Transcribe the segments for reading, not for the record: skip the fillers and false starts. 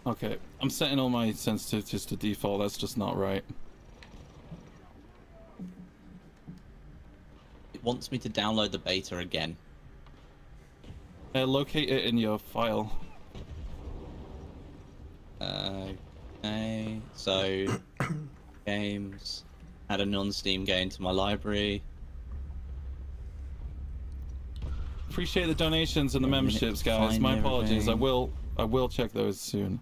Okay, I'm setting all my sensitivities to default. That's just not right. It wants me to download the beta again. Locate it in your file. Okay, so games, add a non-Steam game to my library. Appreciate the donations and the memberships, guys. My apologies. I will check those soon.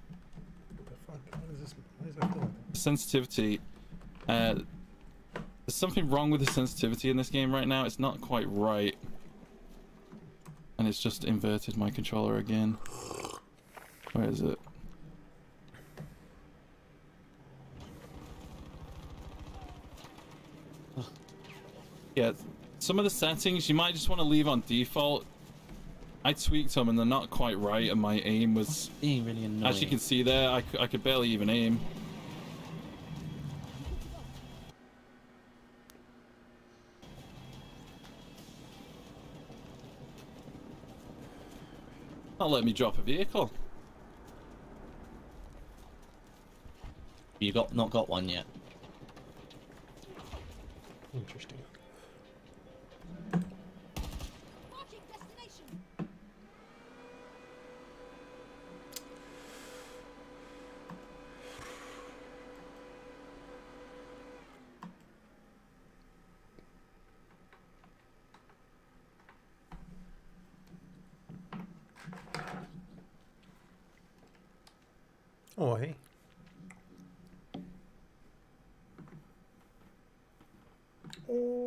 What the fuck? What is this? Why is that doing? Sensitivity. There's something wrong with the sensitivity in this game right now. It's not quite right. And it's just inverted my controller again. Where is it? Yeah, some of the settings you might just want to leave on default. I tweaked them and they're not quite right, and my aim was being really annoying. As you can see there, I could barely even aim. Not let me drop a vehicle. You not got one yet? Interesting. Oh, hey. Oh.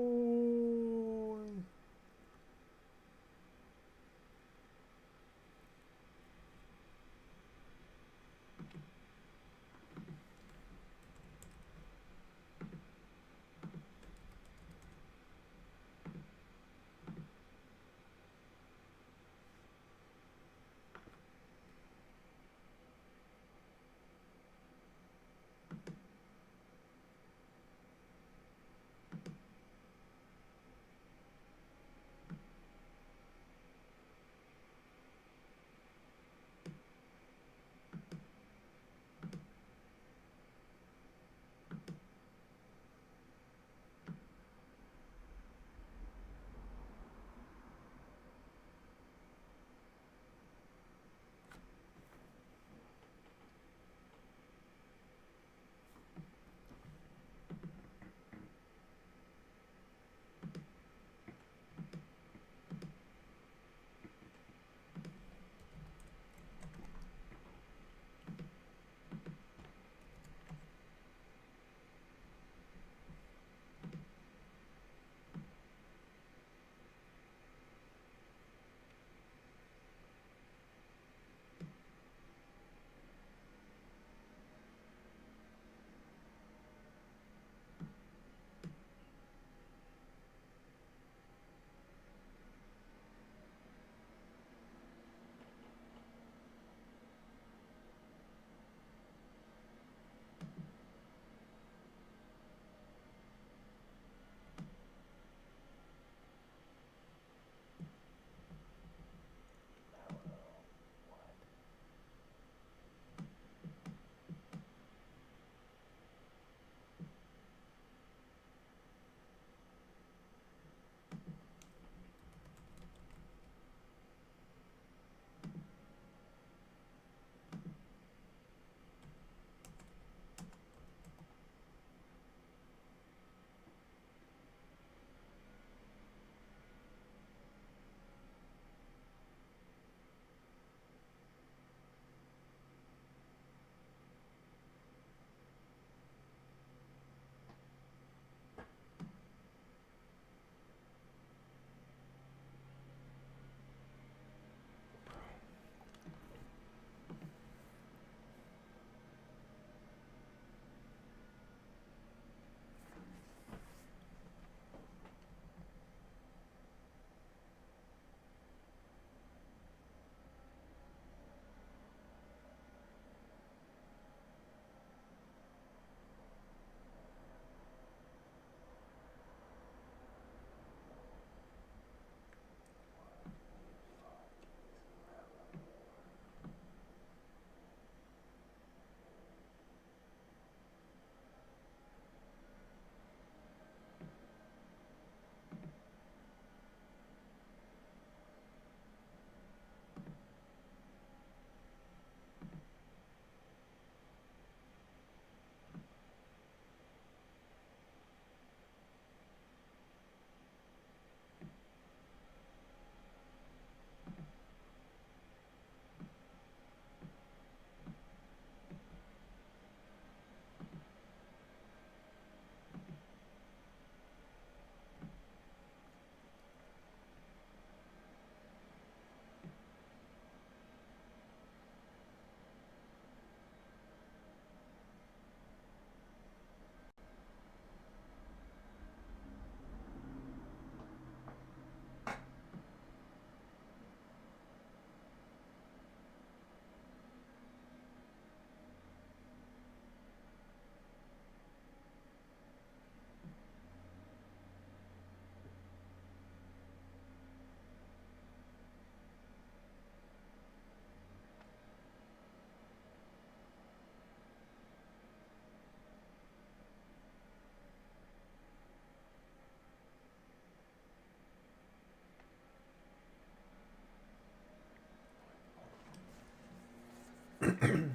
Give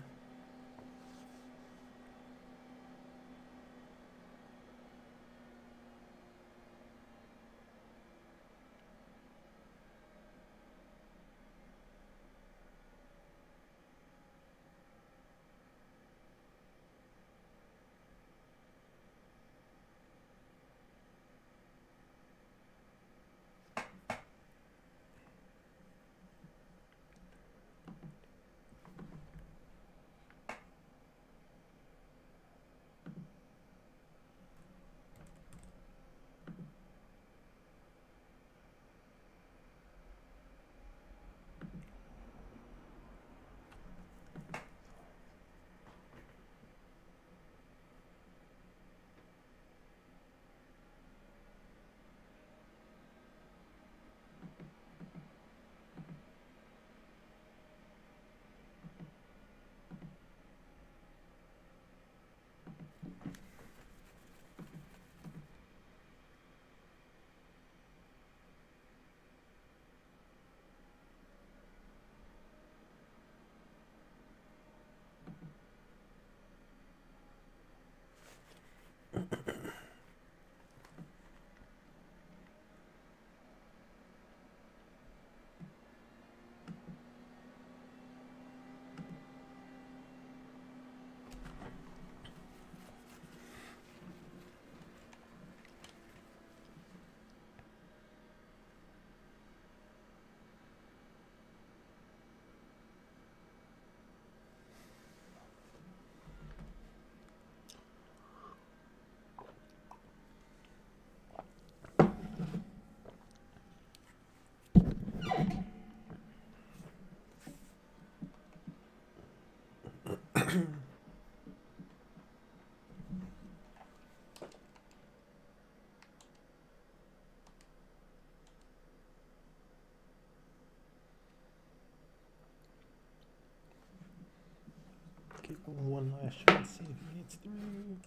it one last shot, see if it gets through.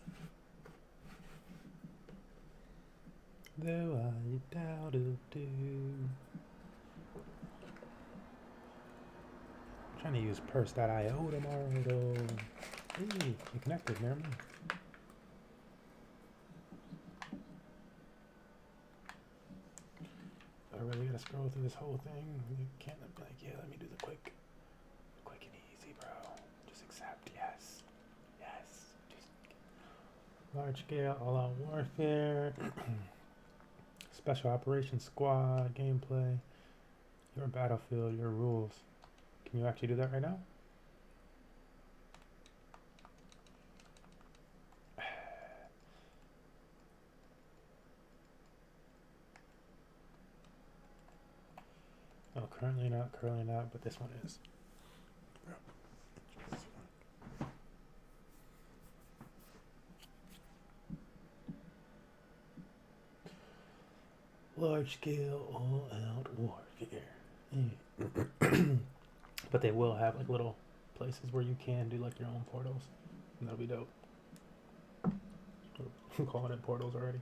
Though I doubt it'll do. I'm trying to use purse.io tomorrow though. Hey, you connected, never mind. I really gotta scroll through this whole thing. You can't be like, yeah, let me do the quick and easy, bro. Just accept, yes. Yes. Just large scale, all out warfare. Special operations squad, gameplay. Your battlefield, your rules. Can you actually do that right now? Oh, currently not, but this one is. Large scale, all out warfare. But they will have like little places where you can do like your own portals. And that'll be dope. I'm calling it portals already.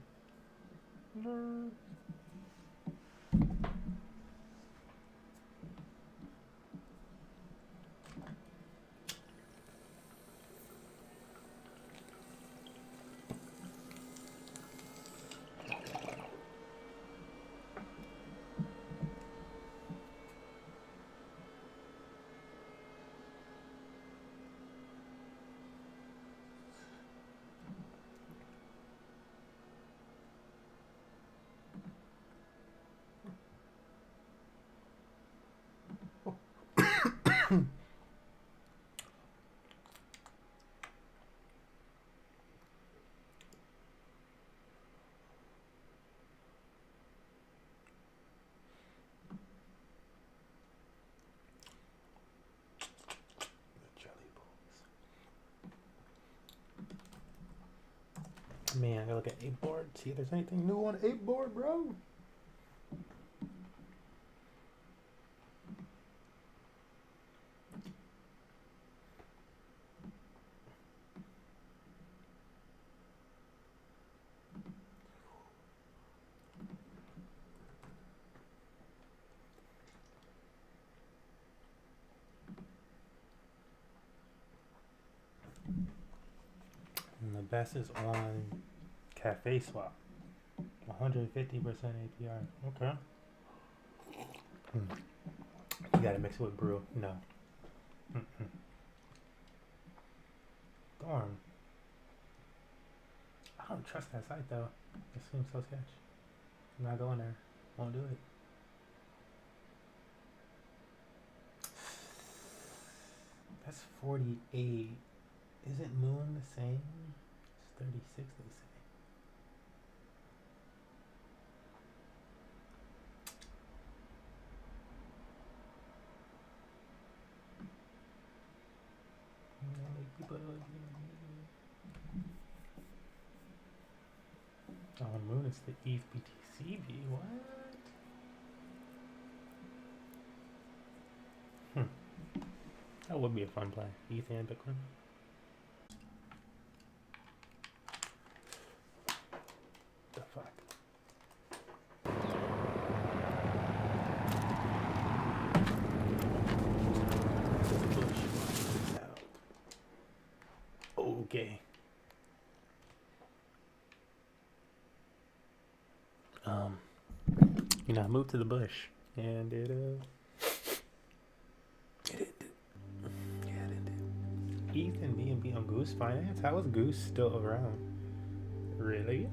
Man, I gotta look at 8board, see if there's anything new on 8board, bro. And the best is on Cafe Swap. 150% APR. Okay. You gotta mix it with brew. No. Darn. I don't trust that site though. It seems so sketch. I'm not going there. Won't do it. That's 48. Isn't Moon the same? It's 36 they say. Oh, Moon is the ETH BTCB. What? That would be a fun play. ETH and Bitcoin. The fuck? Okay. You know, I moved to the bush, and it ended. Yeah, it ended. ETH and BNB on Goose Finance? How is Goose still around? Really?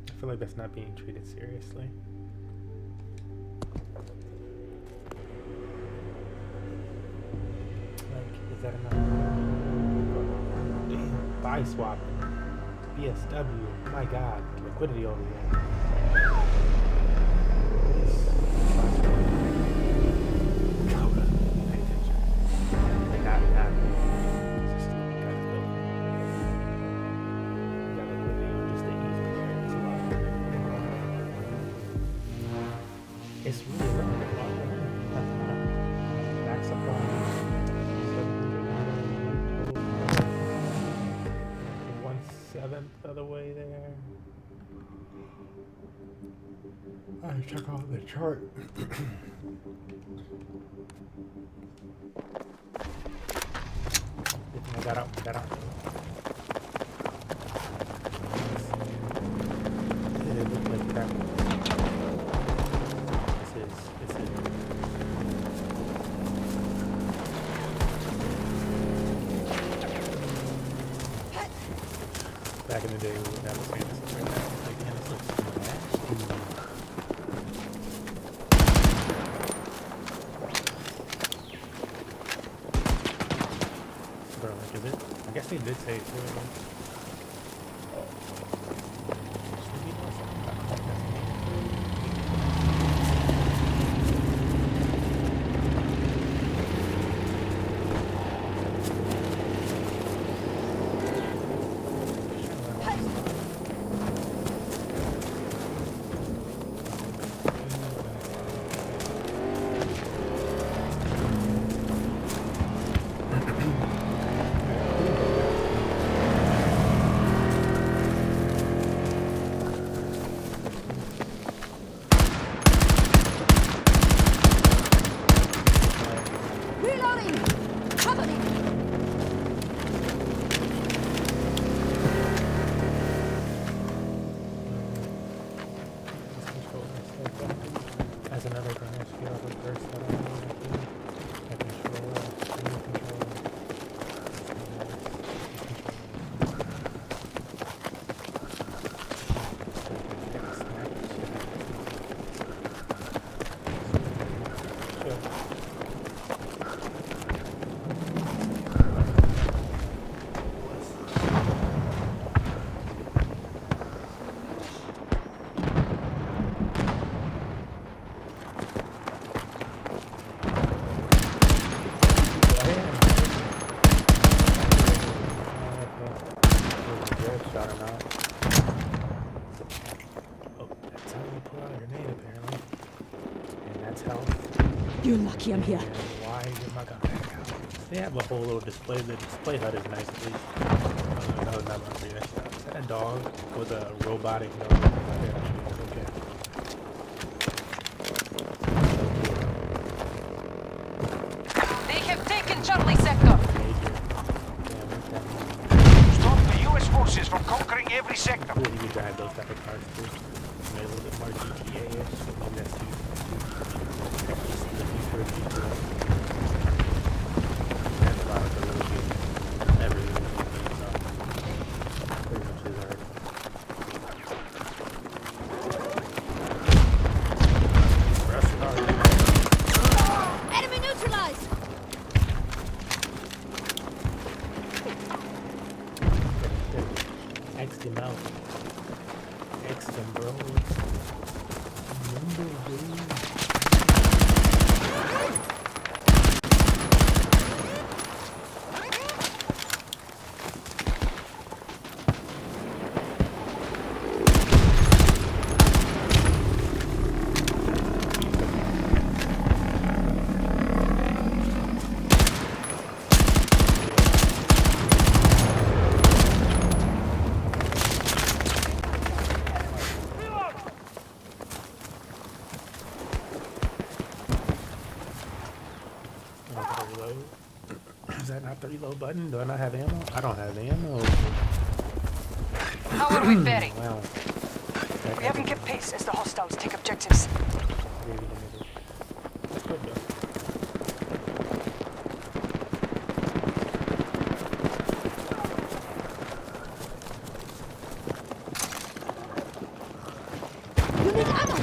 I feel like that's not being treated seriously. Like, is that enough? Damn, buy swap. BSW, my god, liquidity over here. Pay attention. Like, not just looking at it. Got liquidity on just the easy pair. It's really limited. Back supply. 1/7 of the way there. I check out the chart. I got out. It looked like crap. This is. Back in the day, we would never say this right now. Like, man, this looks nasty. Bro, like, is it? I guess they did say it too. As another branch, you have a first set of a controller, screen controller. You're lucky I'm here. Why did my gun back out? They have a whole little display. The display HUD is nice at least. No, not my favorite. Is that a dog with a robotic dog? Okay. They have taken Charlie sector. Major. Damn, Stop the U.S. forces from conquering every sector. cool, you can drive those type of cars too. Made a little bit more GTA-ish. I mean, that's too the future of GTA. That's a lot of the little games. Every little game, so pretty much is already. Rush hard. Enemy neutralized! X them out. X them, bro. Remember, dude. Reload. Is that not the reload button? Do I not have ammo? I don't have ammo. How are we faring? Wow. We haven't kept pace as the hostiles take objectives. Really limited. That's good though. You need ammo!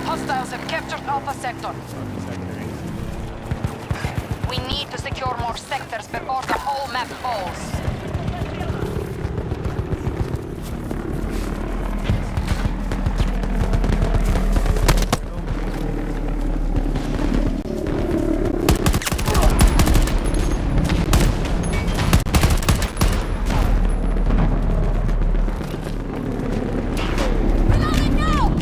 Hostiles have captured Alpha Sector. Sector 8. We need to secure more sectors before the whole map falls. Reloading now!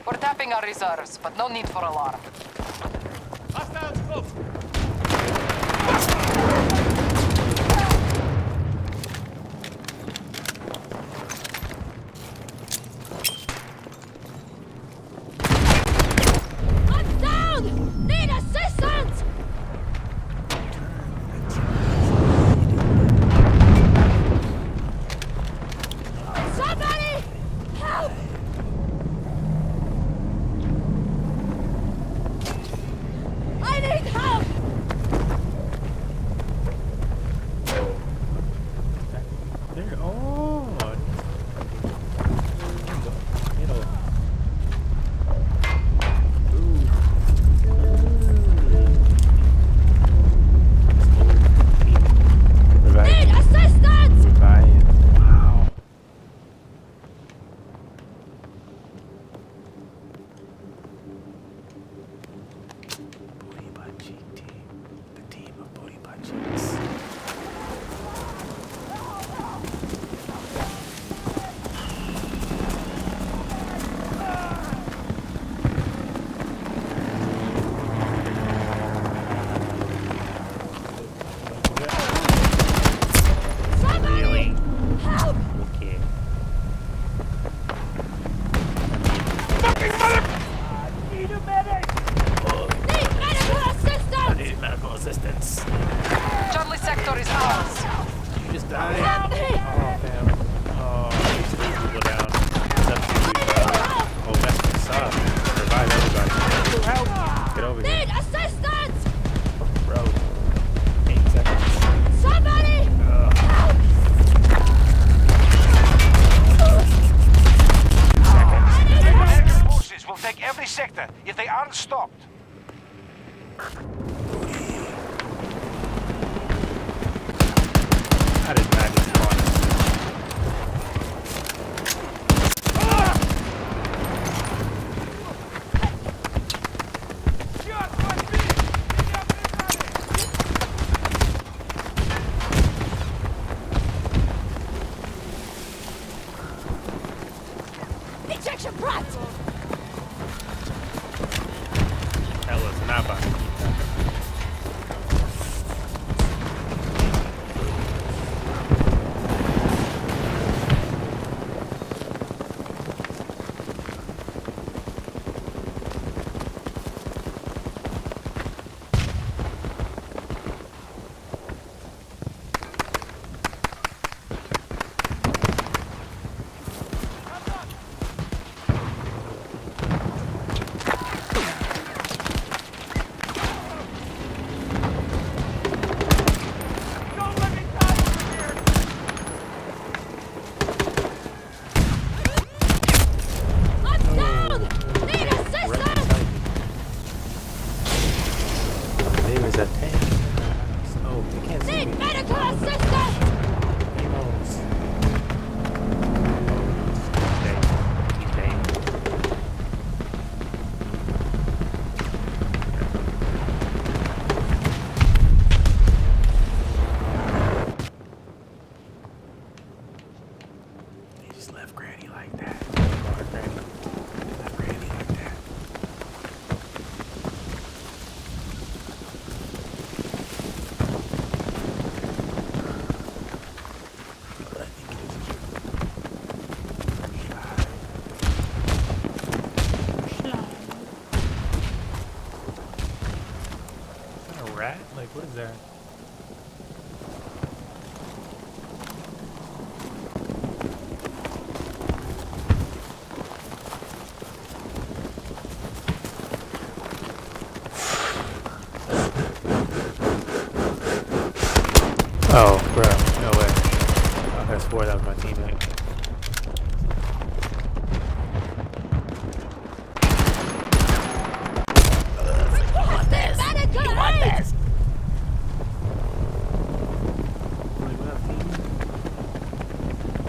We're tapping our reserves, but no need for alarm. I'm down! Need assistance! Somebody! Help! I need help! There. Oh. You know. Need assistance! Wow. Booty butt cheek team. The team of booty butt cheeks. Somebody! Help! Okay. Need medical assistance! Need medical assistance. Charlie sector is ours. You just died. Help me! Oh, damn. Oh, these three people down. It's up to you, bro. Oh, that's what's up. Revive everybody. Help! Get over here. Need assistance! Bro. 8 seconds. Somebody! Ugh. Help! 2 seconds. I need help! American forces will take every sector if they aren't stopped. How did Madden spawn? Ejection brat! Hell, it's not about to keep that. I'm down! Need assistance! There is a tank. Oh, you can't see Need me. medical assistance! Emos. He's dead. They just left Granny like that. Granny. Left Granny like that. rat? Like, what is that? Oh, bro, no way. I could have swore that was my teammate.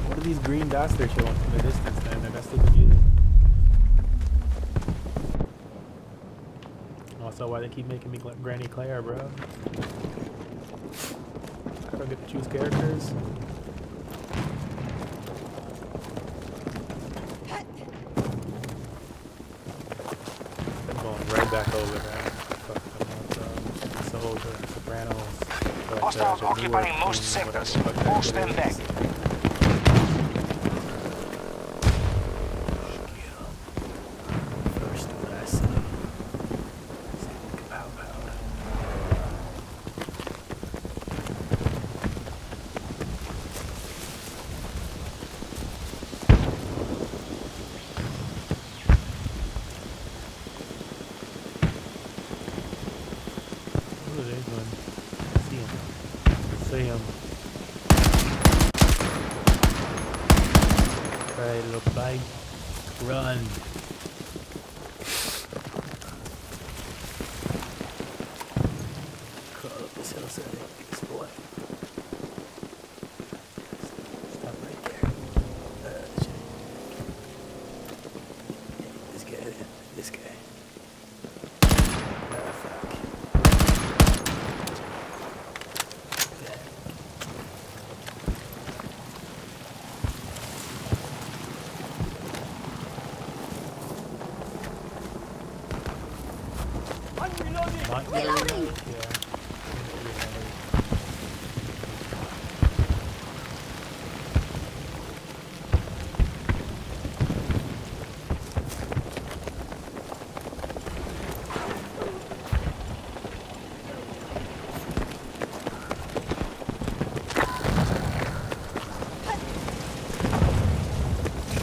What are these green dots they're showing from the distance, man? That's so confusing. Also, why they keep making me Granny Claire, bro? I don't get to choose characters. I'm going right back over there. Fuck them up, Soldier, Sopranos. Hostiles occupying most sectors. Force them back. First lesson. Pow, pow. Ooh, there's one. I see him. I see him. Right, little bike. Run. Crawl up this hillside. This boy. Stop right there. Shit. This guy. This guy. Fuck. Reloading! Yeah.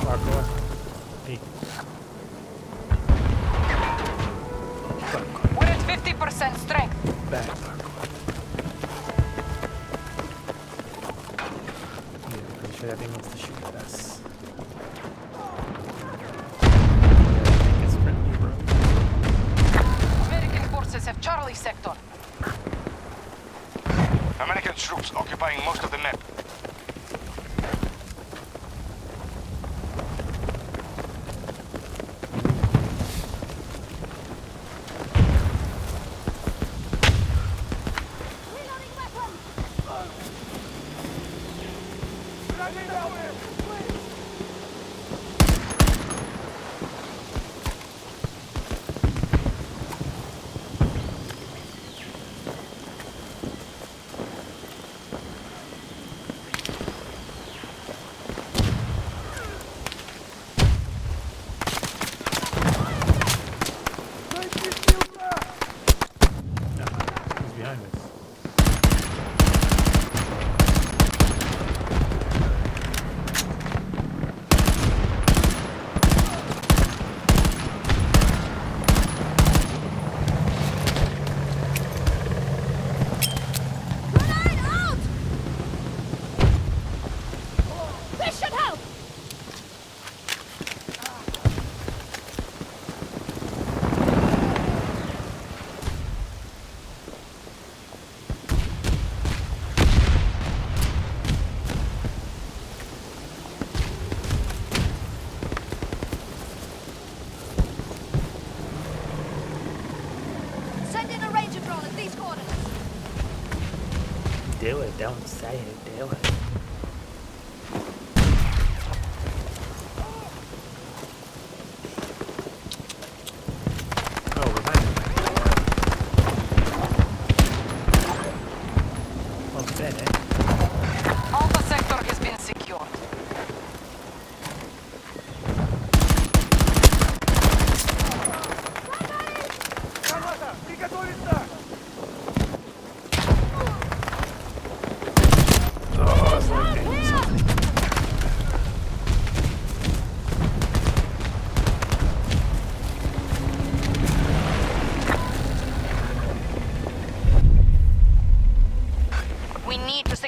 Parkour. Hey. We're at 50% strength. Back parkour. Yeah, pretty sure that thing wants to shoot at us. Yeah, it's friendly, bro. American forces have Charlie sector. American troops occupying most of the map. Reloading weapon! Who's behind us? Grenade out! This should help! Send in a ranger drone at these coordinates. Do it, don't say it, do it. Oh, we're behind him. Oh, bene. Alpha sector has been secured.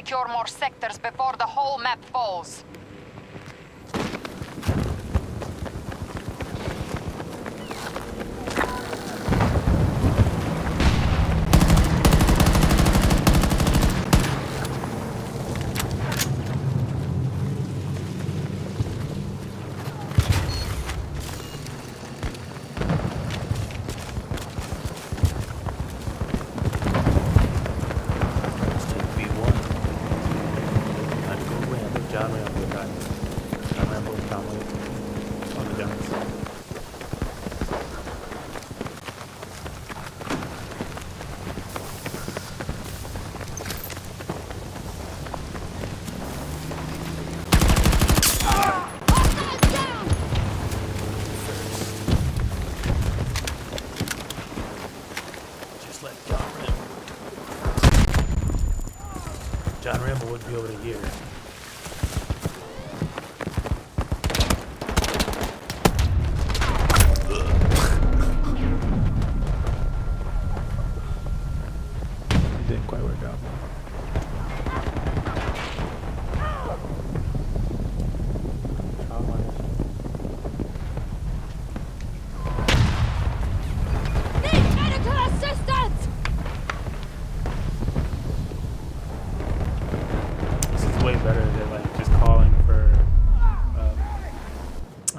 secure more sectors before the whole map falls. John Rambo wouldn't be able to hear. It didn't quite work out. Need medical assistance! This is way better than like just calling for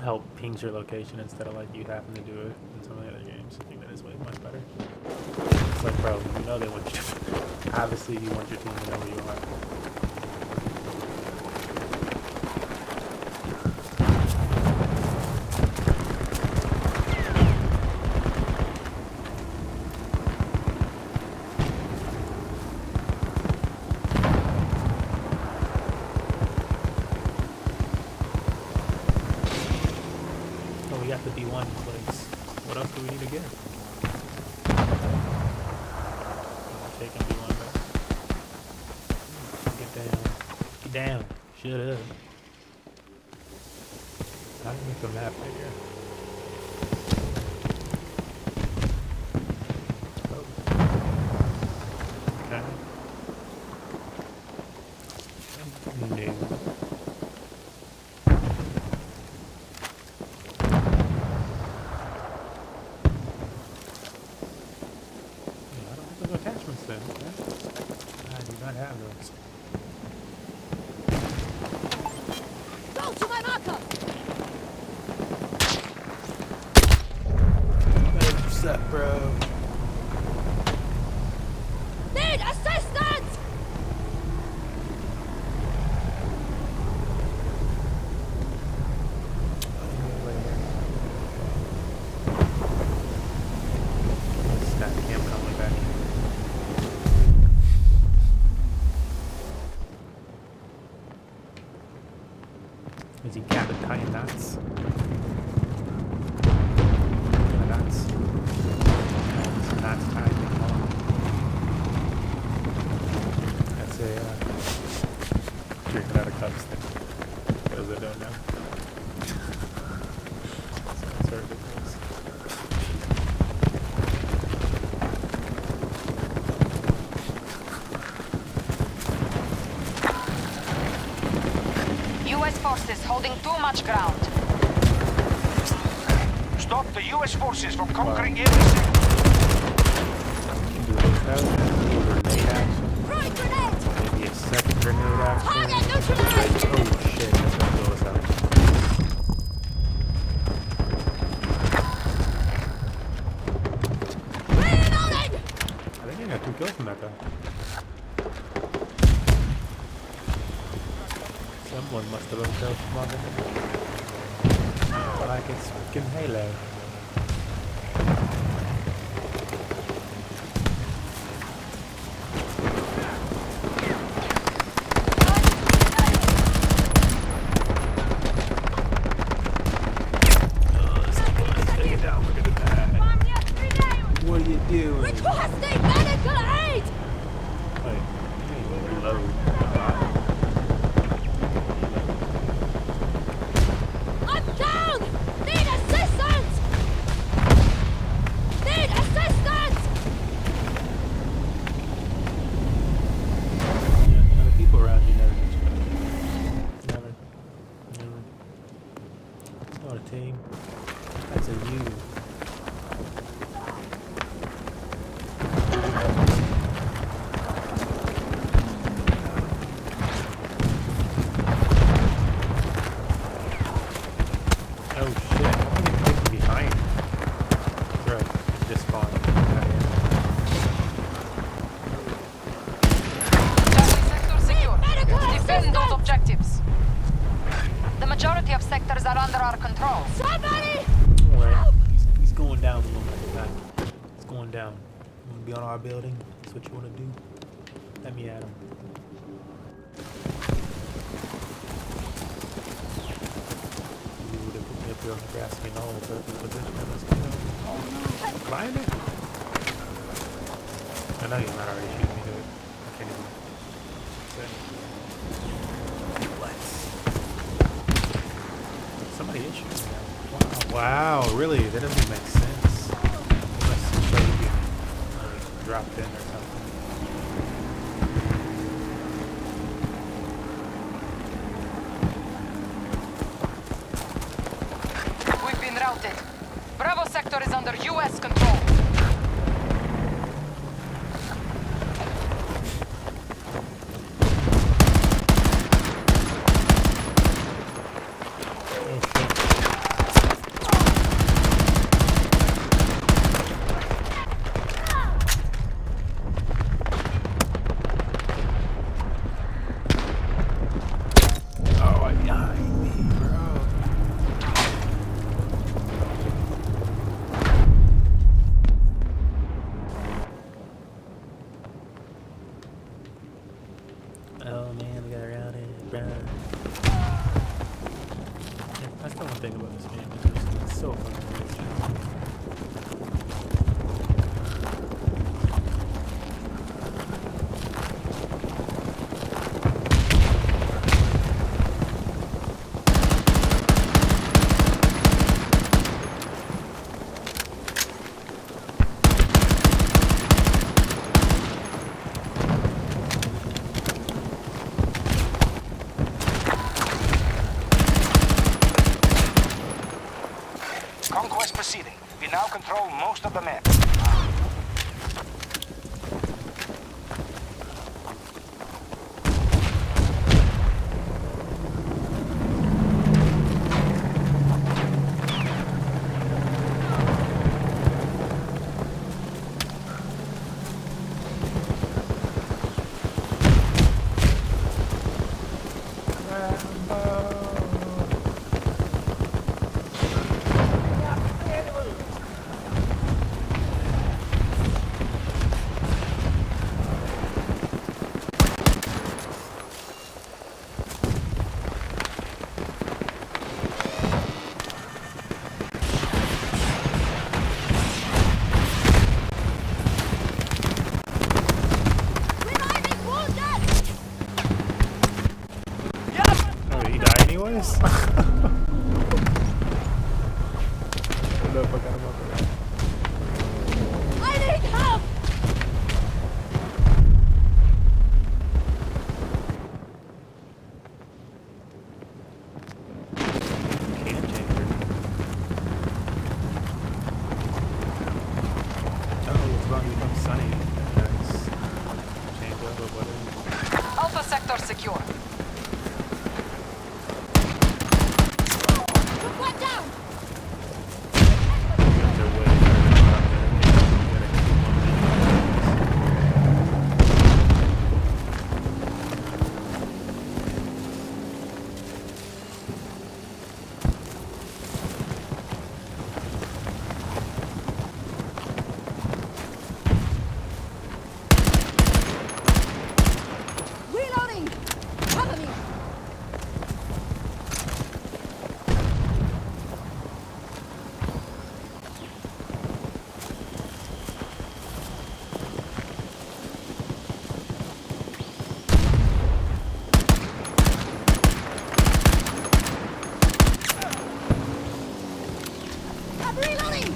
help pings your location instead of like you having to do it in some of the other games. I think that is way much better. It's like, bro, you know they want you to. Obviously, you want your team to know where you are. We got the B1 in place. What else do we need to get? Taking B1 back. Get down. Get down. Shut up. How do you make the map bigger? Oh. Okay. No. Attachments then, okay? I do not have those. Go to my marker! What's up, bro? Need assistance! Stack cam coming back. Is he capping tying knots? Knots. Some knots tied in long. That's a drinking out of cups thing. Those that don't know. Sounds sort of different. U.S. forces holding too much ground. Stop the U.S. forces from conquering everything. Do those out, do a grenade action. Throwing grenade! Maybe a second grenade action. Target neutralized! Oh shit, that's gonna blow us out. Reloading! I think I got 2 kills from that guy. Someone must have themselves smothered him. Like it's fucking Halo. What are you doing? Requesting medical aid! Wait, reload. I'm down! Need assistance! Need assistance! Yeah, the people our control. Somebody! Alright, he's going down a little bit. Back. He's going down. You wanna be on our building? That's what you wanna do? Let me at him. Ooh, they put me up here on the grassy knoll. Perfect position. Let's go. Climb it. I know he's not already shooting me, dude. I can't even. Somebody is shooting me now. Wow, really? That doesn't make sense. It must show you getting dropped in or something. We've been routed. Bravo sector is under U.S. control. Oh man, we got routed, bro. Yeah, that's the one thing about this game. It's so fucking bullshit. Conquest proceeding. We now control most of the map. Reviving wounded! Oh, he died anyways? I don't know if I got him up or not. I need help! Can changer. Oh, it's about to become sunny. Nice. Change up or whatever. Alpha sector secure. Put one down! Got their way. Gotta hit Reloading! Cover me! I'm reloading!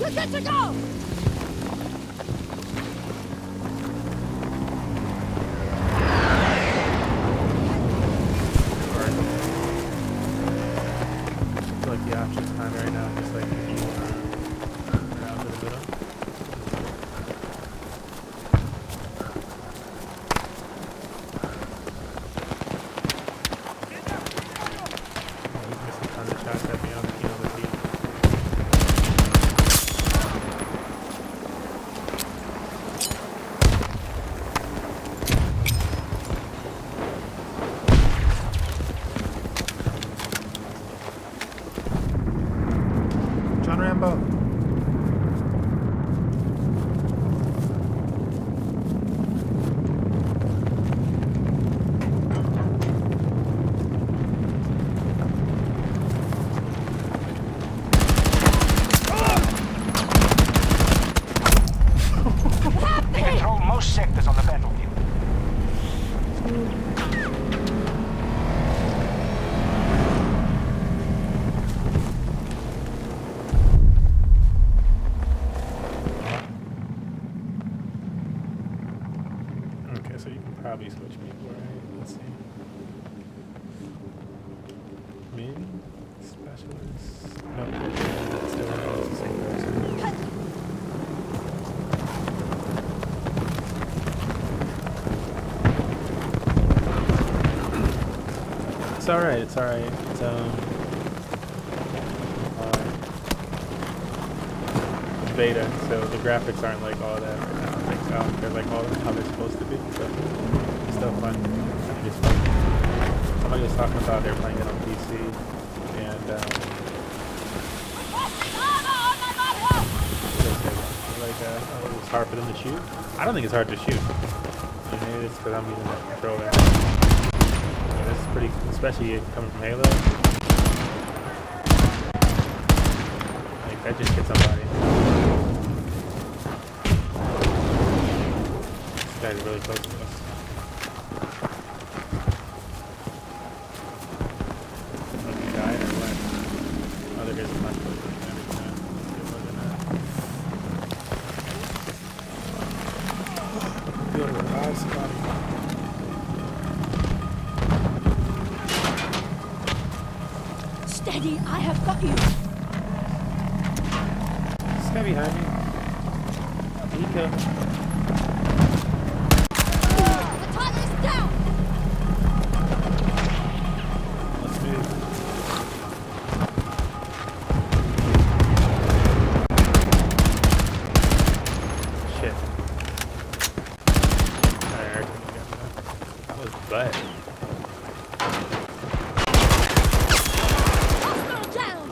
You're good to go! specialist. No, it's still the same person. It's alright, it's alright. It's beta, so the graphics aren't like all that right now. Like they're like all how they're supposed to be. So it's still fun. I think it's fun. Somebody was talking about they're playing it on PC and it's hard for them to shoot. I don't think it's hard to shoot. Maybe it's because I'm using that controller. Yeah, this is pretty, especially coming from Halo. Like that just hit somebody. This guy's really close to us. Oh, he died or what? Oh, there is a bunch of them. Go to revive somebody. Steady, I have got you. This guy behind me. He killed me. The target is down. Let's move. Shit. Alright, that was bad. Hostile down.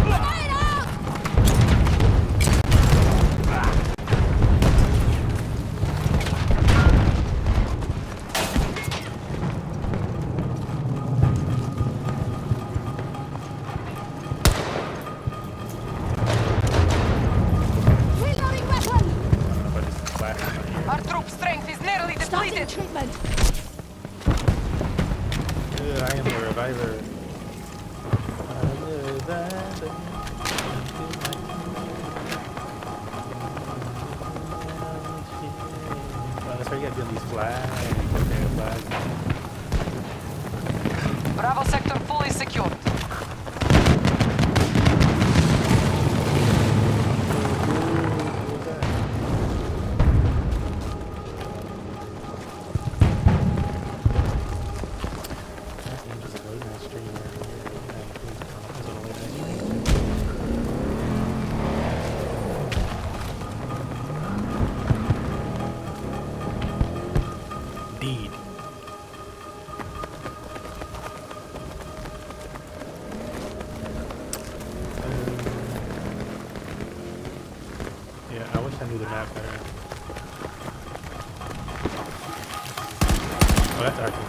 Grenade out. Reloading weapon. But it's flashing on here. Our troop strength is nearly Starting depleted. treatment. I am the reviver. Oh, that's why you gotta be on these flags. Okay, flags. Bravo sector fully secured. Indeed. Yeah, I wish I knew the map better. Oh, that's Arctic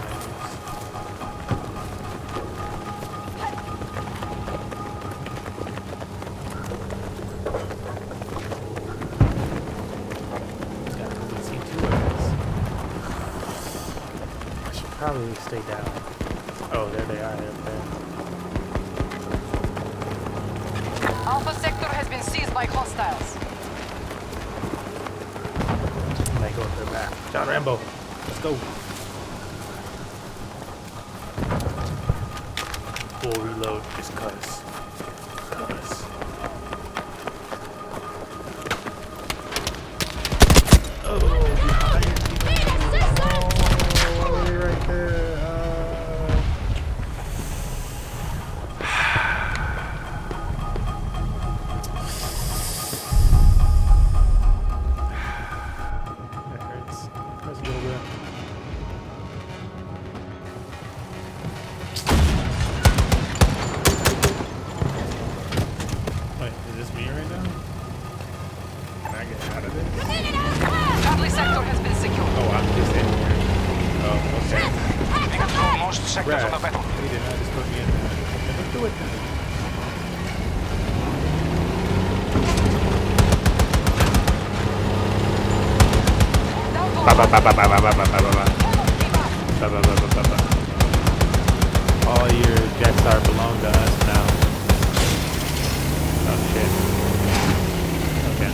Probably stay down. Oh, there they are. They're up there. Alpha sector has been seized by hostiles. They go up their back. John Rambo, let's go. Full reload just cuz. Oh, behind you. Need assistance. Oh, you're right there. That hurts. Hurts a little bit. Wait, is this me right now? Can I get out of this? Grenade out. Charlie sector has been secured. Oh, I'm just in here. Oh, okay. We control most sectors Right. of the battle. He did not just put me in there. Let's do it. Down to Ba ba ba ba ba ba ba ba ba ba ba. Ba ba ba ba ba ba. All your jets are belong to us now. Oh shit. Okay.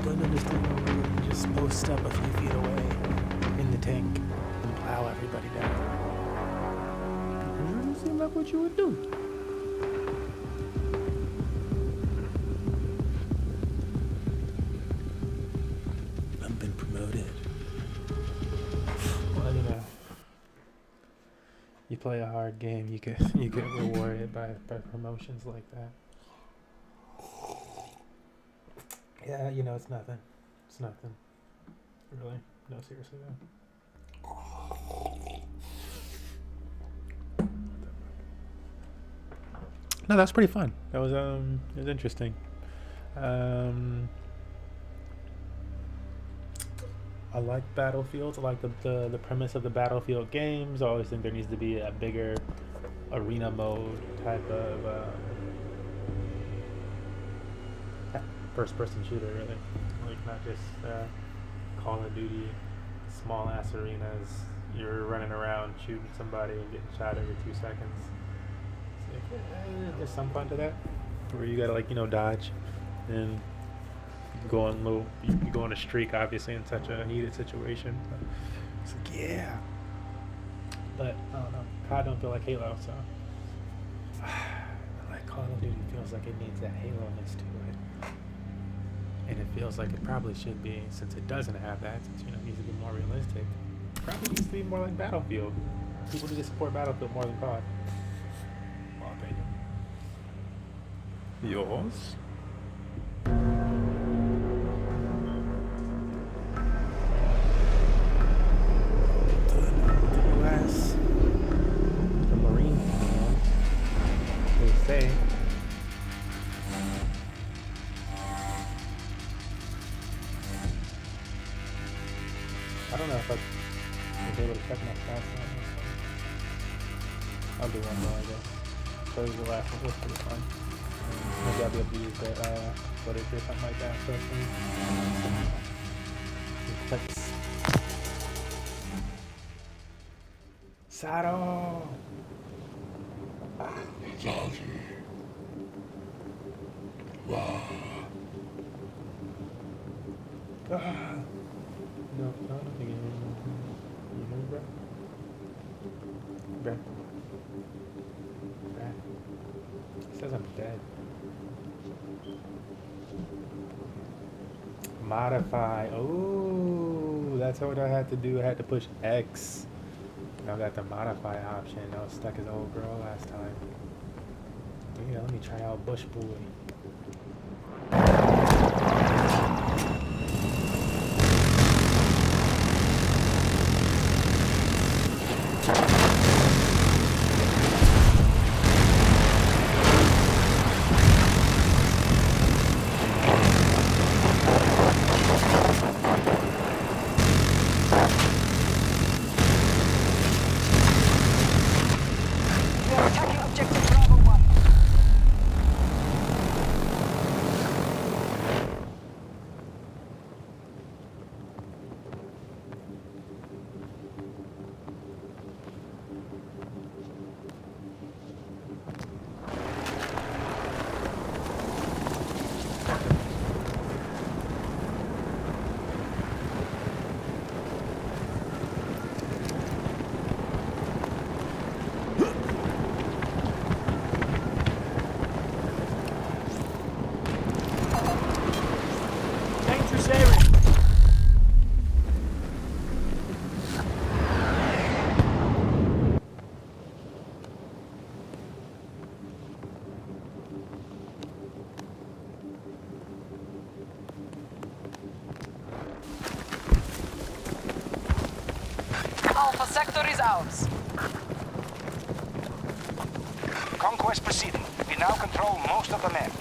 don't understand why we wouldn't just post up a few feet away in the tank and plow everybody down. It doesn't seem like what you would do. I've been promoted. Well, you know, you play a hard game, you get rewarded by promotions like that. Yeah, you know, it's nothing. It's nothing. Really? No, seriously though. No, that's pretty fun. That was it was interesting. I like Battlefields. I like the premise of the Battlefield games. I always think there needs to be a bigger arena mode type of first-person shooter, really. Like, not just Call of Duty, small-ass arenas. You're running around shooting somebody and getting shot every 2 seconds. It's like, there's some fun to that, where you gotta, like, you know, dodge and go on you go on a streak, obviously, in such a heated situation. But it's like, yeah. But I don't know. I don't feel like Halo, so like Call of Duty feels like it needs that Halo-ness to it. And it feels like it probably should be, since it doesn't have that, since, you know, it needs to be more realistic. Probably needs to be more like Battlefield. People need to support Battlefield more than COD. My opinion. Yours? The US, the Marine Command, they say. I don't know if I'll be able to check my stats on this. I'll do one more, I guess. So this is the last one. This pretty fun. Maybe I'll be able to use the footage or something like that. So clips. Saddle! No, I don't think you hear me, bro. Bro. It says I'm dead. Modify. Oh, that's what I had to do. I had to push X. Now I got the modify option. I was stuck as old girl last time. Yeah, let me try out Bush Boy. We're attacking objective Bravo 1. Dangerous area. Alpha sector is ours. Conquest proceeding. We now control most of the map.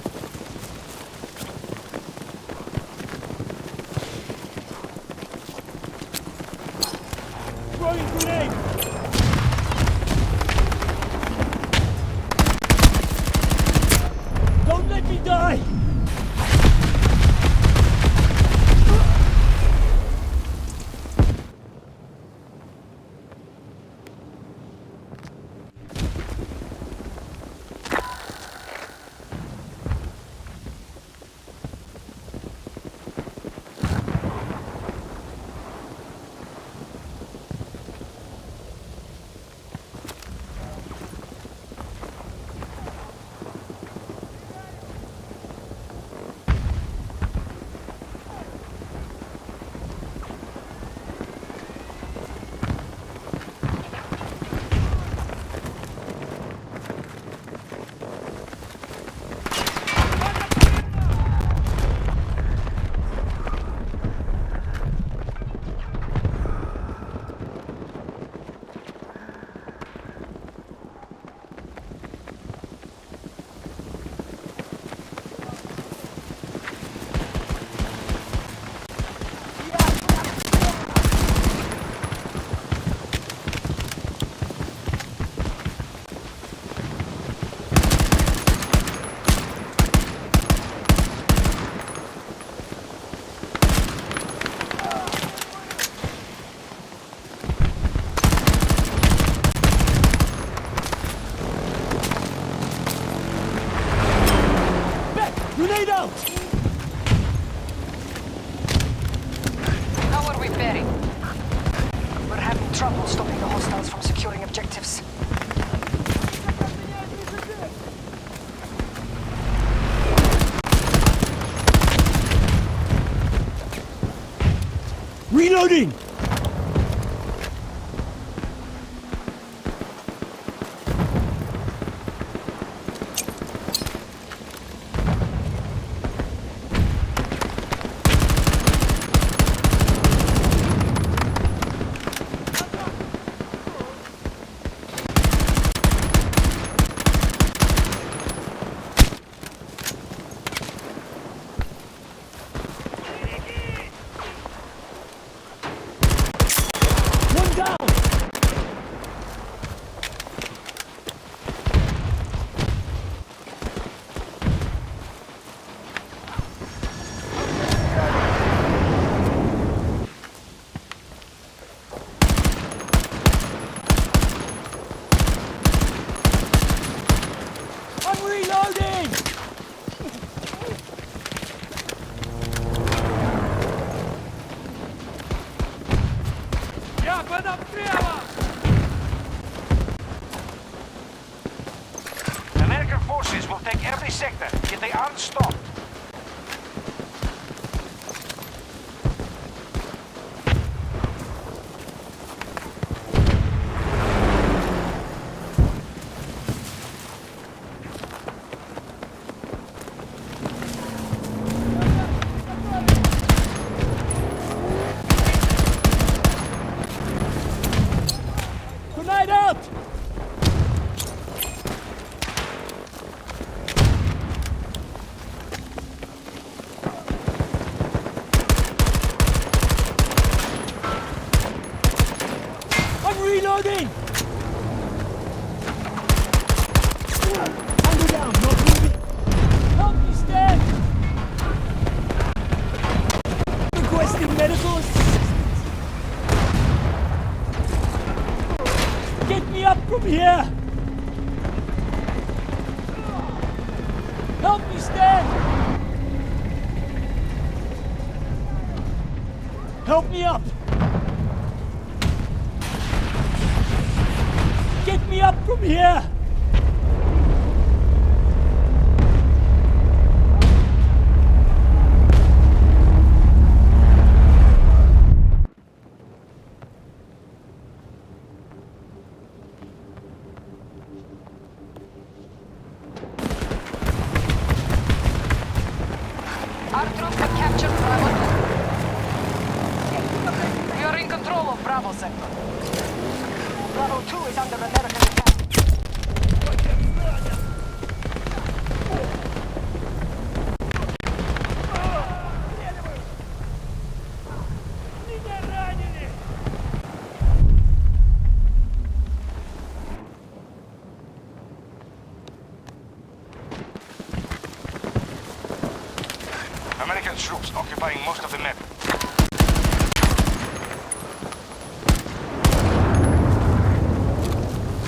Throwing grenade! Don't let me die! trouble stopping the hostiles from securing objectives. Reloading! One down! I'm reloading! American forces will take every sector, yet they aren't stopped. Grenade out! I'm reloading! Tango down, not moving! Help me, Stan! Requesting medical assistance! Get me up from here! Help me, Stan! Help me up! Get me up from here! Our troops have captured Bravo 2. We are in control of Bravo sector. Bravo 2 is under American attack. American troops occupying most of the map.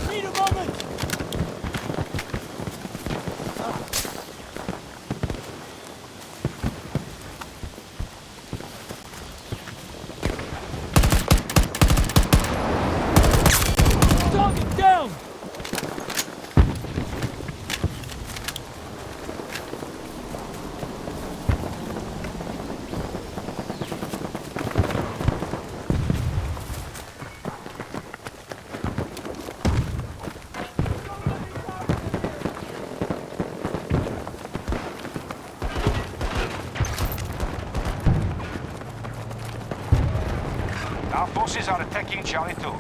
Need a moment! Target down! Our forces are attacking Charlie 2.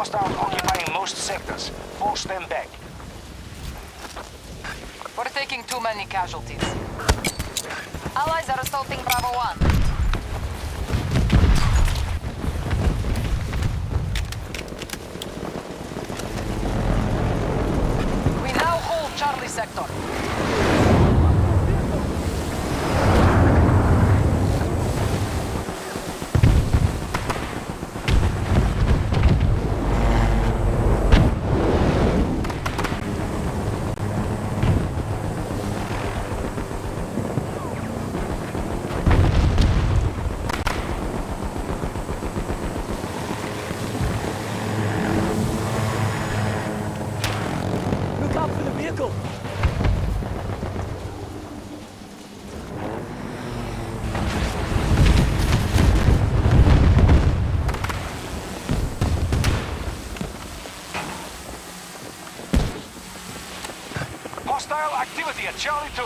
Hostiles occupying most sectors. Force them back. We're taking too many casualties. Allies are assaulting Bravo 1. We now hold Charlie sector. Look out for the vehicle. Hostile activity at Charlie 2.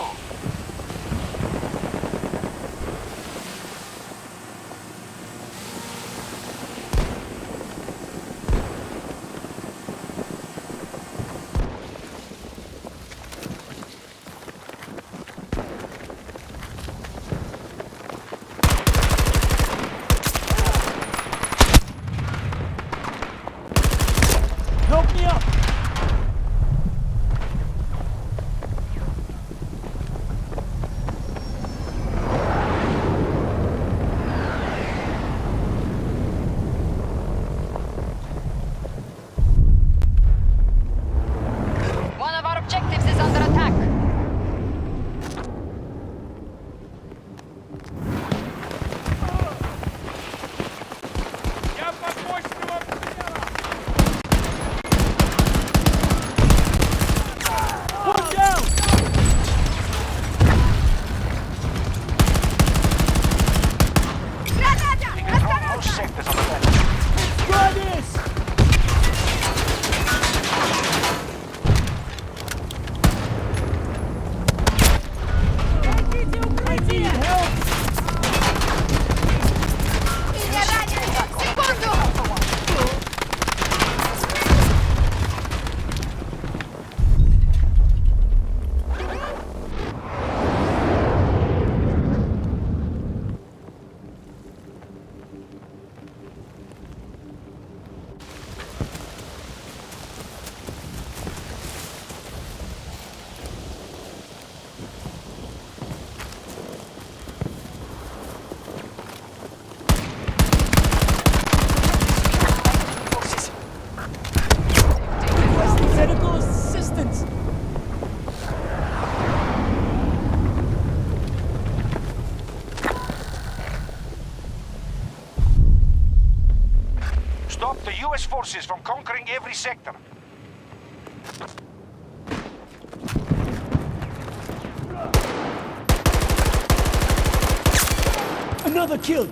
Help me up. One of our objectives is under attack. Watch out. We control most sectors on the left. Try this. I need help. Medical assistance. Stop the US forces from conquering every sector. Another kill.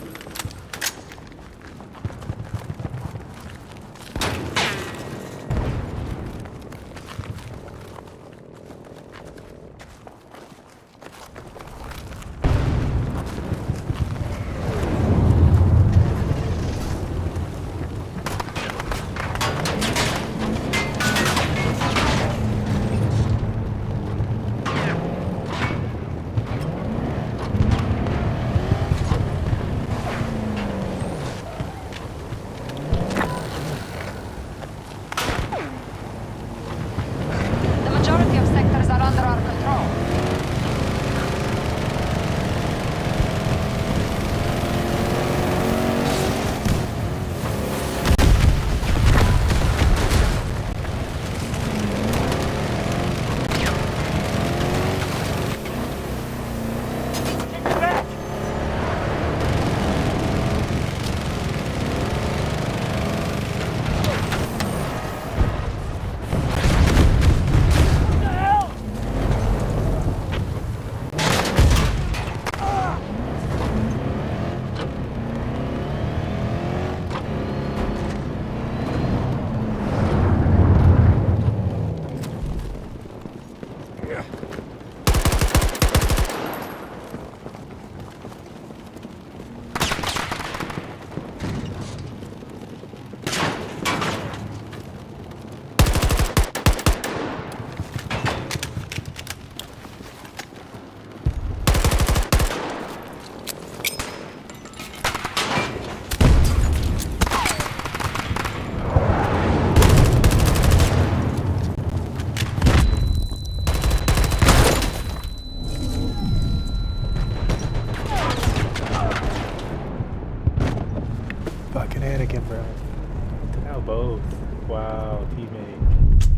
Now both. Wow, teammate.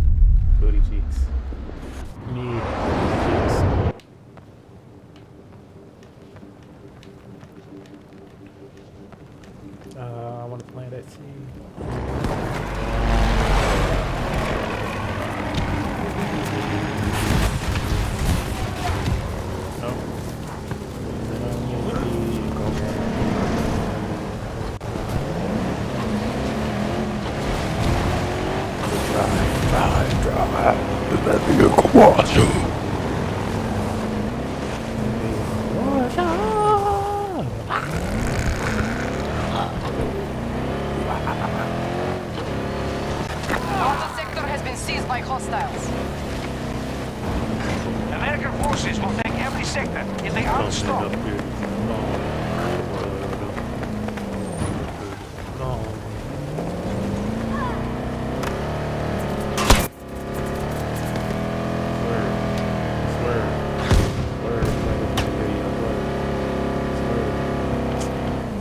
Booty cheeks. Me. Cheeks. I want to plant at sea. Nope. Alpha sector has been seized by hostiles. American forces will take every sector if they aren't stopped. No.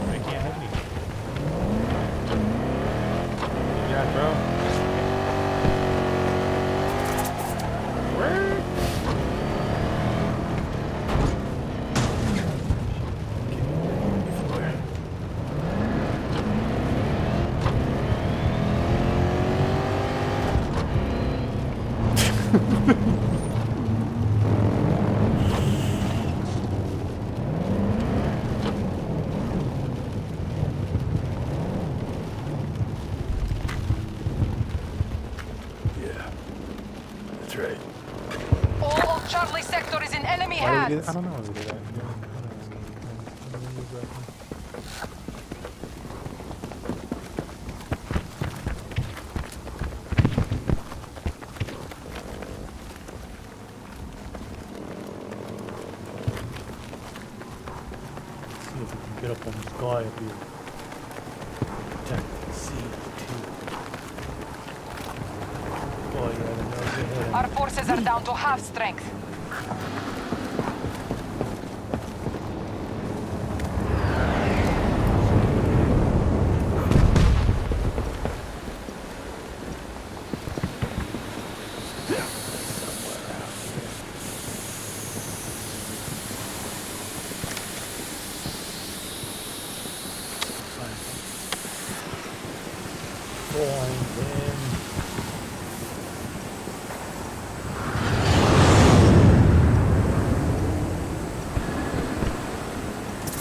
I can't help you. Yeah, bro. That's right. All of Charlie sector is in enemy Why did we do hands. that? I don't know why we did that. See if we can get up on this guy up here. Check C2. Oh yeah, that was a good hit. Our forces are down to half strength.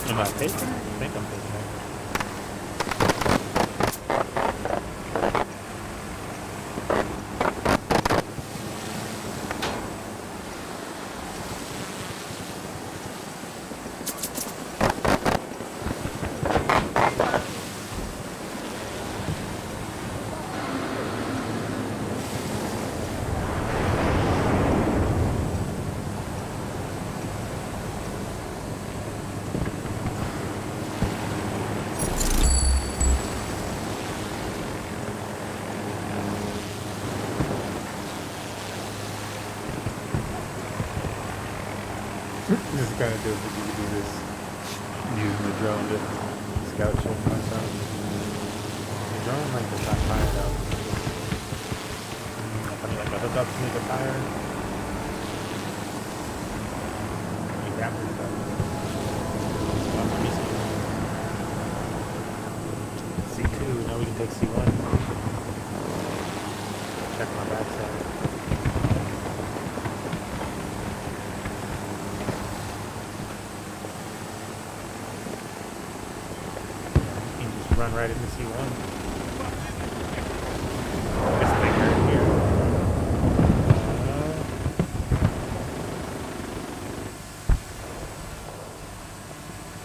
Am I taking it? I think I'm taking it. This is kind of dope if you could do this using the drone to scout shit myself. The drone like the shot fire though. I mean like a hookup sneak a tire. You grab it stuff. C2, now we can take C1. Check my backside. Run right into C1. This thing right here.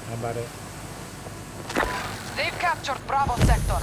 How about it? They've captured Bravo sector.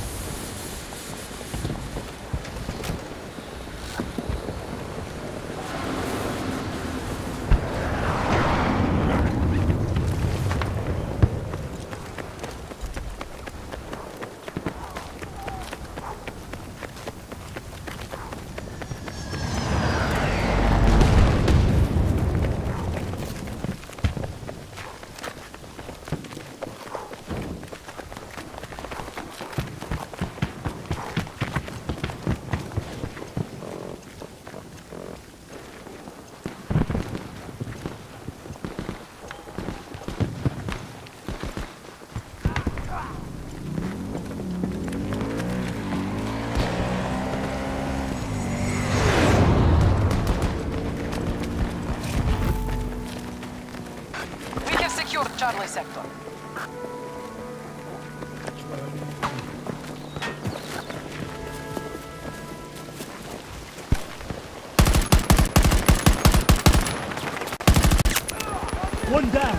One down.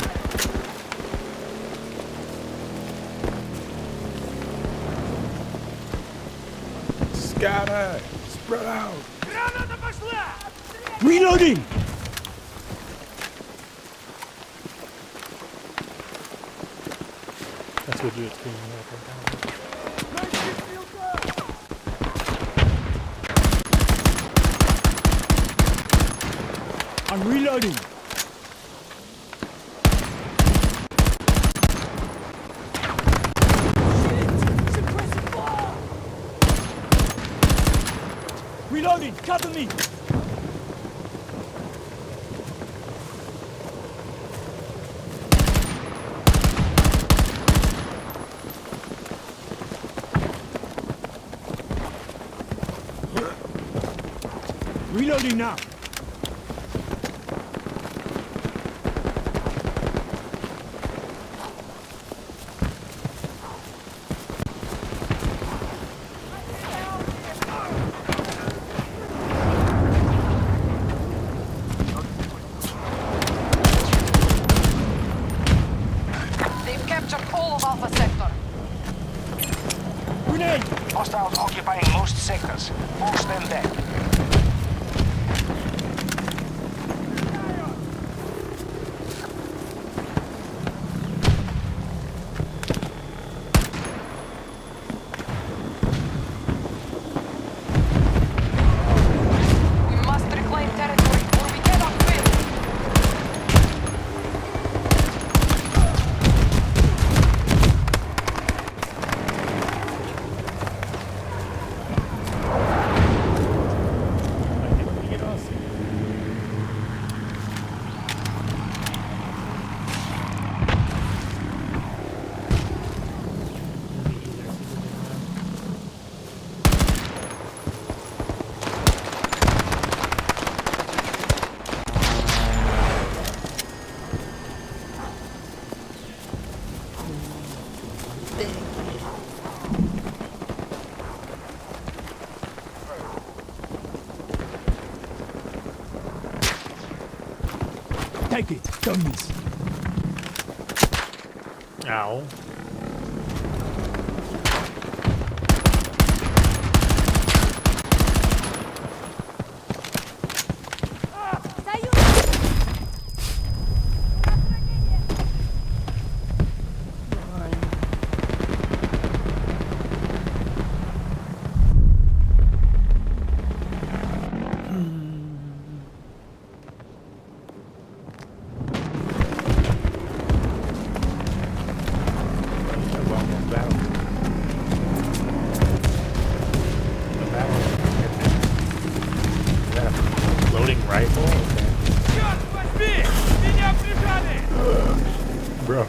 Scatter! Spread out! Reloading. That's what you're screaming at. I'm reloading. Reloading. Cover me. Reloading now. They've captured all of Alpha Sector. Grenade. Hostiles occupying most sectors. Force them back. We must reclaim territory or we cannot win. Take it. Don't miss. Ow. Loading rifle? Okay. Bro.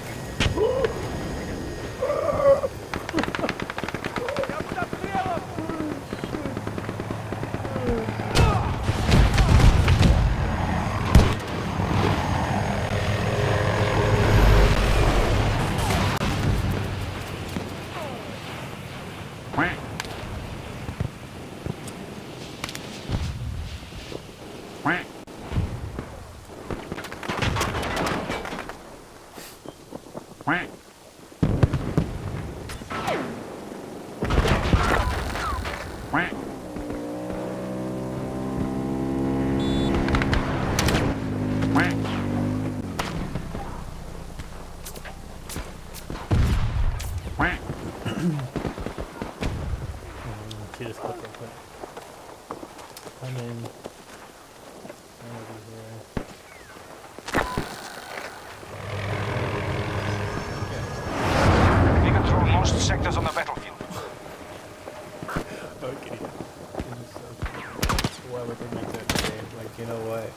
See this clip real quick. I'm in. I'm over here. We control most sectors on the battlefield. Okay. Why would they make that game? Like, you know what?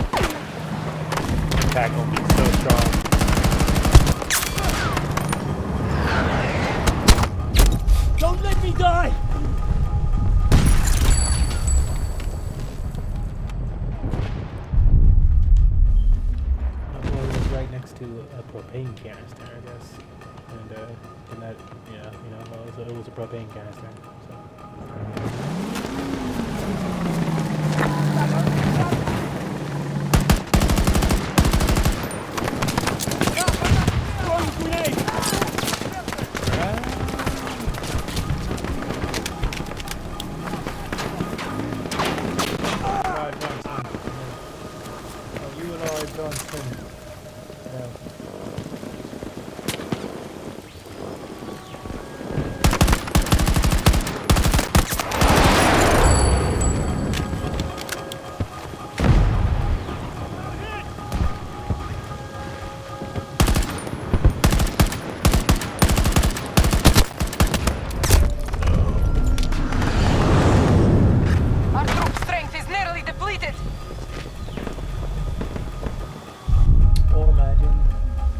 Attack will be so strong. Don't let me die. Well, it was right next to a propane canister, I guess. And that, yeah, you know, well, it was a propane canister. So. Our troop strength is nearly depleted. Or imagine.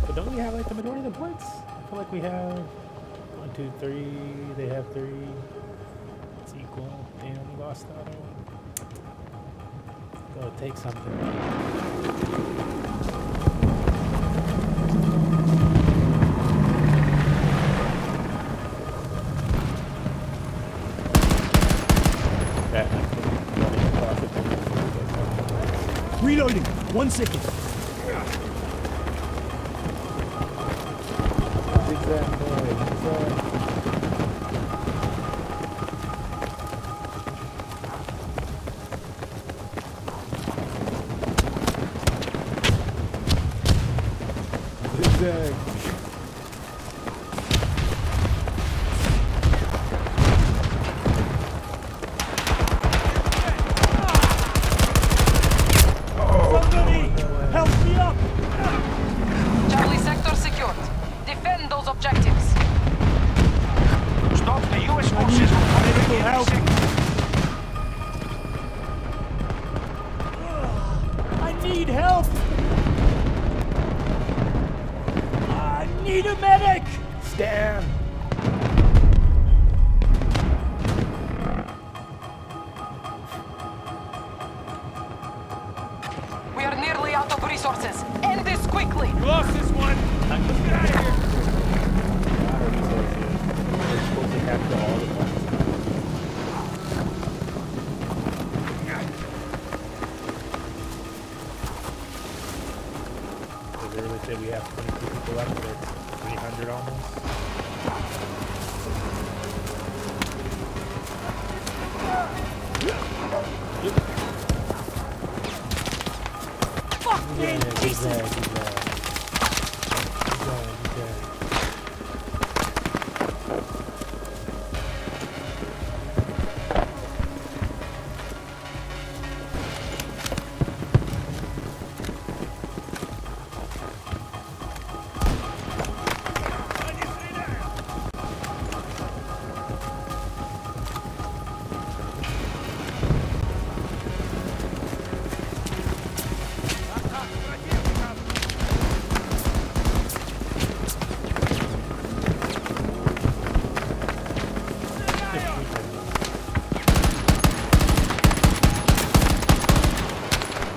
But don't we have like the majority of the points? I feel like we have 1, 2, 3. They have 3. It's equal. Damn, we lost the other one. Gotta take something. Reloading. 1 second. Zigzag boy, zigzag. Zigzag. Somebody help me up. Charlie sector secured. Defend those objectives. Stop the U.S. forces from coming medical in help. sector. I need help. I need a medic. Stand. We are nearly out of resources. End this quickly. You lost this one. Let's get out of here. We're supposed to capture all the points. Does it really say we have 22 people left, but it's 300 almost? Fucking Zigzag, Jesus. zigzag, zigzag. Zigzag, zigzag.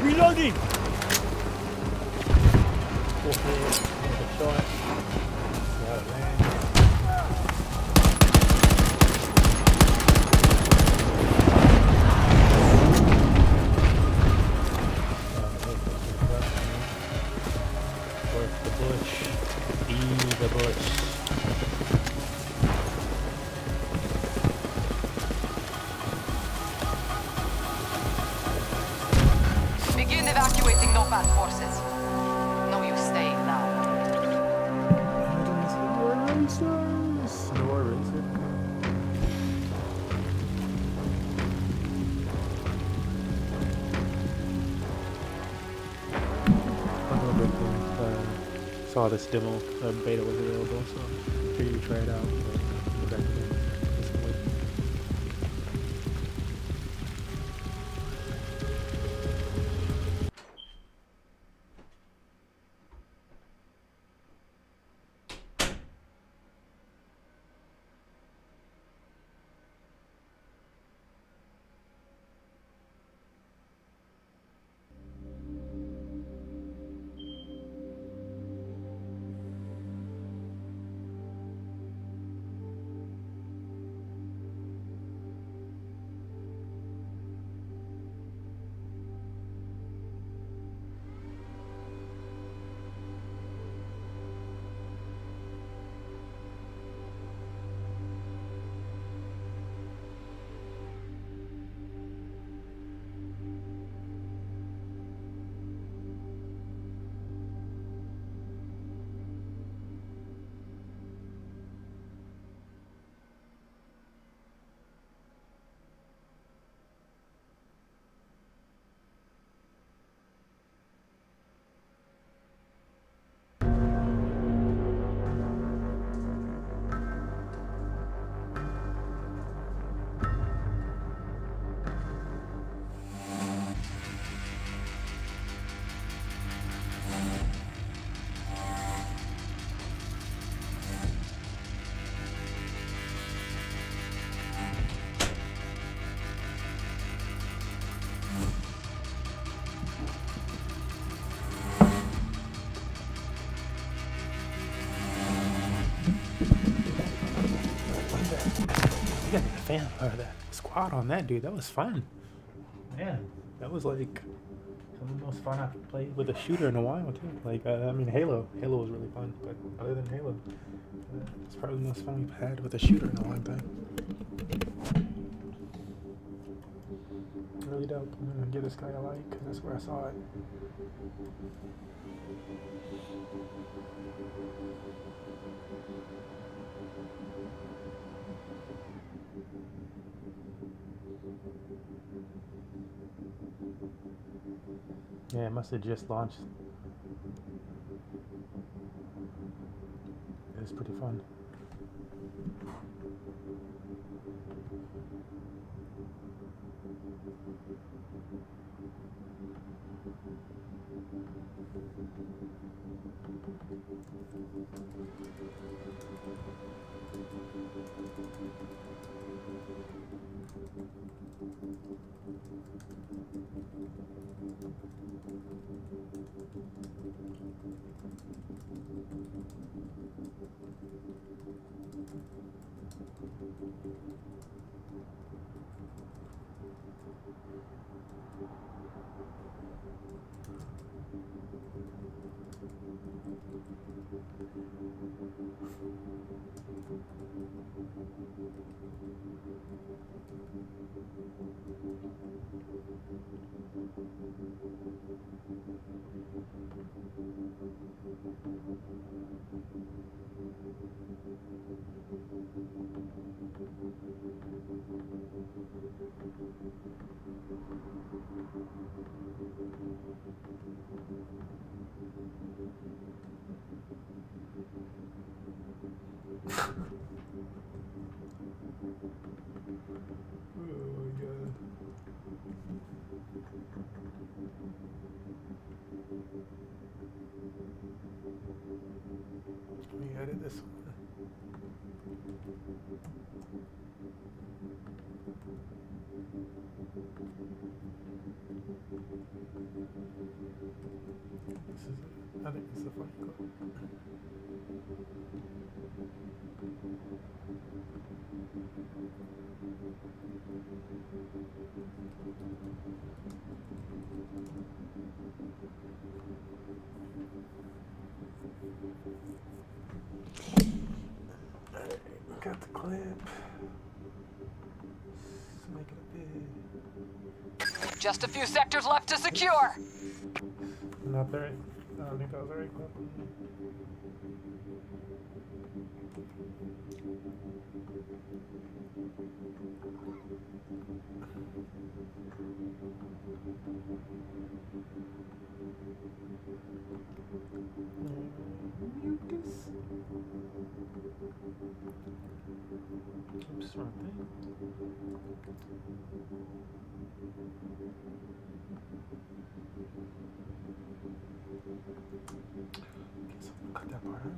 Reloading. Full hit, make a shot. See how it lands. Work the bush. Be the bush. Begin evacuating Nomad forces. No use staying now. Snore racer. Saw this demo, beta was available, so figured we'd try it out. Go back again. Get some weight. that squad on that dude. That was fun. Man, that was like some of the most fun I've played with a shooter in a while too. Like I mean, Halo was really fun, but other than Halo, it's probably the most fun we've had with a shooter in a long time. Really dope. I'm gonna give this guy a like because that's where I saw it. Yeah, it must have just launched. It's pretty fun. We added this one. This is, I think this is a funny code. Got the clip. Let's make it a bit. Just a few sectors left to secure. Not very. I don't think that was very quick. Mucus. Oops, wrong thing. Okay, so cut that part out.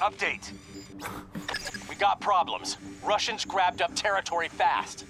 Update. We got problems. Russians grabbed up territory fast.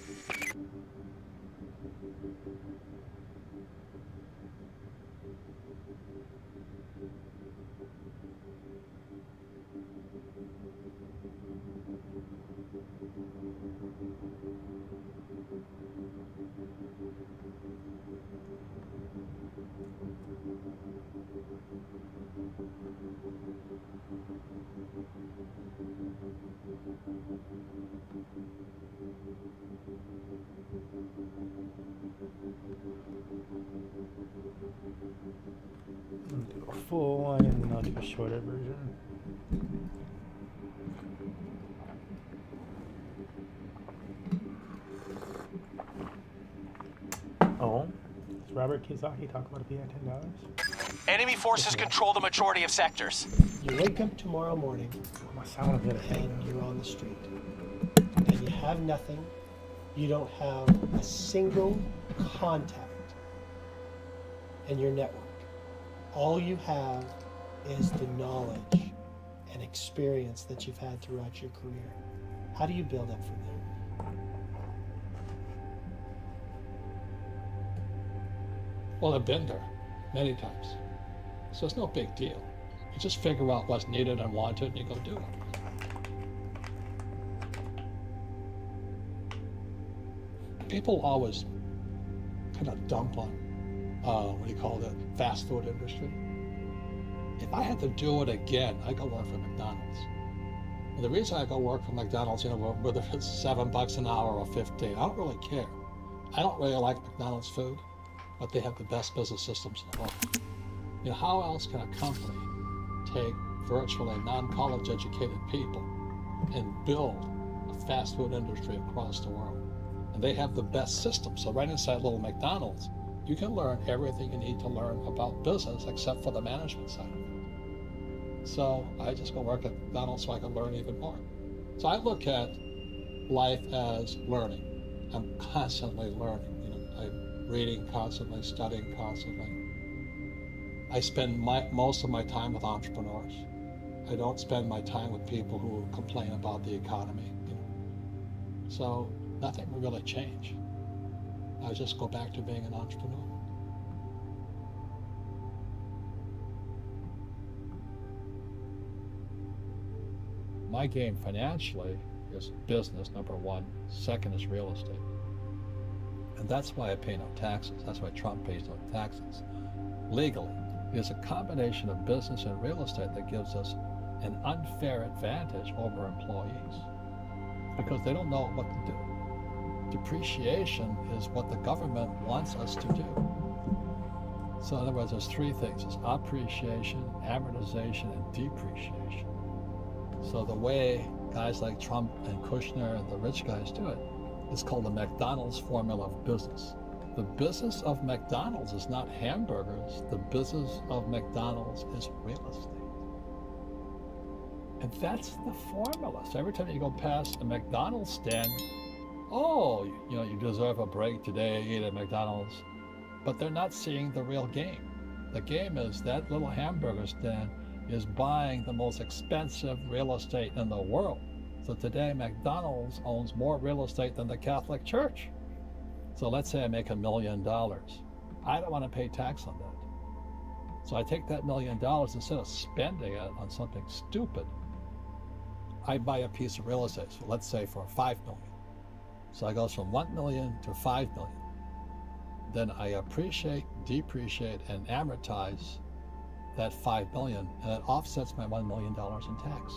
I'll do a full one and then I'll do a shorter version. Oh, does Robert Kiyosaki talk about it being $10? Enemy forces control the majority of sectors. You wake up tomorrow morning I sound a bit and you're on the street. and you have nothing, you don't have a single contact in your network. All you have is the knowledge and experience that you've had throughout your career. How do you build up from there? Well, I've been there many times. So it's no big deal. You just figure out what's needed and wanted and you go do it. People always kind of dump on, fast food industry. If I had to do it again, I'd go work for McDonald's. And the reason I go work for McDonald's, whether it's $7 an hour or 15, I don't really care. I don't really like McDonald's food, but they have the best business systems in the world. How else can a company take virtually non-college educated people and build a fast food industry across the world? And they have the best system. So right inside little McDonald's, you can learn everything you need to learn about business except for the management side of it. So I just go work at McDonald's so I can learn even more. So I look at life as learning. I'm constantly learning. I'm reading constantly, studying constantly. I spend most of my time with entrepreneurs. I don't spend my time with people who complain about the economy. So nothing will really change. I just go back to being an entrepreneur. My game financially is business, number one. Second is real estate. And that's why I pay no taxes. That's why Trump pays no taxes. Legally, it's a combination of business and real estate that gives us an unfair advantage over employees because they don't know what to do. Depreciation is what the government wants us to do. So in other words, there's three things. There's appreciation, amortization, and depreciation. So the way guys like Trump and Kushner and the rich guys do it is called the McDonald's formula of business. The business of McDonald's is not hamburgers. The business of McDonald's is real estate. And that's the formula. So every time you go past a McDonald's stand, oh, you deserve a break today, eat at McDonald's. But they're not seeing the real game. The game is that little hamburger stand is buying the most expensive real estate in the world. So today, McDonald's owns more real estate than the Catholic Church. So let's say I make $1 million. I don't want to pay tax on that. So I take that $1 million, instead of spending it on something stupid, I buy a piece of real estate. So let's say for $5 million. So I go from 1 million to 5 million. Then I appreciate, depreciate, and amortize that 5 million, and it offsets my $1 million in tax.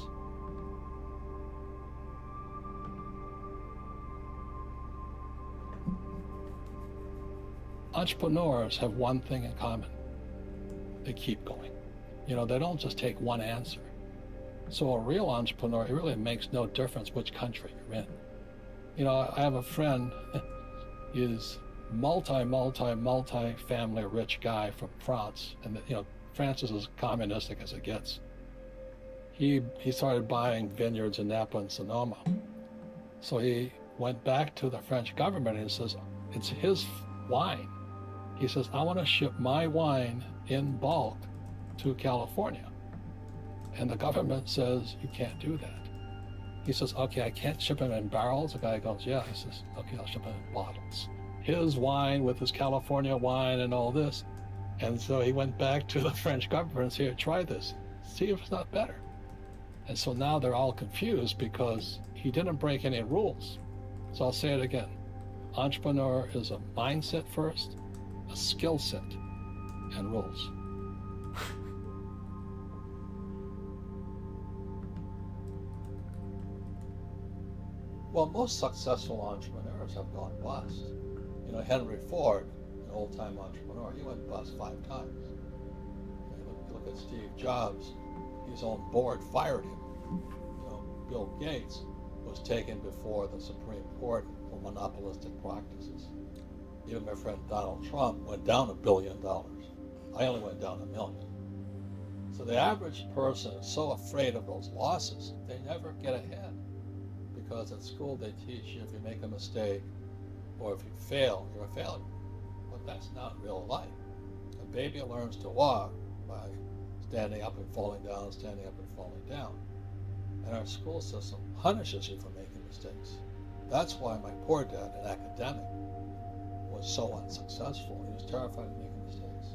Entrepreneurs have one thing in common. They keep going. They don't just take one answer. So a real entrepreneur, it really makes no difference which country you're in. I have a friend, he's multi-family rich guy from France. And, France is as communistic as it gets. He started buying vineyards in Napa and Sonoma. So he went back to the French government and he says, it's his wine. He says, I want to ship my wine in bulk to California. And the government says, you can't do that. He says, okay, I can't ship them in barrels. The guy goes, yeah. He says, okay, I'll ship them in bottles. His wine with his California wine and all this. And so he went back to the French government and said, here, try this. See if it's not better. And so now they're all confused because he didn't break any rules. So I'll say it again. Entrepreneur is a mindset first, a skill set, and rules. Well, most successful entrepreneurs have gone bust. Henry Ford, an old-time entrepreneur, he went bust 5 times. You look at Steve Jobs, his own board fired him. Bill Gates was taken before the Supreme Court for monopolistic practices. Even my friend Donald Trump went down $1 billion. I only went down $1 million. So the average person is so afraid of those losses, they never get ahead. because at school they teach you if you make a mistake or if you fail, you're a failure. But that's not real life. A baby learns to walk by standing up and falling down, standing up and falling down. And our school system punishes you for making mistakes. That's why my poor dad, an academic, was so unsuccessful. He was terrified of making mistakes.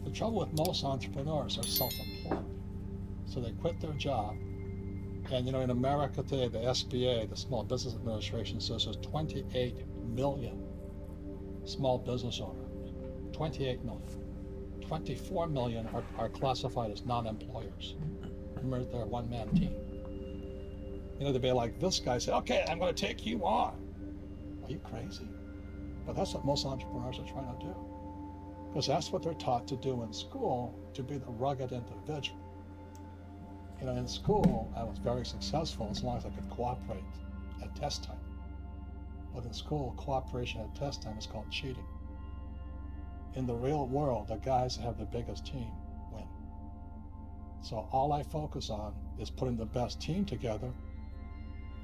The trouble with most entrepreneurs are self-employed. So they quit their job. And in America today, the SBA, the Small Business Administration, says there's 28 million small business owners. 28 million. 24 million are classified as non-employers. Remember, they're a one-man team. They'd be like, this guy said, okay, I'm going to take you on. Are you crazy? But that's what most entrepreneurs are trying to do. Because that's what they're taught to do in school, to be the rugged individual. In school, I was very successful as long as I could cooperate at test time. But in school, cooperation at test time is called cheating. In the real world, the guys that have the biggest team win. So all I focus on is putting the best team together.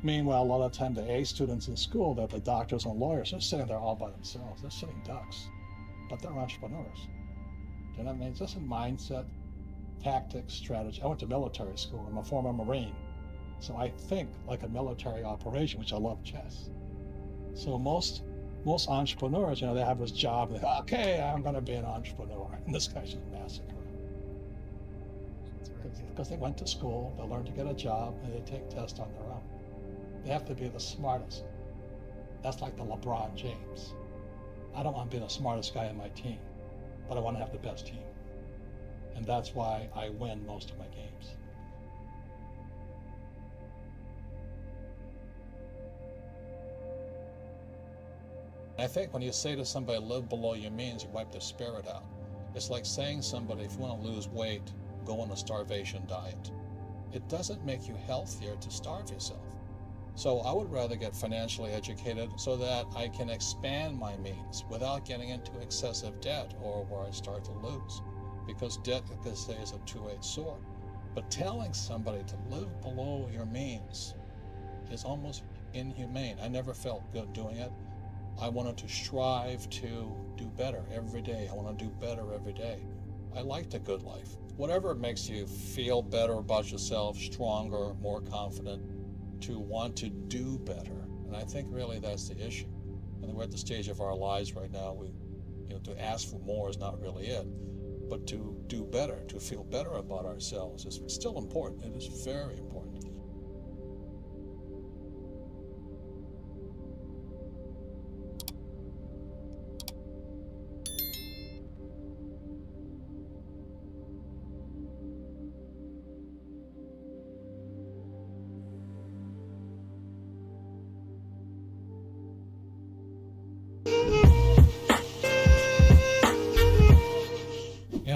Meanwhile, a lot of the time, the A students in school, they're the doctors and lawyers, they're sitting there all by themselves. They're sitting ducks, but they're entrepreneurs. Do you know what I mean? It's just a mindset, tactics, strategy. I went to military school. I'm a former Marine. So I think like a military operation, which I love chess. So most entrepreneurs, they have this job, and okay, I'm going to be an entrepreneur. And this guy's just massacring. Because they went to school, they learned to get a job, and they take tests on their own. They have to be the smartest. That's like the LeBron James. I don't want to be the smartest guy on my team, but I want to have the best team. And that's why I win most of my games. I think when you say to somebody, live below your means, you wipe their spirit out. It's like saying somebody, if you want to lose weight, go on a starvation diet. It doesn't make you healthier to starve yourself. So I would rather get financially educated so that I can expand my means without getting into excessive debt or where I start to lose. Because debt, like they say, is a two-edged sword. But telling somebody to live below your means is almost inhumane. I never felt good doing it. I wanted to strive to do better every day. I want to do better every day. I liked a good life. Whatever makes you feel better about yourself, stronger, more confident, to want to do better. And I think really that's the issue. And we're at the stage of our lives right now. To ask for more is not really it. But to do better, to feel better about ourselves is still important. It is very important.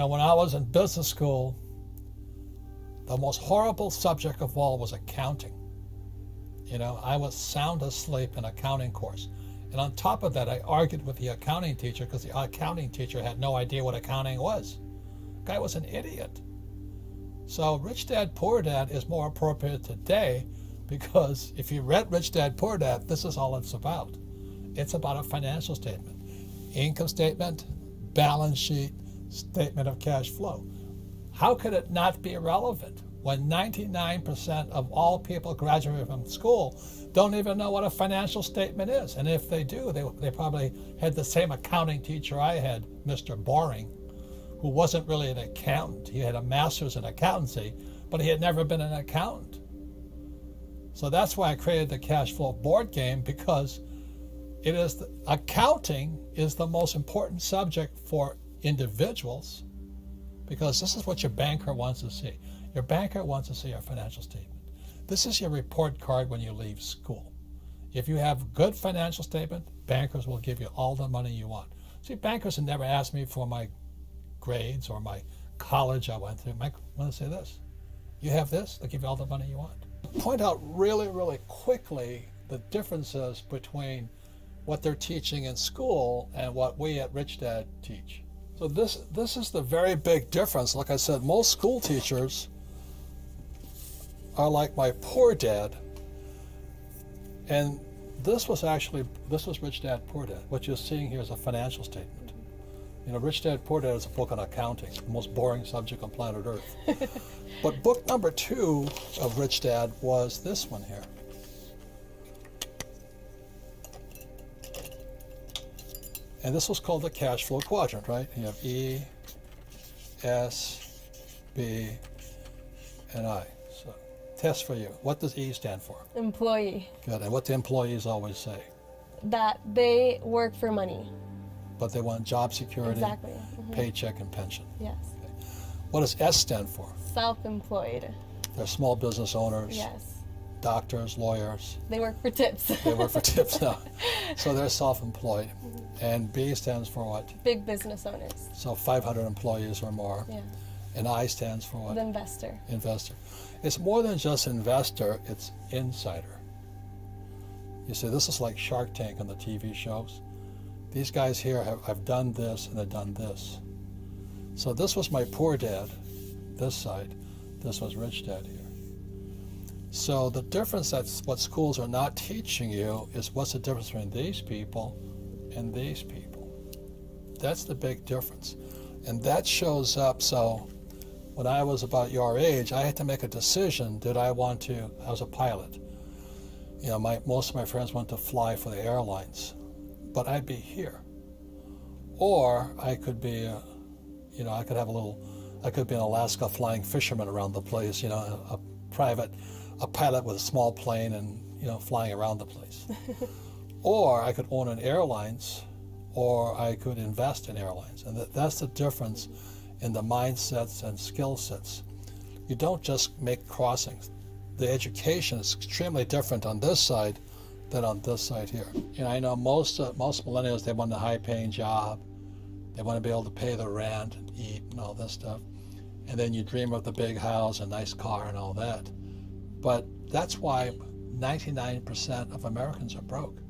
When I was in business school, the most horrible subject of all was accounting. I was sound asleep in accounting course. And on top of that, I argued with the accounting teacher because the accounting teacher had no idea what accounting was. The guy was an idiot. So Rich Dad, Poor Dad is more appropriate today because if you read Rich Dad, Poor Dad, this is all it's about. It's about a financial statement. Income statement, balance sheet, statement of cash flow. How could it not be relevant when 99% of all people graduating from school don't even know what a financial statement is? And if they do, they probably had the same accounting teacher I had, Mr. Boring, who wasn't really an accountant. He had a master's in accountancy, but he had never been an accountant. So that's why I created the cash flow board game, because accounting is the most important subject for individuals, because this is what your banker wants to see. Your banker wants to see your financial statement. This is your report card when you leave school. If you have good financial statement, bankers will give you all the money you want. See, bankers have never asked me for my grades or my college I went through. I want to say this. You have this, they'll give you all the money you want. Point out really, really quickly the differences between what they're teaching in school and what we at Rich Dad teach. So this is the very big difference. Like I said, most school teachers are like my poor dad. And this was Rich Dad, Poor Dad. What you're seeing here is a financial statement. You know, Rich Dad, Poor Dad is a book on accounting, the most boring subject on planet Earth. But book number 2 of Rich Dad was this one here. And this was called the cash flow quadrant, right? You have E, S, B, and I. So, test for you. What does E stand for? Employee. Good. And what do employees always say? That they work for money. But they want job security, Exactly. Mm-hmm. paycheck, and pension. Yes. What does S stand for? Self-employed. They're small business owners, Yes. doctors, lawyers. They work for tips. They work for tips now. So they're self-employed. And B stands for what? Big business owners. So 500 employees or more. Yeah. And I stands for what? The investor. Investor. It's more than just investor, it's insider. You see, this is like Shark Tank on the TV shows. These guys here have done this and they've done this. So this was my poor dad, this side. This was Rich Dad here. So the difference, that's what schools are not teaching you, is what's the difference between these people and these people. That's the big difference. And that shows up. So when I was about your age, I had to make a decision. I was a pilot. You know, most of my friends went to fly for the airlines, but I'd be here. Or I could be, I could be in Alaska flying fishermen around the place, a pilot with a small plane and, flying around the place. Or I could own an airlines, or I could invest in airlines. And that's the difference in the mindsets and skill sets. You don't just make crossings. The education is extremely different on this side than on this side here. I know most millennials, they want a high-paying job. They want to be able to pay the rent and eat and all this stuff. And then you dream of the big house and nice car and all that. But that's why 99% of Americans are broke,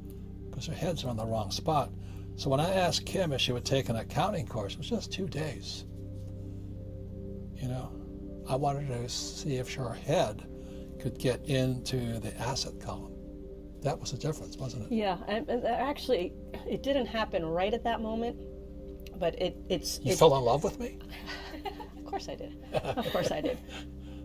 because their heads are in the wrong spot. So when I asked Kim if she would take an accounting course, it was just 2 days. I wanted to see if her head could get into the asset column. That was the difference, wasn't it? Yeah, and actually, it didn't happen right at that moment, but You fell in love with me? Of course I did. Of course I did.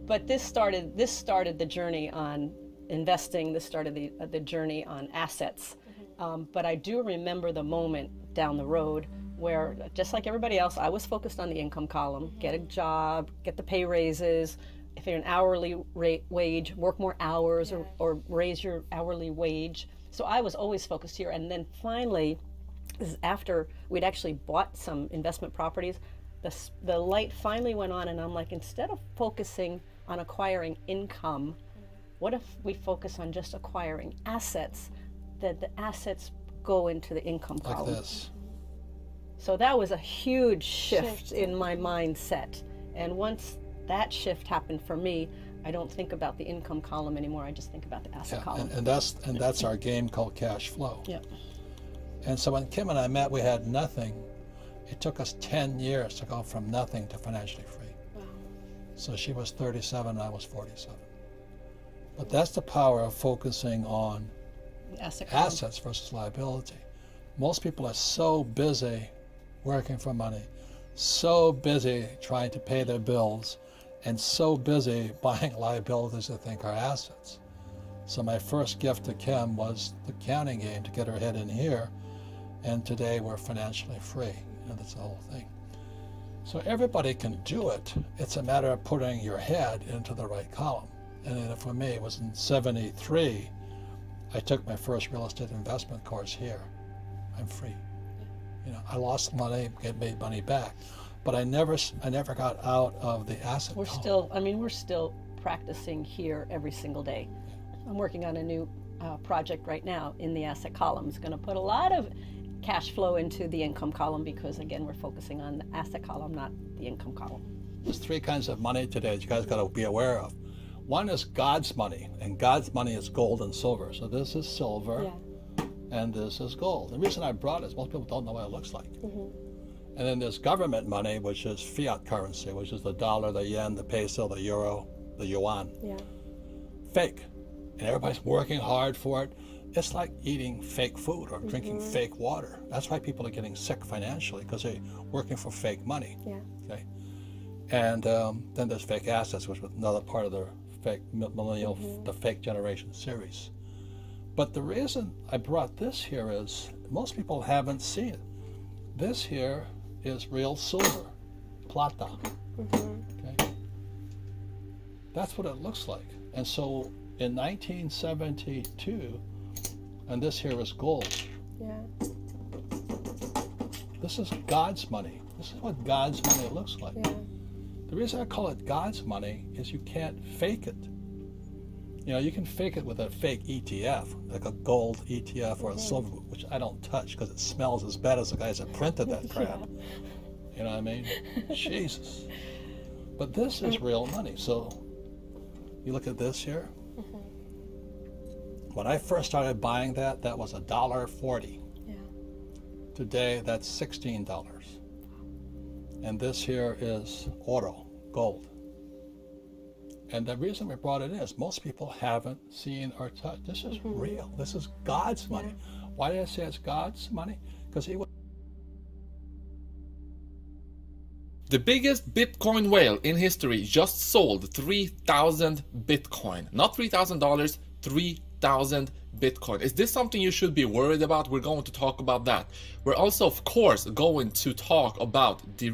But this started the journey on investing. This started the journey on assets. But I do remember the moment down the road where, just like everybody else, I was focused on the income column. Get a job, get the pay raises. If you're an hourly wage, work more hours or raise your hourly wage. So I was always focused here. And then finally, this is after we'd actually bought some investment properties, the light finally went on, and I'm like, instead of focusing on acquiring income, what if we focus on just acquiring assets, that the assets go into the income column? Like this. So that was a huge shift in my mindset. And once that shift happened for me, I don't think about the income column anymore. I just think about the asset column. And that's our game called cash flow. Yep. And so when Kim and I met, we had nothing. It took us 10 years to go from nothing to financially free. Wow. So she was 37 and I was 47. But that's the power of focusing on assets versus liability. Most people are so busy working for money, so busy trying to pay their bills, and so busy buying liabilities they think are assets. So my first gift to Kim was the counting game to get her head in here, and today we're financially free. That's the whole thing. So everybody can do it. It's a matter of putting your head into the right column. And then for me, it was in '73, I took my first real estate investment course here. I'm free. I lost money, made money back, but I never got out of the asset column. We're still practicing here every single day. I'm working on a new project right now in the asset column. It's going to put a lot of cash flow into the income column because, again, we're focusing on the asset column, not the income column. There's 3 kinds of money today that you guys got to be aware of. One is God's money, and God's money is gold and silver. So this is silver, and this is gold. The reason I brought it is most people don't know what it looks like. And then there's government money, which is fiat currency, which is the dollar, the yen, the peso, the euro, the yuan. Yeah. Fake. And everybody's working hard for it. It's like eating fake food or drinking fake water. That's why people are getting sick financially, because they're working for fake money. Yeah. Okay. And then there's fake assets, which was another part of the fake millennial, the fake generation series. But the reason I brought this here is most people haven't seen it. This here is real silver, plata. Okay. That's what it looks like. And so in 1972, and this here is gold. Yeah. This is God's money. This is what God's money looks like. Yeah. The reason I call it God's money is you can't fake it. You know, you can fake it with a fake ETF, like a gold ETF or a silver, which I don't touch because it smells as bad as the guys that printed that crap. You know what I mean? Jesus. But this is real money. So you look at this here. When I first started buying that, that was $1.40. Yeah. Today, that's $16. And this here is oro, gold. And the reason we brought it in is most people haven't seen or touched. This is real. This is God's money. Why did I say it's God's money? Because he was. The biggest Bitcoin whale in history just sold 3,000 Bitcoin. Not $3,000, 3,000 Bitcoin. Is this something you should be worried about? We're going to talk about that. We're also, of course, going to talk about the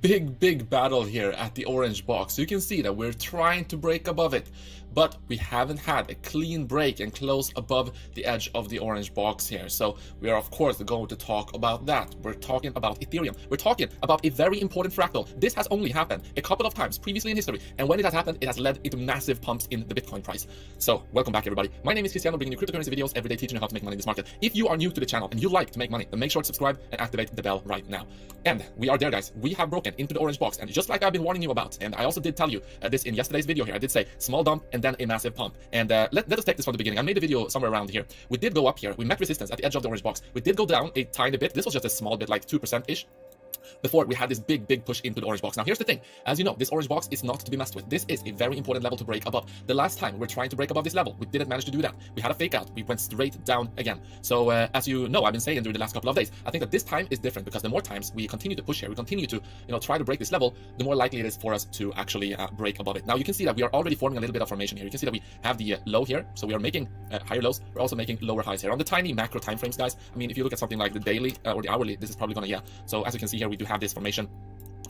big battle here at the orange box. You can see that we're trying to break above it, but we haven't had a clean break and close above the edge of the orange box here. So we are, of course, going to talk about that. We're talking about Ethereum. We're talking about a very important fractal. This has only happened a couple of times previously in history, and when it has happened, it has led into massive pumps in the Bitcoin price. So welcome back, everybody. My name is Cristiano, bringing you cryptocurrency videos every day, teaching you how to make money in this market. If you are new to the channel and you like to make money, then make sure to subscribe and activate the bell right now. And we are there, guys. We have broken into the orange box, and just like I've been warning you about, and I also did tell you this in yesterday's video here, I did say small dump and then a massive pump. And let us take this from the beginning. I made a video somewhere around here. We did go up here. We met resistance at the edge of the orange box. We did go down a tiny bit. This was just a small bit, like 2%-ish. Before we had this big push into the orange box. Now here's the thing, as you know, this orange box is not to be messed with. This is a very important level to break above. The last time we were trying to break above this level, we didn't manage to do that. We had a fake out, we went straight down again. So as you know, I've been saying during the last couple of days, I think that this time is different because the more times we continue to push here, we continue to try to break this level, the more likely it is for us to actually break above it. Now you can see that we are already forming a little bit of formation here. You can see that we have the low here, so we are making higher lows. We're also making lower highs here on the tiny macro time frames, guys. I mean, if you look at something like the daily or the hourly, this is probably gonna, so as you can see here, we do have this formation.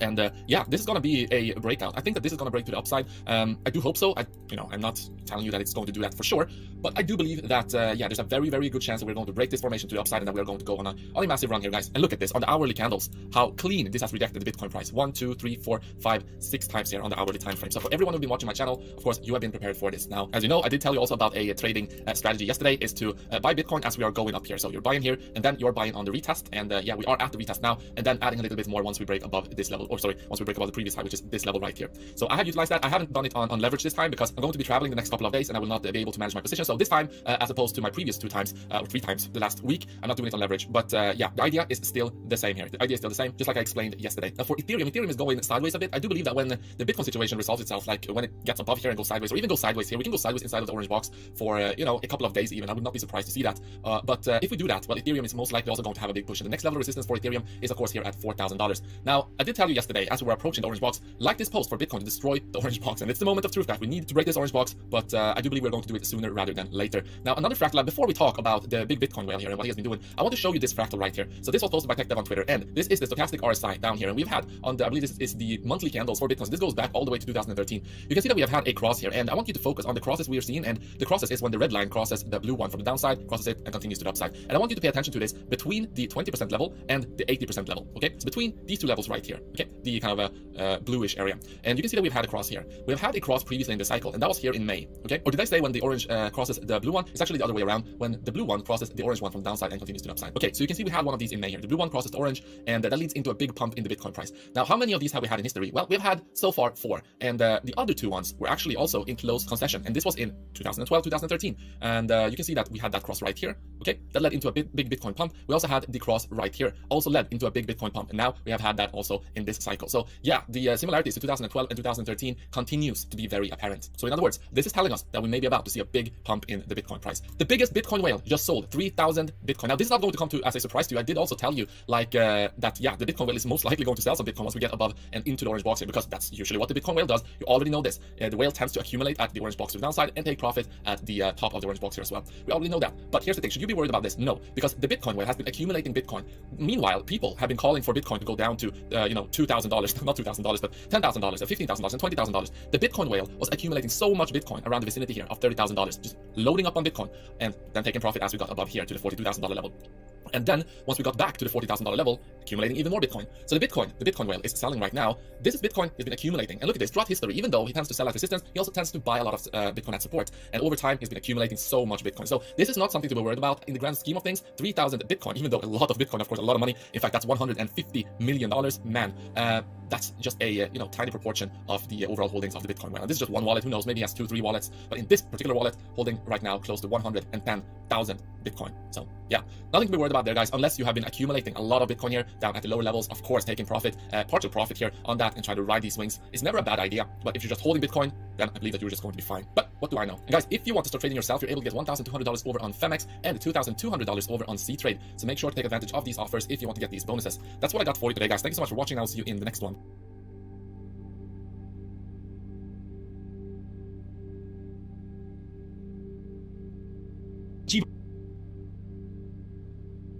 And yeah, this is going to be a breakout. I think that this is going to break to the upside. I do hope so. I'm not telling you that it's going to do that for sure, but I do believe that, yeah, there's a very good chance that we're going to break this formation to the upside and that we're going to go on a massive run here, guys. And look at this on the hourly candles, how clean this has rejected the Bitcoin price. 1, 2, 3, 4, 5, 6 times here on the hourly time frame. So for everyone who's been watching my channel, of course, you have been prepared for this. Now, as you know, I did tell you also about a trading strategy yesterday is to buy Bitcoin as we are going up here. So you're buying here and then you're buying on the retest. And yeah, we are at the retest now, and then adding a little bit more once we break above this level, or sorry, once we break above the previous high, which is this level right here. So I have utilized that. I haven't done it on leverage this time because I'm going to be traveling the next couple of days and I will not be able to manage my position. So this time, as opposed to my previous 2 times or 3 times the last week, I'm not doing it on leverage. But yeah, the idea is still the same here. The idea is still the same, just like I explained yesterday. Now for Ethereum is going sideways a bit. I do believe that when the Bitcoin situation resolves itself, like when it gets above here and goes sideways, or even goes sideways here, we can go sideways inside of the orange box for a couple of days even. I would not be surprised to see that. But if we do that, well, Ethereum is most likely also going to have a big push. And the next level of resistance for Ethereum is of course here at $4,000. Now I did tell you yesterday, as we were approaching the orange box, like this post for Bitcoin to destroy the orange box, and it's the moment of truth, guys. We need to break this orange box, but I do believe we're going to do it sooner rather than later. Now another fractal, before we talk about the big Bitcoin whale here and what he has been doing, I want to show you this fractal right here. So this was posted by TechDev on Twitter, and this is the stochastic RSI down here, and we've had on the, I believe this is the monthly candles for Bitcoin. So this goes back all the way to 2013. You can see that we have had a cross here, and I want you to focus on the crosses we are seeing, and the crosses is when the red line crosses the blue one from the downside, crosses it, and continues to the upside. And I want you to pay attention to this between the 20% level and the 80% level, okay? So between these two levels right here, okay, the kind of a bluish area. And you can see that we've had a cross here. We've had a cross previously in the cycle, and that was here in May, okay? Or did I say when the orange crosses the blue one? It's actually the other way around, when the blue one crosses the orange one from downside and continues to the upside. Okay, so you can see we had one of these in May here. The blue one crosses the orange, and that leads into a big pump in the Bitcoin price. Now, how many of these have we had in history? Well, we've had so far 4, and the other 2 ones were actually also in close concession, and this was in 2012, 2013. And you can see that we had that cross right here, okay? That led into a big Bitcoin pump. We also had the cross right here, also led into a big Bitcoin pump, and now we have had that also in this cycle. So yeah, the similarities to 2012 and 2013 continues to be very apparent. So in other words, this is telling us that we may be about to see a big pump in the Bitcoin price. The biggest Bitcoin whale just sold 3,000 Bitcoin. Now this is not going to come to as a surprise to you. I did also tell you like that, yeah, the Bitcoin whale is most likely going to sell some Bitcoin once we get above and into the orange box here, because that's usually what the Bitcoin whale does. You already know this. The whale tends to accumulate at the orange box to the downside and take profit at the top of the orange box here as well. We already know that. But here's the thing. Should you be worried about this? No, because the Bitcoin whale has been accumulating Bitcoin. Meanwhile, people have been calling for Bitcoin to go down to, $2,000, not $2,000, but $10,000, $15,000, and $20,000. The Bitcoin whale was accumulating so much Bitcoin around the vicinity here of $30,000, just loading up on Bitcoin and then taking profit as we got above here to the $42,000 level. And then once we got back to the $40,000 level, accumulating even more Bitcoin. So the Bitcoin whale is selling right now. This is Bitcoin he's been accumulating. And look at this, throughout history, even though he tends to sell at resistance, he also tends to buy a lot of Bitcoin at support. And over time, he's been accumulating so much Bitcoin. So this is not something to be worried about in the grand scheme of things. 3,000 Bitcoin, even though a lot of Bitcoin, of course, a lot of money. In fact, that's $150 million, man. That's just a tiny proportion of the overall holdings of the Bitcoin whale. And this is just one wallet. Who knows? Maybe he has 2-3 wallets. But in this particular wallet, holding right now close to 110,000 Bitcoin. So yeah, nothing to be worried about there, guys, unless you have been accumulating a lot of Bitcoin here down at the lower levels. Of course, taking profit, partial profit here on that and try to ride these swings is never a bad idea. But if you're just holding Bitcoin, then I believe that you're just going to be fine. But what do I know? And guys, if you want to start trading yourself, you're able to get $1,200 over on Femex and $2,200 over on C-Trade. So make sure to take advantage of these offers if you want to get these bonuses. That's what I got for you today, guys. Thank you so much for watching. I'll see you in the next one.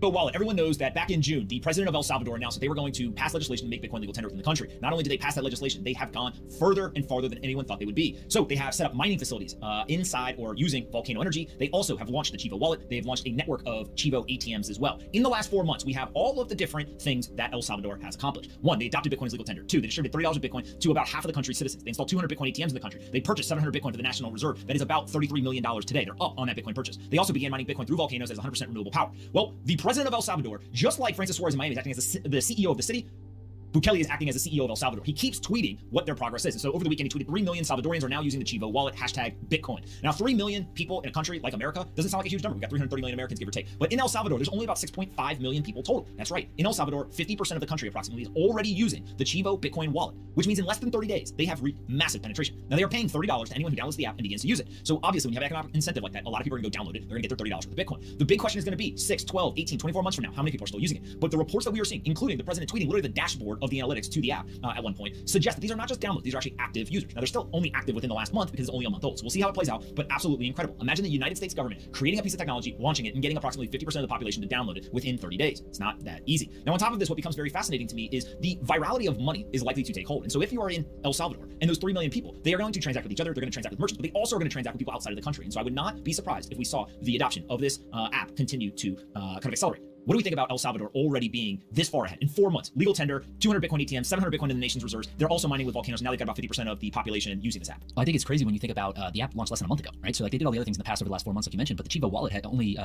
Wallet. Everyone knows that back in June, the president of El Salvador announced that they were going to pass legislation to make Bitcoin legal tender within the country. Not only did they pass that legislation, they have gone further and farther than anyone thought they would be. So they have set up mining facilities inside or using volcano energy. They also have launched the Chivo wallet. They have launched a network of Chivo ATMs as well. In the last 4 months, we have all of the different things that El Salvador has accomplished. 1, they adopted Bitcoin as legal tender. 2, they distributed $30 of Bitcoin to about half of the country's citizens. They installed 200 Bitcoin ATMs in the country. They purchased 700 Bitcoin for the National Reserve. That is about $33 million today. They're up on that Bitcoin purchase. They also began mining Bitcoin through volcanoes as 100% renewable power. Well, the president of El Salvador, just like Francis Suarez in Miami is acting as the CEO of the city, Bukele is acting as the CEO of El Salvador. He keeps tweeting what their progress is. And so over the weekend, he tweeted 3 million Salvadorians are now using the Chivo wallet, #Bitcoin. Now, 3 million people in a country like America doesn't sound like a huge number. We've got 330 million Americans, give or take. But in El Salvador, there's only about 6.5 million people total. That's right. In El Salvador, 50% of the country approximately is already using the Chivo Bitcoin wallet, which means in less than 30 days, they have reached massive penetration. Now, they are paying $30 to anyone who downloads the app and begins to use it. So obviously, when you have economic incentive like that, a lot of people are going to go download it. They're going to get their $30 worth of Bitcoin. The big question is going to be 6, 12, 18, 24 months from now, how many people are still using it? But the reports that we are seeing, including the president tweeting literally the dashboard of the analytics to the app at one point, suggest that these are not just downloads, these are actually active users. Now, they're still only active within the last month because it's only a month old. So we'll see how it plays out, but absolutely incredible. Imagine the United States government creating a piece of technology, launching it, and getting approximately 50% of the population to download it within 30 days. It's not that easy. Now, on top of this, what becomes very fascinating to me is the virality of money is likely to take hold. And so if you are in El Salvador and those 3 million people, they are going to transact with each other, they're going to transact with merchants, but they also are going to transact with people outside of the country. And so I would not be surprised if we saw the adoption of this app continue to kind of accelerate. What do we think about El Salvador already being this far ahead? In 4 months, legal tender, 200 Bitcoin ATMs, 700 Bitcoin in the nation's reserves. They're also mining with volcanoes. Now they've got about 50% of the population using this app. Well, I think it's crazy when you think about the app launched less than a month ago, right? So like they did all the other things in the past over the last 4 months, like you mentioned, but the Chivo wallet had only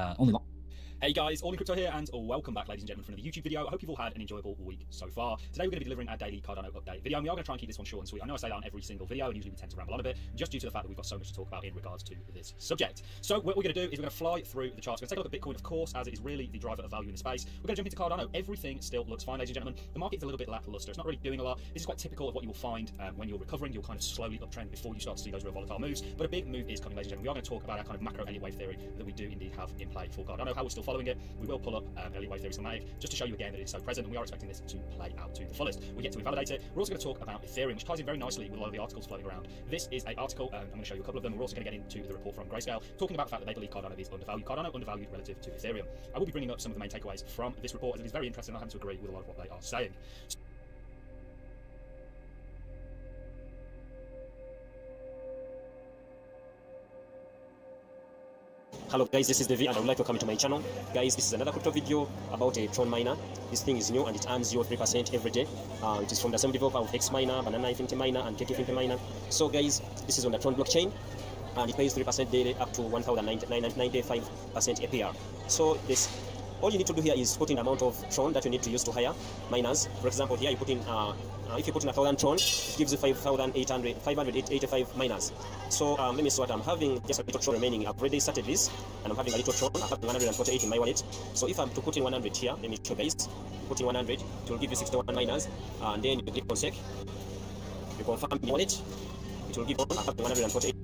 Hey guys, All in Crypto here, and welcome back, ladies and gentlemen, for another YouTube video. I hope you've all had an enjoyable week so far. Today we're going to be delivering our daily Cardano update video, and we are going to try and keep this one short and sweet. I know I say that on every single video, and usually we tend to ramble on a bit, just due to the fact that we've got so much to talk about in regards to this subject. So what we're going to do is we're going to fly through the charts. We're going to take a look at Bitcoin, of course, as it is really the driver of value in the space. We're going to jump into Cardano. Everything still looks fine, ladies and gentlemen. The market's a little bit lackluster. It's not really doing a lot. This is quite typical of what you will find when you're recovering. You'll kind of slowly uptrend before you start to see those real volatile moves. But a big move is coming, ladies and gentlemen. We are going to talk about our kind of macro Elliott wave theory that we do indeed have in play for Cardano. How we're still following it. We will pull up Elliott wave theory schematic just to show you again that it is so present, and we are expecting this to play out to the fullest. We get to invalidate it. We're also going to talk about Ethereum, which ties in very nicely with a lot of the articles floating around. This is an article, I'm going to show you a couple of them. We're also going to get into the report from Grayscale, talking about the fact that they believe Cardano is undervalued. Cardano undervalued relative to Ethereum. I will be bringing up some of the main takeaways from this report, as it is very interesting. I happen to agree with a lot of what they are saying. Hello guys, this is Defi and I would like to come to my channel. Guys, this is another crypto video about a Tron miner. This thing is new and it earns you 3% every day. It is from the same developer of X Miner, Banana Infinity Miner and KK Infinity Miner. So guys, this is on the Tron blockchain and it pays 3% daily up to 1,095% APR. So this, all you need to do here is put in the amount of Tron that you need to use to hire miners. For example, here you put in, if you put in 1,000 Tron, it gives you 585 miners. So let me see what I'm having. Just a little Tron remaining. I've already started this, and I'm having a little Tron. I have 148 in my wallet. So if I'm to put in 100 here, let me show guys. Put in 100, it will give you 61 miners, and then you click on sec. You confirm your wallet. It will give you 148.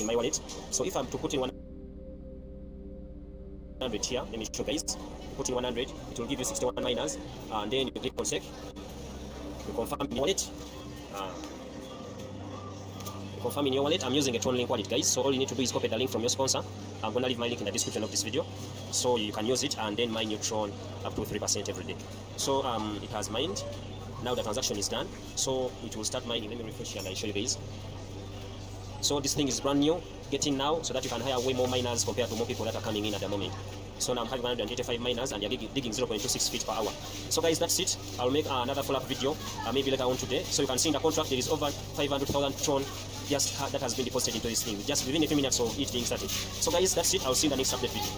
In my wallet. So if I'm to put in 100 here, let me show guys. Put in 100, it will give you 61 miners, and then you click on sec. You confirm in your wallet. You confirm in your wallet. I'm using a Tron link wallet, guys. So all you need to do is copy the link from your sponsor. I'm gonna leave my link in the description of this video, so you can use it and then mine your Tron up to 3% every day. So it has mined. Now the transaction is done, so it will start mining. Let me refresh here and I'll show you guys. So this thing is brand new, get in now so that you can hire way more miners compared to more people that are coming in at the moment. So now I'm having 185 miners and they're digging 0.26 feet per hour. So guys, that's it. I'll make another follow-up video maybe later on today. So you can see in the contract there is over 500,000 Tron just that has been deposited into this thing just within a few minutes of it being started. So guys, that's it. I'll see you in the next update video.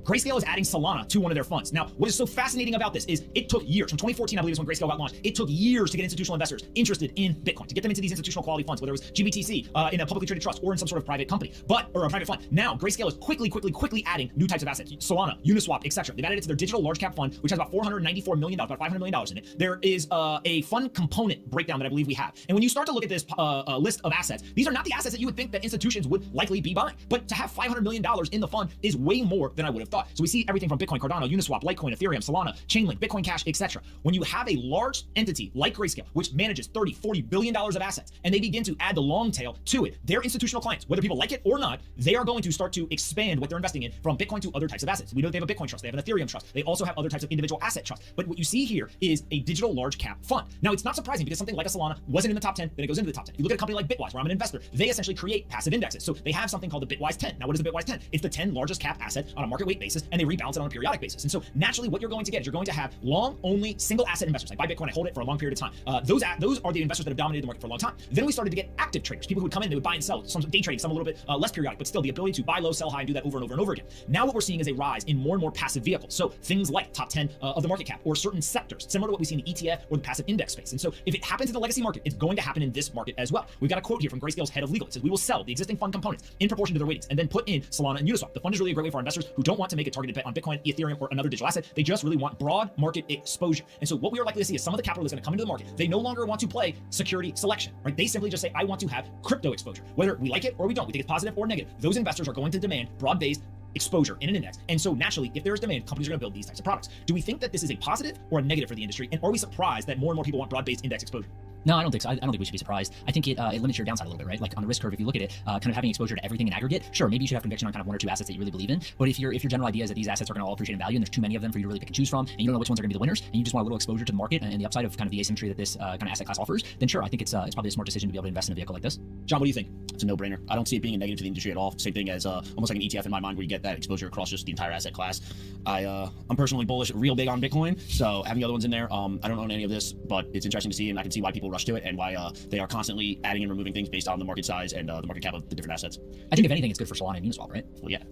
Grayscale is adding Solana to one of their funds. Now, what is so fascinating about this is it took years. From 2014, I believe is when Grayscale got launched. It took years to get institutional investors interested in Bitcoin, to get them into these institutional quality funds, whether it was GBTC, in a publicly traded trust, or in some sort of private company, or a private fund. Now, Grayscale is quickly adding new types of assets. Solana, Uniswap, etc. They've added it to their digital large cap fund, which has about $494 million, about $500 million in it. There is a fund component breakdown that I believe we have. And when you start to look at this list of assets, these are not the assets that you would think that institutions would likely be buying. But to have $500 million in the fund is way more than I would have thought. So we see everything from Bitcoin, Cardano, Uniswap, Litecoin, Ethereum, Solana, Chainlink, Bitcoin Cash, etc. When you have a large entity like Grayscale, which manages $30–40 billion of assets, and they begin to add the long tail to it, their institutional clients, whether people like it or not, they are going to start to expand what they're investing in from Bitcoin to other types of assets. We know they have a Bitcoin trust, they have an Ethereum trust, they also have other types of individual asset trusts. But what you see here is a digital large cap fund. Now, it's not surprising because something like a Solana wasn't in the top 10, then it goes into the top 10. You look at a company like Bitwise, where I'm an investor, they essentially create passive indexes. So they have something called the Bitwise 10. Now, what is the Bitwise 10? It's the 10 largest cap assets on a market weight basis, and they rebalance it on a periodic basis. And so naturally, what you're going to get is you're going to have long-only single asset investors. I buy Bitcoin, I hold it for a long period of time. Those are the investors that have dominated the market for a long time. Then we started to get active traders, people who would come in, they would buy and sell, some day trading, some a little bit less periodic, but still the ability to buy low, sell high, and do that over and over and over again. Now what we're seeing is a rise in more and more passive vehicles. So things like top 10 of the market cap, or certain sectors, similar to what we see in the ETF or the passive index space. And so if it happens in the legacy market, it's going to happen in this market as well. We've got a quote here from Grayscale's head of legal. It says, "We will sell the existing fund components in proportion to their weightings and then put in Solana and Uniswap." The fund is really a great way for our investors who don't want to make a targeted bet on Bitcoin, Ethereum, or another digital asset. They just really want broad market exposure. And so what we are likely to see is some of the capital is going to come into the market. They no longer want to play security selection, right? They simply just say, I want to have crypto exposure. Whether we like it or we don't, we think it's positive or negative, those investors are going to demand broad-based exposure in an index. And so naturally, if there is demand, companies are going to build these types of products. Do we think that this is a positive or a negative for the industry? And are we surprised that more and more people want broad-based index exposure? No, I don't think so. I don't think we should be surprised. I think it limits your downside a little bit, right? Like on the risk curve, if you look at it, kind of having exposure to everything in aggregate, sure, maybe you should have conviction on kind of one or two assets that you really believe in. But if your general idea is that these assets are going to all appreciate in value and there's too many of them for you to really pick and choose from, and you don't know which ones are going to be the winners, and you just want a little exposure to the market and the upside of kind of the asymmetry that this kind of asset class offers, then sure, I think it's probably a smart decision to be able to invest in a vehicle like this. John, what do you think? It's a no-brainer. I don't see it being a negative to the industry at all. Same thing as almost like an ETF in my mind, where you get that exposure across just the entire asset class. I'm personally bullish, real big on Bitcoin, so having the other ones in there, I don't own any of this, but it's interesting to see, and I can see why people rush to it and why they are constantly adding and removing things based on the market size and the market cap of the different assets. I think if anything, it's good for Solana and Uniswap, right? Well, yeah.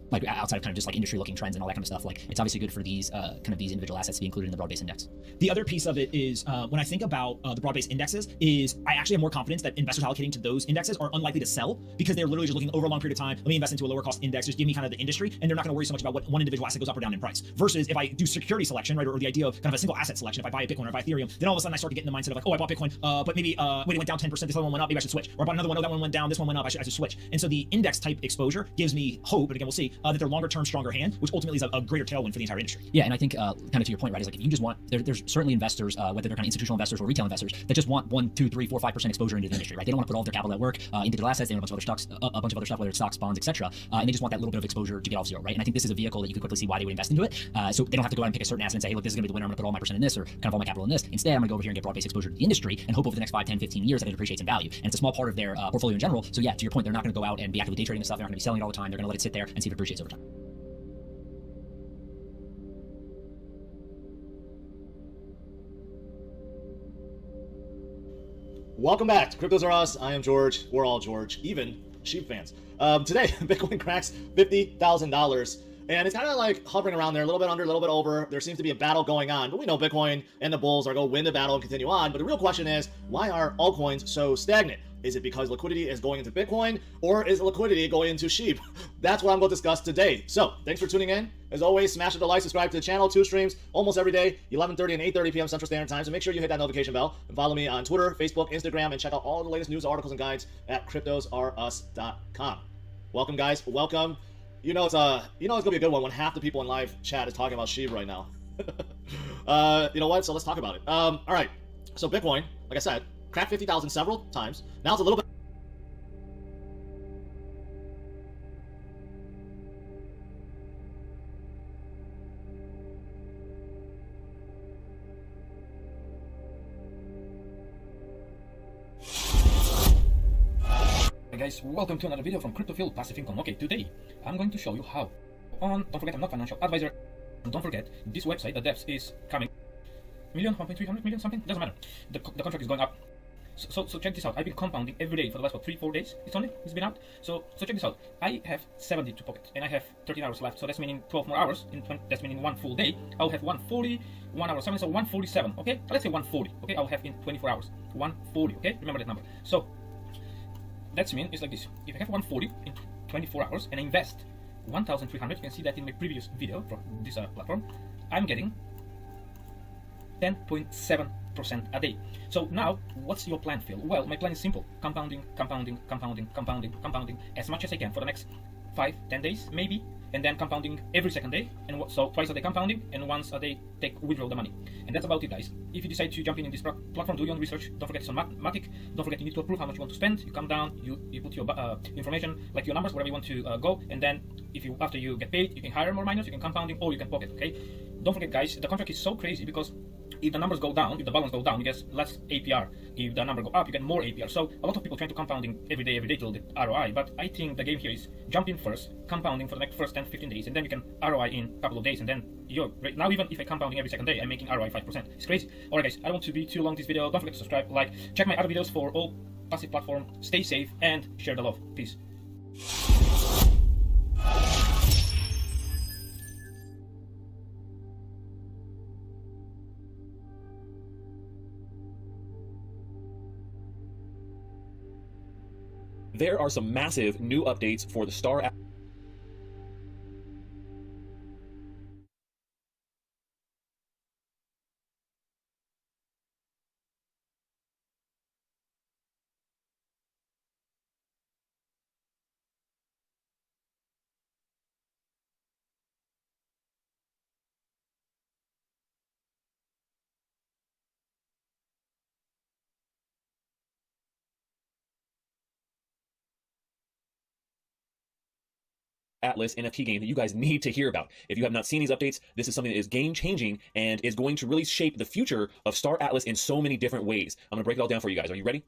Like outside of kind of just like industry looking trends and all that kind of stuff, like it's obviously good for these kind of these individual assets to be included in the broad-based index. The other piece of it is when I think about the broad-based indexes is I actually have more confidence that investors allocating to those indexes are unlikely to sell because they're literally just looking over a long period of time. Let me invest into a lower cost index, just give me kind of the industry, and they're not going to worry so much about what one individual asset goes up or down in price. Versus if I do security selection, right, or the idea of kind of a single asset selection, if I buy a Bitcoin or I buy Ethereum, then all of a sudden I start to get in the mindset of like, oh, I bought Bitcoin, but maybe wait, it went down 10%, this other one went up, maybe I should switch. Or I bought another one, oh, that one went down, this one went up, I should switch. And so the index type exposure gives me hope, and again, we'll see, that they're longer term, stronger hand, which ultimately is a greater tailwind for the entire industry. Yeah, and I think kind of to your point, right, is like if you just want, there's certainly investors, whether they're kind of institutional investors or retail investors, that just want 1, 2, 3, 4, 5% exposure into the industry, right? They don't want to put all of their capital at work into digital assets. They want a bunch of other stocks, a bunch of other stuff, whether it's stocks, bonds, etc. And they just want that little bit of exposure to get off zero, right? And I think this is a vehicle that you could quickly see why they would invest into it. So they don't have to go out and pick a certain asset and say, hey, look, this is going to be the winner. I'm going to put all my percent in this or kind of all my capital in this. Instead, I'm going to go over here and get broad-based exposure to the industry and hope over the next 5, 10, 15 years that it appreciates in value. And it's a small part of their portfolio in general. So yeah, to your point, they're not going to go out and be actively day trading this stuff. They're not going to be selling it all the time. They're going to let it sit there and see if it appreciates over time. Welcome back to Cryptos Are Us. I am George. We're all George, even sheep fans. Today, Bitcoin cracks $50,000. And it's kind of like hovering around there, a little bit under, a little bit over. There seems to be a battle going on, but we know Bitcoin and the bulls are going to win the battle and continue on. But the real question is, why are altcoins so stagnant? Is it because liquidity is going into Bitcoin, or is liquidity going into sheep? That's what I'm going to discuss today. So, thanks for tuning in. As always, smash the like, subscribe to the channel. 2 streams almost every day, 11:30 and 8:30 p.m. Central Standard Time. So make sure you hit that notification bell and follow me on Twitter, Facebook, Instagram, and check out all the latest news, articles, and guides at cryptosareus.com. Welcome, guys. Welcome. You know it's gonna be a good one when half the people in live chat is talking about sheep right now. You know what? So let's talk about it. All right. So Bitcoin, like I said, cracked 50,000 several times. Now it's a little bit. Hey guys, welcome to another video from Cryptofield Passive Income. Okay, today I'm going to show you how. Don't forget I'm not financial advisor. And don't forget this website, the depth is coming. 1.3 million something, doesn't matter. The contract is going up. So check this out. I've been compounding every day for the last 3-4 days. It's been out. So check this out. I have 72 pockets and I have 13 hours left. So that's meaning 12 more hours. That's meaning 1 full day. I'll have 140, 1 hour 7, so 147. Okay, let's say 140. Okay, I'll have in 24 hours 140. Okay, remember that number. So that's mean it's like this. If I have 140 in 24 hours and I invest 1,300, you can see that in my previous video from this platform, I'm getting 10.7% a day. So now, what's your plan, Phil? Well, my plan is simple. Compounding as much as I can for the next 5-10 days, maybe, and then compounding every second day, and so twice a day compounding, and once a day withdraw the money. And that's about it, guys. If you decide to jump in this platform, do your own research. Don't forget it's on Matic. Don't forget you need to approve how much you want to spend. You come down, you put your information, like your numbers, wherever you want to go, and then after you get paid, you can hire more miners, you can compounding, or you can pocket. Okay. Don't forget, guys, the contract is so crazy because if the numbers go down, if the balance goes down, you get less APR. If the number go up, you get more APR. So a lot of people trying to compounding every day till the ROI. But I think the game here is jump in first, compounding for the next first 10-15 days, and then you can ROI in a couple of days, and then you're right now. Even if I'm compounding every second day, I'm making ROI 5%. It's crazy. Alright, guys, I don't want to be too long this video. Don't forget to subscribe, like, check my other videos for all passive platform. Stay safe and share the love. Peace. There are some massive new updates for the Star app. Atlas NFT game that you guys need to hear about. If you have not seen these updates, this is something that is game changing and is going to really shape the future of Star Atlas in so many different ways. I'm going to break it all down for you guys. Are you ready?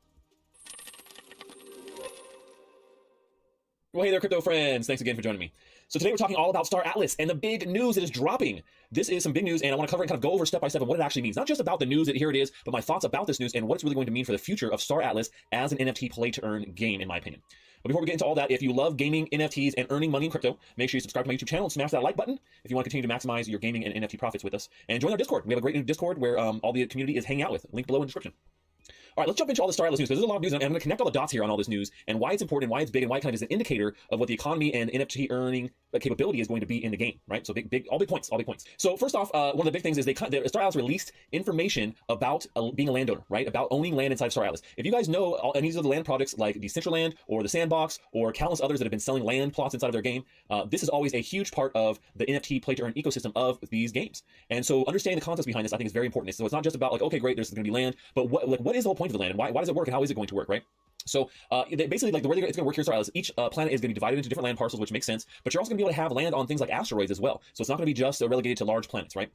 Well, hey there, crypto friends. Thanks again for joining me. So today we're talking all about Star Atlas and the big news that is dropping. This is some big news, and I want to cover and kind of go over step by step of what it actually means. Not just about the news that here it is, but my thoughts about this news and what it's really going to mean for the future of Star Atlas as an NFT play-to-earn game, in my opinion. But before we get into all that, if you love gaming, NFTs, and earning money in crypto, make sure you subscribe to my YouTube channel and smash that like button if you want to continue to maximize your gaming and NFT profits with us. And join our Discord. We have a great new Discord where all the community is hanging out with. Link below in the description. All right, let's jump into all the Star Atlas news, because there's a lot of news, and I'm going to connect all the dots here on all this news and why it's important and why it's big and why it kind of is an indicator of what the economy and NFT earning capability is going to be in the game, right? So all big points. So first off, one of the big things is Star Atlas released information about being a landowner, right? About owning land inside Star Atlas. If you guys know any of the land projects like the Decentraland or the Sandbox or countless others that have been selling land plots inside of their game, this is always a huge part of the NFT play to earn ecosystem of these games. And so understanding the concepts behind this, I think, is very important. So it's not just about like, okay, great, there's going to be land, but what is the whole point of the land, and why does it work, and how is it going to work, right? So basically, like the way it's going to work here in Star Atlas, each planet is going to be divided into different land parcels, which makes sense. But you're also going to be able to have land on things like asteroids as well. So it's not going to be just relegated to large planets, right?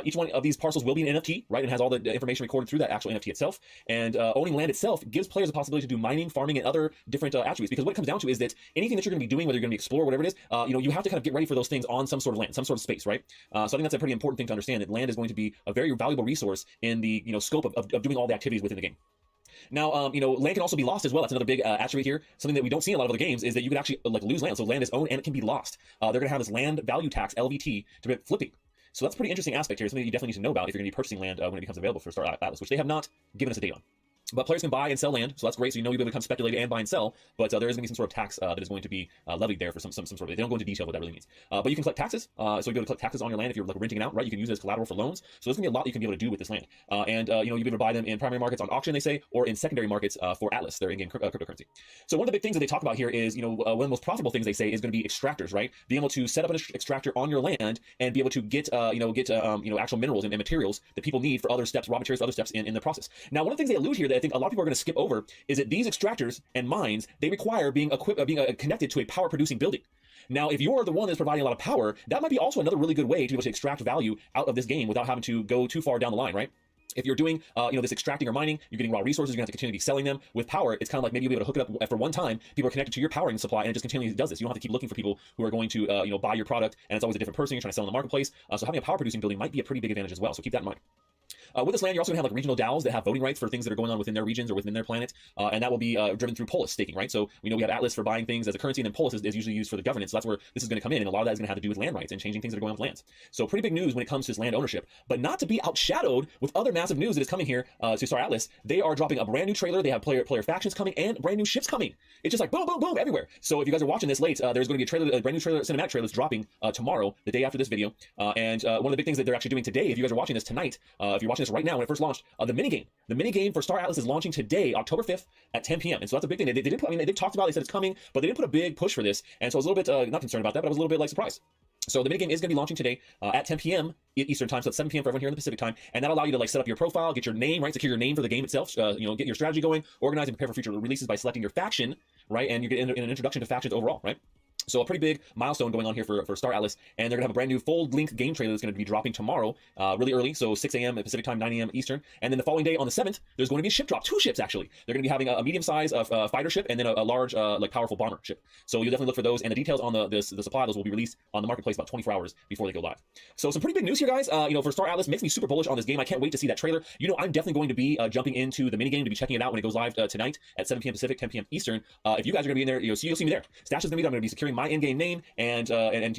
Each one of these parcels will be an NFT, right? And has all the information recorded through that actual NFT itself. And owning land itself gives players the possibility to do mining, farming, and other different attributes. Because what it comes down to is that anything that you're going to be doing, whether you're going to explore, whatever it is, you have to kind of get ready for those things on some sort of land, some sort of space, right? So I think that's a pretty important thing to understand, that land is going to be a very valuable resource in the scope of doing all the activities within the game. Now, land can also be lost as well. That's another big attribute here. Something that we don't see in a lot of other games is that you can actually lose land. So land is owned and it can be lost. They're going to have this land value tax, LVT, to be flipping. So that's a pretty interesting aspect here. Something that you definitely need to know about if you're going to be purchasing land when it becomes available for Star Atlas, which they have not given us a date on. But players can buy and sell land, so that's great. So you'll be able to come speculate and buy and sell. But there is going to be some sort of tax that is going to be levied there for some sort of. They don't go into detail what that really means. But you can collect taxes. So you'll be able to collect taxes on your land if you're renting it out, right? You can use it as collateral for loans. So there's going to be a lot that you can be able to do with this land. You'll be able to buy them in primary markets on auction, they say, or in secondary markets for Atlas, their in-game cryptocurrency. So one of the big things that they talk about here is, one of the most profitable things they say is going to be extractors, right? Being able to set up an extractor on your land and be able to get actual minerals and materials that people need for other steps, raw materials, for other steps in the process. Now, one of the things they allude here that I think a lot of people are going to skip over is that these extractors and mines, they require being connected to a power producing building. Now, if you're the one that's providing a lot of power, that might be also another really good way to be able to extract value out of this game without having to go too far down the line, right? If you're doing, this extracting or mining, you're getting raw resources, you're going to have to continue to be selling them. With power, it's kind of like maybe you'll be able to hook it up for one time. People are connected to your powering supply, and it just continually does this. You don't have to keep looking for people who are going to, buy your product, and it's always a different person you're trying to sell in the marketplace. So having a power producing building might be a pretty big advantage as well. So keep that in mind. With this land, you're also going to have regional DAOs that have voting rights for things that are going on within their regions or within their planet, and that will be driven through Polis staking, right? So we have Atlas for buying things as a currency, and then Polis is usually used for the governance. So that's where this is going to come in, and a lot of that is going to have to do with land rights and changing things that are going on with lands. So pretty big news when it comes to this land ownership, but not to be outshadowed with other massive news that is coming here to Star Atlas. They are dropping a brand new trailer. They have player factions coming and brand new ships coming. It's just like boom, boom, boom everywhere. So if you guys are watching this late, there's going to be a brand new trailer, cinematic trailer, that's dropping tomorrow, the day after this video. And one of the big things that they're actually doing today, if you guys are watching this tonight, if you're watching this right now when it first launched, the minigame for Star Atlas is launching today, October 5th at 10 p.m. And so that's a big thing. They didn't put, they talked about it, they said it's coming, but they didn't put a big push for this. And so I was a little bit not concerned about that, but I was a little bit surprised. So the minigame is going to be launching today at 10 p.m. Eastern time, so it's 7 p.m. for everyone here in the Pacific time, and that'll allow you to set up your profile, get your name, right, secure your name for the game itself, get your strategy going, organize and prepare for future releases by selecting your faction, right, and you get an introduction to factions overall, right? So a pretty big milestone going on here for Star Atlas, and they're going to have a brand new full-length game trailer that's going to be dropping tomorrow, really early, so 6 a.m. Pacific time, 9 a.m. Eastern, and then the following day on the 7th, there's going to be a ship drop, 2 ships actually. They're going to be having a medium-sized fighter ship and then a large, powerful bomber ship. So you'll definitely look for those, and the details on the supply of those will be released on the marketplace about 24 hours before they go live. So some pretty big news here, guys. For Star Atlas, makes me super bullish on this game. I can't wait to see that trailer. I'm definitely going to be jumping into the minigame to be checking it out when it goes live tonight at 7 p.m. Pacific, 10 p.m. Eastern. If you guys are going to be in there, you'll see me there. Stash is going to be there. I'm going to be securing my in-game name and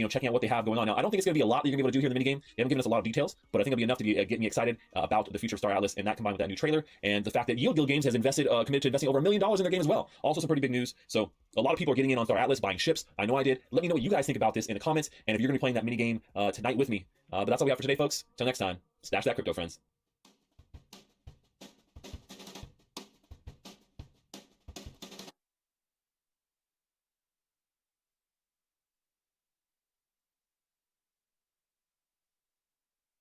checking out what they have going on. Now, I don't think it's going to be a lot that you're going to be able to do here in the minigame. They haven't given us a lot of details, but I think it'll be enough to get me excited about the future of Star Atlas, and that combined with that new trailer and the fact that Yield Guild Games has committed to investing over $1 million in their game as well. Also some pretty big news. So a lot of people are getting in on Star Atlas, buying ships. I know I did. Let me know what you guys think about this in the comments, and if you're going to be playing that minigame tonight with me. But that's all we have for today, folks. Till next time, stash that crypto, friends.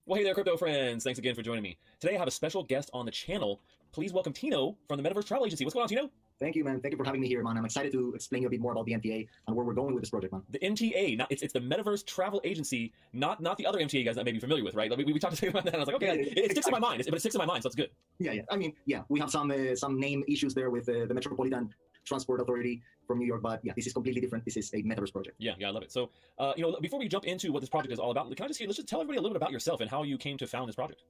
Well, hey there, crypto friends. Thanks again for joining me. Today I have a special guest on the channel. Please welcome Tino from the Metaverse Travel Agency. What's going on, Tino? Thank you, man. Thank you for having me here, man. I'm excited to explain you a bit more about the MTA and where we're going with this project, man. The MTA, it's the Metaverse Travel Agency, not the other MTA guys that may be familiar with, right? Like we talked about that, and I was like, okay, it sticks in my mind, but it sticks in my mind, so it's good. Yeah. I mean, yeah, we have some name issues there with the Metropolitan Transport Authority from New York, but yeah, this is completely different. This is a Metaverse project. Yeah, I love it. So, before we jump into what this project is all about, let's just tell everybody a little bit about yourself and how you came to found this project.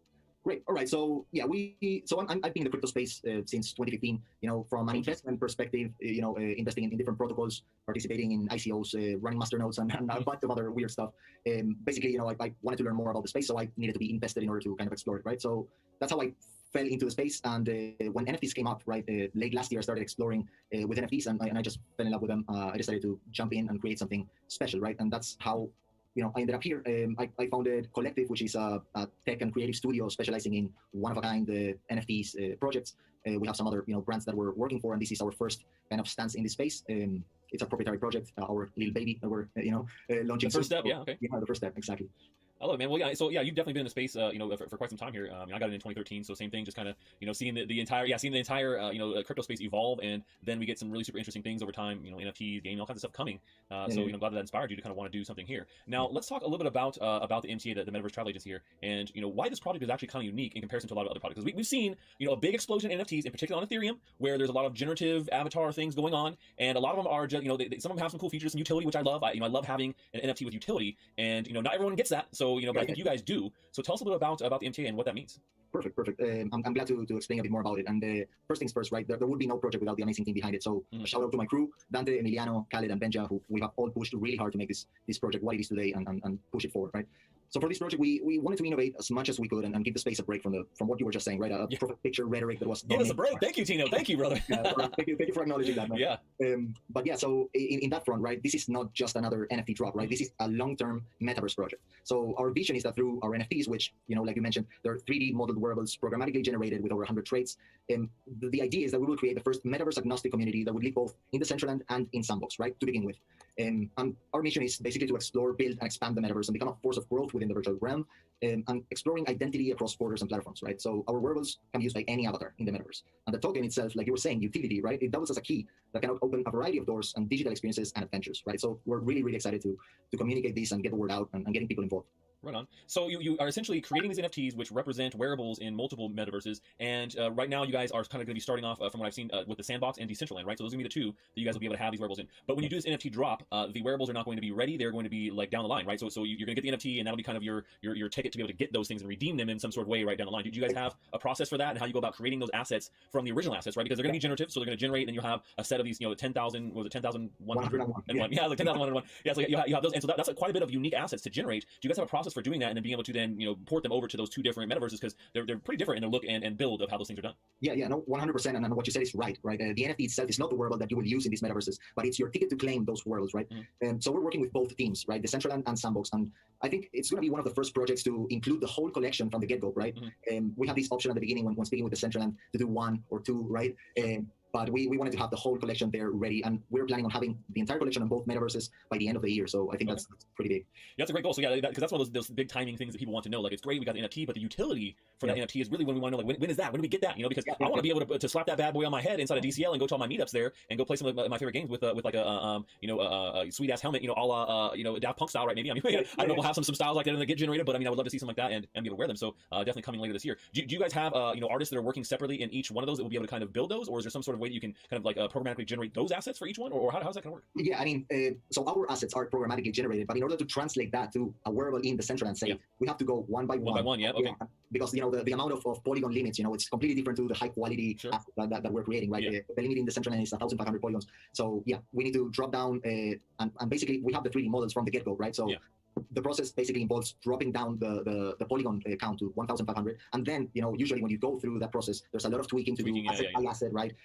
Great. All right. So yeah, I've been in the crypto space since 2015. From an investment perspective, investing in different protocols, participating in ICOs, running masternodes, and a bunch of other weird stuff. Basically, I wanted to learn more about the space, so I needed to be invested in order to kind of explore it. Right. So that's how I fell into the space, and when NFTs came up, right, late last year, I started exploring with NFTs, and I just fell in love with them. I decided to jump in and create something special, right, and that's how I ended up here. I founded Collective, which is a tech and creative studio specializing in one-of-a-kind NFTs projects. We have some other brands that we're working for, and this is our first kind of stance in this space. It's a proprietary project, our little baby that we're launching. The first soon. step, yeah, okay. Yeah, the first step, exactly. I love it, man. Well, yeah. So yeah, you've definitely been in the space, for quite some time here. I got in 2013, so same thing. Just kind of, seeing the entire, crypto space evolve, and then we get some really super interesting things over time. NFTs, gaming, all kinds of stuff coming. So glad that inspired you to kind of want to do something here. Now let's talk a little bit about the MTA, the Metaverse Travel Agents here, and why this project is actually kind of unique in comparison to a lot of other projects. Because we've seen a big explosion in NFTs, in particular on Ethereum, where there's a lot of generative avatar things going on, and a lot of them are just, some of them have some cool features, some utility, which I love. I love having an NFT with utility, and not everyone gets that. So but I think you guys do. So tell us a little bit about the MTA and what that means. Perfect. I'm glad to explain a bit more about it. And first things first, right? There would be no project without the amazing team behind it. So a shout out to my crew, Dante, Emiliano, Khaled, and Benja, who we have all pushed really hard to make this project what it is today and push it forward, right? So for this project, we wanted to innovate as much as we could and give the space a break from what you were just saying, right? Perfect picture rhetoric that was. Give us a break. Thank you, Tino. Thank you, brother. Thank you for acknowledging that, man. Yeah. But yeah, so in that front, right, this is not just another NFT drop, right? This is a long-term metaverse project. So our vision is that through our NFTs, which, like you mentioned, they're 3D modeled wearables programmatically generated with over 100 traits. The idea is that we will create the first metaverse agnostic community that would live both in the Decentraland and in Sandbox, right, to begin with. And our mission is basically to explore, build, and expand the metaverse and become a force of growth within the virtual realm, and exploring identity across borders and platforms, right? So our wearables can be used by any avatar in the metaverse. And the token itself, like you were saying, utility, right? It doubles as a key that can open a variety of doors and digital experiences and adventures, right? So we're really, really excited to communicate this and get the word out and getting people involved. Right on. So you are essentially creating these NFTs which represent wearables in multiple metaverses, and right now you guys are kind of going to be starting off from what I've seen with the Sandbox and Decentraland, right? So those are going to be the two that you guys will be able to have these wearables in. But when you do this NFT drop, the wearables are not going to be ready; they're going to be like down the line, right? So you're going to get the NFT, and that'll be kind of your ticket to be able to get those things and redeem them in some sort of way right down the line. Do you guys have a process for that, and how you go about creating those assets from the original assets, right? Because they're going to be generative, so they're going to generate, and you'll have a set of these, 10,000, was it 10,101? Yeah, like 10,101. Yeah, so you have those, and so that's like quite a bit of unique assets to generate. Do you guys have a process for doing that, and then being able to then port them over to those two different metaverses, because they're pretty different in their look and build of how those things are done? Yeah, no, 100%. And what you said is right? The NFT itself is not the wearable that you will use in these metaverses, but it's your ticket to claim those wearables, right? And so we're working with both teams, right? Decentraland and Sandbox, and I think it's going to be one of the first projects to include the whole collection from the get-go, right? We have this option at the beginning when speaking with Decentraland to do one or two, right? But we wanted to have the whole collection there ready, and we're planning on having the entire collection on both metaverses by the end of the year. So I think that's pretty big. Yeah, that's a great goal. So yeah, because that's one of those big timing things that people want to know. Like, it's great we got the NFT, but the utility for that NFT is really when we want to know, like, when is that? When do we get that? Because I want to be able to slap that bad boy on my head inside a DCL and go to all my meetups there and go play some of my favorite games with like a sweet ass helmet, a la Daft Punk style, right? Maybe I don't know. We'll have some styles like that in the Get generated, but I would love to see something like that and be able to wear them. So definitely coming later this year. Do you guys have artists that are working separately in each one of those that will be able to kind of build those, or is there some sort of way that you can kind of like programmatically generate those assets for each one, or how's that going to work? Yeah, I mean, so our assets are programmatically generated, but in order to translate that to a wearable in the Decentraland, say, we have to go one by one. Yeah, okay. Because the amount of polygon limits, it's completely different to the high quality that we're creating, right? The limit in the Decentraland is 1,500 polygons. So yeah, we need to drop down, and basically we have the 3D models from the get-go, right? So the process basically involves dropping down the polygon count to 1,500, and then usually when you go through that process, there's a lot of tweaking to do asset by asset, right?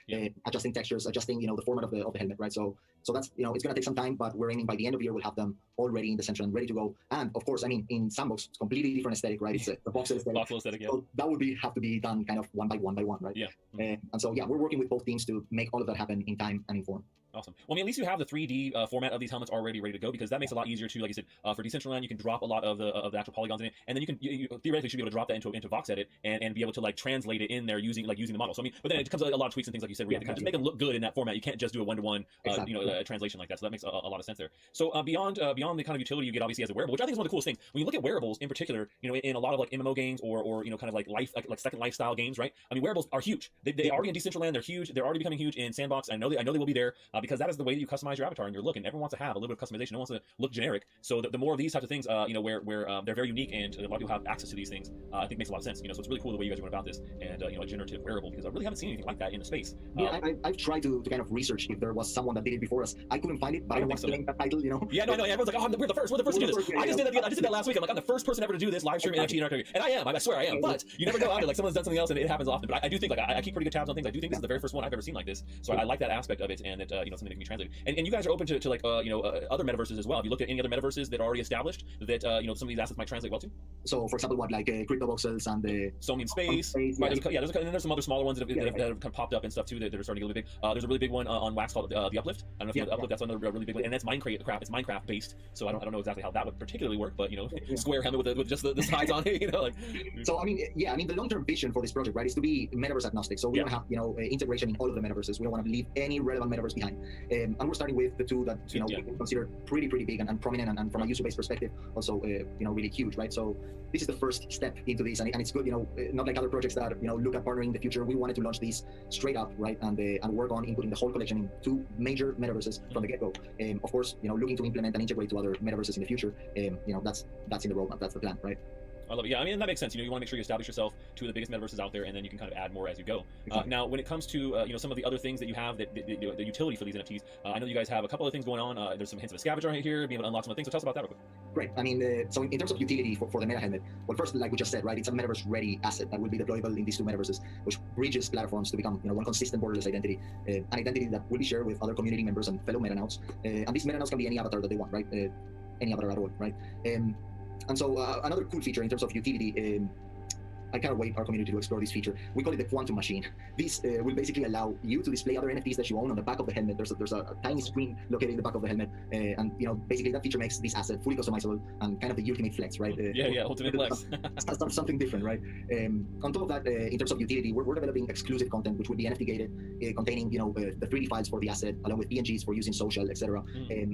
Adjusting textures, adjusting the format of the helmet, right? So that's it's gonna take some time, but we're aiming by the end of the year we'll have them all ready in the Decentraland, ready to go. And of course, I mean, in Sandbox, it's completely different aesthetic, right? It's the voxel aesthetic. Voxel aesthetic, yeah. So that would have to be done kind of one by one, right? Yeah. And so yeah, we're working with both teams to make all of that happen in time and in form. Awesome. Well, I mean, at least you have the 3D format of these helmets already ready to go, because that makes it a lot easier to, like you said, for Decentraland, you can drop a lot of the actual polygons in it, and then you theoretically should be able to drop that into VoxEdit and be able to like translate it in there using the model. So I mean, but then it comes a lot of tweaks and things like you said, where you have to kind of just make them look good in that format. You can't just do a one-to-one translation like that. So that makes a lot of sense there. So beyond the kind of utility you get obviously as a wearable, which I think is one of the coolest things. When you look at wearables in particular, in a lot of like MMO games or kind of like second lifestyle games, right? I mean, wearables are huge. They already in Decentraland, they're huge. They're already becoming huge in Sandbox. I know they will be there because that is the way that you customize your avatar and your look. And everyone wants to have a little bit of customization. No one wants to look generic. So the more of these types of things, where they're very unique and a lot of people have access to these things, I think makes a lot of sense. So it's really cool the way you guys are going about this, and a generative wearable, because I really haven't seen anything like that in the space. Yeah, I've tried to kind of research if there was someone that did it before us. I couldn't find it, but I don't want to name that title, Yeah, no, everyone's like, oh, we're the first to do this. I just did that last week. I'm like, I'm the first person ever to do this live stream NFT interactive, and I am. I swear I am. But you never know either. Like someone's done something else, and it happens often. But I do think like I keep pretty good tabs on things. I do think this is the very first one I've ever seen like this. So I like that aspect of it, and that something that can be translated. And you guys are open to like other metaverses as well. Have you looked at any other metaverses that are already established that some of these assets might translate well to? So, for example, what like crypto voxels and the Sony in Space. Right, and there's some other smaller ones that have kind of popped up and stuff too that are starting to get really big. There's a really big one on Wax called the Uplift. I don't know if you know the Uplift. That's another really big one, and that's Minecraft. It's Minecraft based, so I don't know exactly how that would particularly work, but square helmet with just the sides on it, like. So I mean, the long-term vision for this project, right, is to be metaverse agnostic. So we don't have integration in all of the metaverses. We don't want to leave any relevant metaverse behind, and we're starting with the two that we can consider pretty big and prominent, and from a user base perspective also really huge, right? So this is the first step into this, and it's good, not like other projects that look at partnering in the future. We wanted to launch these straight up, right, and work on inputting the whole collection in two major metaverses from the get-go. Of course, looking to implement and integrate to other metaverses in the future. That's in the roadmap. That's the plan, right? I love it. Yeah, I mean, that makes sense. You want to make sure you establish yourself to the biggest metaverses out there, and then you can kind of add more as you go. Now, when it comes to some of the other things that you have, the utility for these NFTs, I know you guys have a couple of things going on. There's some hints of a scavenger right here, being able to unlock some of the things. So tell us about that real quick. Great. I mean, so in terms of utility for the Meta helmet, well, first, like we just said, right, it's a metaverse-ready asset that will be deployable in these two metaverses, which bridges platforms to become one consistent borderless identity, an identity that will be shared with other community members and fellow metanauts. And these metanauts can be any avatar that they want, right? Any avatar at all, right? And so another cool feature in terms of utility, I cannot wait our community to explore this feature. We call it the quantum machine. This will basically allow you to display other NFTs that you own on the back of the helmet. There's a tiny screen located in the back of the helmet, and basically that feature makes this asset fully customizable and kind of the ultimate flex, right? Ultimate flex. Something different, right? On top of that, in terms of utility, we're developing exclusive content which will be NFT gated, containing the 3D files for the asset, along with PNGs for using social, etc.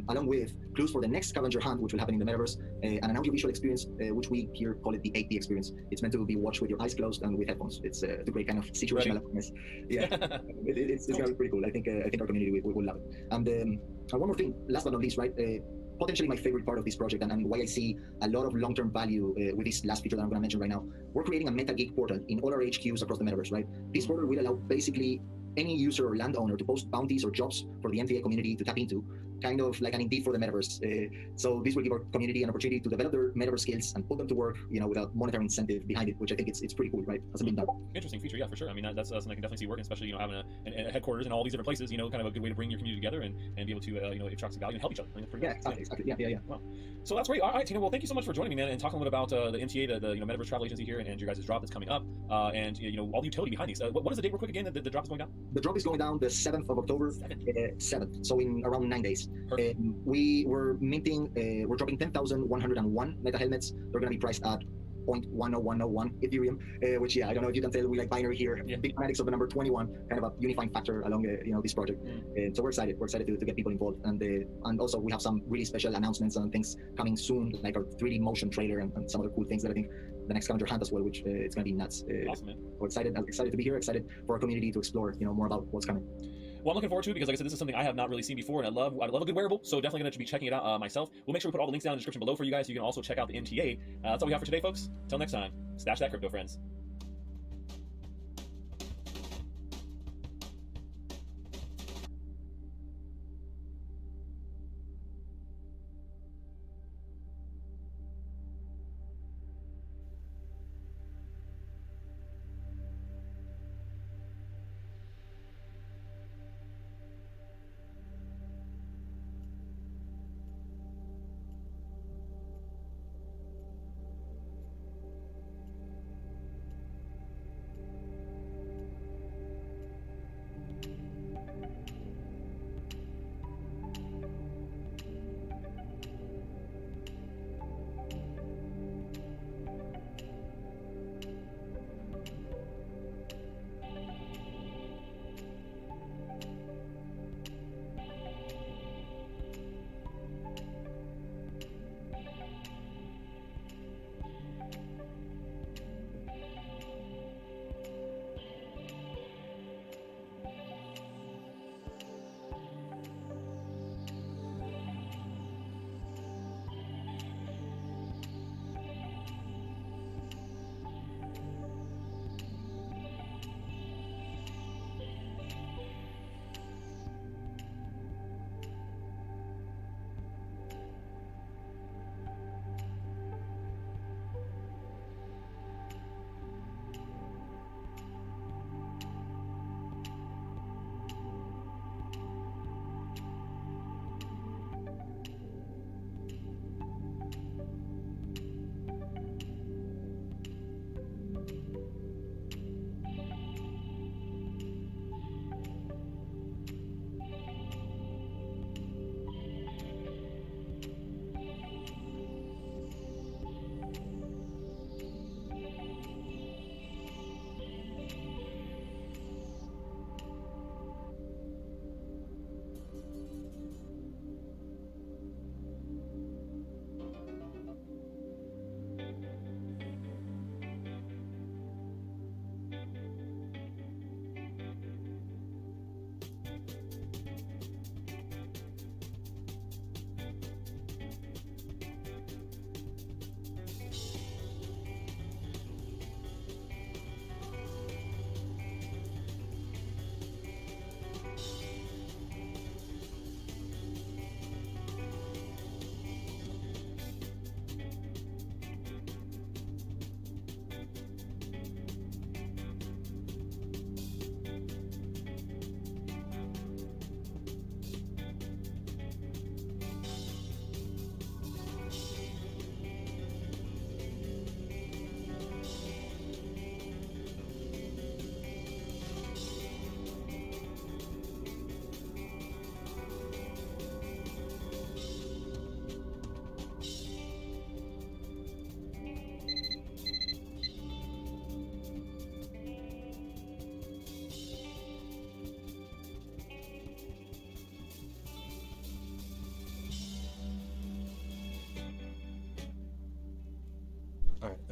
Along with clues for the next scavenger hunt, which will happen in the metaverse, and an audiovisual experience, which we here call it the 8D experience. It's meant to be watched with your eyes closed and with headphones. It's a great kind of situational awareness. Yeah, it's gonna be pretty cool. I think our community will love it. And one more thing, last but not least, right? Potentially my favorite part of this project, and why I see a lot of long-term value with this last feature that I'm going to mention right now. We're creating a meta gig portal in all our HQs across the metaverse, right? This portal will allow basically any user or landowner to post bounties or jobs for the MTA community to tap into, kind of like an Indeed for the metaverse. So this will give our community an opportunity to develop their metaverse skills and put them to work, with a monetary incentive behind it, which I think it's pretty cool, right? That's a big done. Interesting feature, yeah, for sure. I mean, that's something I can definitely see working, especially having a headquarters in all these different places. Kind of a good way to bring your community together and be able to attract some value and help each other. I mean, exactly. Yeah. Wow. So that's great. All right, Tina. Well, thank you so much for joining me, man, and talking a little bit about the MTA, the Metaverse Travel Agency here, and your guys' drop that's coming up, and all the utility behind these. What is the date, real quick again? The drop is going down. The drop is going down the 7th of October. 7th. So in around 9 days. We were minting. We're dropping 10,101 meta helmets. They're going to be priced at 0.10101 Ethereum, which I don't know if you can tell, we like binary here. Big fanatics of the number 21, kind of a unifying factor along this project. So we're excited. We're excited to get people involved, and also we have some really special announcements and things coming soon, like our 3D motion trailer and some other cool things that I think the next scavenger hunt as well, which it's going to be nuts. Awesome, man. We're excited to be here. Excited for our community to explore more about what's coming. Well, I'm looking forward to it because, like I said, this is something I have not really seen before, and I love a good wearable, so definitely going to be checking it out myself. We'll make sure we put all the links down in the description below for you guys, so you can also check out the MTA. That's all we have for today, folks. Until next time, stash that crypto, friends.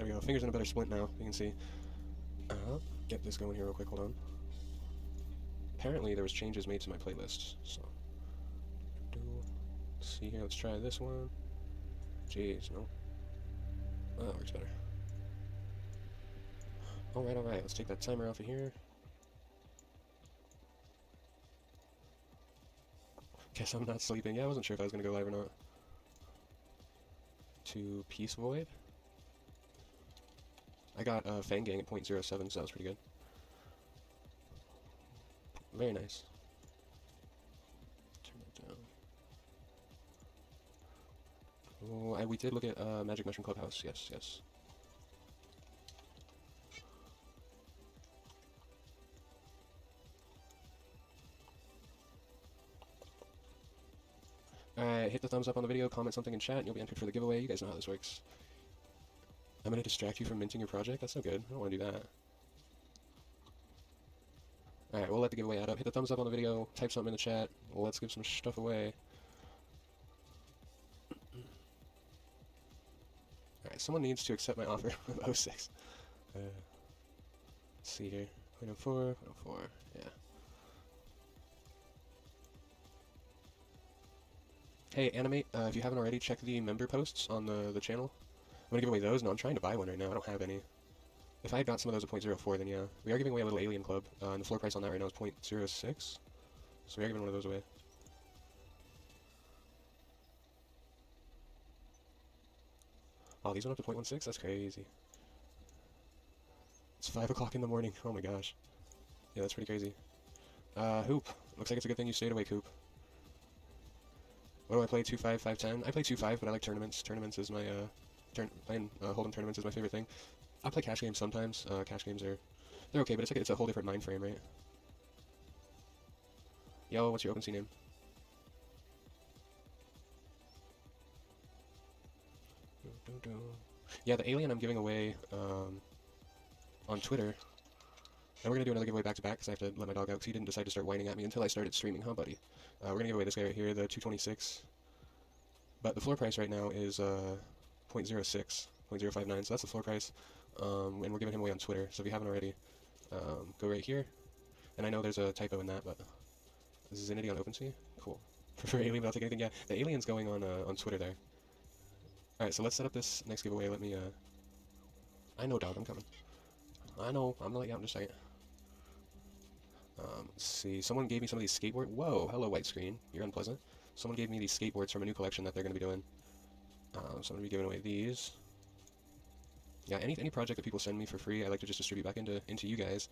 we go. Fingers in a better splint now, you can see. Get this going here real quick, hold on. Apparently there was changes made to my playlists, so... Let's see here, let's try this one. Jeez, no. Oh, that works better. Alright, let's take that timer off of here. Guess I'm not sleeping. Yeah, I wasn't sure if I was gonna go live or not. To Peace Void. I got Fang Gang at 0.07, so that was pretty good. Very nice. Turn that down. Oh, we did look at Magic Mushroom Clubhouse. Yes, yes. Alright, hit the thumbs up on the video, comment something in chat, and you'll be entered for the giveaway. You guys know how this works. I'm gonna distract you from minting your project? That's no good. I don't want to do that. Alright, we'll let the giveaway add up. Hit the thumbs up on the video, type something in the chat. Let's give some stuff away. Alright, someone needs to accept my offer of 06. Let's see here. 0.04, 0.04, yeah. Hey, Animate, if you haven't already, check the member posts on the channel. I'm gonna give away those. No, I'm trying to buy one right now. I don't have any. If I had got some of those at 0.04, then yeah. We are giving away a little Alien Club, and the floor price on that right now is 0.06. So we are giving one of those away. Oh, these went up to 0.16? That's crazy. It's 5 o'clock in the morning. Oh my gosh. Yeah, that's pretty crazy. Hoop. Looks like it's a good thing you stayed awake, Hoop. What do I play? 2-5, 5-10? I play 2-5, but I like tournaments. Tournaments is my, playing Hold'em tournaments is my favorite thing. I play cash games sometimes. Cash games they're okay, but it's a whole different mind frame, right? Yo, what's your OpenSea name? Yeah, the Alien I'm giving away, on Twitter. And we're gonna do another giveaway back to back, because I have to let my dog out, because he didn't decide to start whining at me until I started streaming, huh, buddy? We're gonna give away this guy right here, the 226. But the floor price right now is 0.06, 0.059, so that's the floor price. And we're giving him away on Twitter, so if you haven't already, go right here. And I know there's a typo in that, but Zinity on OpenSea? Cool. Prefer Alien, but I'll take anything, yeah. The Alien's going on Twitter there. Alright, so let's set up this next giveaway. Let me, I know, dog, I'm coming. I know, I'm gonna let you out in just a second. Let's see, someone gave me some of these skateboards. Whoa, hello, white screen. You're unpleasant. Someone gave me these skateboards from a new collection that they're gonna be doing. So I'm gonna be giving away these. Yeah, any project that people send me for free, I like to just distribute back into you guys.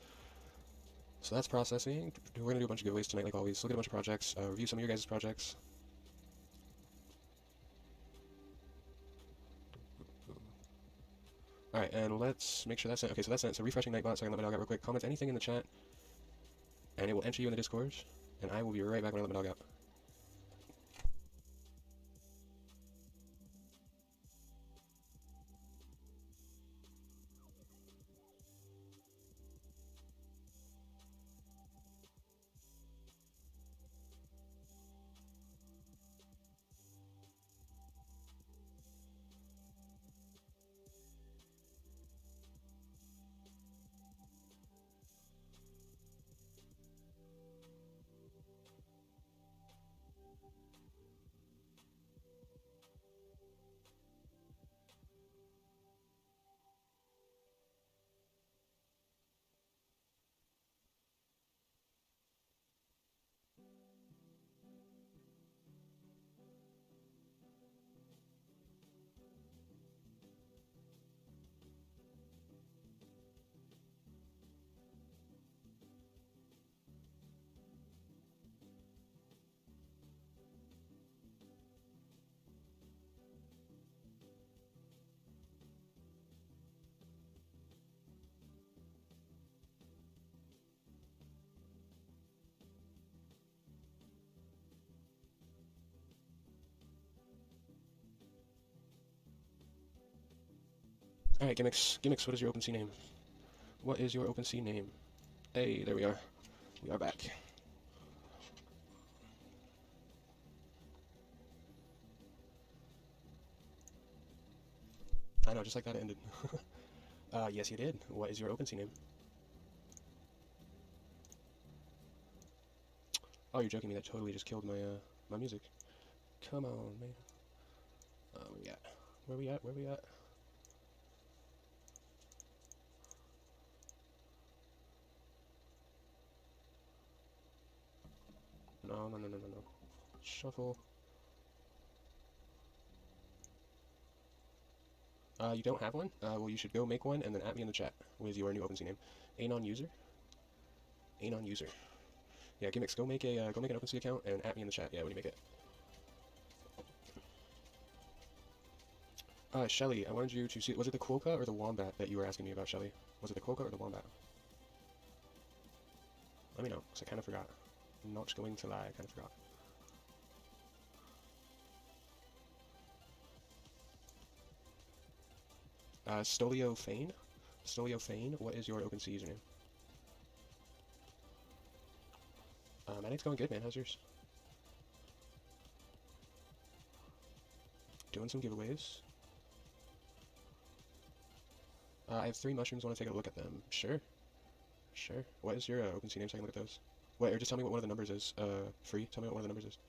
So that's processing. We're gonna do a bunch of giveaways tonight, like always. Look at a bunch of projects, review some of your guys' projects. Alright, and let's make sure that's sent. Okay, so that's sent. So refreshing Nightbot, so I can let my dog out real quick. Comment anything in the chat, and it will enter you in the Discord, and I will be right back when I let my dog out. Alright, Gimmicks, what is your OpenSea name? What is your OpenSea name? Hey, there we are. We are back. I know, just like that it ended. Yes, you did. What is your OpenSea name? Oh, you're joking me. That totally just killed my, my music. Come on, man. Where we at? Where we at? Where we at? No. Shuffle. You don't have one? Well, you should go make one and then at me in the chat with your new OpenSea name. Anon user. Anon user. Yeah, Gimmicks, go make an OpenSea account and at me in the chat. Yeah, when you make it. Shelly, I wanted you to see. Was it the Quokka or the Wombat that you were asking me about, Shelly? Was it the Quokka or the Wombat? Let me know, because I kind of forgot. I'm not going to lie, I kind of forgot. Stolio Fane? Stolio Fane, what is your OpenSea username? My night's going good, man. How's yours? Doing some giveaways. I have 3 mushrooms. Want to take a look at them? Sure. Sure. What is your OpenSea name so I can look at those? Wait, or just tell me what one of the numbers is. Free. Tell me what one of the numbers is.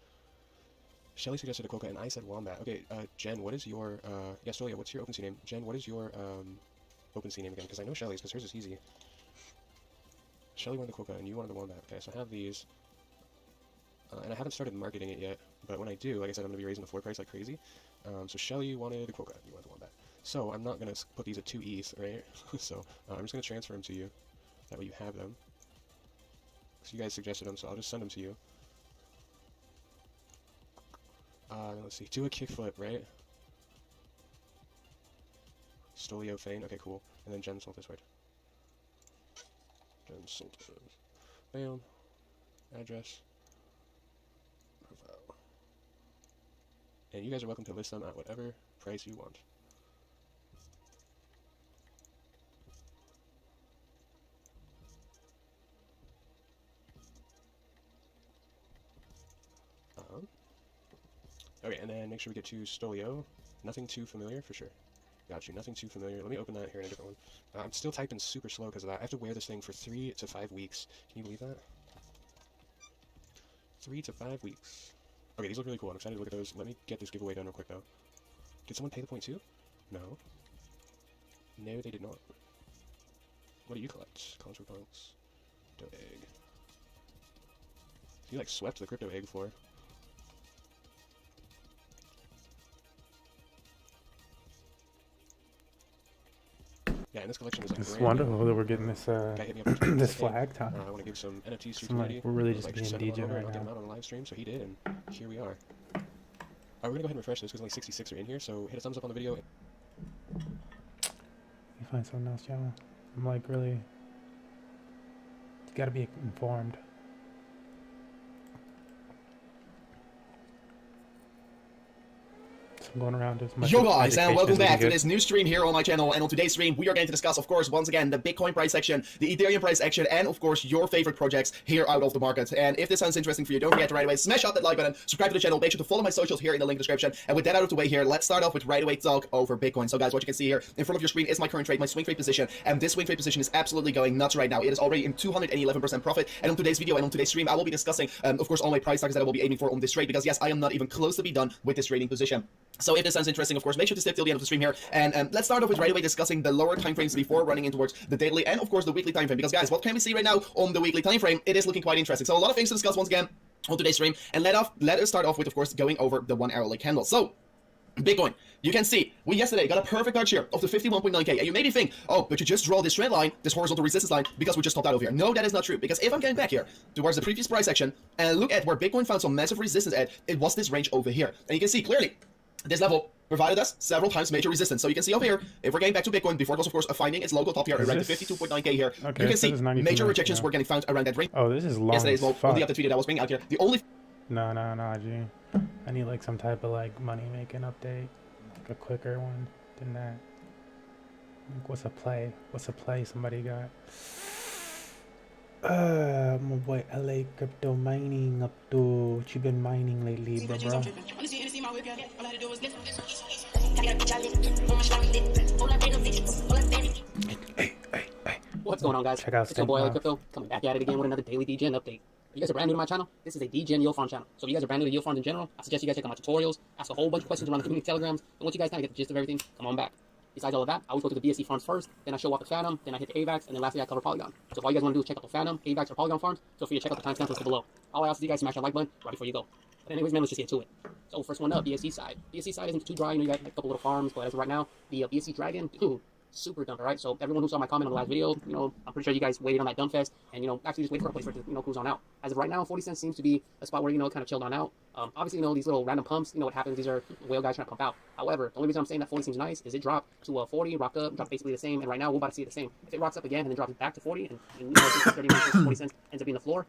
Shelly suggested a Quokka, and I said Wombat. Okay, Jen, what is your, yeah, Stolia, what's your OpenSea name? Jen, what is your, OpenSea name again? Because I know Shelly's, because hers is easy. Shelly wanted the Quokka, and you wanted the Wombat. Okay, so I have these. And I haven't started marketing it yet, but when I do, like I said, I'm going to be raising the floor price like crazy. So Shelly wanted the Quokka, you wanted the Wombat. So I'm not going to put these at 2 ETH, right? So I'm just going to transfer them to you. That way you have them. So you guys suggested them, so I'll just send them to you. Let's see, do a kickflip, right? Stolio Fane, okay, cool. And then Jen Soltis, right? Jen Soltis. Bam. Address. Profile. And you guys are welcome to list them at whatever price you want. Okay, and then make sure we get to Stolio. Nothing too familiar, for sure. Got you, nothing too familiar. Let me open that here in a different one. I'm still typing super slow because of that. I have to wear this thing for 3 to 5 weeks. Can you believe that? 3 to 5 weeks. Okay, these look really cool. I'm excited to look at those. Let me get this giveaway done real quick, though. Did someone pay the point too? No. No, they did not. What do you collect? Contra Punks. Crypto Egg. You, like, swept the Crypto Egg floor. Yeah, and this collection is like it's wonderful that we're getting this this flag time. I want to give some NFTs to community. We're really just like being DJ right I'll get them now. out on a live stream, so he did, and here we are. We're gonna go ahead and refresh this because only 66 are in here. So hit a thumbs up on the video. You find something else, y'all? I'm like really. You gotta be informed. I'm going around as much. Yo guys, and welcome back to this new stream here on my channel. And on today's stream, we are going to discuss, of course, once again, the Bitcoin price action, the Ethereum price action, and of course, your favorite projects here out of the market. And if this sounds interesting for you, don't forget to right away smash up that like button, subscribe to the channel, make sure to follow my socials here in the link description. And with that out of the way here, let's start off with right away talk over Bitcoin. So guys, what you can see here in front of your screen is my current trade, my swing trade position. And this swing trade position is absolutely going nuts right now. It is already in 211% profit. And on today's video and on today's stream, I will be discussing, of course, all my price targets that I will be aiming for on this trade. Because yes, I am not even close to be done with this trading position. So if this sounds interesting, of course, make sure to stick till the end of the stream here. And let's start off with right away discussing the lower time frames before running in towards the daily and, of course, the weekly time frame. Because, guys, what can we see right now on the weekly time frame? It is looking quite interesting. So a lot of things to discuss once again on today's stream. And let us start off with, of course, going over the 1 hourly candle. So Bitcoin, you can see, we yesterday got a perfect arch here of the 51.9k, and you maybe think, oh, but you just draw this trend line, this horizontal resistance line, because we just topped out over here. No, that is not true, because if I'm going back here towards the previous price action, and look at where Bitcoin found some massive resistance at, it was this range over here. And you can see clearly, this level provided us several times major resistance. So you can see over here, if we're getting back to Bitcoin, before it was, of course, finding its local top here around the 52.9k here, okay, you can see major rejections were getting found around that range. Oh, this is long Yesterday's low, fuck. on the update video that I was bringing out here. The only... No, G. I need like some type of like money-making update. Like a quicker one than that. Like, what's a play? What's a play somebody got? My boy LA Crypto Mining up to... What you been mining lately, bro? What's going on, guys? Check out It's your boy Stink Crypto, coming back at it again with another daily DGen update. If you guys are brand new to my channel, this is a DGen yield farm channel. So if you guys are brand new to yield farms in general, I suggest you guys check out my tutorials, ask a whole bunch of questions around the community telegrams, and once you guys kind of get the gist of everything, come on back. Besides all of that, I always go to the BSC farms first, then I show off the Phantom, then I hit the AVAX, and then lastly I cover Polygon. So if all you guys want to do is check out the Phantom, AVAX, or Polygon farms, feel free to check out the timestamps listed below. All I ask is you guys smash that like button right before you go. But anyways, man, let's just get to it. So first one up, BSC side. BSC side isn't too dry, you know, you got like, a couple little farms, but as of right now, the BSC Dragon, super dump, alright? So everyone who saw my comment on the last video, you know, I'm pretty sure you guys waited on that dump fest, and, you know, actually just wait for a place for it to, you know, cruise on out. As of right now, 40 cents seems to be a spot where, you know, kind of chilled on out. Obviously, you know, these little random pumps, you know what happens, these are whale guys trying to pump out. However, the only reason I'm saying that 40 seems nice is it dropped to 40, rocked up, dropped basically the same, and right now we're about to see it the same. If it rocks up again and then drops back to 40, and you know, 39 cents, 40 cents ends up being the floor,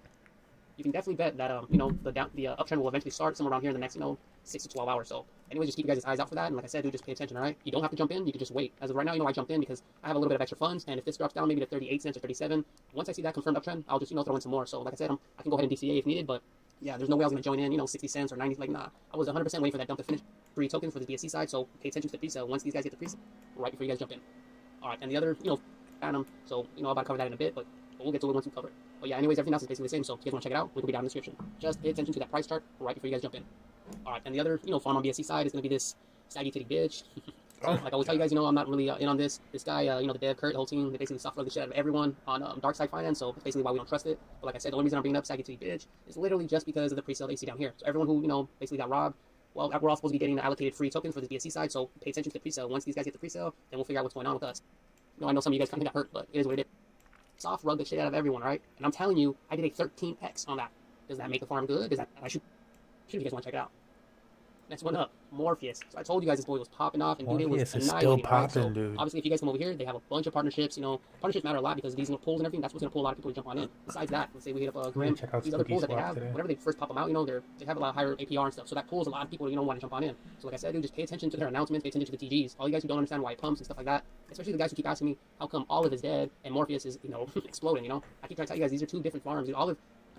you can definitely bet that, you know, the uptrend will eventually start somewhere around here in the next, you know, 6 to 12 hours. So anyway, just keep you guys' eyes out for that. And like I said, dude, just pay attention, all right? You don't have to jump in. You can just wait. As of right now, you know, I jumped in because I have a little bit of extra funds. And if this drops down maybe to 38 cents or 37, once I see that confirmed uptrend, I'll just, you know, throw in some more. So like I said, I can go ahead and DCA if needed. But yeah, there's no way I was going to join in, you know, 60 cents or 90. Like, nah. I was 100% waiting for that dump to finish. 3 tokens for the BSC side. So pay attention to the pre-sale. Once these guys get the pre-sale, right before you guys jump in. All right. And the other, you know, Phantom. So, you know, I'm about to cover that in a bit. But we'll get to it once we cover it. But yeah, anyways, everything else is basically the same. So if you guys want to check it out, link will be down in the description. Just pay attention to that price chart right before you guys jump in. Alright, and the other, you know, farm on BSC side is going to be this saggy titty bitch. Like I always tell you guys, you know, I'm not really in on this. This guy, you know, the dev, Kurt, the whole team, they basically soft rug the shit out of everyone on dark side finance, so that's basically why we don't trust it. But like I said, the only reason I'm bringing up saggy titty bitch is literally just because of the pre-sale that you see down here. So everyone who, you know, basically got robbed, well, we're all supposed to be getting the allocated free tokens for the BSC side, so pay attention to the pre-sale. Once these guys get the pre-sale, then we'll figure out what's going on with us. You know, I know some of you guys kind of got hurt, but it is what it is. Soft rug the shit out of everyone, right? And I'm telling you, I did a 13x on that. Does that make the farm good? Does that, I should you guys want to check it out. Next one up, Morpheus. So I told you guys this boy was popping off, and dude, it was Morpheus is annihilating. still Right? So popping, dude. obviously, if you guys come over here, they have a bunch of partnerships. You know, partnerships matter a lot because these little pools and everything. That's what's gonna pull a lot of people to jump on in. Besides that, let's say we hit up Grim. Check out These other Spooky pools that they Swap have, today. whenever they first pop them out, you know, they have a lot higher APR and stuff. So that pulls a lot of people, you know, want to jump on in. So like I said, dude, just pay attention to their announcements, pay attention to the TGs. All you guys who don't understand why it pumps and stuff like that, especially the guys who keep asking me how come Olive is dead and Morpheus is, you know, exploding. You know, I keep trying to tell you guys these are 2 different farms. Dude, Olive.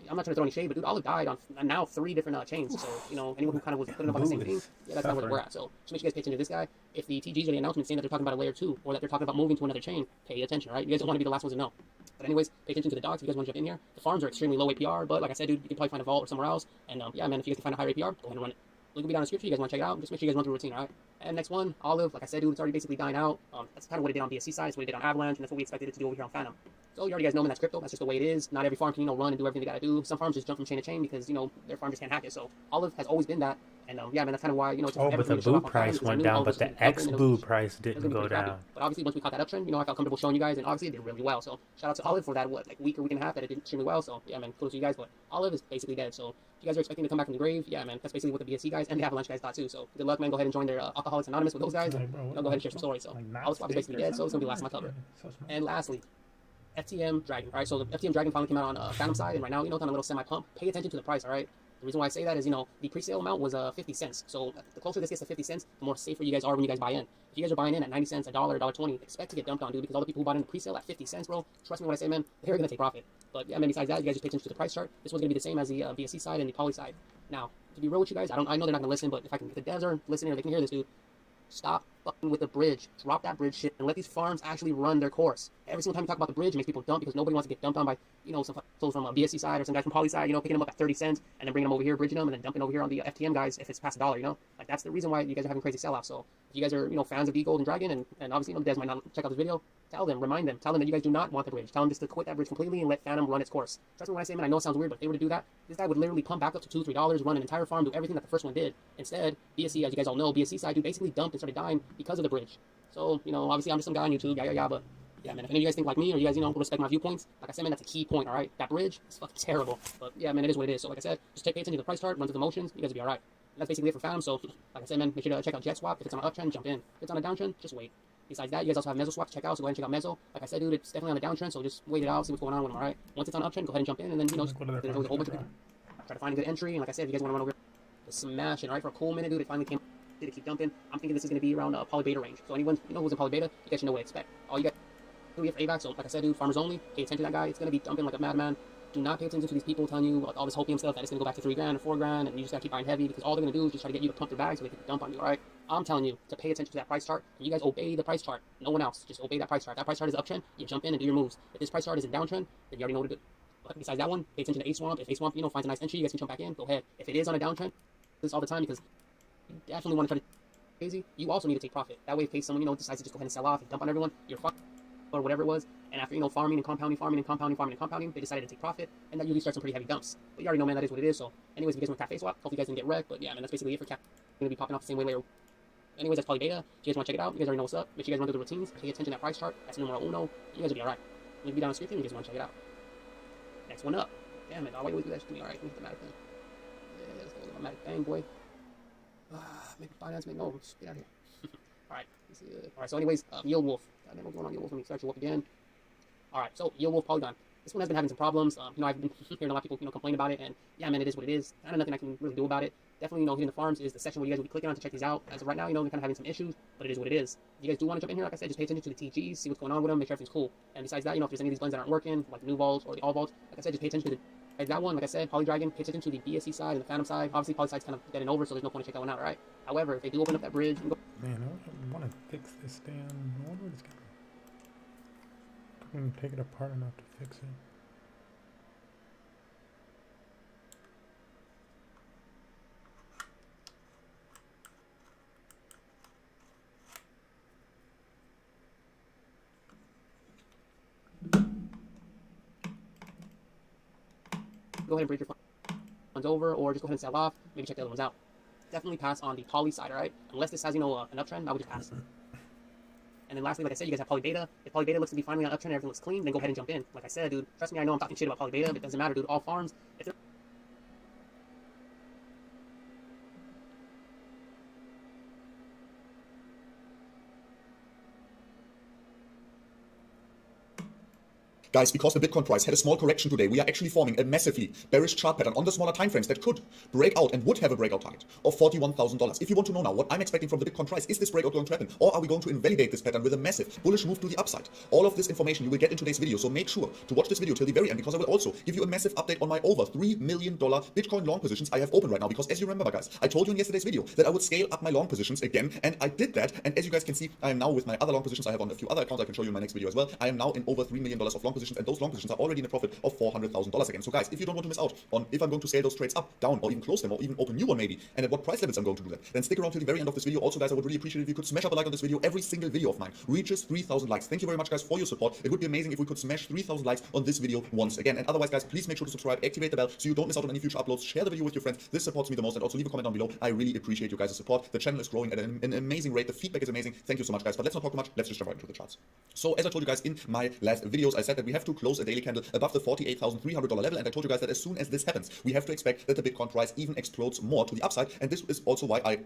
I'm not trying to throw any shade, but dude, Olive died on now 3 different chains. So, you know, anyone who kind of was putting up on the same thing, yeah, that's not where we're at. So, just make sure you guys pay attention to this guy. If the TGs or the announcements saying that they're talking about a layer 2 or that they're talking about moving to another chain, pay attention, right? You guys don't want to be the last ones to know. But anyways, pay attention to the dogs if you guys want to jump in here. The farms are extremely low APR, but like I said, dude, you can probably find a vault or somewhere else. And yeah, man, if you guys can find a higher APR, go ahead and run it. Link will be down in the description. You guys want to check it out. Just make sure you guys run through the routine, all right? And next one, Olive. Like I said, dude, it's already basically dying out. That's kind of what it did on BSC side. That's what it did on Avalanche, and that's what we expected it to do over here on Phantom. So you already guys know, man, that's crypto. That's just the way it is. Not every farm can, you know, run and do everything they gotta do. Some farms just jump from chain to chain because, you know, their farm just can't hack it. So Olive has always been that. And yeah, man, that's kind of why, you know, Oh, but the boo price went down, but the ex-boo price didn't go down. But obviously, once we caught that uptrend, you know, I felt comfortable showing you guys, and obviously it did really well. So shout out to Olive for that, what, like week or week and a half that it did extremely well. So yeah, man, kudos to you guys. But Olive is basically dead. So if you guys are expecting to come back from the grave, yeah, man, that's basically what the BSC guys and the Avalanche guys thought too. So good luck, man. Go ahead and join their Alcoholics Anonymous with those guys. And, you know, go ahead and share some stories. So Olive Swap is basically dead. So it's gonna be the last of my cover. And lastly, FTM Dragon. All right, so the FTM Dragon finally came out on Phantom side, and right now, you know, it's on a little semi-pump. Pay attention to the price, all right? The reason why I say that is, you know, the pre-sale amount was 50 cents. So the closer this gets to 50 cents, the more safer you guys are when you guys buy in. If you guys are buying in at 90 cents, $1, $1.20, expect to get dumped on, dude, because all the people who bought in the pre-sale at 50 cents, bro, trust me when I say, man, they're going to take profit. But yeah, man, besides that, you guys just pay attention to the price chart. This one's going to be the same as the BSC side and the Poly side. Now, to be real with you guys, I know they're not going to listen, but if the devs are listening or they can hear this, dude, stop fucking with the bridge. Drop that bridge shit and let these farms actually run their course. Every single time you talk about the bridge, it makes people dump because nobody wants to get dumped on by, you know, some souls from a BSC side or some guys from Poly side, you know, picking them up at 30 cents and then bringing them over here, bridging them, and then dumping over here on the FTM guys if it's past $1, you know? Like, that's the reason why you guys are having crazy sell-offs. So if you guys are, you know, fans of Git Gud and Dragon, and obviously, you know, the devs might not check out this video, tell them, remind them, tell them that you guys do not want the bridge. Tell them just to quit that bridge completely and let Phantom run its course. Trust me when I say, man, I know it sounds weird, but if they were to do that, this guy would literally pump back up to $2, $3, run an entire farm, do everything that the first one did. Instead, BSC, as you guys all know, BSC side, dude, basically dumped and started dying because of the bridge. So, you know, obviously I'm just some guy on YouTube, but yeah, man, if any of you guys think like me or you guys, you know, respect my viewpoints, like I said, man, that's a key point, all right? That bridge is fucking terrible. But yeah, man, it is what it is. So like I said, just pay attention to the price chart, run through the motions, you guys will be all right. And that's basically it for Phantom. So like I said, man, make sure to check out Jet Swap. If it's on an uptrend, jump in. If it's on a downtrend, just wait. Besides that, you guys also have Mezzo Swap to check out, so go ahead and check out Mezzo. Like I said, dude, it's definitely on a downtrend, so just wait it out, see what's going on with them, all right? Once it's on an uptrend, go ahead and jump in, and then, you know, there's always a whole bunch of people. Try to find a good entry, and like I said, if you guys want to run over, just smash it, all right? For a cool minute, dude, it finally came. Did it keep dumping? I'm thinking this is going to be around poly beta range. So anyone, you know, who's in poly beta, you guys should know what to expect. All you guys do here for AVAX, so like I said, dude, farmers only, pay attention to that guy. It's going to be dumping like a madman. Do not pay attention to these people telling you all this hopium stuff that it's going to go back to $3 grand or $4 grand, and you just got to keep buying heavy because all they're going to do is just try to get you to pump their bag so they can dump on you, all right? I'm telling you to pay attention to that price chart, and you guys obey the price chart. No one else. Just obey that price chart. That price chart is uptrend, you jump in and do your moves. If this price chart is in downtrend, then you already know what to do. But besides that one, pay attention to A-Swamp. If A-Swamp, finds a nice entry, you guys can jump back in. Go ahead. If it is on a downtrend, this all the time because you definitely want to try to crazy. You also need to take profit. That way, in case someone decides to just go ahead and sell off and dump on everyone, you're fucked or whatever it was. And after farming and compounding, they decided to take profit, and that usually starts some pretty heavy dumps. But you already know, man, that is what it is. So, anyways, if you guys want cafe swap, hopefully you guys didn't get wrecked. But yeah, man, that's basically it for cap. Gonna be popping off the same way later. Anyways, that's probably beta. If you guys want to check it out, you guys already know what's up. Make sure you guys run through the routines. Pay attention to that price chart. That's numero uno. You guys will be alright. Link be down on the screen. You guys want to check it out. Next one up. Damn it, why do we do that to me? Alright, look at the Matic thing. Yeah, let's go with the Matic thing, boy. Make finance, make no. Get out of here. Alright, alright, so anyways, Yield Wolf. Goddamn, what's going on, Yield Wolf? Let me start your wolf again. Alright, so Yield Wolf Polygon. This one has been having some problems. I've been hearing a lot of people, complain about it, and yeah, man, it is what it is. Kind of nothing I can really do about it. Definitely, hitting the farms is the section where you guys will be clicking on to check these out. As of right now, they're kind of having some issues, but it is what it is. If you guys do want to jump in here, like I said, just pay attention to the TGs, see what's going on with them, make sure everything's cool. And besides that, if there's any of these blends that aren't working, like the new vaults or the all vaults, like I said, just pay attention to that one. Like I said, Polydragon, pay attention to the BSC side and the Phantom side. Obviously, Poly side's kind of dead and over, so there's no point to check that one out, alright? However, if they do open up that bridge, man, I want to fix this damn. I wonder what it's gonna. I'm gonna take it apart enough to fix it. go ahead and bridge your funds over, or just go ahead and sell off, maybe check the other ones out. Definitely pass on the poly side, alright? Unless this has, an uptrend, I would just pass. And then lastly, like I said, you guys have poly beta. If poly beta looks to be finally on uptrend and everything looks clean, then go ahead and jump in. Like I said, dude, trust me, I know I'm talking shit about poly beta, but it doesn't matter, dude. All farms, if they're Guys, because the Bitcoin price had a small correction today, we are actually forming a massively bearish chart pattern on the smaller time frames that could break out and would have a breakout target of $41,000. If you want to know now what I'm expecting from the Bitcoin price, is this breakout going to happen? Or are we going to invalidate this pattern with a massive bullish move to the upside? All of this information you will get in today's video, so make sure to watch this video till the very end, because I will also give you a massive update on my over $3 million Bitcoin long positions I have open right now. Because as you remember, guys, I told you in yesterday's video that I would scale up my long positions again, and I did that. And as you guys can see, I am now with my other long positions I have on a few other accounts I can show you in my next video as well. I am now in over $3 million of long positions, and those long positions are already in a profit of $400,000 again. So guys, if you don't want to miss out on if I'm going to scale those trades up, down, or even close them, or even open new one maybe, and at what price levels I'm going to do that, then stick around till the very end of this video. Also guys, I would really appreciate it if you could smash up a like on this video. Every single video of mine reaches 3,000 likes. Thank you very much guys for your support. It would be amazing if we could smash 3,000 likes on this video once again. And otherwise guys, please make sure to subscribe, activate the bell so you don't miss out on any future uploads, share the video with your friends. This supports me the most, and also leave a comment down below. I really appreciate you guys' support. The channel is growing at an amazing rate. The feedback is amazing. Thank you so much guys. But let's not talk too much. Let's just jump right into the charts. So as I told you guys in my last videos, I said that we have to close a daily candle above the $48,300 level, and I told you guys that as soon as this happens, we have to expect that the Bitcoin price even explodes more to the upside. And this is also why I,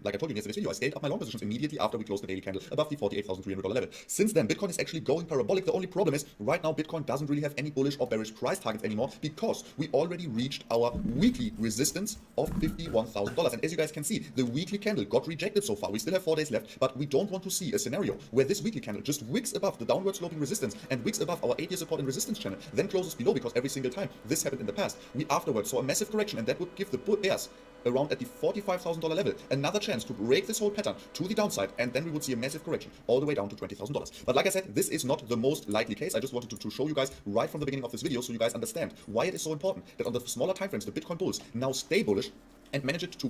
like I told you in yesterday's video, I scaled up my long positions immediately after we closed the daily candle above the $48,300 level. Since then, Bitcoin is actually going parabolic. The only problem is right now Bitcoin doesn't really have any bullish or bearish price targets anymore, because we already reached our weekly resistance of $51,000. And as you guys can see, the weekly candle got rejected so far. We still have 4 days left, but we don't want to see a scenario where this weekly candle just wicks above the downward sloping resistance and wicks above our 8-year support and resistance channel, then closes below, because every single time this happened in the past, we afterwards saw a massive correction, and that would give the bears around at the $45,000 level another chance to break this whole pattern to the downside, and then we would see a massive correction all the way down to $20,000. But like I said, this is not the most likely case. I just wanted to show you guys right from the beginning of this video so you guys understand why it is so important that on the smaller time frames the Bitcoin bulls now stay bullish and manage it to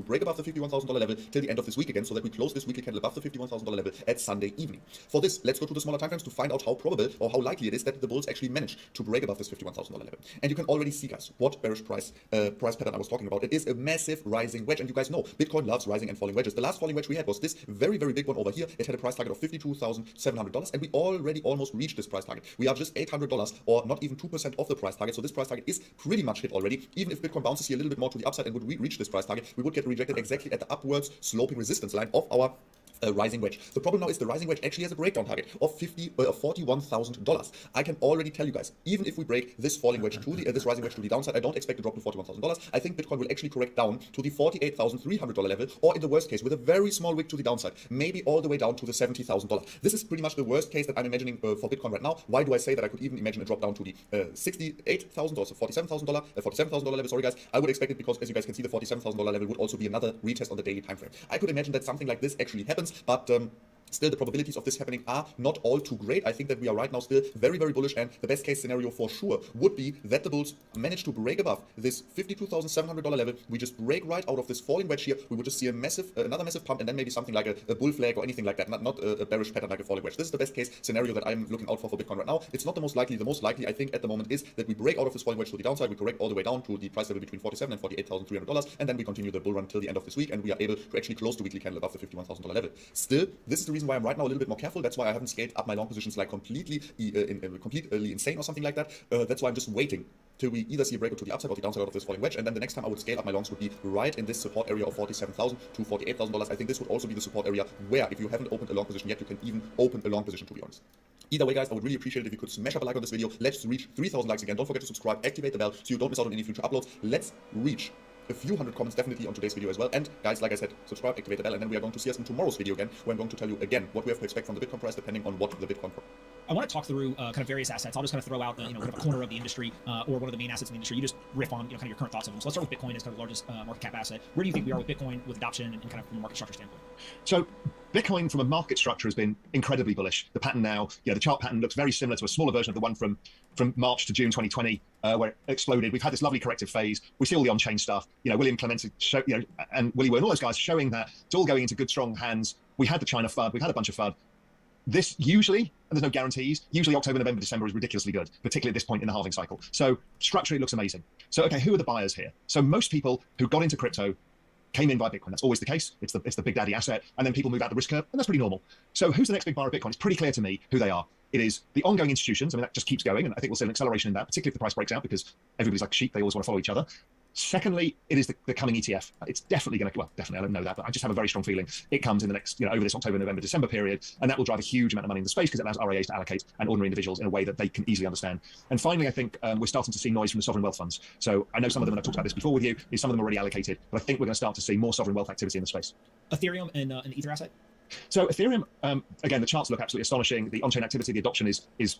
break above the $51,000 level till the end of this week again, so that we close this weekly candle above the $51,000 level at Sunday evening. For this, let's go to the smaller time frames to find out how probable or how likely it is that the bulls actually manage to break above this $51,000 level. And you can already see, guys, what bearish price pattern I was talking about. It is a massive rising wedge, and you guys know Bitcoin loves rising and falling wedges. The last falling wedge we had was this very, very big one over here. It had a price target of $52,700, and we already almost reached this price target. We are just $800 or not even 2% of the price target, so this price target is pretty much hit already. Even if Bitcoin bounces here a little bit more to the upside and would reach this price target, we would get rejected exactly at the upwards sloping resistance line of our rising wedge. The problem now is the rising wedge actually has a breakdown target of $41,000. I can already tell you guys, even if we break this falling wedge to the this rising wedge to the downside, I don't expect to drop to $41,000. I think Bitcoin will actually correct down to the $48,300 level, or in the worst case, with a very small wick to the downside, maybe all the way down to the $70,000. This is pretty much the worst case that I'm imagining for Bitcoin right now. Why do I say that I could even imagine a drop down to the $68,000 or $47,000 level? Sorry guys, I would expect it because, as you guys can see, the $47,000 level would also be another retest on the daily time frame. I could imagine that something like this actually happens, but still, the probabilities of this happening are not all too great. I think that we are right now still very, very bullish, and the best case scenario for sure would be that the bulls manage to break above this $52,700 level. We just break right out of this falling wedge here. We would just see a massive, another massive pump, and then maybe something like a bull flag or anything like that. Not a bearish pattern like a falling wedge. This is the best case scenario that I'm looking out for Bitcoin right now. It's not the most likely. The most likely, I think, at the moment is that we break out of this falling wedge to the downside. We correct all the way down to the price level between $47,000 and $48,300, and then we continue the bull run till the end of this week, and we are able to actually close the weekly candle above the $51,000 level. Still, this is the reason why I'm right now a little bit more careful. That's why I haven't scaled up my long positions like completely insane or something like that. That's why I'm just waiting till we either see a breakout to the upside or the downside of this falling wedge, and then the next time I would scale up my longs would be right in this support area of $47,000 to $48,000. I think this would also be the support area where, if you haven't opened a long position yet, you can even open a long position, to be honest. Either way, guys, I would really appreciate it if you could smash up a like on this video. Let's reach 3,000 likes again. Don't forget to subscribe, activate the bell so you don't miss out on any future uploads. Let's reach a few hundred comments definitely on today's video as well. And guys, like I said, subscribe, activate the bell, and then we are going to see us in tomorrow's video again, where I'm going to tell you again what we have to expect from the Bitcoin price depending on what the Bitcoin price. I want to talk through kind of various assets. I'll just kind of throw out kind of a corner of the industry or one of the main assets in the industry. You just riff on kind of your current thoughts of them. So let's start with Bitcoin as kind of the largest market cap asset. Where do you think we are with Bitcoin, with adoption, and kind of from a market structure standpoint? So Bitcoin from a market structure has been incredibly bullish. The pattern now, the chart pattern looks very similar to a smaller version of the one from March to June 2020, where it exploded. We've had this lovely corrective phase. We see all the on-chain stuff. William Clements, and Willie Wu and all those guys showing that it's all going into good, strong hands. We had the China FUD. We've had a bunch of FUD. This usually, and there's no guarantees, usually October, November, December is ridiculously good, particularly at this point in the halving cycle. So structurally, it looks amazing. So, okay, who are the buyers here? So most people who got into crypto came in by Bitcoin. That's always the case. It's the big daddy asset. And then people move out the risk curve, and that's pretty normal. So who's the next big buyer of Bitcoin? It's pretty clear to me who they are. It is the ongoing institutions. I mean, that just keeps going, and I think we'll see an acceleration in that, particularly if the price breaks out, because everybody's like sheep. They always want to follow each other. Secondly, it is the coming ETF. It's definitely going to, well, definitely, I don't know that, but I just have a very strong feeling it comes in the next, over this October, November, December period, and that will drive a huge amount of money in the space because it allows RIAs to allocate and ordinary individuals in a way that they can easily understand. And finally, I think we're starting to see noise from the sovereign wealth funds. So I know some of them, and I've talked about this before with you, is some of them already allocated, but I think we're going to start to see more sovereign wealth activity in the space. Ethereum and the Ether asset? So Ethereum, again, the charts look absolutely astonishing. The on-chain activity, the adoption is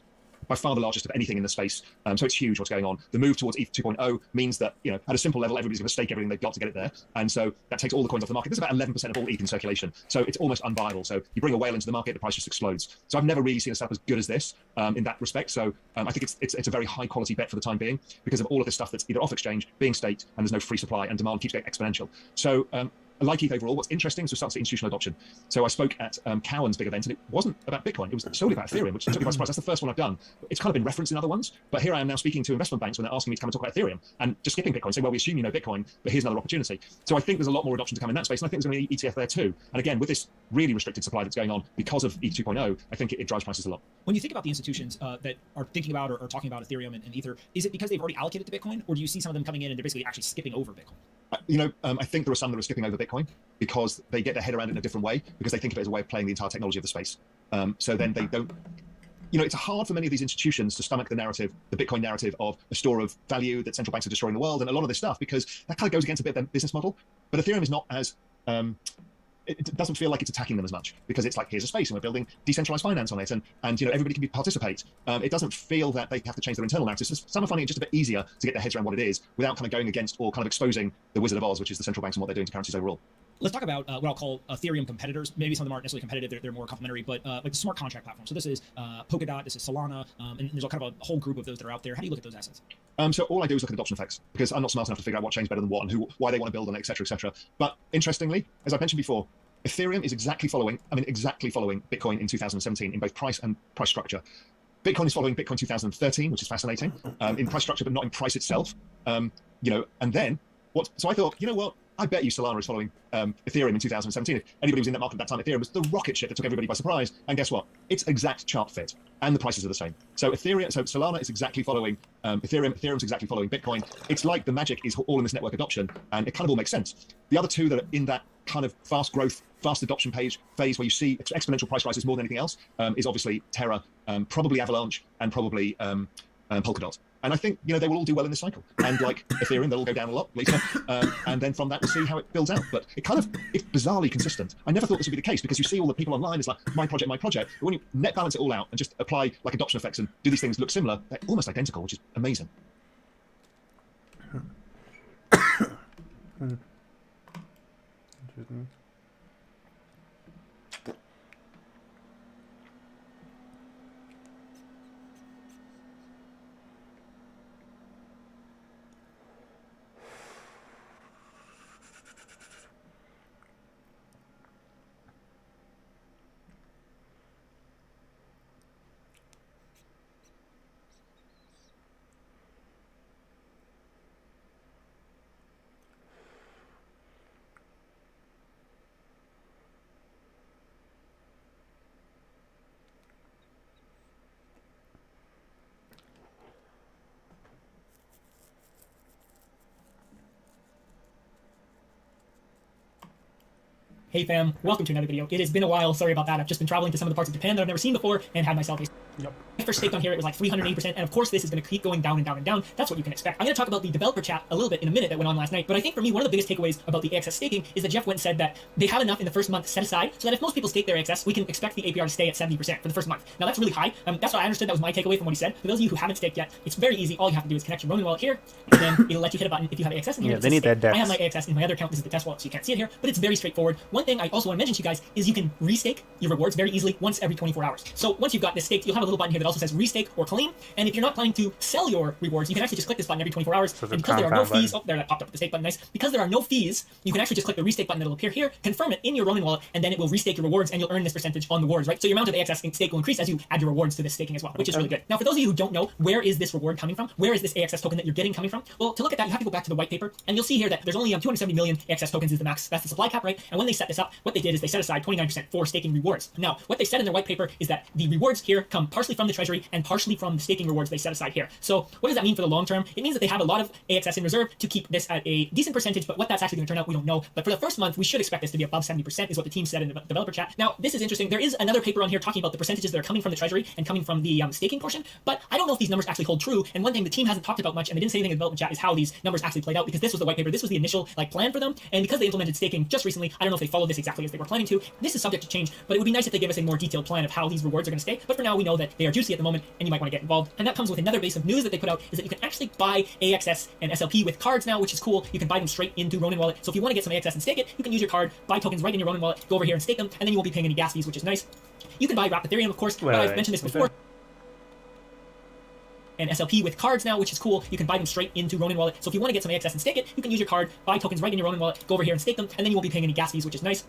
by far the largest of anything in the space. So it's huge what's going on. The move towards ETH 2.0 means that, at a simple level, everybody's going to stake everything they've got to get it there. And so that takes all the coins off the market. There's about 11% of all ETH in circulation. So it's almost unviable. So you bring a whale into the market, the price just explodes. So I've never really seen a setup as good as this in that respect. So I think it's a very high quality bet for the time being because of all of this stuff that's either off exchange, being staked, and there's no free supply, and demand keeps getting exponential. So I like ETH overall. What's interesting is we start to see institutional adoption. So I spoke at Cowen's big event, and it wasn't about Bitcoin. It was solely about Ethereum, which took me by surprise. That's the first one I've done. It's kind of been referenced in other ones, but here I am now speaking to investment banks when they're asking me to come and talk about Ethereum and just skipping Bitcoin, saying, well, we assume you know Bitcoin, but here's another opportunity. So I think there's a lot more adoption to come in that space, and I think there's going to be ETF there too. And again, with this really restricted supply that's going on because of ETH 2.0, I think it drives prices a lot. When you think about the institutions that are thinking about or talking about Ethereum and Ether, is it because they've already allocated to Bitcoin, or do you see some of them coming in and they're basically actually skipping over Bitcoin? I think there are some that are skipping over Bitcoin because they get their head around it in a different way because they think of it as a way of playing the entire technology of the space. So then they don't, it's hard for many of these institutions to stomach the narrative, the Bitcoin narrative of a store of value that central banks are destroying the world and a lot of this stuff because that kind of goes against a bit of their business model. But Ethereum is not as, it doesn't feel like it's attacking them as much because it's like, here's a space and we're building decentralized finance on it and everybody can participate. It doesn't feel that they have to change their internal narratives. Some are finding it just a bit easier to get their heads around what it is without kind of going against or kind of exposing the Wizard of Oz, which is the central banks and what they're doing to currencies overall. Let's talk about what I'll call Ethereum competitors. Maybe some of them aren't necessarily competitive, they're more complementary, but like the smart contract platform. So this is Polkadot, this is Solana, and there's kind of a whole group of those that are out there. How do you look at those assets? So all I do is look at adoption effects because I'm not smart enough to figure out what chain's better than what and why they want to build on it, et cetera, et cetera. But interestingly, as I mentioned before, Ethereum is exactly following Bitcoin in 2017 in both price and price structure. Bitcoin is following Bitcoin 2013, which is fascinating, in price structure, but not in price itself. And then so I thought, I bet you Solana is following Ethereum in 2017. If anybody was in that market at that time, Ethereum was the rocket ship that took everybody by surprise. And guess what? It's exact chart fit, and the prices are the same. So Solana is exactly following Ethereum. Ethereum's exactly following Bitcoin. It's like the magic is all in this network adoption, and it kind of all makes sense. The other two that are in that kind of fast growth, fast adoption phase where you see exponential price rises more than anything else is obviously Terra, probably Avalanche, and probably Polkadot. And I think, they will all do well in this cycle. And like Ethereum, they'll all go down a lot later. And then from that, we'll see how it builds out. But it's bizarrely consistent. I never thought this would be the case because you see all the people online is like, my project. But when you net balance it all out and just apply like adoption effects and do these things look similar, they're almost identical, which is amazing. Interesting. Hey fam, welcome to another video. It has been a while, sorry about that. I've just been traveling to some of the parts of Japan that I've never seen before and had myself a... Yep. My first staked on here, it was like 380%, and of course this is going to keep going down and down and down. That's what you can expect. I'm going to talk about the developer chat a little bit in a minute that went on last night, but I think for me, one of the biggest takeaways about the AXS staking is that Jeff went and said that they have enough in the first month set aside so that if most people stake their AXS, we can expect the APR to stay at 70% for the first month. Now that's really high. That's what I understood. That was my takeaway from what he said. For those of you who haven't staked yet, it's very easy. All you have to do is connect your Ronin wallet here, and then it'll let you hit a button if you have AXS in here. Yeah, they need that DEX. I have my AXS in my other account. This is the test wallet, so you can't see it here, but it's very straightforward. One thing I also want to mention to you guys is you can restake your rewards very easily once every 24 hours. So once you've got this staked, you'll have a little button here that also says restake or claim. And if you're not planning to sell your rewards, you can actually just click this button every 24 hours. So and because there are no fees, oh, there, that popped up the stake button, nice. Because there are no fees, you can actually just click the restake button that'll appear here, confirm it in your Ronin wallet, and then it will restake your rewards, and you'll earn this percentage on the rewards, right? So your amount of AXS stake will increase as you add your rewards to this staking as well, which is really good. Now, for those of you who don't know, where is this reward coming from? Where is this AXS token that you're getting coming from? Well, to look at that, you have to go back to the white paper, and you'll see here that there's only 270 million AXS tokens is the max. That's the supply cap, right? And when they set this up, what they did is they set aside 29% for staking rewards. Now, what they said in their white paper is that the rewards here come partially from the treasury and partially from the staking rewards they set aside here. So what does that mean for the long term? It means that they have a lot of AXS in reserve to keep this at a decent percentage, but what that's actually going to turn out, we don't know. But for the first month, we should expect this to be above 70% is what the team said in the developer chat. Now, this is interesting. There is another paper on here talking about the percentages that are coming from the treasury and coming from the staking portion, but I don't know if these numbers actually hold true. And one thing the team hasn't talked about much, and they didn't say anything in the development chat, is how these numbers actually played out, because this was the white paper. This was the initial plan for them. And because they implemented staking just recently, I don't know if they followed this exactly as they were planning to. This is subject to change, but it would be nice if they gave us a more detailed plan of how these rewards are going to stay. But for now, we know that they are juicy at the moment, and you might want to get involved. And that comes with another base of news that they put out, is that you can actually buy AXS and SLP with cards now, which is cool. You can buy them straight into Ronin wallet. So if you want to get some AXS and stake it, you can use your card, buy tokens right in your Ronin wallet, go over here and stake them, and then you won't be paying any gas fees, which is nice. You can buy wrapped Ethereum, of course, but I've mentioned this before. And SLP with cards now, which is cool. You can buy them straight into Ronin wallet. So if you want to get some AXS and stake it, you can use your card, buy tokens right in your Ronin wallet, go over here and stake them, and then you won't be paying any gas fees, which is nice.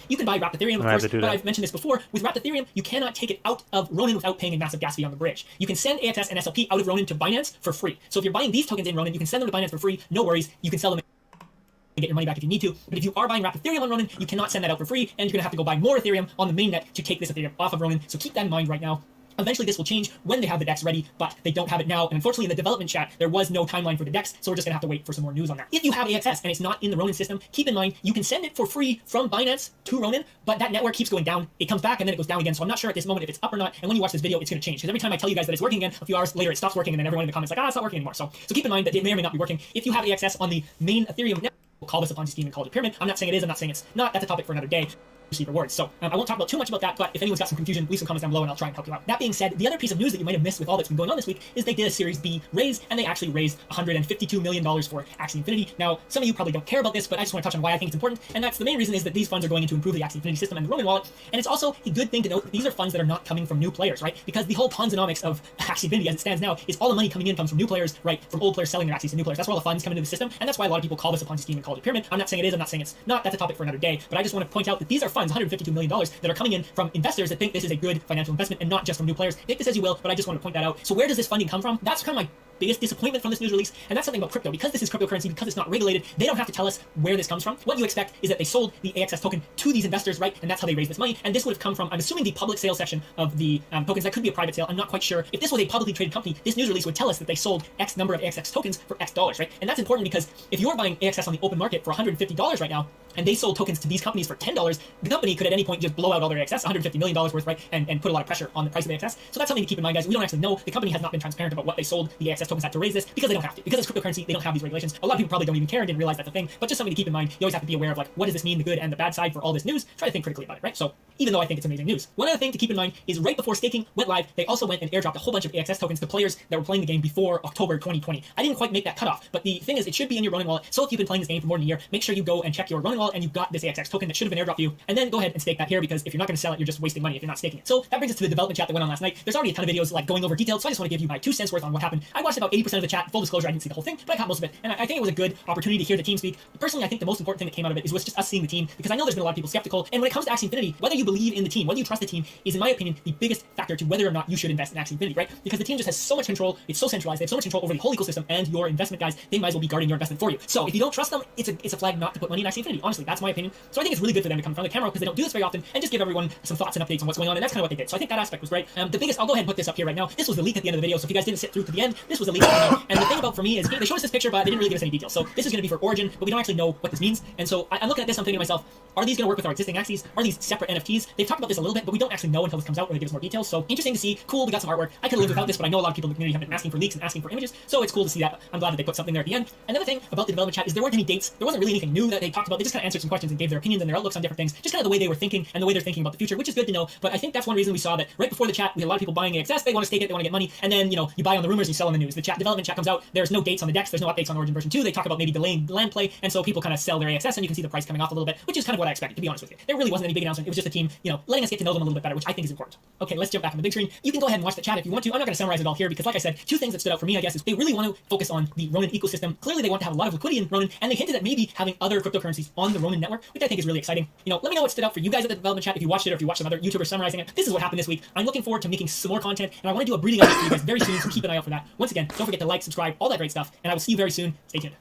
You can buy wrapped Ethereum, of course, but I've mentioned this before. With wrapped Ethereum, you cannot take it out of Ronin without paying a massive gas fee on the bridge. You can send AXS and SLP out of Ronin to Binance for free. So if you're buying these tokens in Ronin, you can send them to Binance for free. No worries. You can sell them and get your money back if you need to. But if you are buying wrapped Ethereum on Ronin, you cannot send that out for free, and you're going to have to go buy more Ethereum on the mainnet to take this Ethereum off of Ronin. So keep that in mind right now. Eventually this will change when they have the DEX ready, but they don't have it now. And unfortunately in the development chat, there was no timeline for the DEX, so we're just gonna have to wait for some more news on that. If you have AXS and it's not in the Ronin system, keep in mind, you can send it for free from Binance to Ronin, but that network keeps going down. It comes back and then it goes down again. So I'm not sure at this moment if it's up or not. And when you watch this video, it's gonna change. Because every time I tell you guys that it's working again, a few hours later it stops working, and then everyone in the comments like, it's not working anymore. So keep in mind that it may or may not be working. If you have AXS on the main Ethereum network, we'll call this a Ponzi scheme and call it a pyramid. I'm not saying it is, I'm not saying it's not. That's a topic for another day. Receive rewards. So I won't talk about too much about that, but if anyone's got some confusion, leave some comments down below and I'll try and help you out. That being said, the other piece of news that you might have missed with all that's been going on this week is they did a Series B raise, and they actually raised $152 million for Axie Infinity. Now, some of you probably don't care about this, but I just want to touch on why I think it's important, and that's the main reason is that these funds are going in to improve the Axie Infinity system and the Ronin wallet, and it's also a good thing to note that these are funds that are not coming from new players, right? Because the whole Ponzonomics of Axie Infinity as it stands now is all the money coming in comes from new players, right? From old players selling their Axies to new players. That's where all the funds come into the system, and that's why a lot of people call this a Ponzi scheme and call it a pyramid. I'm not saying it is, I'm not saying it's not. That's a topic for another day, but I just want to point out that these are funds, $152 million, that are coming in from investors that think this is a good financial investment and not just from new players. Take this as you will, but I just want to point that out. So where does this funding come from? That's kind of my biggest disappointment from this news release, and that's something about crypto. Because this is cryptocurrency, because it's not regulated, they don't have to tell us where this comes from. What you expect is that they sold the AXS token to these investors, right? And that's how they raised this money. And this would have come from, I'm assuming, the public sale section of the tokens. That could be a private sale. I'm not quite sure. If this was a publicly traded company, this news release would tell us that they sold X number of AXS tokens for X dollars, right? And that's important because if you're buying AXS on the open market for $150 right now, and they sold tokens to these companies for $10, the company could at any point just blow out all their AXS, $150 million worth, right? And put a lot of pressure on the price of the AXS. So that's something to keep in mind, guys. We don't actually know. The company has not been transparent about what they sold the AXS tokens at to raise this because they don't have to. Because it's cryptocurrency, they don't have these regulations. A lot of people probably don't even care and didn't realize that's a thing, but just something to keep in mind. You always have to be aware of, like, what does this mean, the good and the bad side for all this news? Try to think critically about it, right? So even though I think it's amazing news. One other thing to keep in mind is right before staking went live, they also went and airdropped a whole bunch of AXS tokens to players that were playing the game before October 2020. I didn't quite make that cutoff, but the thing is, it should be in your Ronin wallet. So if you've been playing this game for more than a year, make sure you go and check your Ronin wallet and you've got this AXS token that should have been airdropped to you, and then go ahead and stake that here, because if you're not going to sell it, you're just wasting money if you're not staking it. So that brings us to the development chat that went on last night. There's already a ton of videos like going over details, so I just want to give you my 2 cents worth on what happened. I watched about 80% of the chat. Full disclosure, I didn't see the whole thing, but I caught most of it, and I think it was a good opportunity to hear the team speak. Personally, I think the most important thing that came out of it was just us seeing the team, because I know there's been a lot of people skeptical, and when it comes to Axie Infinity, whether you believe in the team, whether you trust the team, is in my opinion the biggest factor to whether or not you should invest in Axie Infinity, right? Because the team just has so much control, it's so centralized, they have so much control over the whole ecosystem, and your investment guys, they might as well be guarding your investment for you. So if you don't trust them, it's a flag not to put money in Axie Infinity. Honestly, that's my opinion. So I think it's really good for them to come in front of the camera, because they don't do this very often, and just give everyone some thoughts and updates on what's going on, and that's kind of what they did. So I think that aspect was great. The biggest, I'll go ahead and put this up here right now. This was the leak at the end of the video, so if you guys didn't sit through to the end, this was the leak. And the thing about for me is they showed us this picture, but they didn't really give us any details. So this is going to be for Origin, but we don't actually know what this means. And so I'm looking at this, I'm thinking to myself, are these going to work with our existing Axies? Are these separate NFTs? They've talked about this a little bit, but we don't actually know until this comes out, where they give us more details. So interesting to see. Cool, we got some artwork. I could have lived without this, but I know a lot of people in the community have been asking for leaks and asking for images, so it's cool to see that. I'm glad that they put something there at the end. Another thing about the development chat is there weren't any dates. There wasn't really anything new that they talked about. They just kind of answered some questions and gave their opinions and their outlooks on different things. Just kind of the way they were thinking and the way they're thinking about the future, which is good to know. But I think that's one reason we saw that right before the chat, we had a lot of people buying AXS. They want to stake it, they want to get money, and then, you know, you buy on the rumors, you sell on the news. The development chat comes out, there's no dates on the decks, there's no updates on Origin version 2. They talk about maybe delaying land play, and so people kind of sell their AXS, and you can see the price coming off a little bit, which is kind of what I expected, to be honest with you. There really wasn't any big announcement. It was just a team, you know, letting us get to know them a little bit better, which I think is important. Okay, let's jump back on the big screen. You can go ahead and watch the chat if you want to. I'm not going to summarize it all here because, like I said, 2 things that stood out for me, I guess, is they really want to focus on the Ronin ecosystem. Clearly, they want to have a lot of liquidity in Ronin, and they hinted at maybe having other cryptocurrencies on the Ronin network, which I think is really exciting. You know, let me know what stood out for you guys at the development chat if you watched it or if you watched some other YouTubers summarizing it. This is what happened this week. I'm looking forward to making some more content, and I want to do a breeding update for you guys very soon, so keep an eye out for that. Once again, don't forget to like, subscribe, all that great stuff, and I will see you very soon. Stay tuned.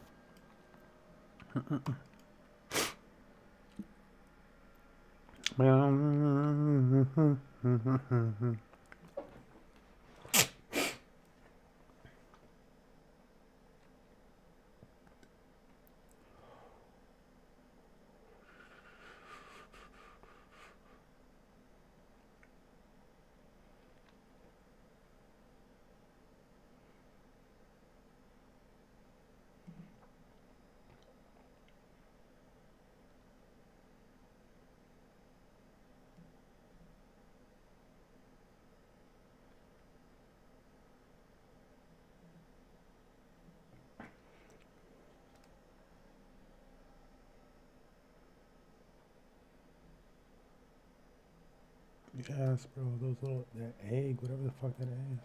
Yes, bro, those little, that egg, whatever the fuck that is.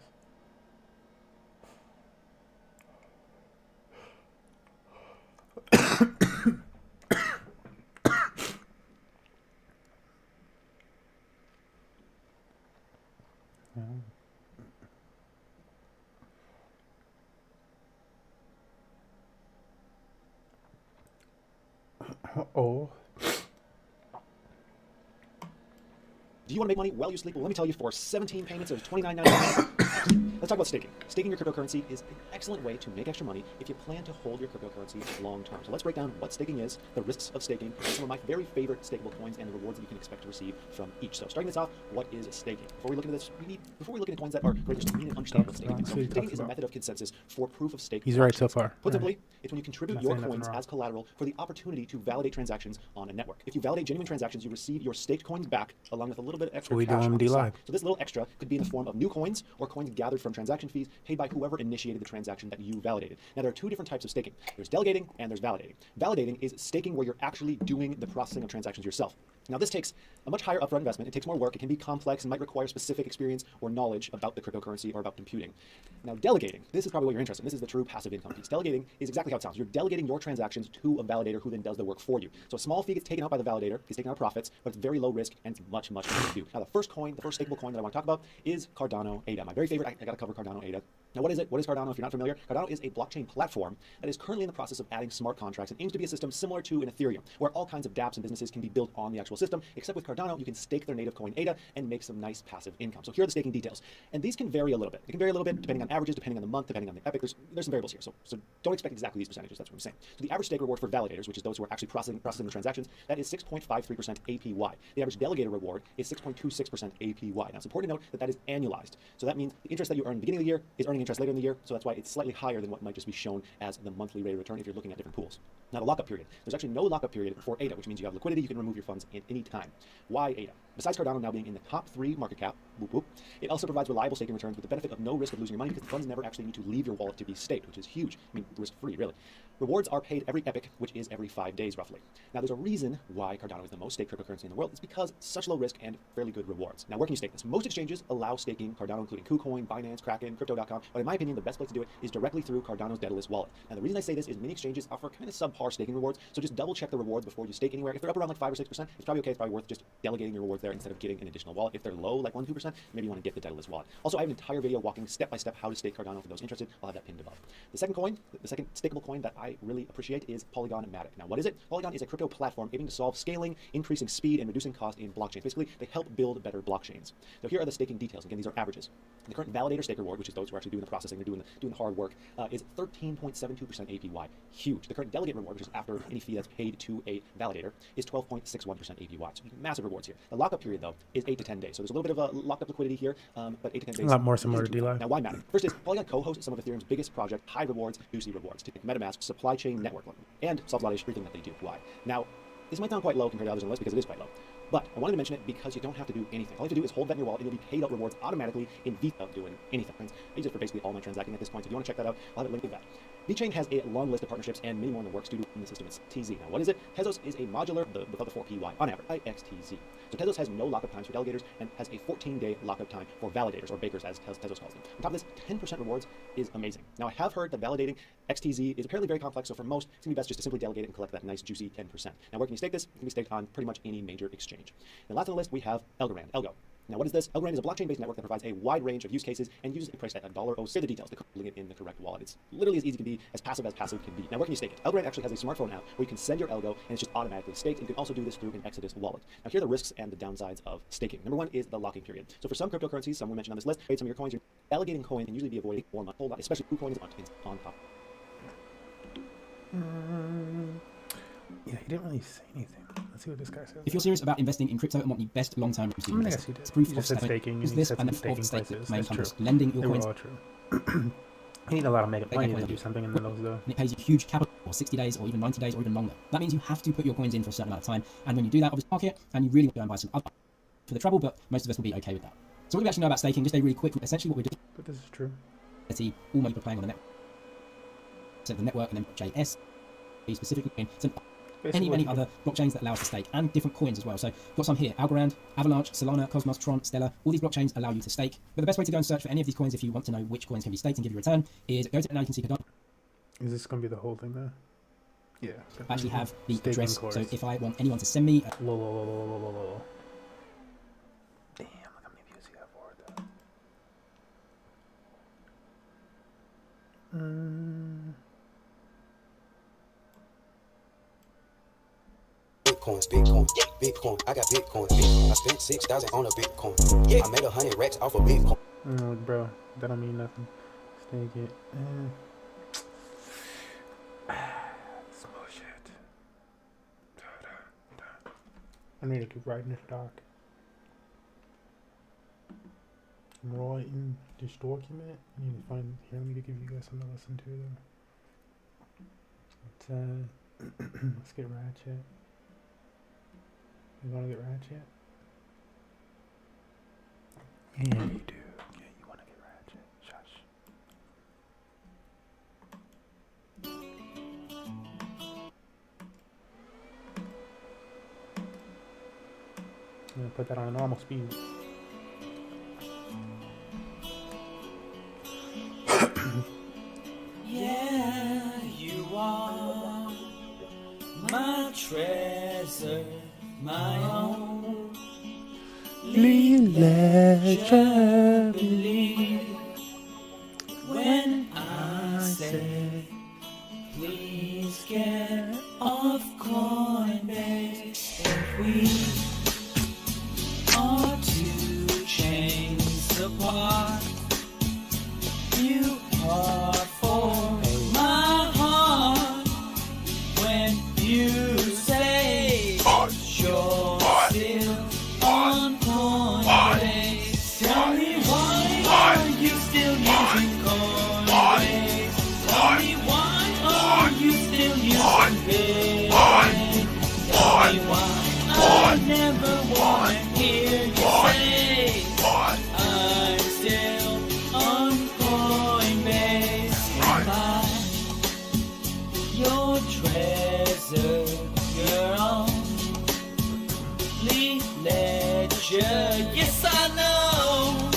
Oh. Do you want to make money while you sleep? Well, let me tell you, for 17 payments of $29.99, let's talk about staking. Staking your cryptocurrency is an excellent way to make extra money if you plan to hold your cryptocurrency long term. So let's break down what staking is, the risks of staking, and some of my very favorite stakeable coins and the rewards that you can expect to receive from each. So starting this off, what is staking? Before we look into this, before we look into coins that are great, we need to understand what staking is. So staking is a method of consensus for proof of stake. He's right so far. Put simply, it's when you contribute your coins as collateral for the opportunity to validate transactions on a network. If you validate genuine transactions, you receive your staked coins back along with a little bit of extra cash on the side. So this little extra could be in the form of new coins or coins gathered from transaction fees paid by whoever initiated the transaction that you validated. Now, there are 2 different types of staking. There's delegating and there's validating. Validating is staking where you're actually doing the processing of transactions yourself. Now, this takes a much higher upfront investment. It takes more work. It can be complex and might require specific experience or knowledge about the cryptocurrency or about computing. Now, delegating, this is probably what you're interested in. This is the true passive income piece. Delegating is exactly how it sounds. You're delegating your transactions to a validator who then does the work for you. So a small fee gets taken out by the validator, gets taken out of profits, but it's very low risk and it's much, much easier to do. Now, the first coin, the first stakeable coin that I want to talk about is Cardano ADA. My very favorite, I got to cover Cardano ADA. Now, what is it? What is Cardano? If you're not familiar, Cardano is a blockchain platform that is currently in the process of adding smart contracts and aims to be a system similar to an Ethereum, where all kinds of dApps and businesses can be built on the actual system, except with Cardano, you can stake their native coin ADA and make some nice passive income. So here are the staking details. And these can vary a little bit. It can vary a little bit depending on averages, depending on the month, depending on the epoch. There's some variables here. So don't expect exactly these percentages. That's what I'm saying. So the average stake reward for validators, which is those who are actually processing the transactions, that is 6.53% APY. The average delegator reward is 6.26% APY. Now, it's important to note that that is annualized. So that means the interest that you earn at the beginning of the year is earning interest later in the year. So that's why it's slightly higher than what might just be shown as the monthly rate of return if you're looking at different pools. Now, the lockup period. There's actually no lockup period for ADA, which means you have liquidity. You can remove your funds at any time. Why ADA? Besides Cardano now being in the top 3 market cap, whoop, whoop, it also provides reliable staking returns with the benefit of no risk of losing your money because the funds never actually need to leave your wallet to be staked, which is huge. I mean, risk-free, really. Rewards are paid every epoch, which is every 5 days, roughly. Now, there's a reason why Cardano is the most staked cryptocurrency in the world. It's because such low risk and fairly good rewards. Now, where can you stake this? Most exchanges allow staking Cardano, including KuCoin, Binance, Kraken, Crypto.com, but in my opinion, the best place to do it is directly through Cardano's daedalus wallet. Now, the reason I say this is many exchanges offer kind of subpar staking rewards, so just double check the rewards before you stake anywhere. If they're up around like 5 or 6%, it's probably okay. It's probably worth just delegating your rewards there instead of getting an additional wallet. If they're low, like 1-2%, maybe you want to get the daedalus wallet. Also, I have an entire video walking step by step how to stake Cardano for those interested. I'll have that pinned above. The second coin, the second stakeable coin that I really appreciate is Polygon Matic. Now, what is it? Polygon is a crypto platform aiming to solve scaling, increasing speed, and reducing cost in blockchains. Basically, they help build better blockchains. So here are the staking details. Again, these are averages. The current validator stake reward, which is those who are actually doing the processing, they're doing the hard work, is 13.72% APY. Huge. The current delegate reward, which is after any fee that's paid to a validator, is 12.61% APY. So massive rewards here. The lockup period, though, is 8 to 10 days. So there's a little bit of a locked up liquidity here, but 8 to 10 days. A lot more similar to DLive. Now, why Matic? First is Polygon co-hosts some of Ethereum's biggest project, high rewards, juicy rewards, to MetaMask supply chain network, and solves a lot of everything that they do. Why? Now, this might sound quite low compared to others on the list because it is quite low. But I wanted to mention it because you don't have to do anything. All you have to do is hold that in your wallet and you'll be paid out rewards automatically in VeChain without doing anything. I use it for basically all my transacting at this point. So if you want to check that out, I'll have it linked in that. VeChain has a long list of partnerships and many more in the works due to in the system. It's TZ. Now, what is it? Tezos is a modular without the 4PY on average, IXTZ. So Tezos has no lockup times for delegators and has a 14-day lockup time for validators, or bakers as Tezos calls them. On top of this, 10% rewards is amazing. Now, I have heard that validating XTZ is apparently very complex, so for most, it's going to be best just to simply delegate it and collect that nice, juicy 10%. Now, where can you stake this? It can be staked on pretty much any major exchange. And last on the list, we have Algorand, Algo. Now, what is this? Algorand is a blockchain-based network that provides a wide range of use cases and uses a price at $1.06. Say the details, the putting it in the correct wallet. It's literally as easy can be, as passive can be. Now, where can you stake it? Algorand actually has a smartphone app where you can send your Algo and it's just automatically staked. And you can also do this through an Exodus wallet. Now, here are the risks and the downsides of staking. Number one is the locking period. So for some cryptocurrencies, some we mentioned on this list, trade some of your coins, you're delegating coin and usually be avoiding 4 months, especially KuCoin is on top. Yeah, he didn't really say anything. Let's see what this guy says. If you're serious about investing in crypto and want the best long-term I mean, I guess he did. proof He of just said staking, and is he this said and some the staking stake prices. main That's compass, true. lending your They were coins. all true. You need a lot of mega money to do something in those, though. And it pays you huge capital for 60 days or even 90 days or even longer. That means you have to put your coins in for a certain amount of time. And when you do that, obviously, market, and you really want to go and buy some other for the trouble, but most of us will be okay with that. So what do we actually know about staking? Just a really quick, essentially what we're doing. But this is true. All money we're playing on the network. So the network and then JS, specifically, so many other blockchains that allow us to stake, and different coins as well. So we've got some here: Algorand, Avalanche, Solana, Cosmos, Tron, Stellar. All these blockchains allow you to stake. But the best way to go and search for any of these coins, if you want to know which coins can be staked and give you a return, is go to now you can see Cardano. Is this going to be the whole thing, though? Yeah. I actually have the Staking address. course. So if I want anyone to send me, Damn, look how many views you have for it, though. Bitcoin, Bitcoin, I got Bitcoin, I spent 6,000 on a Bitcoin, I made 100 racks off of Bitcoin. Bro, that don't mean nothing. Stake it. It's bullshit. I need to keep writing this doc. I'm writing this document. I need to find. Here, let me give you guys something to listen to, though. Let's get Ratchet. You want to get Ratchet? Yeah, you do. Yeah, you want to get Ratchet. Shush. I'm going to put that on normal speed. Yeah, you are my treasure, my own. Legend. Believe when Please get off Coinbase. If we are 2 chains apart, you are for my heart. When you say you're still on Coinbase, tell me why are you still using Coinbase? Tell me why are you still using Bitcoin? Tell me why I never wanna hear you say I'm still on Coinbase. And buy your treasure, your only ledger. Yes, I know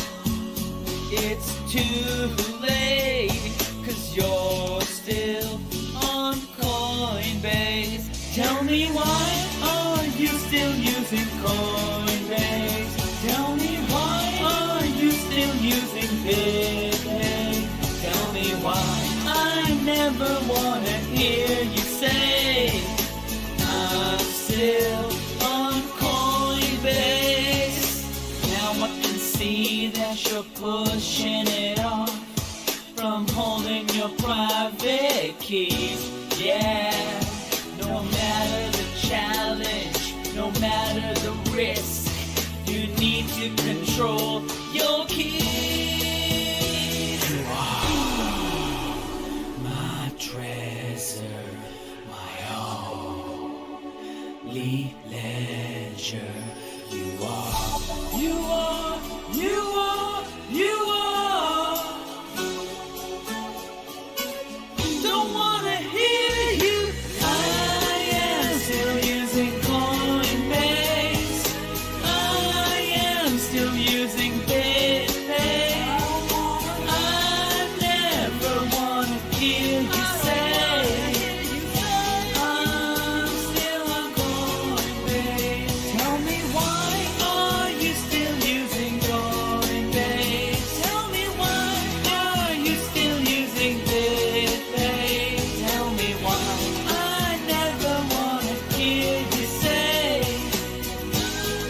it's too late, 'cause you're still on Coinbase. Tell me why are you still using Coinbase? Tell me why are you still using Bitcoin? Tell me why I never wanna hear you say I'm still on Coinbase. Now I can see that you're pushing it off from holding your private keys. Yeah, no matter the challenge, no matter the risk, you need to control your keys. You are my treasure, my only ledger. You are, you are, you are, you are. Don't wanna hear you. I am still using Coinbase. I am still using Bitpay. I never wanna hear you say I'm still on Coinbase. Tell me why are you still using Coinbase? Tell me why are you still using Bitpay? Tell me why I never wanna hear you say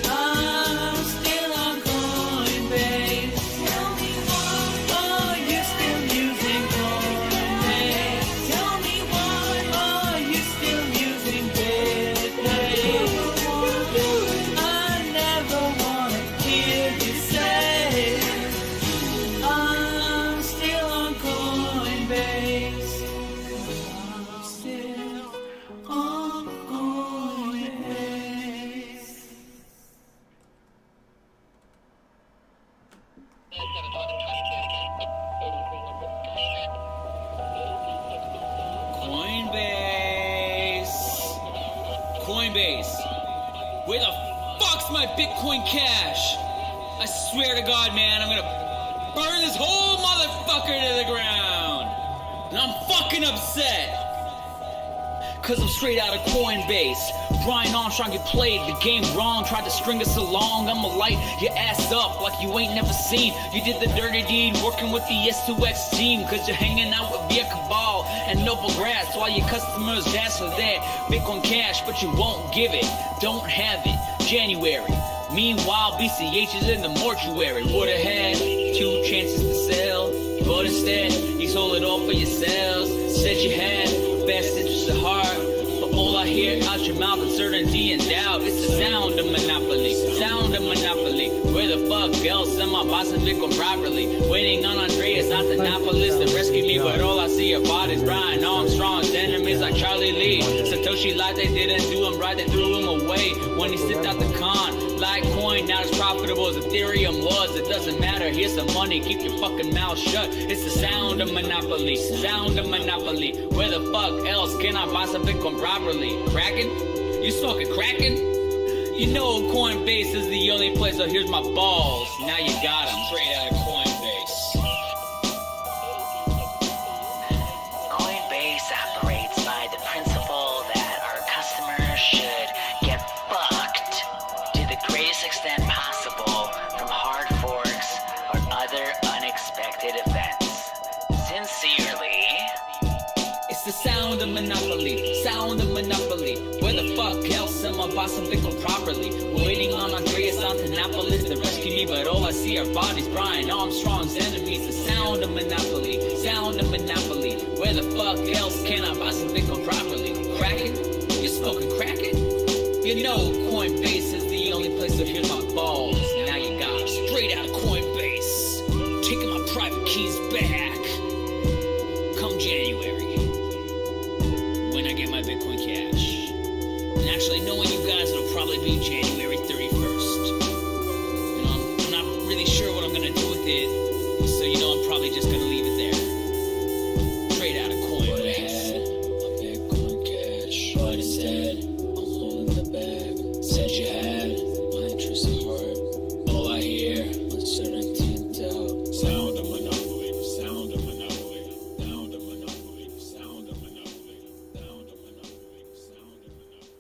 I'm still on Coinbase. Tell me why are you still using Coinbase? Tell me why are you still using Bitpay? I never wanna hear you say I'm still on Coinbase. I'm still on Coinbase. Coinbase. Where the fuck's my Bitcoin Cash? I swear to God, man, I'm gonna burn this whole motherfucker to the ground. And I'm fucking upset. Cause I'm straight out of Coinbase. Brian Armstrong, you played the game wrong. Tried to string us along. I'ma light your ass up like you ain't never seen. You did the dirty deed working with the S2X team. Cause you're hanging out with Via Cabal and Noble Grass while your customers ask for that Bitcoin Cash, but you won't give it. Don't have it. January. Meanwhile, BCH is in the mortuary. Would've had 2 chances to sell, but instead, you sold it all for yourselves. Said you had best interest at heart, but all I hear out your mouth is certainty and doubt. It's the sound of monopoly, sound of monopoly. Where the fuck else am I bossing Bitcoin properly? Waiting on Andreas Antonopoulos to rescue me, but all I see are bodies. Brian Armstrong's enemies like Charlie Lee. Satoshi lied, they didn't do him right, they threw him away when he stepped out the con. Litecoin not as profitable as Ethereum was. It doesn't matter, here's some money, keep your fucking mouth shut. It's the sound of monopoly, sound of monopoly. Where the fuck else can I buy some Bitcoin properly? Kraken? You smoking Kraken? You know Coinbase is the only place, so here's my balls. Now you got them, straight out of Coinbase. Coinbase operates by the principle that our customers should get fucked to the greatest extent possible from hard forks or other unexpected events. Sincerely, It's the sound sound of monopoly, sound of monopoly. Where the fuck else am I bossing Bitcoin properly? Waiting on Andreas Antonopoulos to rescue me, but all I see are bodies, Brian Armstrong's enemies. The sound of monopoly, sound of monopoly. Where the fuck else can I boss some Bitcoin properly? Cracking? You smoking cracking? You know Coinbase is the only place to hear my balls. Now you got straight out of Coinbase, taking my private keys back. Come January, when I get my Bitcoin Cash. And actually, knowing you guys, it'll probably be January 31st. You know, I'm not really sure what I'm gonna do with it, so you know I'm probably just gonna leave it there. Straight out of Coinbase. My Bitcoin Cash, but instead, I'm holding the bag. Said you had my interest at heart. All I hear, uncertainty and doubt. Sound of monopoly, sound of monopoly, sound of monopoly, sound of monopoly, sound of monopoly, sound of monopoly.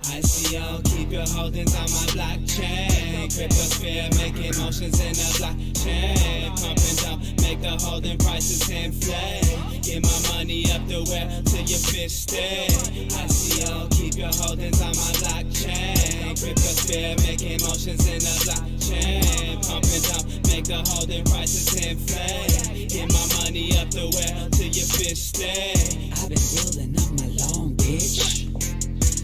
I see y'all keep your holdings on my blockchain. Cryptosphere making motions in the blockchain. Pump and dump, make the holding prices inflate. Get my money up the well till your fish stay. I see y'all keep your holdings on my blockchain. Cryptosphere making motions in the blockchain. Pump and dump, make the holding prices inflate. Get my money up the well till your fish stay. I've been building up my long bitch.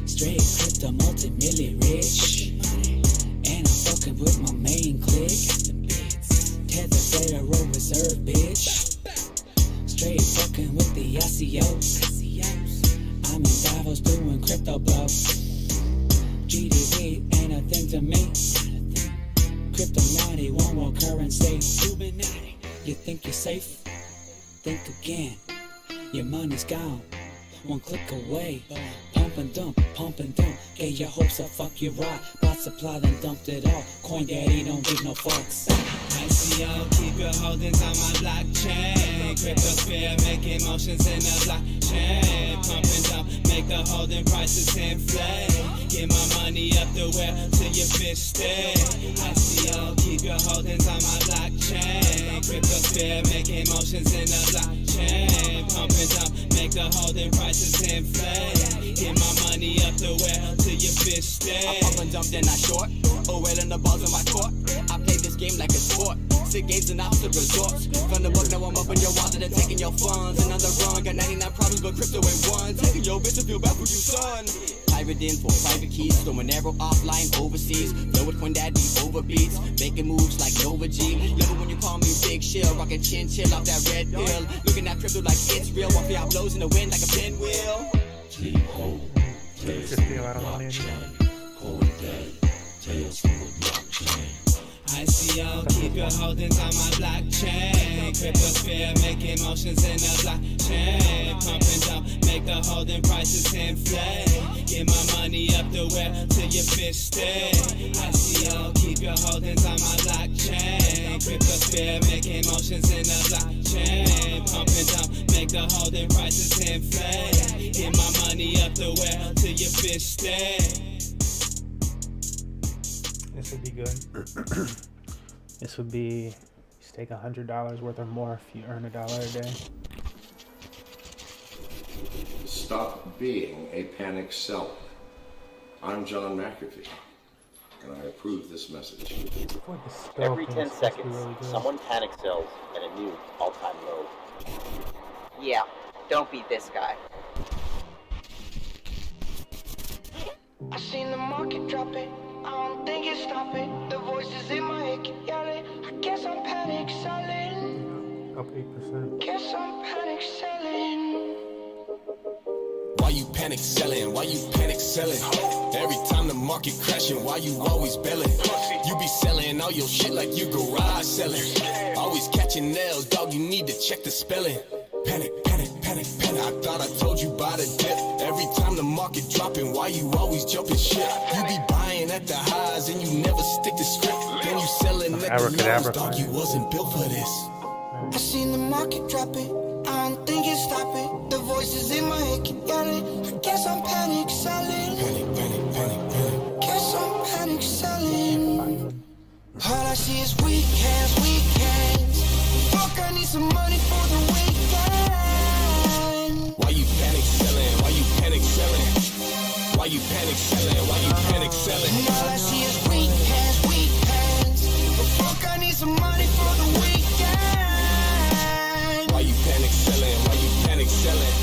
Straight crypto multi-million rich. And I'm fucking with my main clique. Tether Federal Reserve bitch. Straight fucking with the ICOs. I'm in Davos doing crypto blow. GDP ain't a thing to me. Crypto naughty, one world currency. You think you're safe? Think again. Your money's gone. One click away. Pump and dump, get your hopes up, fuck you right. Bought supply, then dumped it all. Coin daddy don't give no fucks. I see y'all keep your holdings on my blockchain. Cryptosphere making motions in the blockchain. Pump and dump, make the holding prices inflate. Get my money up the well till your fish stay. I see y'all keep your holdings on my blockchain. Cryptosphere making motions in the blockchain. Pump and dump, make the holding prices inflate. Get my money up the well till your fish stay. I pump and dump, then I short. Oh, well in the balls of my court. I play this game like a sport. Sick games and opposite resorts. From the book, now I'm up in your wallet and taking your funds. Another run, got 99 problems, but crypto ain't one. Taking your bitch to feel bad for you, son. Private info, private keys, so Monero offline overseas. Flow with Coin Daddy over beats, making moves like Nova G. Love it when you call me Big Shill, rocking chin chill off that red pill. Looking at crypto like it's real, while fiat blows in the wind like a pinwheel. Keep hold, tails from the blockchain. Coin Daddy, tails from the blockchain. I see y'all keep your holdings on my blockchain. Cryptosphere making motions in the blockchain. Pump and dump, make the holding prices inflate. Get my money up the well till your fish stay. I see y'all keep your holdings on my blockchain. Cryptosphere making motions in the blockchain. Pump and dump, make the holding prices inflate. Get my money up the well till your fish stay. This would be good. This would be, stake $100 worth or more if you earn $1 a day. Stop being a panic seller. I'm John McAfee, and I approve this message. Every 10 seconds, someone panic sells at a new all-time low. Yeah, don't be this guy. I seen the market drop it. I don't think it's stopping. The voices in my head keep yelling. I guess I'm panic selling. Up 8%. Guess I'm panic selling. Why you panic selling? Why you panic selling? Every time the market crashing, why you always belling? You be selling all your shit like you garage selling. Always catching nails, dog, you need to check the spelling. Panic, panic, panic. panic, panic. I thought I told you about the dip. Every time the market dropping, why you always jumping shit? You be buying at the highs and you never stick to script. Then you selling at the lows, dog, you wasn't built for this. I seen the market dropping, I don't think it's stopping. The voices in my head keep yelling. I guess I'm panic selling. Panic, panic, panic, panic. Guess I'm panic selling. All I see is weak hands, weak hands. Fuck, I need some money for the weekend. Why you panic selling? Why you panic selling? Why you panic selling? Why you panic selling? All I see is weak hands, weak hands. But fuck, I need some money for the weekend. Why you panic selling? Why you panic selling?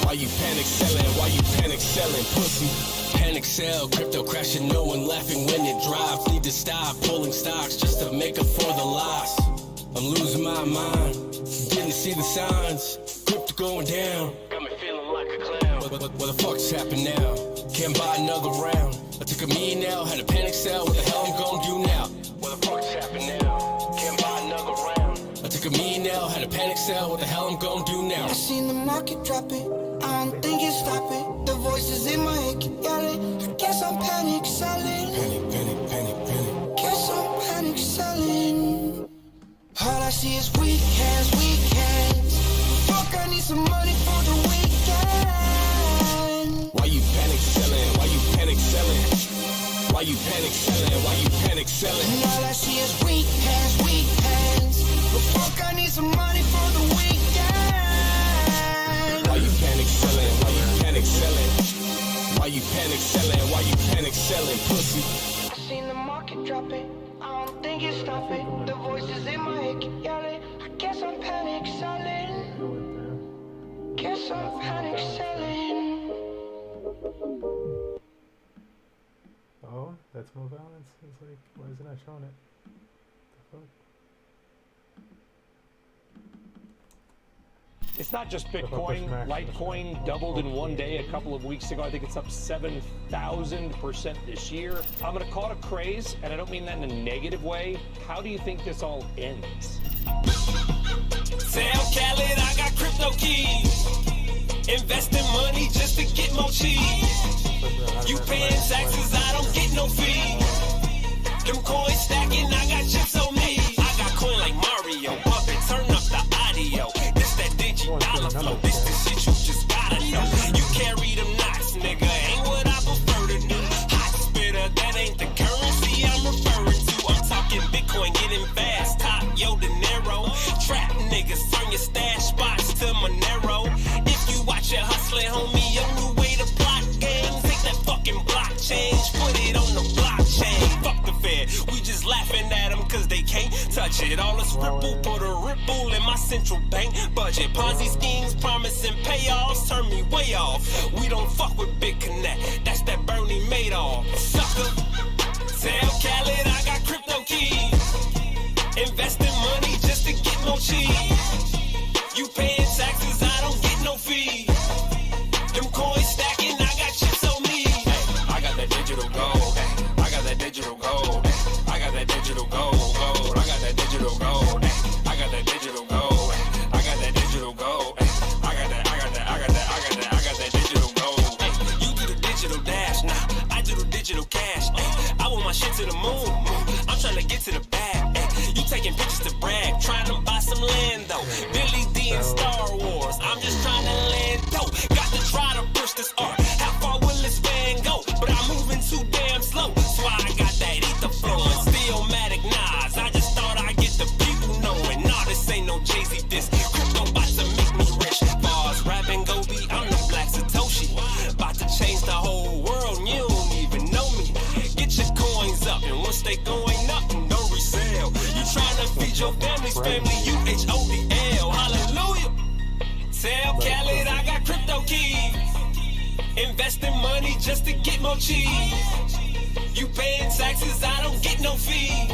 Why you panic selling? Why you panic selling? Pussy. Panic sell, crypto crashing, no one laughing when it drops. Need to stop pulling stocks just to make up for the loss. I'm losing my mind, didn't see the signs. Crypto going down, got me feeling like a clown. What the fuck's happened now? Can't buy another round. I took a million now, had a panic sell. What the hell I'm gonna do now? What the fuck's happened now? Can't buy another round. I took a million now, had a panic sell. What the hell I'm gonna do now? I seen the market dropping, I don't think it's stopping. The voices in my head keep yelling. I guess I'm panic selling. Panic, panic, panic, panic. Guess I'm panic selling. All I see is weak hands, weak hands. Fuck, I need some money for the weekend. Why you panic selling? Why you panic selling? Why you panic selling? Why you panic selling? All I see is weak hands, weak hands. But fuck, I need some money for the weekend. Why you panic selling? Why you panic selling? Why you panic selling? Why you panic selling? Pussy. I seen the market dropping, I don't think it's stopping. The voices in my head keep yelling. I guess I'm panic selling. Guess I'm panic selling. Oh, that's more balance. It's like, why is it not showing it? The fuck? It's not just Bitcoin. Litecoin doubled in one day a couple of weeks ago. I think it's up 7,000% this year. I'm going to call it a craze, and I don't mean that in a negative way. How do you think this all ends? Tell Khaled I got crypto keys. Investing money just to get more cheese. You paying taxes, I don't get no fee. Them coins stacking, I got chips on me. I got coin like Mario, up and turn up the audio. This that dollar flow, this the shit you just gotta know. You carry them knots, nigga, ain't what I prefer to do. Hot spitter, that ain't the currency I'm referring to. I'm talking Bitcoin getting fast, top yo De Niro. Trap niggas, turn your stash spots to Monero. If you watch it hustling, homie, your new way to block games. Take that fucking block change, put it on the blockchain. Fuck the Fed, we just laughing at them cause they can't touch it. All this ripple, put a ripple in my central bank budget. Ponzi schemes, promising payoffs, turn me way off. We don't fuck with Big Connect, that's that Bernie Madoff. Sucker, tell Khaled I got crypto keys. Investing money just to get more cheese. You paying taxes, I don't get no fee. Them coins stacking, I got chips on me. I got that digital gold. I got that digital gold. I got that digital gold. I got that digital gold. I got that digital gold. I got that digital gold. I got that digital gold. You do the digital dash, nah, I do the digital cash. I want my shit to the moon. I'm trying to get to the bag. You taking pictures to brag, trying to buy some land though. Billy D and Star Wars, I'm just trying to land though. Got to try to push this art. How far will this van go? But I'm moving too damn slow. That's why I got that ether flowing. Stillmatic Nas, I just thought I'd get the people knowing. Nah, this ain't no Jay-Z diss. Crypto about to make me rich. Bars, rapping, go be, I'm the Black Satoshi. About to change the whole world, and you don't even know me. Get your coins up, and once they going up, no resale. You trying to feed your family's family, UHODL. Hallelujah. Tell Khaled I got crypto keys. Investing money just to get more cheese. You paying taxes, I don't get no fee.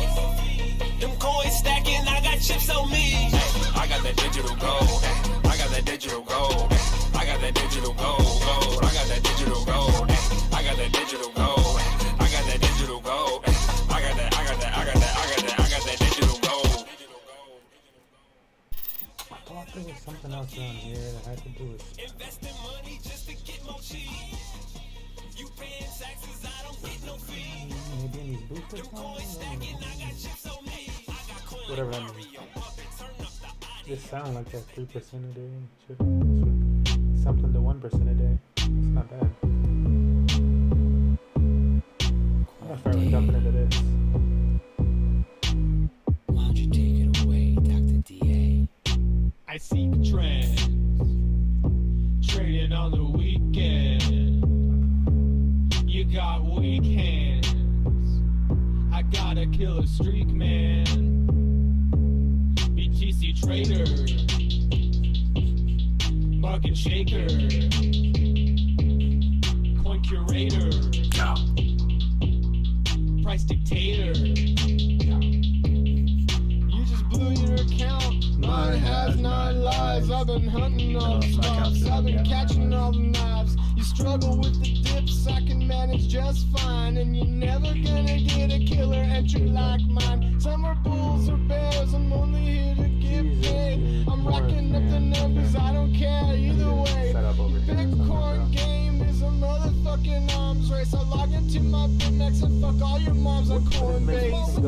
Them coins stacking, I got chips on me. I got that digital gold. I got that digital gold. I got that digital gold. I got that digital gold. I got that digital gold. I got that digital gold. I got that digital gold. I thought there was something else around here that I had to do with investing money just to get more cheese. You paying taxes, I don't get no fee. maybe in these boosters. Whatever that means. This sound like that 3% a day. Should something to 1% a day. It's not bad. I'm gonna start jumping into this. Why don't you take it away, Dr. DA? I see the trend, trading on the weekend. You got weak hands. I got a killer streak, man. BTC trader, market shaker, coin curator, price dictator. You just blew your account. Mine has 9 lives. I've been hunting all the spots. I've been catching all the knives. You struggle with the dips, I can manage just fine. And you're never gonna get a killer entry like mine. Some are bulls or bears, I'm only here to get paid. I'm racking up the numbers, I don't care either way. Bitcoin game is a motherfucking arms race. I log into my BitMEX and fuck all your moms on Coinbase.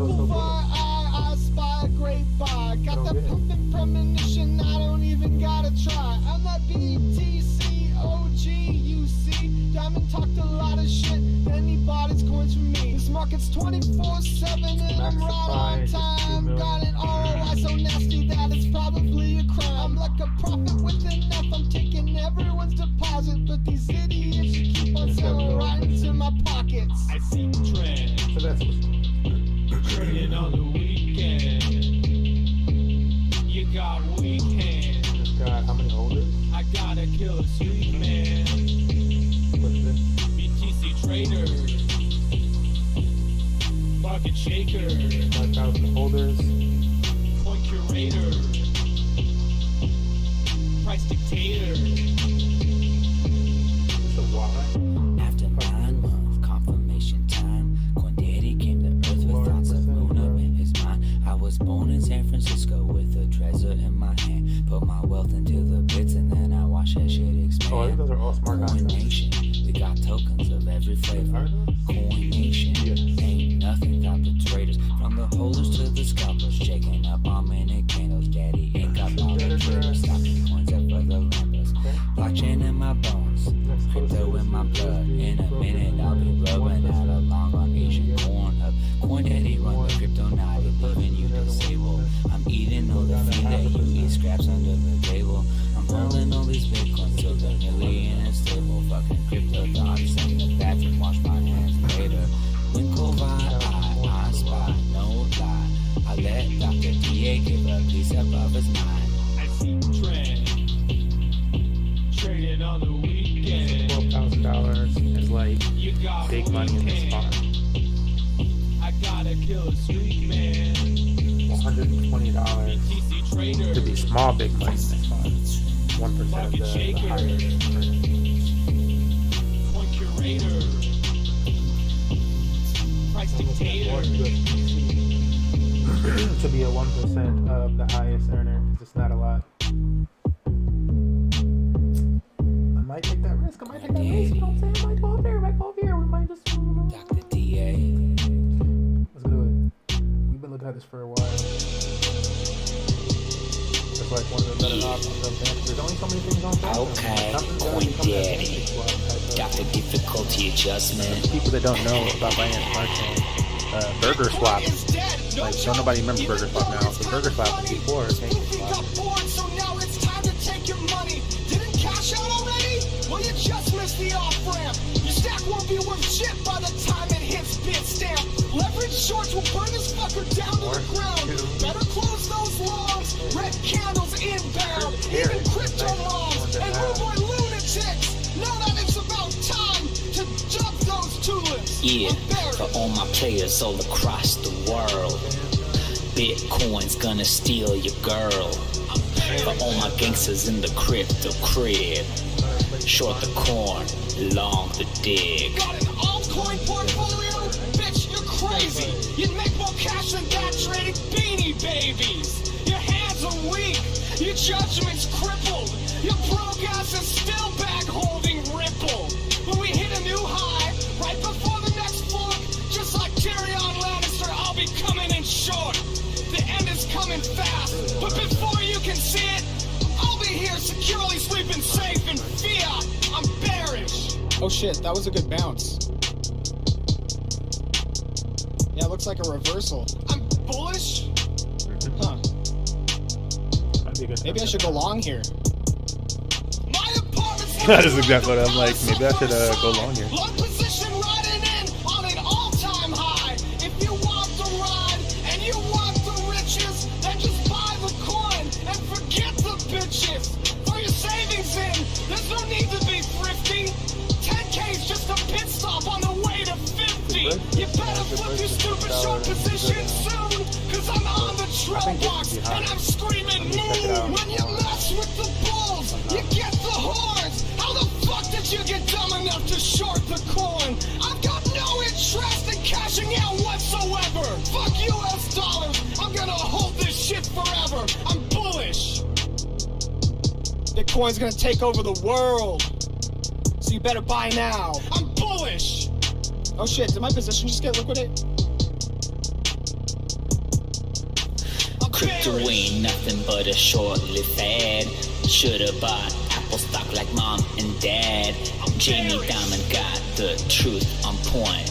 I spy a great buy. Got the pumping premonition, I don't even gotta try. I'm that BTC OG, you see. Diamond talked a lot of shit, then he bought his coins from me. This market's 24/7 and I'm right on time. Got an ROI so nasty that it's probably a crime. I'm like a prophet with enough, I'm taking everyone's deposit. But these idiots you keep on selling right into my pockets. I see the trend. So that's trading on the weekend. You got weak hands. Got how many holders? I got a killer streak, man. What's this? BTC trader, market shaker, 5,000 holders. coin curator, price dictator. It's a why. After 9 months, confirmation time. Daddy came to earth with thoughts of Luna in his mind. I was born in San Francisco with a treasure in my hand. Put my wealth into the bits and then I watch that shit expand. Oh, I think those are all smart Coin Nation, we got tokens of every flavor. Coin Nation, ain't nothing without the traders. From the holders to the scalpers, shaking up all minute candles. Daddy ain't got all the traders, stocking coins up for the lambers. Blockchain in my bones, crypto in my blood. In a minute I'll be rubbing out a long on Asian corn up. Coin Daddy run the crypto naughty, leaving you disabled. I'm eating all the feed that you eat, scraps under the table. I'm holding all these bitcoins till they're nearly in a stable. Fucking crypto thoughts in the bathroom, wash my hands later. Winkle I spy, no lie. I let Dr. DA give a piece up of his mind. I see the trend, trading on the weekend. $12,000 is like big money in this spot. I gotta kill a streak, man. $120 to be small big money in this spot. 1% of the highest. Coin curator, price dictator. To be a 1% of the highest earner, it's just not a lot. I might take that risk. You know what I'm saying? I might go up there. We might just. Dr. DA. Let's do it. We've been looking at this for a while. It's like one of the better options of that. There's only so many things on there. Okay, Coin Daddy. Dr. Difficulty Adjustment. People that don't know about buying a smart chain, Burger Swap. Like, don't nobody remember Burger Swap now. So Burger Swap was before PancakeSwap. So now it's time to take your money. Didn't cash out already? Well, you just missed the off-ramp. Your stack won't be worth shit by the time it hits Bitstamp. Leverage shorts will burn this fucker down to the ground. Better close those longs. Red candles inbound. Even crypto moms and rumour lunatics. Now that it's about time to dump those tulips. Yeah, for all my players all across the world, Bitcoin's gonna steal your girl. For all my gangsters in the crypto crib, short the corn, long the dig. Got an altcoin portfolio? Bitch, you're crazy. You'd make more cash than that trading Beanie Babies. Your hands are weak. Your judgment's crippled. Your broke ass is still back holding Ripple. When we hit a new high, right before the next fork, just like Tyrion Lannister, I'll be coming in short. The end is coming fast, but before you can see it, I'll be here securely sleeping safe in fiat. I'm bearish. Oh shit, that was a good bounce. Yeah, it looks like a reversal. I'm bullish? Huh. Maybe I should go long here. That is exactly what I'm like. Maybe I should go long here. Long position riding in on an all-time high. If you want the ride and you want the riches, then just buy the coin and forget the bitches. Throw your savings in. There's no need to be thrifty. 10K's just a pit stop on the way to 50. You better flip your stupid short position soon, cause I'm on the trail box and I'm screaming moo. When you mess with the bulls, you get the horns. How the fuck did you get dumb enough to short the coin? I've got no interest in cashing out whatsoever. Fuck US dollars. I'm gonna hold this shit forever. I'm bullish. Bitcoin's gonna take over the world. So you better buy now. I'm bullish. Oh shit, did my position just get liquidated? Crypto ain't nothing but a short-lived fad. Should've bought Apple stock like mom and dad. Jamie Dimon got the truth on point.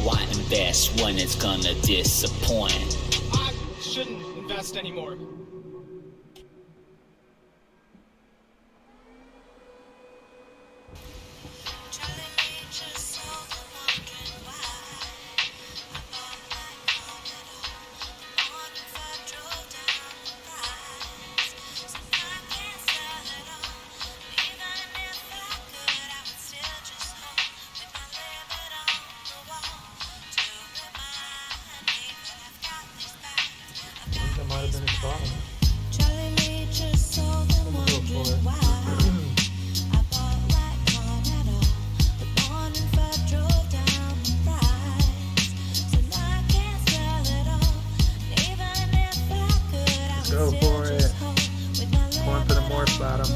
Why invest when it's gonna disappoint? I shouldn't invest anymore. That might have been his bottom. Let's go for it. Going for the Morse bottom.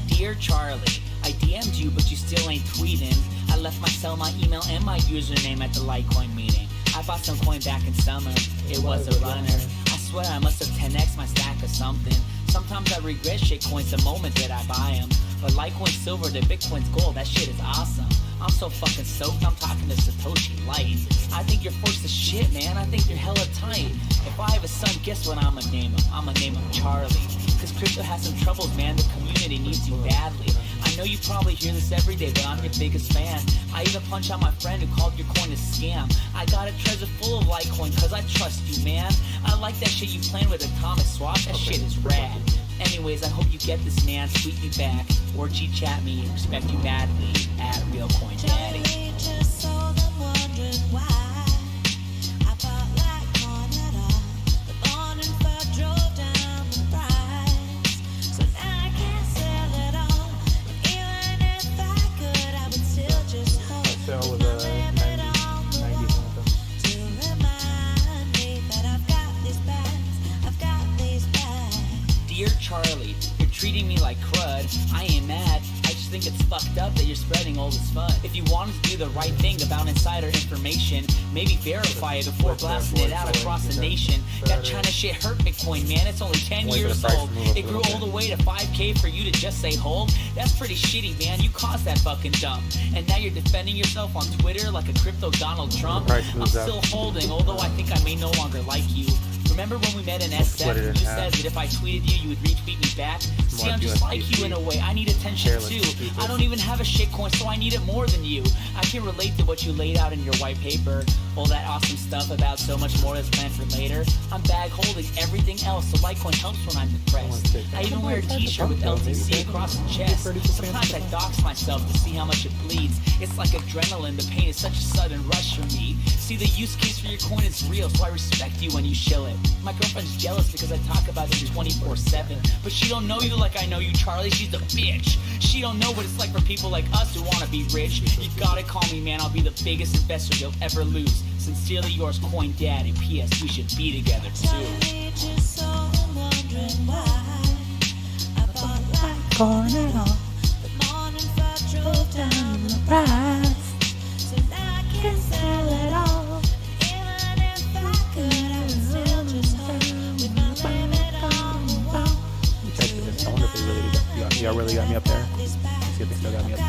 Dear Charlie, I DM'd you but you still ain't tweeting. I left my cell, my email, and my username at the Litecoin meeting. I bought some coin back in summer, it was a runner. I swear I must have 10x my stack or something. Sometimes I regret shitcoins the moment that I buy them. But Litecoin silver to Bitcoin's gold, that shit is awesome. I'm so fucking soaked, I'm talking to Satoshi Light. I think you're forced to shit, man, I think you're hella tight. If I have a son, guess what I'ma name him? I'ma name him Charlie. Cause crypto has some troubles, man, the community needs you badly. I know you probably hear this every day, but I'm your biggest fan. I even punch out my friend who called your coin a scam. I got a treasure full of Litecoin cause I trust you, man. I like that shit you playing with Atomic Swap, that shit is rad. Anyways, I hope you get this, man. Tweet me back or G-chat me. Respect you madly at RealCoinDaddy. Sale was 90 something. Dear Charlie, you're treating me like crud. I ain't mad. I just think it's fucked up that you're spreading all this fun. If you wanted to do the right thing about insider information, maybe verify it before blasting it out across the nation. That China shit hurt Bitcoin, man. It's only 10 years old. It grew all the way to 5K for you to just say hold. That's pretty shitty, man. You caused that fucking dump. And now you're defending yourself on Twitter like a crypto Donald Trump. I'm still holding, although I think I may no longer like you. Remember when we met in SF and you said that if I tweeted you, you would retweet me back? See, I'm just like you in a way. I need attention too. I don't even have a shitcoin, so I need it more than you. I can relate to what you laid out in your white paper. All that awesome stuff about so much more that's planned for later. I'm bag holding everything else, so Litecoin helps when I'm depressed. I even wear a t-shirt with LTC across the chest. Sometimes I dox myself to see how much it bleeds. It's like adrenaline, the pain is such a sudden rush for me. See, the use case for your coin is real, so I respect you when you shill it. My girlfriend's jealous because I talk about it 24/7. But she don't know you like I know you, Charlie. She's a bitch. She don't know what it's like for people like us who want to be rich. You gotta call me, man. I'll be the biggest investor you'll ever lose. Sincerely yours, Coin Daddy. P.S. We should be together too. Corn at all. Drove down the price. So now I can sell it all. Even if I could, I would still just hold with my limit on the wall. Check this. I wonder if they y'all really got me up there. Let's see if they still got me up there.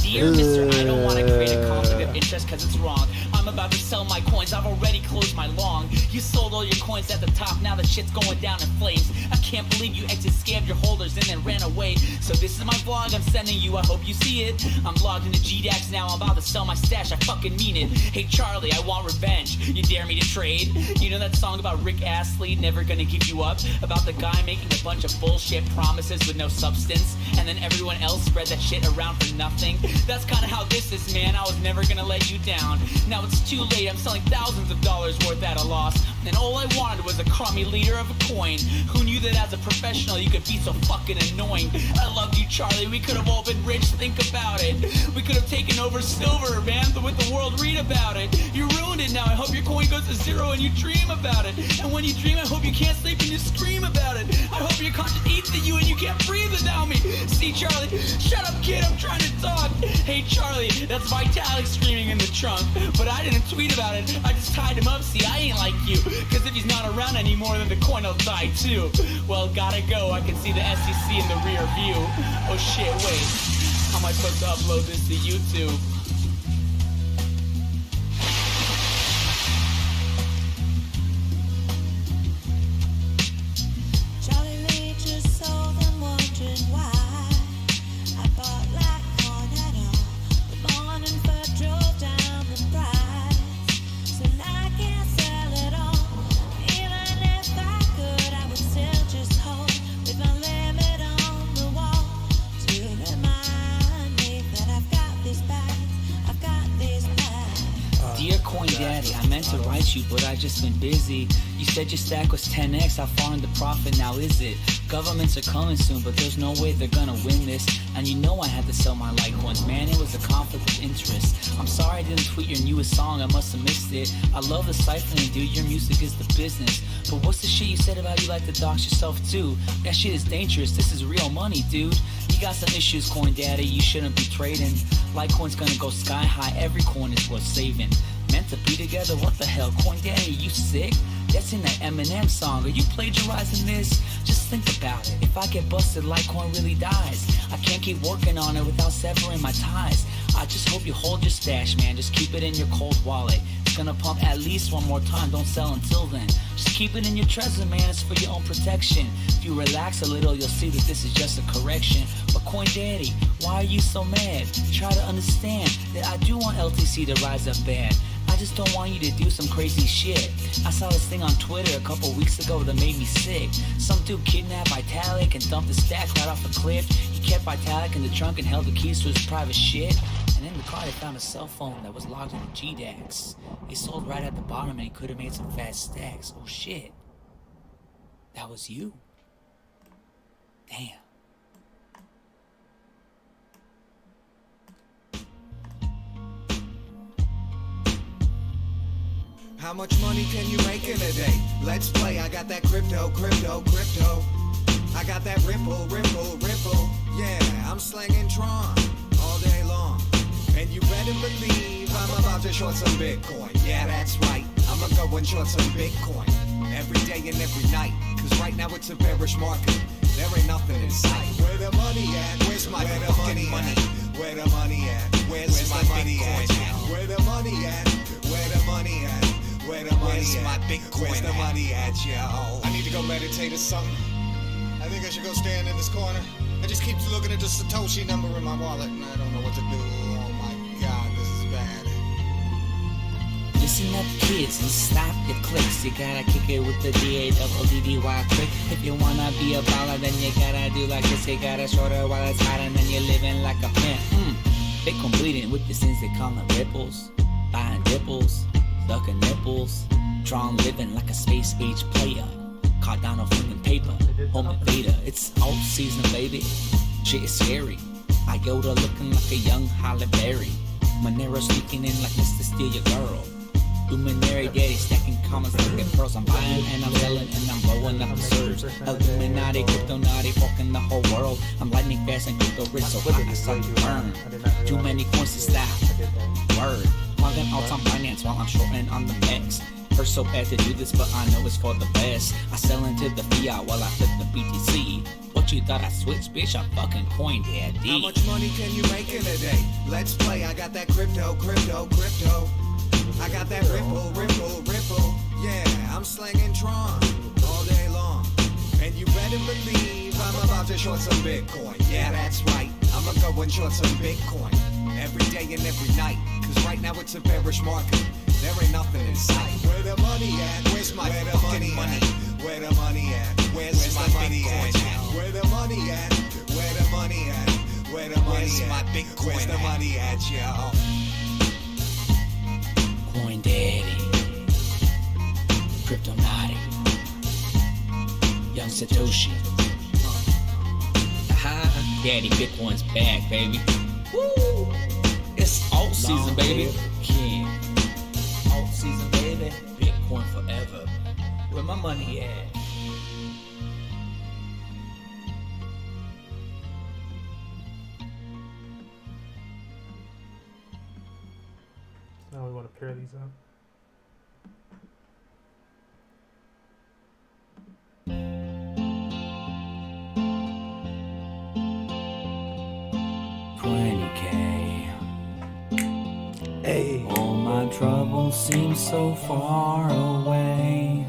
Dear Mr. I don't want to create a conflict of interest because it's wrong. I'm about to sell my coins, I've already closed my long. You sold all your coins at the top, now the shit's going down in flames. I can't believe you exit scammed your holders and then ran away. So this is my vlog I'm sending you, I hope you see it. I'm logged into GDAX now, I'm about to sell my stash, I fucking mean it. Hey Charlie, I want revenge, you dare me to trade? You know that song about Rick Astley, never gonna give you up? About the guy making a bunch of bullshit promises with no substance, and then everyone else spread that shit around for nothing? That's kinda how this is, man, I was never gonna let you down. Now it's too late, I'm selling thousands of dollars worth at a loss. And all I wanted was a crummy liter of a coin. Who knew that as a professional you could be so fucking annoying? I loved you, Charlie, we could have all been rich, think about it. We could have taken over silver, man, but with the world read about it. You ruined it now, I hope your coin goes to zero and you dream about it. And when you dream, I hope you can't sleep and you scream about it. I hope your conscience eats at you and you can't breathe without me. See, Charlie, shut up, kid, I'm trying to talk. Hey, Charlie, that's Vitalik screaming in the trunk. But I didn't tweet about it, I just tied him up, see, I ain't like you. Cause if he's not around anymore, then the coin will die too. Well, gotta go, I can see the SEC in the rear view. Oh shit, wait, how am I supposed to upload this to YouTube? Charlie Lee just sold and wondering why I bought like corn at all. The morning fur drove down the price. So now I can't sell it all. Even if I could, I would still just hold with my limit on the wall to remind me that I've got these bags. I've got these bags. Dear Coin Daddy, I meant to write you, but I just been busy. You said your stack was 10x, how far in the profit now is it? Governments are coming soon, but there's no way they're gonna win this. And you know I had to sell my Litecoins, man, it was a conflict of interest. I'm sorry I didn't tweet your newest song, I must have missed it. I love the siphoning, dude, your music is the business. But what's the shit you said about you like to dox yourself too? That shit is dangerous, this is real money, dude. You got some issues, Coin Daddy, you shouldn't be trading. Litecoin's gonna go sky high, every coin is worth saving. Meant to be together, what the hell, Coin Daddy, you sick? That's in that Eminem song, are you plagiarizing this? Just think about it, if I get busted, Litecoin really dies. I can't keep working on it without severing my ties. I just hope you hold your stash, man, just keep it in your cold wallet. It's gonna pump at least one more time, don't sell until then. Just keep it in your treasure, man, it's for your own protection. If you relax a little, you'll see that this is just a correction. But Coin Daddy, why are you so mad? Try to understand that I do want LTC to rise up bad. I just don't want you to do some crazy shit. I saw this thing on Twitter a couple weeks ago that made me sick. Some dude kidnapped Vitalik and dumped the stack right off a cliff. He kept Vitalik in the trunk and held the keys to his private shit. And in the car they found a cell phone that was logged into GDAX. He sold right at the bottom and he could have made some fast stacks. Oh shit. That was you? Damn. How much money can you make in a day? Let's play, I got that crypto. I got that ripple. Yeah, I'm slanging Tron all day long. And you better believe I'm about to short some Bitcoin. Yeah, that's right, I'ma go and short some Bitcoin. Every day and every night, cause right now it's a bearish market. There ain't nothing in sight. Where the money at? Where's my fucking money? Where the money at? Where's my money at? Where the money at? Where the money at? Where the money at? My Bitcoin. Where's the money at, yo? I need to go meditate or something. I think I should go stand in this corner. I just keep looking at the Satoshi number in my wallet and I don't know what to do. Oh my god, this is bad. Listen up, kids, and stop your clicks. You gotta kick it with the D-A-double-D-D-Y quick. If you wanna be a baller, then you gotta do like this. You gotta shorter while it's hot and then you're living like a pimp. Bitcoin bleeding with the sins they call them ripples. Buying dipples. Sucking nipples, drawn living like a space age player. Cardano flinging paper, home invader. It's alt season, baby. Shit is scary. Iota looking like a young Halle Berry. Monero sneaking in like Mr. Steal Your Girl. Luminary daddy stacking comments like they're pearls. I'm buying and I'm selling and I'm blowing up the surge. Illuminati, crypto naughty, fucking the whole world. I'm lightning fast and crypto rich, so hot I start to burn. Too many coins to stack. Word. Logging out on finance while I'm shorting on the max. First so bad to do this, but I know it's for the best. I sell into the fiat while I flip the BTC. What you thought I switched, bitch? I'm fucking coin daddy. How much money can you make in a day? Let's play. I got that crypto. I got that ripple. Yeah, I'm slanging Tron all day long. And you better believe I'm about to short some Bitcoin. Yeah, that's right. I'ma go and short some Bitcoin every day and every night. Cause right now it's a bearish market. There ain't nothing in sight. Where the money at? Where's my fucking money? Where the money at? Where's my money at? Where the money at? Where the money at? Where the money at? My Bitcoin. Where's the money at, y'all? Coin daddy, crypto naughty, young Satoshi. Daddy, Bitcoin's back, baby. Woo! It's alt season, baby. King. Alt season, baby. Bitcoin forever. Where my money at? Now we want to pair these up. Hey. All my troubles seem so far away.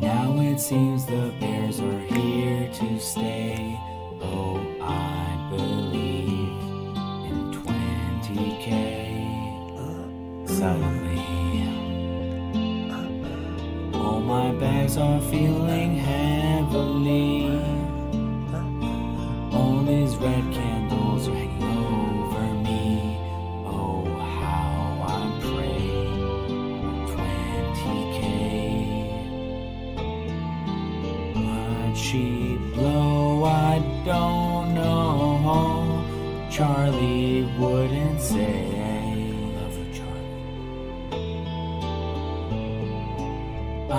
Now it seems the bears are here to stay. Oh, I believe in 20K. Suddenly, all my bags are feeling heavily. All these red candles are hanging over me. Oh, how I pray. 20K. My cheap blow, I don't know. Charlie wouldn't say. I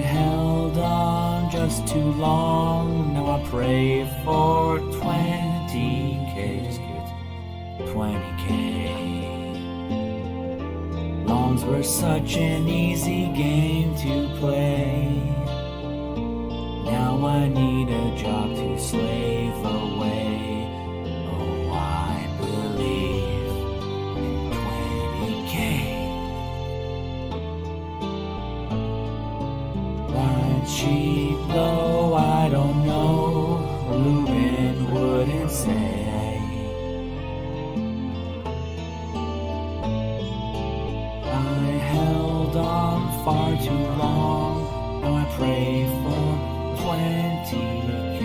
held on just too long. Now I pray for 20K. Just give it 20K. Loans were such an easy game to play. Now I need a job to slave away. Oh, I believe in 20K. Cheap blow, I don't know. Ruben wouldn't say. I held on far too long. Now I pray for 20K.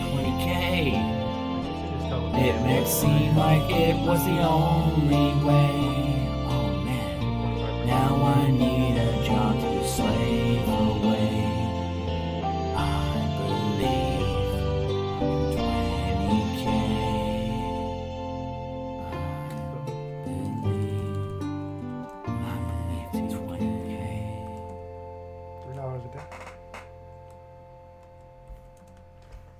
20K. It may seem like it was the only way. Oh man, now I need a job to slave away. I believe in 20K. I believe in 20K. $3 a day.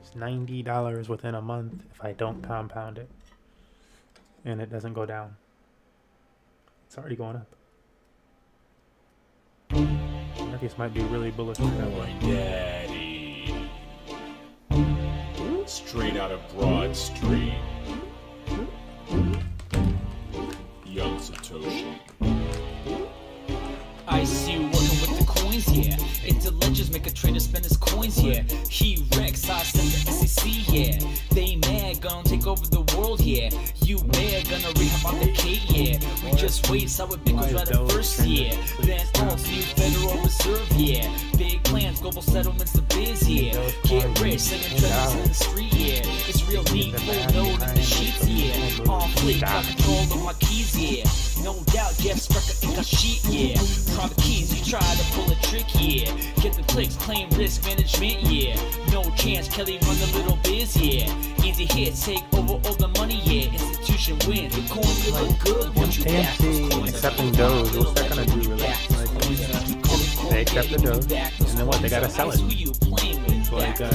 It's $90 within a month if I don't compound it. And it doesn't go down. It's already going up. Marcus might be really bullish on that one. Daddy. Straight out of Broad Street. Young Satoshi. I see you working with the coins, yeah. It's ledgers make a trader spend his coins, yeah. He wrecks, I send the SEC, yeah. They mad, gonna take over the world, yeah. You bad, gonna rehab on the K, yeah. We just wait, saw what Bitcoin's right at first, yeah. Then also new Federal Reserve, yeah. Big plans, global settlements, the biz, yeah. Get rich, selling treasures in the street, yeah. It's real neat, full node in the sheets, yeah. On fleek, got control of my keys, yeah. No doubt, Jeff Strucker ain't got shit, yeah. Private keys, you try to pull a trick, yeah. Get the clicks, claim risk management, yeah. No chance, Kelly run the little biz, yeah. Easy it here, take over all the money, yeah. Institution wins. Bitcoin, you look good once you back those AMC coins. accepting Doge, what's that gonna do really? Like, they accept the Doge, and then what? They gotta sell it. So like, I'm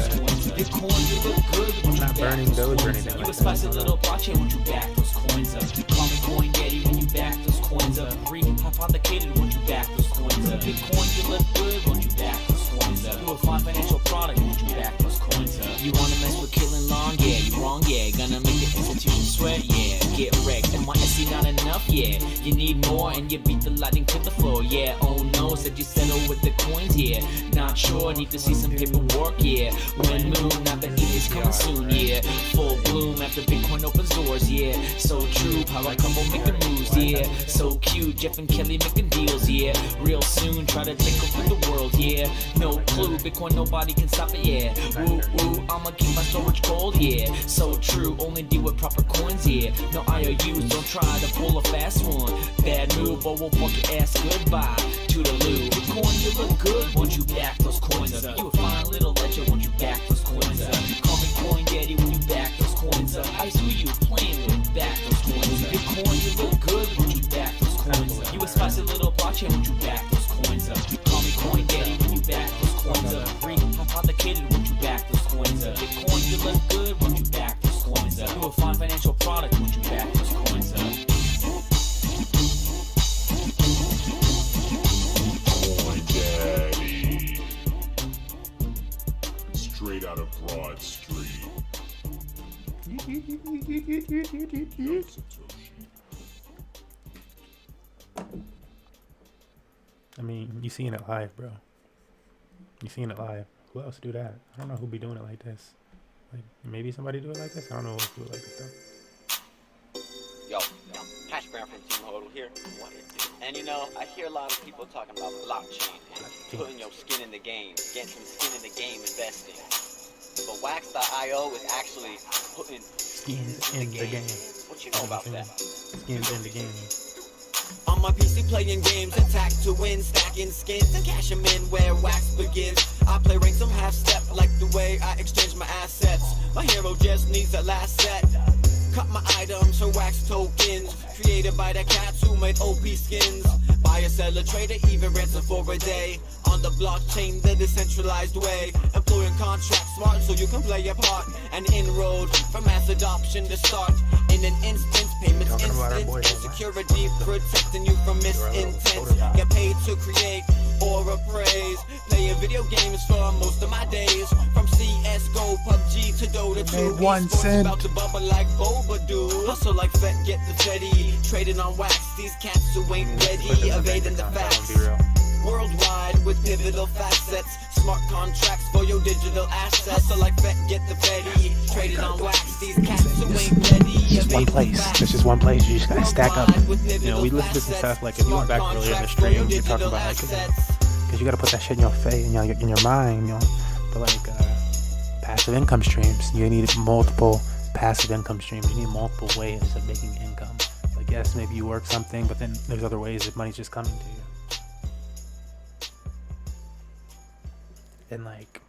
not burning Doge or anything You like a spicy that. little blockchain when you back those coins up. Call me Coin Daddy when you back those coins up. Rehypothecated when you back those coins up. Bitcoin, you look good when you back those coins up. You a fine financial product when you back those coins up. You wanna mess with killing long? Yeah, you wrong, yeah. Gonna make the institution sweat, yeah. Get wrecked. NYSE not enough, yeah. You need more and you beat the lightning to the floor, yeah. Oh no, said you settle with the coins, yeah. Not sure, need to see some paperwork, yeah. When moon, now the heat is coming soon, yeah. Full bloom after Bitcoin opens doors, yeah. So true, power combo making moves, yeah. So cute, Jeff and Kelly making deals, yeah. Real soon, try to take over the world, yeah. No clue, Bitcoin nobody can stop it, yeah. Woo woo, I'ma keep my storage cold, yeah. So true, only deal with proper coins, yeah. No IOUs, don't try to pull a fast one. Bad move, but we'll fuck your ass goodbye. Toodaloo, Bitcoin, you look good once you back those coins up. You a fine little ledger once you back those coins up. Call me Coin Daddy when you back those coins up. Ice, who you playing with? Back those coins up. Bitcoin, you look good when you back those coins up. You a spicy little blockchain when you back those coins up. Call me Coin Daddy when you back those coins up. Rehypothecated when you back those coins up. Bitcoin, you look good when you back those coins up. You a fine financial product when you back those coins up. Coin Daddy. Straight out of Broad Street. Young Satoshi. I mean, you seeing it live, bro. You seeing it live. Who else do that? I don't know who be doing it like this. Like, maybe somebody do it like this? I don't know who else do it like this, though. Yo, Hash Brown from Team Hodl here. What it do? And you know, I hear a lot of people talking about blockchain and putting your skin in the game, getting some skin in the game, investing. But Wax.io is actually putting skins in the game. What you know about that? Skins in the game. On my PC playing games, attack to win, stacking skins and cash them in where wax begins. I play rank some half step like the way I exchange my assets. My hero just needs a last set. Cut my items for wax tokens, created by the cats who made OP skins. Buy a seller, trader, even ransom for a day. On the blockchain, the decentralized way. Employing contracts smart so you can play your part. And inroad from mass adoption to start. In an instance, payments instant, and security protecting you from misintents. Get paid to create or appraise. Playing video games for most of my days. From CSGO, PUBG to Dota 2. Made 1 cent. About to bubble like Boba do. Hustle like Fed, get the Fetty. Trading on wax, these cats who ain't ready. Evading the facts. Worldwide with pivotal facets. Smart contracts for your digital assets. So like Fed, get the Fetty. Trading on wax, these cats who ain't ready. Just one place. There's just one place. You just gotta stack up. You know, we listen to some stuff like if you went back earlier in the stream, you're talking about like, because you gotta put that shit in your face, in your mind, you know. But like passive income streams, you need multiple passive income streams. You need multiple ways of making income. Like yes, maybe you work something, but then there's other ways that money's just coming to you. And like,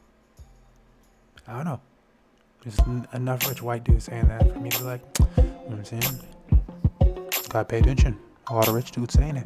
I don't know. There's enough rich white dudes saying that for me to be like, you know what I'm saying? Gotta pay attention. A lot of rich dudes saying it.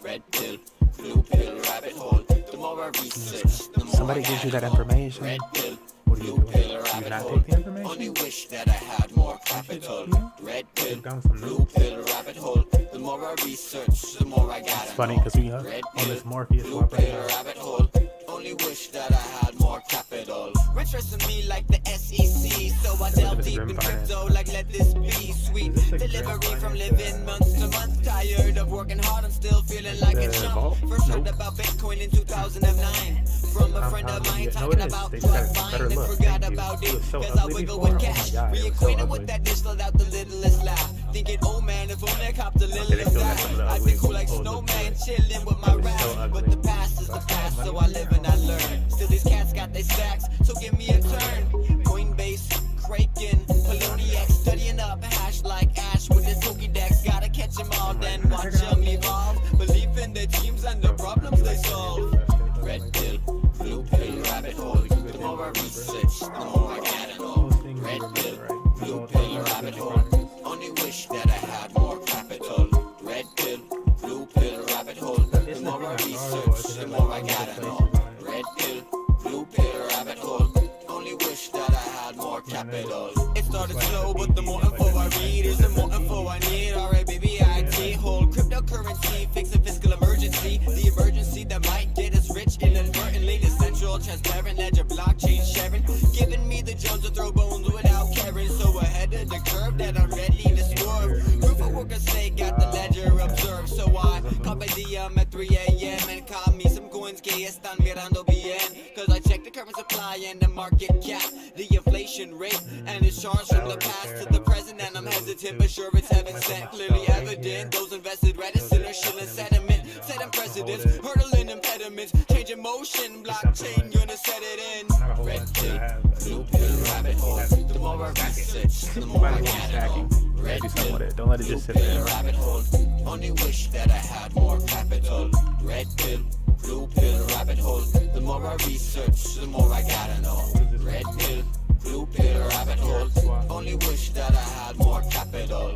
Red pill, blue pill, rabbit hole. The more I research, the more somebody gives you that information. Red pill, what do you do? Do you not take the information? Only wish that I had more capital. Red pill, blue pill, rabbit hole. The more I research, the more I got. It's funny because we on this Morpheus swap right now. Rabbit hole. Only wish that I had more capital. Interest in me like the SEC, so I delve deep in crypto like let this be sweet. Delivery from living month to month. Tired of working hard, I'm still feeling like a chump. First heard about Bitcoin in 2009 from a friend of mine talking about block buying and forgot about it cause I wiggle with cash. Reacquainted with that dish, let out the littlest laugh. Thinking, oh man, if only I copped the littlest die. I'd be cool like Snowman, chilling with my rap. But the past is the past, so I live and I learn. Still these cats got their stacks, so give me a turn. Coinbase, Kraken, Poloniex, studying up hash like Ash with his Pokédex. Gotta catch them all, then watch them evolve. Believe in their teams and the problems they solve. Red pill, blue pill, rabbit hole. The more I research, the more I gotta know. Red pill, blue pill, rabbit hole. Only wish that I had more capital. Red pill, blue pill, rabbit hole. The more I research, the more I gotta know. Red pill, blue pill, rabbit hole. Only wish that I had more capital. It started slow, but the more info I read is the more info I need. Alright, baby, IT, hold cryptocurrency, fix a fiscal emergency. The emergency that might get us rich inadvertently. The central transparent ledger blockchain sharing, giving me the Jones to throw bones without caring. So ahead of the curve that I'm ready to swerve. Proof of work I say got the ledger observed. So I call my DM at 3 a.m. and call me some coins que están mirando bien. Cause I check the current supply and the market cap, the inflation rate, and it's charged from the past to the present. And I'm hesitant, but sure it's heaven sent, clearly evident. Those invested reticent or shilling sediment, setting precedents, hurdling impediments, changing motion, blockchain gonna set it in. Red pill, blue pill, rabbit hole. The more I research, the more I gotta know. Red pill, don't let it just sit there. Rabbit hole. Only wish that I had more capital. Red pill, blue pill, rabbit hole. The more I research, the more I gotta know. Red pill, blue pill, rabbit hole. Only wish that I had more capital.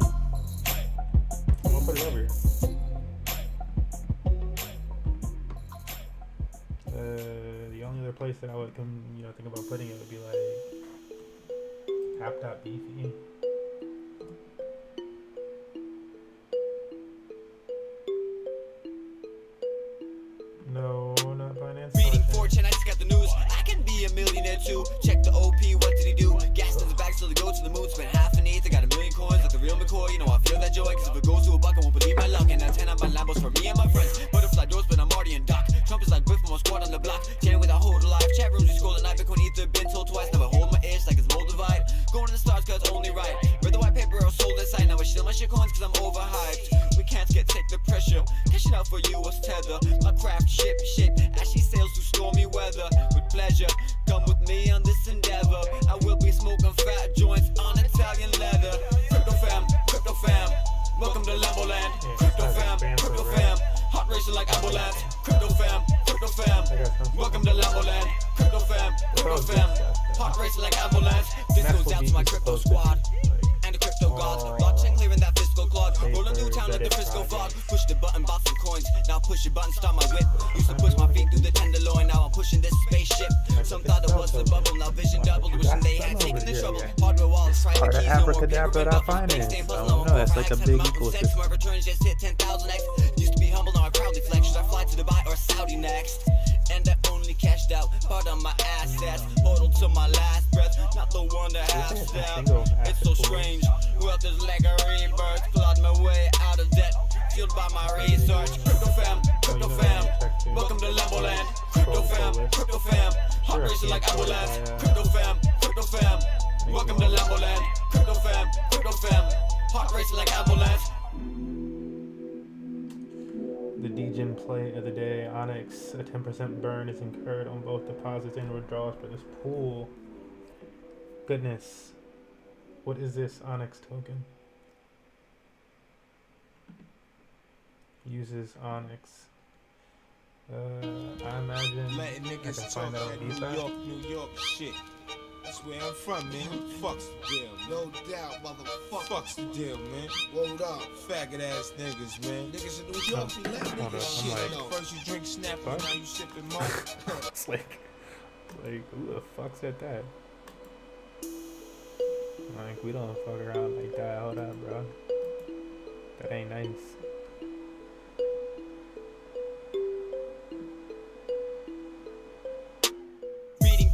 I'm gonna put it over here. The only other place that I would think about putting it would be like app.defi. No, not Binance. Reading fortune, I just got the news. I can be a millionaire too. Check the OP, what did he do? Gas in the bag, so they go to the moon. Spent half an eighth, I got a million coins like the real McCoy. You know I feel that joy, cause if it goes to a buck, I won't believe my luck. And that's 10 on my Lambos for me and my friends. Butterfly doors, but I'm already in dock. Trump is like Biff from a squad on the block. Chatting with a whole life. Chat rooms, we scroll at night. Bitcoin ether, been told twice. Never hold my ish like it's Moldavite. Going to the stars, cause only right. Read the white paper or sold that site. Now I steal my shit coins, cause I'm overhyped. We can't take the pressure. Cash it out for you was tether. My craft ship shit. As she sails through stormy weather. With pleasure, come with me on this endeavor. I will be smoking fat joints on Italian leather. Crypto fam, welcome to Lamboland. Crypto fam, hot racing like ambulance. Crypto fam, welcome to Lamboland. Crypto fam, hot racing like ambulance. This goes out to my crypto squad and the crypto gods. Blockchain clearing that fiscal clog. Rolling through town at the Frisco fog. Push the button, bought some coins. Now push the button, start my whip. Used to push my feet through the tenderloin. Now I'm pushing this spaceship. Some thought it was a bubble. Now vision doubled. Wishing they had taken the trouble. Hardware walls, private keys, no more paper duffel. Bank stain puzzle, no more that's like a big ecosystem. My returns just hit 10,000x. Used to be humble, now I proudly flex. Should I fly to Dubai or Saudi next? And I only cashed out part of my assets. Portal to my last breath, not the one that half step. It's so strange. Wealth is like a rebirth. Clawed my way out of debt, fueled by my research. Crypto fam, welcome to Lamboland. Crypto fam, hot racing like ambulance. Crypto fam, welcome to Lamboland. Crypto fam, hot racing like ambulance. The DGen play of the day, Onyx, a 10% burn is incurred on both deposits and withdrawals for this pool. Goodness. What is this Onyx token? Uses Onyx. I imagine I can find that on DeFi. New York shit. That's where I'm from, man. Fuck's the deal, no doubt, motherfucker. Fuck's the deal, man. Word up, faggot ass niggas, man. Niggas in New York be letting niggas shit. Like, first you drink Snapper, now you sipping more. It's like who the fuck said that? Like, we don't fuck around like that. Hold up, bro. That ain't nice.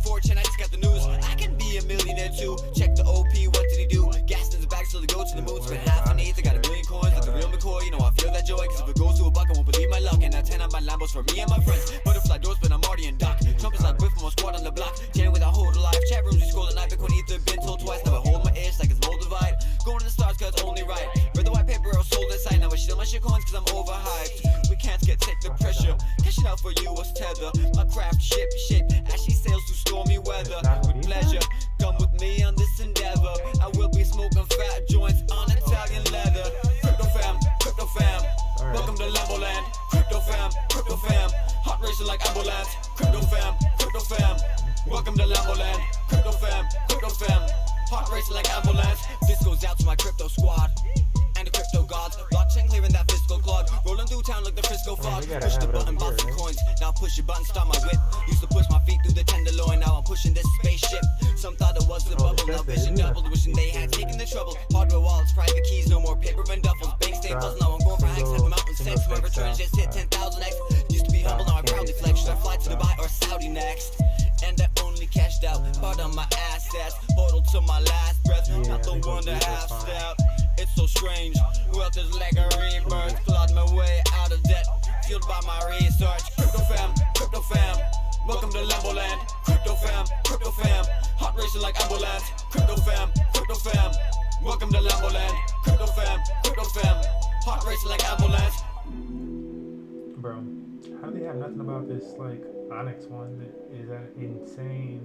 Fortune, I just got the news. I can be a millionaire too. Check the OP, what did he do? Gas in the bag, so they go to the moon. Spent half an eighth, I got a million coins like the real McCoy. You know I feel that joy, cause if it goes to a buck, I won't believe my luck. And I 10 on my Lambos for me and my friends. Butterfly doors, but I'm already in dock. Trump is like Biff from a squad on the block. Chatting with a whole life. Chat rooms, we scroll at night. Bitcoin ether, been told twice. Never hold my ish like it's Moldavite. Going to the stars, cause it's only right. Read the white paper or sold that site. Now I steal my shit coins, cause I'm overhyped. We can't take the pressure. Cash it out for you was tether. My craft ship as she sails through stormy weather. With pleasure, come with me on this endeavor. I will be smoking fat joints on Italian leather. Crypto fam, welcome to Lamboland. Crypto fam, hot racing like ambulance. Crypto fam, Welcome to Lamboland. Crypto fam, heart racing like ambulance. This goes out to my crypto squad and the crypto gods. Blockchain clearing that fiscal clog. Rolling through town like the Frisco fog. Push the button, bought some coins. Now push your button, start my whip. Used to push my feet through the tenderloin. Now I'm pushing this spaceship. Some thought it was a bubble. Now vision doubled. Wishing they had taken the trouble. Hardware wallets, private keys, no more paper and duffels. Bank staples, now I'm going for X. Have mountain sex. Whoever turns just hit 10,000X. Used to be humble, now I proudly flex. Should I fly to Dubai or Saudi next? And I only cashed out part of my assets. Hodl to my last breath. Not the one to half step. It's so strange. Wealth is like a rebirth. Clawed my way out of debt. Fueled by my research. Crypto fam. Welcome to Lamboland. Crypto fam. Heart racing like ambulance. Crypto fam. Welcome to Lamboland. Crypto fam. Heart racing like ambulance. Bro, how do they have nothing about this like Onyx one that is at insane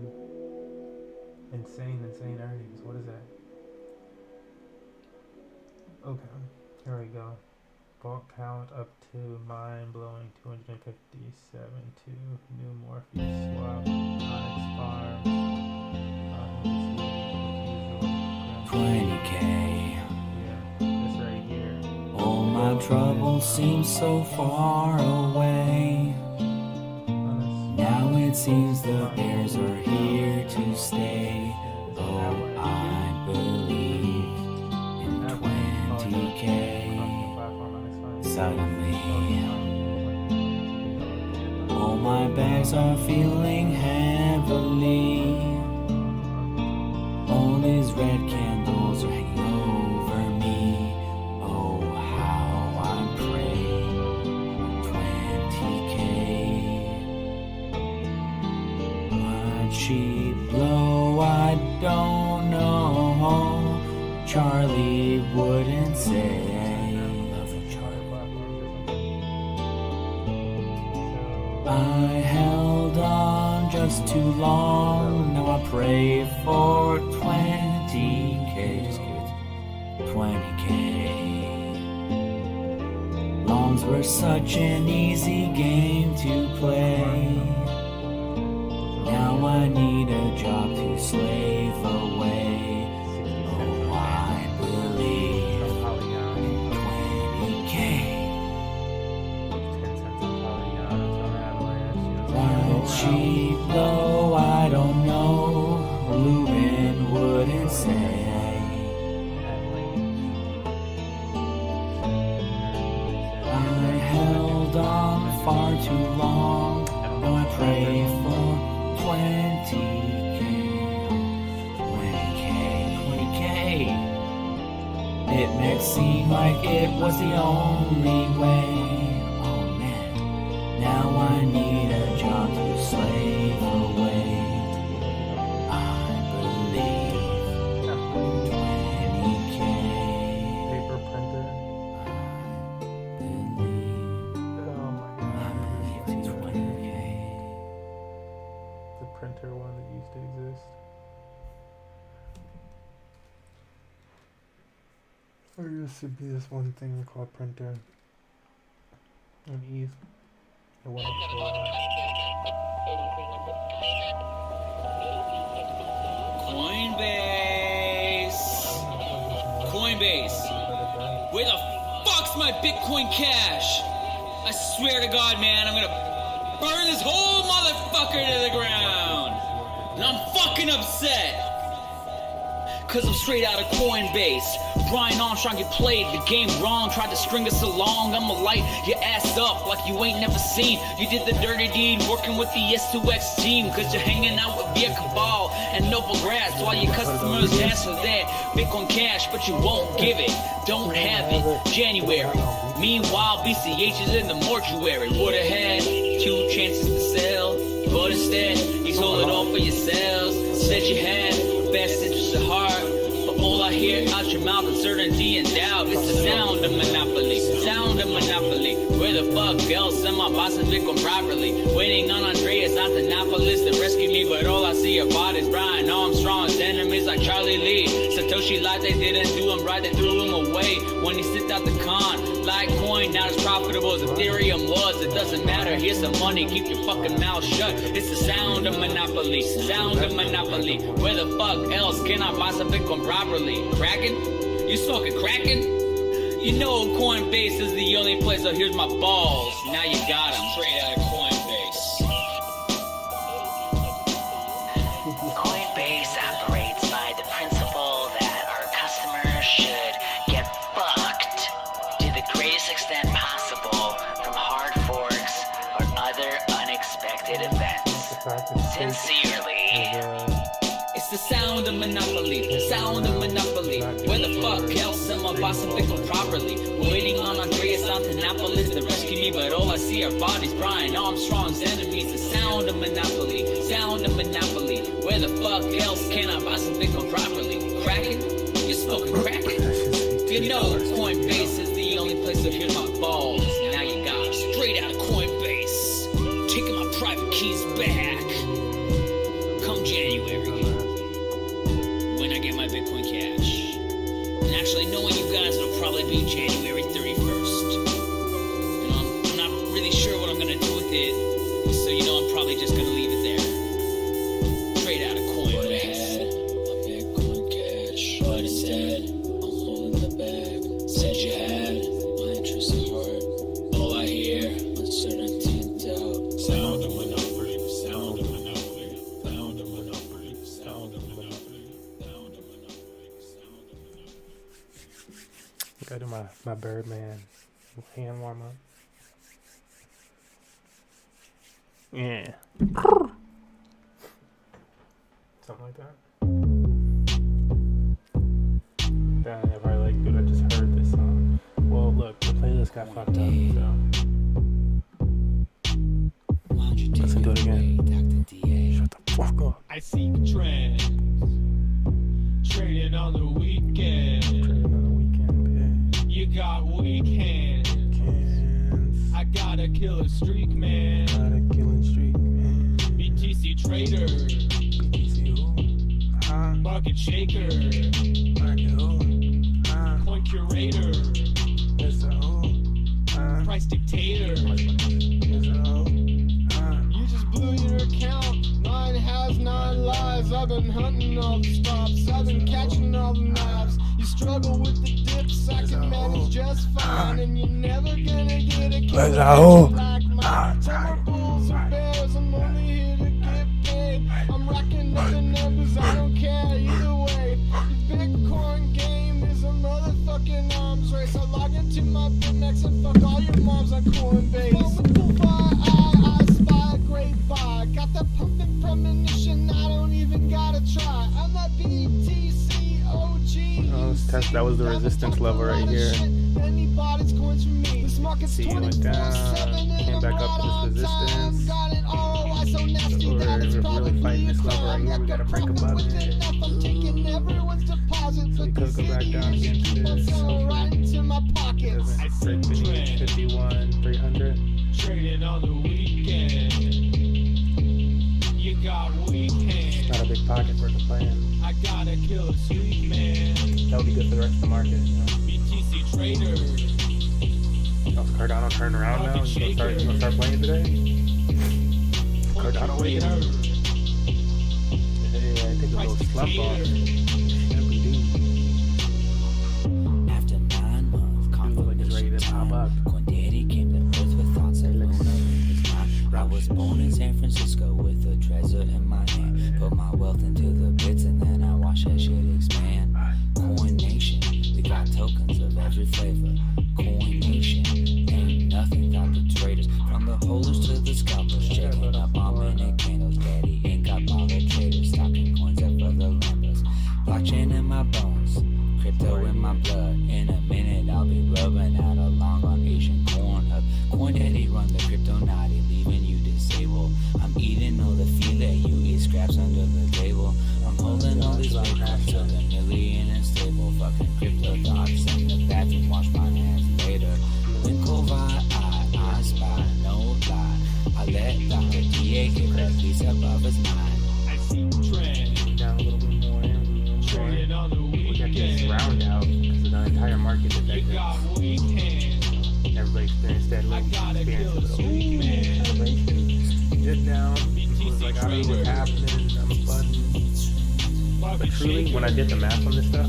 earnings? What is that? Okay, here we go. Bulk count up to mind-blowing 257 to new Morpheus swap, Onyx farm, 20K. Yeah, this right here. All my troubles seem so far away. Now it seems the bears are here to stay. Oh, I believe in 20K. Suddenly, all my bags are feeling heavily. All these red candles are hanging over me. Oh, how I pray 20K. What cheap blow, I don't know. Charlie wouldn't say. I held on just too long. Now I pray for 20K. Just give it 20K. Longs were such an easy game to play. Now I need a job to slave away. Oh, I believe in 20K. Cheap though, I don't know. Lubin wouldn't say. I held on far too long. Now I pray for 20K. 20K. It may seem like it was the only way. Now I need a job to slave away. I believe 20K. Paper printer. I believe in 20K. The printer one that used to exist. There used to be this one thing called printer. And Eve. The one Coinbase. Where the fuck's my Bitcoin Cash? I swear to God, man, I'm gonna burn this whole motherfucker to the ground. And I'm fucking upset. Cause I'm straight out of Coinbase. Brian Armstrong, you played the game wrong. Tried to string us along. I'ma light your ass up like you ain't never seen. You did the dirty deed working with the S2X team. Cause you're hanging out with Via Cabal and Noble Grass. While your customers ask for that Bitcoin Cash, but you won't give it. Don't have it. January. Meanwhile, BCH is in the mortuary. Would've had 2 chances to sell, but instead, you sold it all for yourselves. Said you had best interest at heart, but all I hear out your mouth is certainty and doubt. It's the sound of monopoly, Where the fuck else am I bossing Bitcoin properly? Waiting on Andreas Antonopoulos to rescue me, but all I see about is Brian Armstrong's enemies like Charlie Lee. So Satoshi lied, they didn't do him right, they threw him away when he slipped out the con. Litecoin not as profitable as Ethereum was. It doesn't matter, here's some money, keep your fucking mouth shut. It's the sound of monopoly, sound of monopoly. Where the fuck else can I buy some Bitcoin properly? Kraken? You smoking Kraken? You know Coinbase is the only place, so here's my balls. Now you got them. Straight out of Coinbase. Coinbase operates by the principle that our customers should get fucked to the greatest extent possible from hard forks or other unexpected events. Sincerely. It's the sound of monopoly, sound of monopoly. Where the fuck else am I buy some Bitcoin properly? Waiting on Andreas Antonopoulos to rescue me, but all I see are bodies. Brian Armstrong's enemies. The sound of monopoly, sound of monopoly. Where the fuck else can I buy some Bitcoin properly? Kraken? You smoking Kraken? You know Coinbase is the only place, so here's my balls. Now you got it. Straight out of Coinbase. Taking my private keys back. Come January, when I get my Bitcoin Cash. And actually, knowing you guys, it'll probably be January 31st. And I'm not really sure what I'm gonna do with it, so you know I'm probably just gonna leave it there. Straight out of Coinbase. My Bitcoin Cash, but instead, I'm holding the bag. Said you had my interest at heart. All I hear, uncertainty and doubt. Sound of monopoly, sound of monopoly, sound of monopoly, sound of monopoly, sound of monopoly, sound of monopoly. Gotta do my Birdman hand warm up. Yeah. Something like that. Damn, they're probably like, dude, I just heard this song. Well, look, the playlist got fucked up, so. Listen to it again. Shut the fuck up. I seek trends, trading on the weekend. You got weak hands. I got a killer streak, man. BTC trader. Market shaker. Coin curator. Price dictator. You just blew your account. 9 has 9 lives. I've been hunting all the stops. I've been catching all the knives. You struggle with the dips. I can manage just fine. And you're never gonna get a killer like mine. Some are bulls or bears. I'm only here to get paid. I'm racking up the numbers. I don't care either way. The Bitcoin game is a motherfucking arms race. I log into my BitMEX and fuck all your moms on Coinbase. But with the fire, I spy a great buy. Got that pumping premonition. I don't even gotta try. I'm that BTC OG. Oh, let's test. That was the resistance level right here. See, it went down, came back up to this resistance. So we're really fighting this level right here. We gotta break above it. So we could go back down again to this. Hopefully it doesn't break beneath 51,300. Trading on the weekend. You got weekend. Not a big pocket for the plan. I got a killer streak, man. That would be good for the rest of the market, you know. BTC trader. Oh, is Cardano turning around now? You gonna start playing today? Cardano waiting. Hey, I think a little slump off. After 9 months, conflict is ready to pop up. Daddy came to earth with thoughts that Luna is mine. I was born in San Francisco with a treasure in my hand. Put my wealth into the bits and then I watch that shit expand. Coin Nation, we got tokens of every flavor. Coin Nation, ain't nothing without the traders. From the holders to the scalpers, checking up on minute candles. Daddy ain't got bother traders, stocking coins up for the lambers. Blockchain in my bones, crypto in my blood. In a minute I'll be rubbing out a long on Asian corn hub. Coin Daddy run the crypto naughty, leaving you disabled. I'm eating all the feed that you eat, scraps under the table. I'm holding all these bitcoins till they're nearly unstable. Fucking crypto thoughts in the bathroom, wash my hands. Everybody experienced that little experience of the celebration. Dip down, was like, I don't know what's happening, I'm buzzing. But truly, when I did the math on this stuff,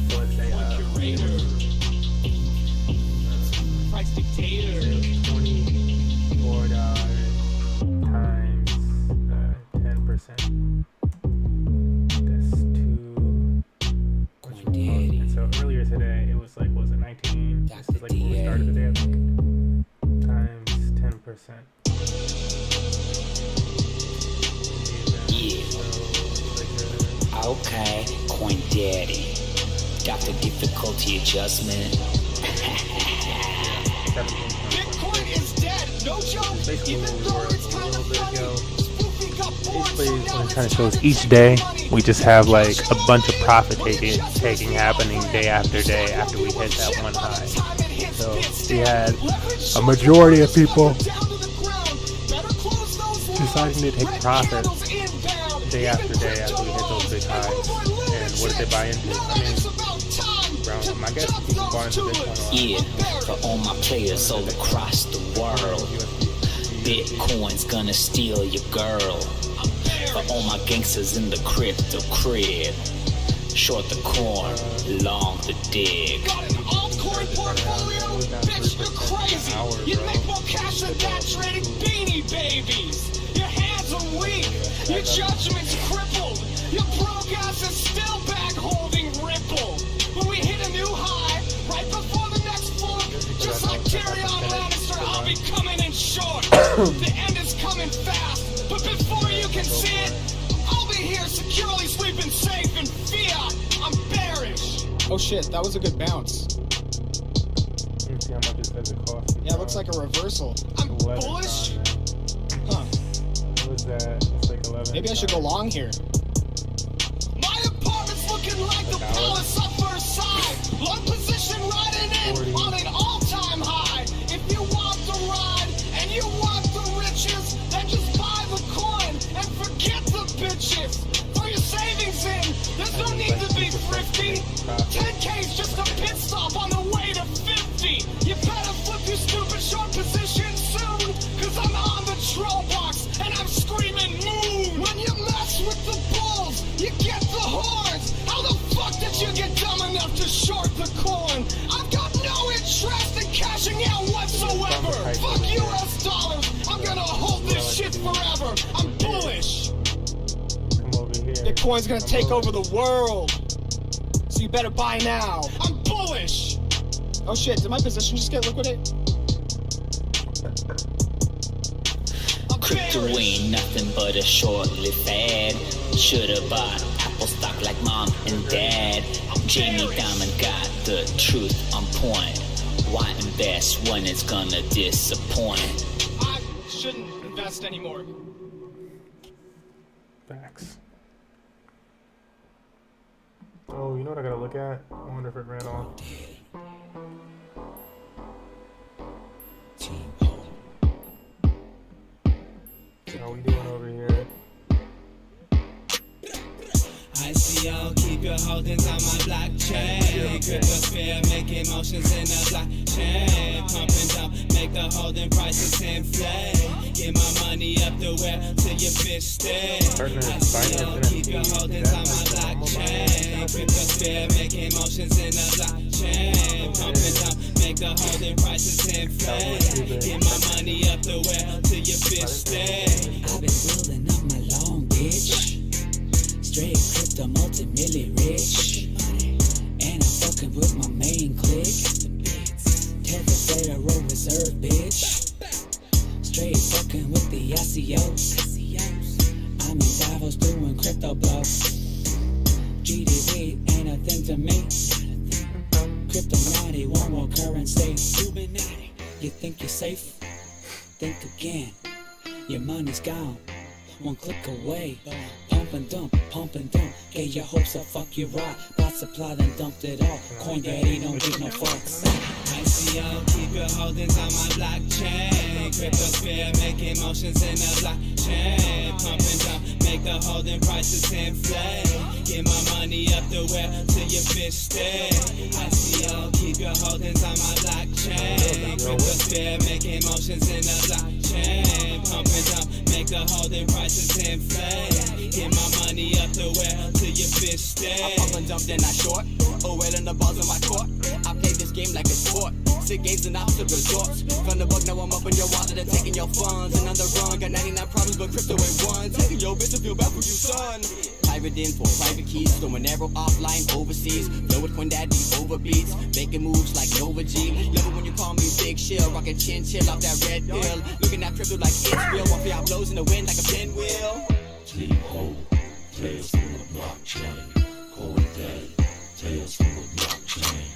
so let's say, $24 times 10%. That's 2. And so earlier today, it was like, was it 19? This is like when we started the day, I think. Times 10%. Yeah. Okay, Coin Daddy. Got the difficulty adjustment. Bitcoin is dead, no joke. Even though it's kind of funny. Basically, when it kind of shows each day, we just have like a bunch of profit taking happening day after we hit that one high. So we had a majority of people deciding to take profit day after we hit those big highs. And what did they buy into? I mean, I guess people bought into Bitcoin. Yeah, for all my players all across the world, Bitcoin's gonna steal your girl. For all my gangsters in the crypto crib, short the corn, long the dig. Got an altcoin portfolio? Bitch, you're crazy. You make more cash than that trading beanie babies. Your hands are weak. Your judgment's crippled. Your broke ass is still back holding Ripple. When we hit a new high, right before the next fork, just like Tyrion Lannister, I'll be coming in short. The end is coming fast, but before you can see it, I'll be here securely sleeping safe in fiat. I'm bearish. Oh shit, that was a good bounce. Let's see how much it says it costs. Yeah, it looks like a reversal. I'm bullish. Huh. What was that? It's like 11. Maybe I should go long here. My apartment's looking like the palace at first sight. Long position riding in on an all-time high. If you want the ride and you want the riches, then just buy the coin and forget the bitches. Throw your savings in. There's no need to be thrifty. 10K's just a pit stop on the way to 50. You better flip your stupid short position soon, cause I'm on the troll box and I'm screaming moon. When you mess with the bulls, you get the horns. How the fuck did you get dumb enough to short the coin? I've got no interest in cashing out whatsoever. Fuck US dollars. I'm gonna hold this shit forever. I'm bullish. Bitcoin's gonna take over the world. So you better buy now. I'm bullish. Oh shit, did my position just get liquidated? Crypto ain't nothing but a short-lived fad. Should've bought Apple stock like mom and dad. Jamie Dimon got the truth on point. Why invest when it's gonna disappoint? I shouldn't invest anymore. Facts. Oh, you know what I gotta look at? I wonder if it ran off. How we doing over here? I see y'all keep your holdings on my blockchain. Cryptosphere making motions in the blockchain. Pump and dump, make the holding prices inflate. Get my money up the well till your fish stay. I see y'all keep your holdings on my blockchain. Cryptosphere making motions in the blockchain. Pump and dump, make the holding prices inflate. Get my money up the well till your fish stay. I've been building up my long bitch. Straight crypto multi-milli rich. And I'm fucking with my main clique. Tether Federal Reserve bitch. Straight fucking with the ICOs. I'm in Davos doing crypto blows. GDP ain't a thing to me. Crypto 91 world currency. You think you're safe? Think again. Your money's gone. One click away. Pump and dump, get your hopes up, fuck you right. Bought supply, then dumped it all. Coin Daddy don't give no fucks. I see y'all keep your holdings on my blockchain. Cryptosphere making motions in the blockchain. Pump and dump, make the holding prices inflate. Get my money up the well till your fish stay. I see y'all keep your holdings on my blockchain. Cryptosphere making motions in the blockchain. Pump and dump, make the holding prices inflate. Get my money up the well till your fish stay. I pump and dump, then I short. Oh, well, in the balls on my court. I play this game like a sport. Sick games and opposite resorts. From the book, now I'm up in your wallet and taking your funds. And on the run, got 99 problems, but crypto ain't one. Taking your bitch, I feel bad for you, son. Private info, private keys, throwing arrow offline overseas. Flow with Coin Daddy over beats, making moves like Nova G. Love it when you call me Big Shill, rocking chin chill off that red pill. Looking at crypto like it's real, while y'all blows in the wind like a pinwheel. T-O, tales from the blockchain. Coin Daddy, tales from the blockchain.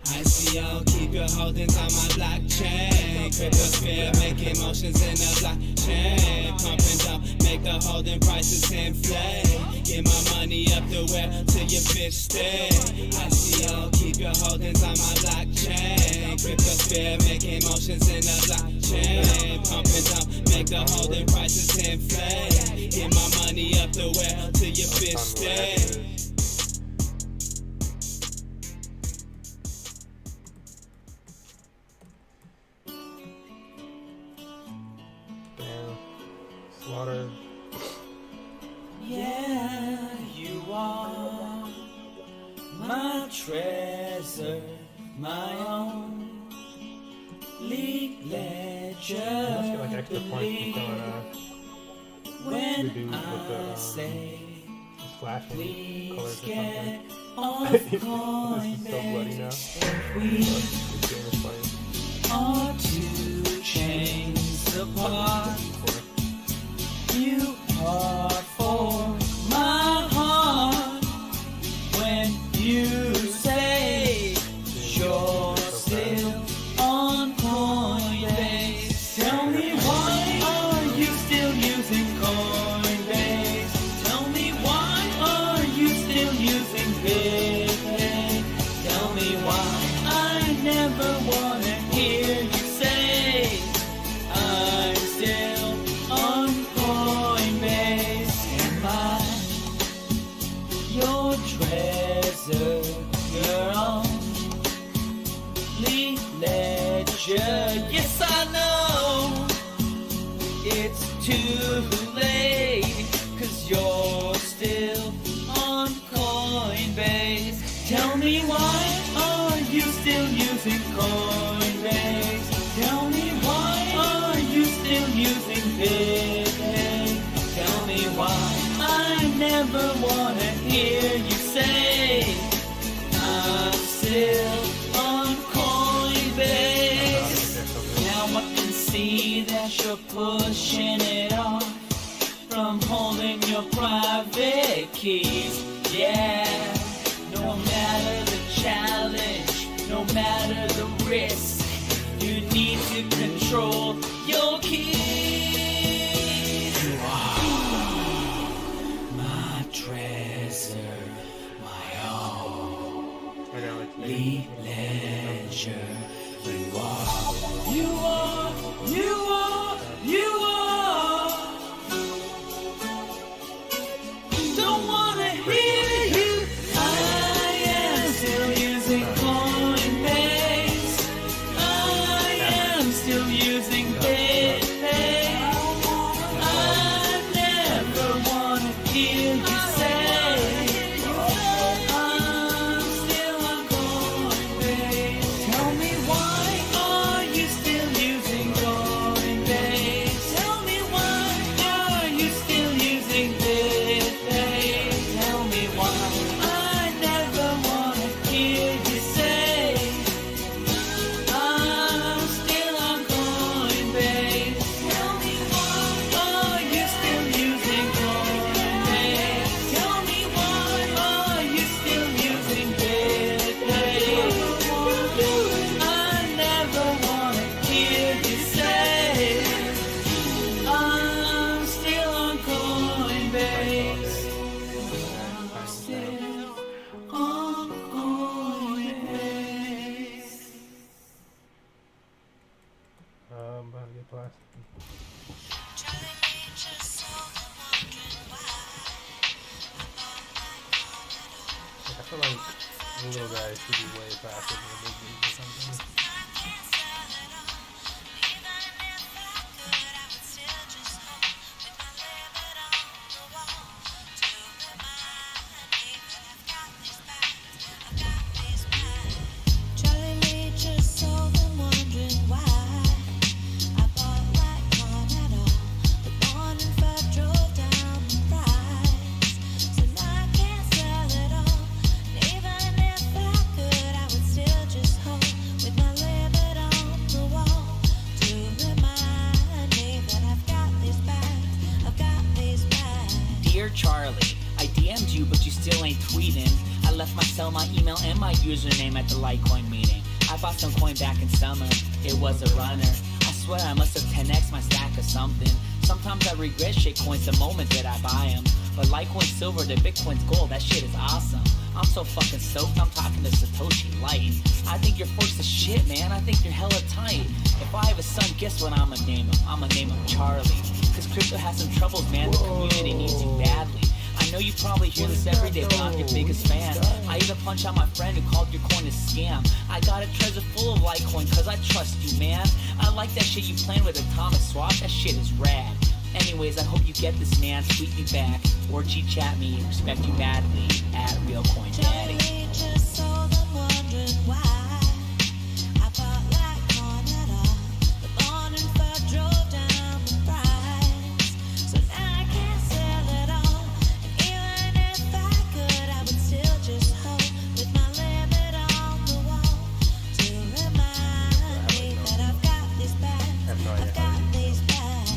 I see y'all keep your holdings on my blockchain. Cryptosphere making motions in the blockchain. Pump and dump, make the holding prices inflate. Get my money up the well till your fish stay. I see y'all keep your holdings on my blockchain. Cryptosphere making motions in the blockchain. Pump and dump, make the holding prices inflate. Get my money up the well till your fish stay. Slaughter. Yeah, you are my treasure, my own league ledger. You must get like extra points from when the dude with the say flashing colors or something. on This is so bloody now. This game is funny. are two chains apart. You are for my heart when you say you're still on Coinbase. Tell me why are you still using Coinbase? Tell me why are you still using Bitcoin? Tell me why I never wanna hear you say I'm still on Coinbase. Am I your treasure, your only ledger? Yes, I know it's too late, 'cause you're still on Coinbase. Tell me why are you still using Coinbase? Tell me why are you still using Bitcoin? Tell me why I never wanna hear you say I'm still on Coinbase. Now I can see that you're pushing it off from holding your private keys. Yeah, no matter the challenge, no matter the risk, you need to control your keys. You are my treasure, my only ledger. You are, you are, you are, you are. Don't wanna hear you. I am still using Coinbase. I am still using Bitpay. I never wanna hear you say I'm still on Coinbase. Tell me why are you still using Coinbase? Tell me why are you still using Bitpay? Tell me why I never wanna hear you say I'm still on Coinbase. Tell me why are you still using Coinbase? Tell feel like the little guys should be way faster than the big dudes or something. Username at the Litecoin meeting. I bought some coin back in summer. It was a runner. I swear I must have 10x my stack or something. Sometimes I regret shit coins the moment that I buy them. But Litecoin silver to Bitcoin's gold, that shit is awesome. I'm so fucking stoked, I'm talking to Satoshi Light. I think you're forced to shit, man. I think you're hella tight. If I have a son, guess what I'ma name him? I'ma name him Charlie. Cause crypto has some troubles, man. The community needs you badly. I know you probably hear this every day, but I'm your biggest fan. I even punch out my friend who called your coin a scam. I got a treasure full of Litecoin cause I trust you, man. I like that shit you playing with Atomic Swap, that shit is rad. Anyways, I hope you get this, man. Tweet me back or G-chat me. Respect you madly at RealCoinDaddy. Charlie just sold them wondering why I bought Litecoin at all. The morning Fed drove down the price, so now I can't sell it all. And even if I could, I would still just hold with my limit on the wall to remind me that I've got this back. I've got these back.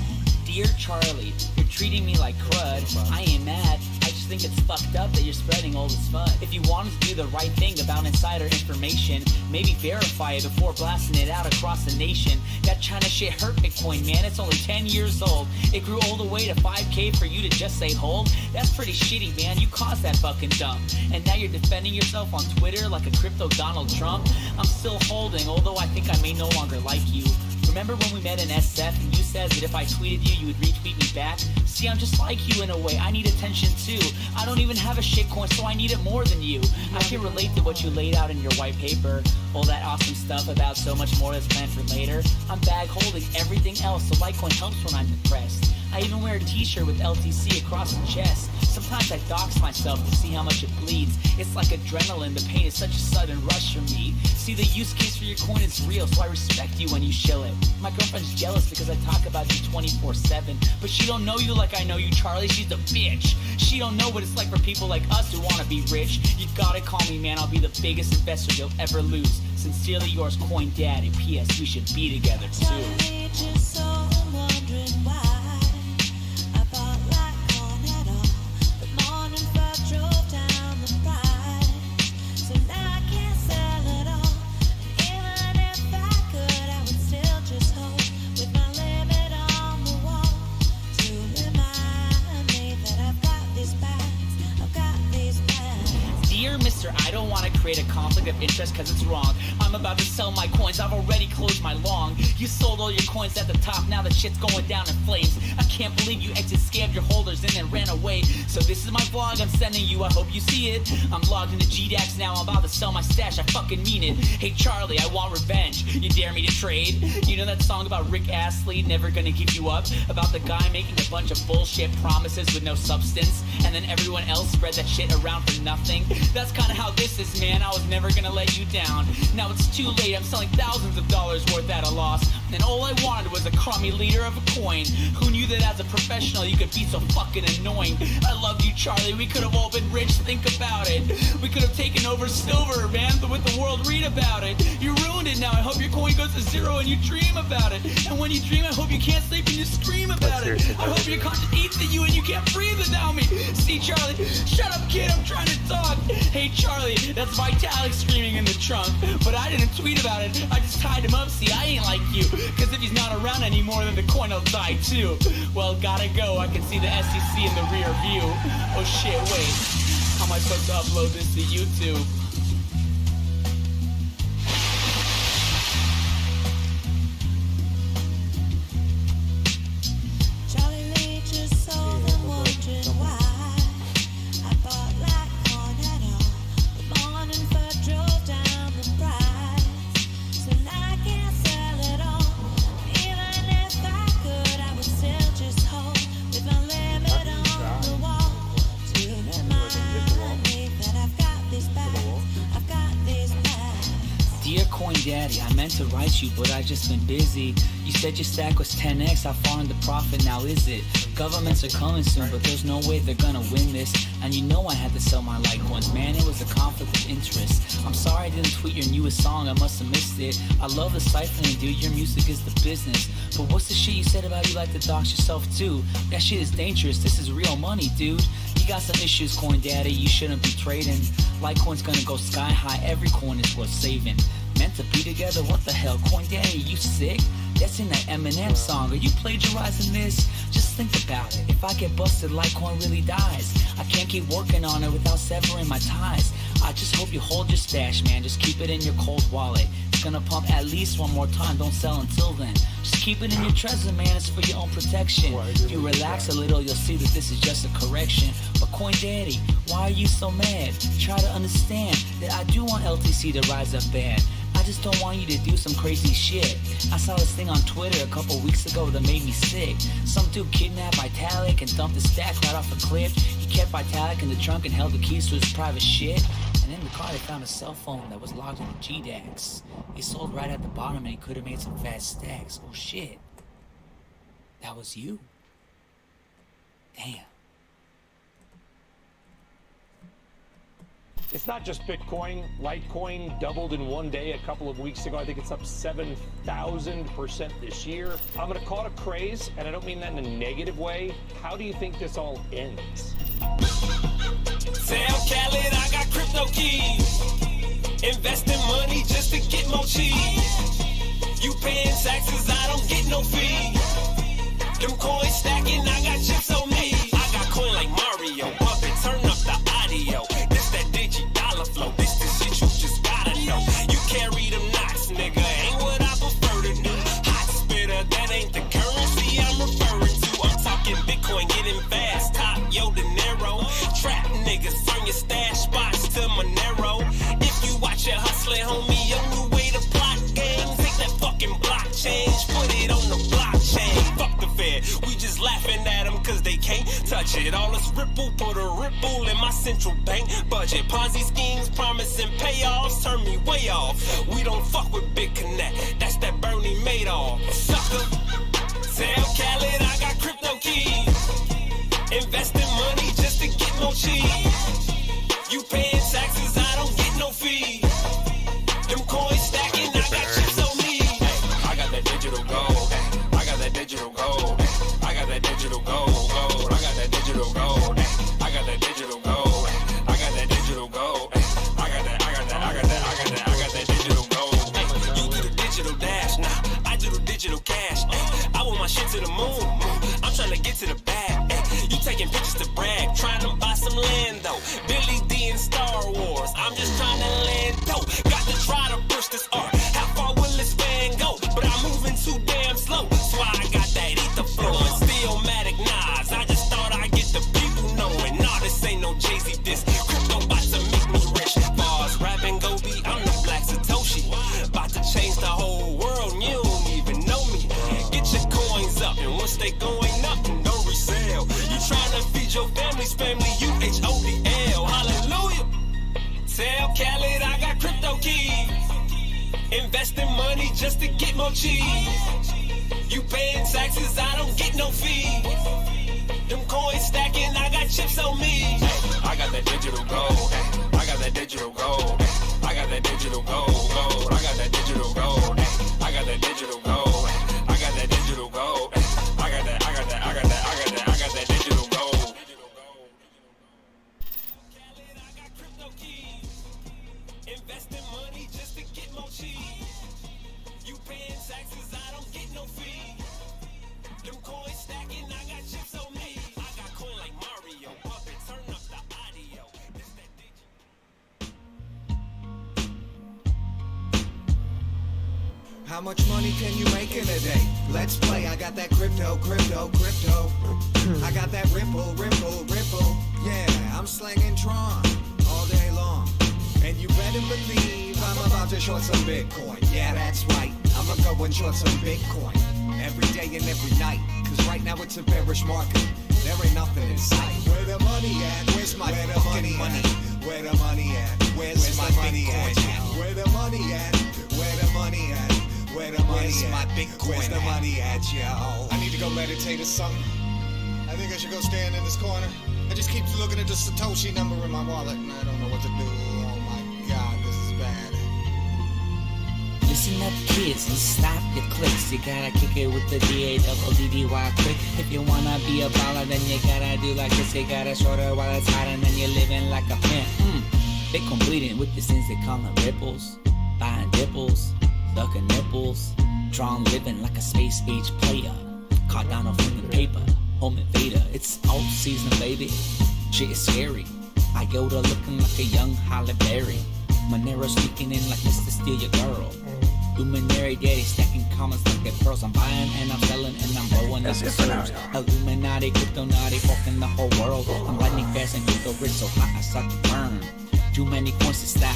Dear Charlie, you're treating me like crud. I ain't mad. I just think it's fucked up that you're spreading all this fun. If you wanted to do the right thing about insider information, maybe verify it before blasting it out across the nation. That China shit hurt Bitcoin, man. It's only 10 years old. It grew all the way to 5K for you to just say hold. That's pretty shitty, man. You caused that fucking dump. And now you're defending yourself on Twitter like a crypto Donald Trump. I'm still holding, although I think I may no longer like you. Remember when we met in SF and you said that if I tweeted you, you would retweet me back? See, I'm just like you in a way. I need attention too. I don't even have a shitcoin, so I need it more than you. I can relate to what you laid out in your white paper. All that awesome stuff about so much more that's planned for later. I'm bag holding everything else, so Litecoin helps when I'm depressed. I even wear a t-shirt with LTC across the chest. Sometimes I dox myself to see how much it bleeds. It's like adrenaline, the pain is such a sudden rush for me. See, the use case for your coin is real, so I respect you when you shill it. My girlfriend's jealous because I talk about you 24/7. But she don't know you like I know you, Charlie, she's a bitch. She don't know what it's like for people like us who wanna be rich. You gotta call me, man, I'll be the biggest investor you'll ever lose. Sincerely yours, Coin Daddy. P.S. We should be together too. Charlie just sold them wondering why I bought Litecoin at all. The morning Fed drove down the price, so now I can't sell it all. And even if I could, I would still just hold with my limit on the wall to remind me that I've got these bags. I've got these bags. Dear Mr. I don't want to create a conflict of interest because it's wrong. I'm about to sell my coins, I've already closed my long. You sold all your coins at the top, now the shit's going down in flames. I can't believe you exit scammed your holders and then ran away. So this is my vlog I'm sending you, I hope you see it. I'm logged into GDAX now, I'm about to sell my stash, I fucking mean it. Hey Charlie, I want revenge, you dare me to trade? You know that song about Rick Astley, never gonna give you up? About the guy making a bunch of bullshit promises with no substance, and then everyone else spread that shit around for nothing? That's kinda how this is, man, I was never gonna let you down. Now it's too late, I'm selling thousands of dollars worth at a loss. And all I wanted was a crummy liter of a coin. Who knew that as a professional you could be so fucking annoying? I loved you, Charlie, we could have all been rich, think about it. We could have taken over silver, man, but with the world read about it. You ruined it now, I hope your coin goes to zero and you dream about it. And when you dream, I hope you can't sleep and you scream about it. I hope your conscience eats at you and you can't breathe without me. See, Charlie, shut up, kid, I'm trying to talk. Hey, Charlie, that's Vitalik screaming in the trunk. But I didn't tweet about it, I just tied him up. See, I ain't like you, cause if he's not around anymore, then the coin will die too. Well, gotta go, I can see the SEC in the rear view. Oh shit, wait, how am I supposed to upload this to YouTube? Charlie Lee just sold them wondering why I bought Litecoin at all. The Daddy, I meant to write you, but I just been busy. You said your stack was 10x, how far in the profit now is it? Governments are coming soon, but there's no way they're gonna win this. And you know I had to sell my Litecoins, man, it was a conflict of interest. I'm sorry I didn't tweet your newest song, I must have missed it. I love the siphoning, dude, your music is the business. But what's the shit you said about you like to dox yourself too? That shit is dangerous, this is real money, dude. You got some issues, Coin Daddy, you shouldn't be trading. Litecoin's gonna go sky high, every coin is worth saving. Meant to be together, what the hell, Coin Daddy, you sick? That's in that Eminem song, are you plagiarizing this? Just think about it, if I get busted, Litecoin really dies. I can't keep working on it without severing my ties. I just hope you hold your stash, man, just keep it in your cold wallet. It's gonna pump at least one more time, don't sell until then. Just keep it in your treasure, man, it's for your own protection. If you relax a little, you'll see that this is just a correction. But Coin Daddy, why are you so mad? Try to understand that I do want LTC to rise up bad. I just don't want you to do some crazy shit. I saw this thing on Twitter a couple weeks ago that made me sick. Some dude kidnapped Vitalik and dumped his stack right off a cliff. He kept Vitalik in the trunk and held the keys to his private shit. And in the car they found a cell phone that was logged into GDAX. He sold right at the bottom and he could have made some fast stacks. Oh shit. That was you? Damn. It's not just Bitcoin. Litecoin doubled in one day a couple of weeks ago. I think it's up 7,000% this year. I'm going to call it a craze, and I don't mean that in a negative way. How do you think this all ends? Tell Khaled I got crypto keys. Investing money just to get more cheese. You paying taxes, I don't get no fee. Them coins stacking, I got chips on me. I got coin like Mario, Puppet, turn up the audio. This that $dollar flow, this the shit you just gotta know. You carry them knots, nigga, ain't what I prefer to do. Hot spitter, that ain't the currency I'm referring to. I'm talking Bitcoin, getting fast, top, yo, De Niro. Trap niggas, turn your stash spots to Monero. If you watch it hustling, homie, only way to plot games. Take that fucking blockchain, put it on the blockchain. Fuck the Fed, we just laughing at them cause they can't touch it. All this ripple, put a ripple in my central bank budget. Ponzi schemes, promising payoffs, turn me way off. We don't fuck with Big Connect, that's that Bernie Madoff. Sucker, tell Khaled I got crypto keys. Investing money just to get more cheese. You paying taxes, I don't get no fee. Them coins stacking, I got chips on me. I got that digital gold. I got that digital gold. I got that digital gold. I got that digital gold. I got that digital gold. I got that digital gold. I got that digital gold. You do the digital dash, nah, I do the digital cash. I want my shit to the moon. I'm trying to get to the bag. You taking pictures to brag, trying to buy some land though. Billy D and Star Wars, I'm just trying to land though. Got to try to push this art. How far will this van go? But I'm moving too damn slow. That's why I got that ether flowing. Stillmatic Nas, I just thought I'd get the people knowing. Nah, this ain't no Jay-Z diss. Crypto about to make me rich. Bars, rapping, go be, I'm the Black Satoshi. About to change the whole world, and you don't even know me. Get your coins up, and once they going up, don't resell. You trying to feed your family's family, UHODL. Hallelujah. Tell Khaled I got crypto keys. Investing money just to get more cheese. You paying taxes, I don't get no fee. Them coins stacking, I got chips on me. I got that digital gold. I got that digital gold. I got that digital gold. I got that digital gold. I got that digital gold. I got that digital gold. I got that digital gold. Investing money just to get more cheese. You paying taxes, I don't get no fee. Them coins stacking, I got chips on me. I got coin like Mario, Puppet, turn up the audio. This that How much money can you make in a day? Let's play, I got that crypto. I got that ripple. Yeah, I'm slanging Tron all day long. And you better believe I'm about to short some Bitcoin. Yeah, that's right, I'ma go and short some Bitcoin. Every day and every night, cause right now it's a bearish market. There ain't nothing in sight. Where the money at? Where's my fucking money? Where the money at? Where's my money at? Where the money at? Where the Where the money at? My Bitcoin. Where's the money at, yo? I need to go meditate or something. I think I should go stand in this corner. I just keep looking at the Satoshi number in my wallet and I don't know what to do. Oh my God, this is bad. Listen up, kids, and stop your clicks. You gotta kick it with the D-A-double-D-D-Y quick. If you wanna be a baller, then you gotta do like this. You gotta shorter while it's hot, and then you're living like a pimp. Bitcoin bleeding with the things they call them ripples. Buying dipples, sucking nipples. Drawn living like a space age player. Caught down on flipping paper. Home invader, it's alt season, baby. Shit is scary. Iota looking like a young Halle Berry. Monero sneaking in like Mr. Steal Your Girl. Luminary daddy stacking comments like they're pearls. I'm buying and I'm selling and I'm blowing up the serves. Illuminati, crypto naughty, fucking the whole world. I'm lightning fast and crypto rich, so hot I start to burn. Too many coins to style.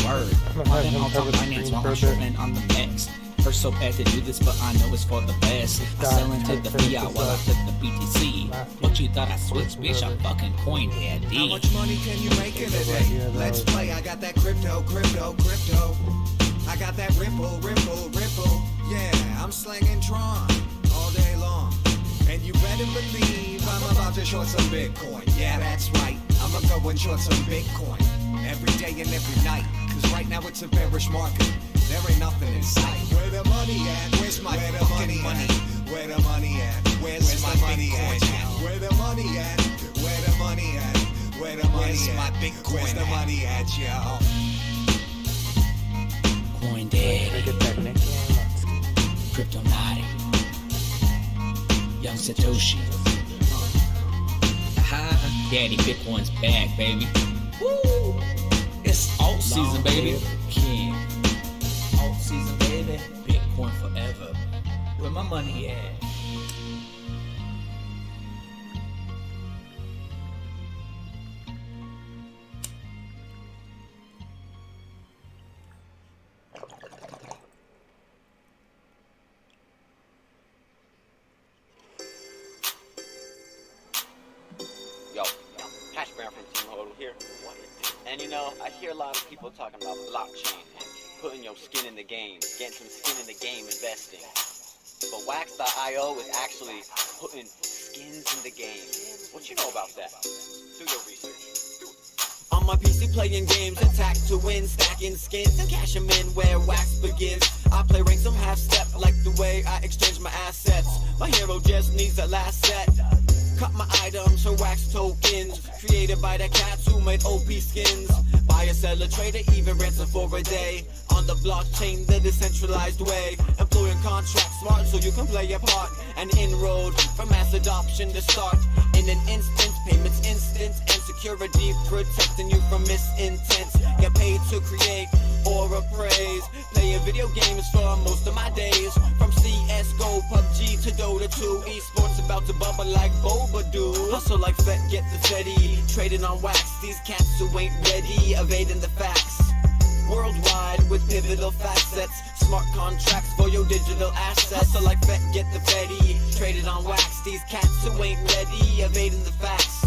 Word. Running on top finance while I'm shorting on the max. Hurts so bad to do this, but I know it's for the best. I sell into the fiat while I flip the BTC. What you thought I switched, bitch? I'm fucking coin head. How much money can you make in a day? Let's play. I got that crypto. I got that ripple. Yeah, I'm slanging Tron all day long. And you better believe I'm about to short some Bitcoin. Yeah, that's right. I'ma go and short some Bitcoin every day and every night. Cause right now it's a bearish market. There ain't nothing in sight. Where the money at? Where's my fucking money? Where the money at? Where's my money at? Where the money at? Where the money at? Where the money at? My Bitcoin. Where's the money at, yo? Coin daddy. Crypto naughty. Young Satoshi. Daddy Bitcoin's back, baby. Woo! It's alt season, baby. King. Alt season, baby. Bitcoin forever. Where my money at? Yo, Hash Brown from Team Hodl here. And you know, I hear a lot of people talking about blockchain and putting your skin in the game, getting some skin in the game, investing. But Wax.io is actually putting skins in the game. What you know about that? Do your research. On my PC playing games, attack to win, stacking skins and cash them in where Wax begins. I play rank some half step like the way I exchange my assets. My hero just needs a last set. Cut my items for Wax tokens, created by the cats who made OP skins. Buy a seller, trader, even ransom for a day. On the blockchain, the decentralized way. Employing contracts smart so you can play your part. An inroad from mass adoption to start. In an instant, payments instant, and security protecting you from misintents. Get paid to create or appraise. Playing video games for most of my days. From CSGO, PUBG to Dota 2. Esports about to bubble like Boba do. Hustle like Fed, get the Fetty. Trading on Wax, these cats who ain't ready. Evading the facts. Worldwide with pivotal facets. Smart contracts for your digital assets. Hustle like Fed, get the Fetty. Traded on Wax, these cats who ain't ready. Evading the facts.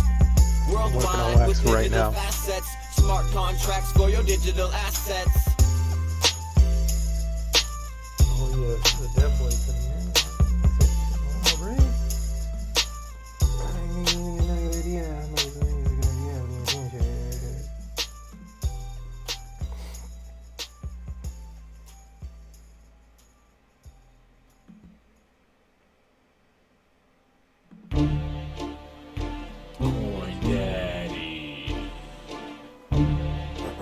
Worldwide with pivotal facets. Smart contracts for your digital assets. Oh yeah, the dev boy coming in. Oh, right. Coin Daddy.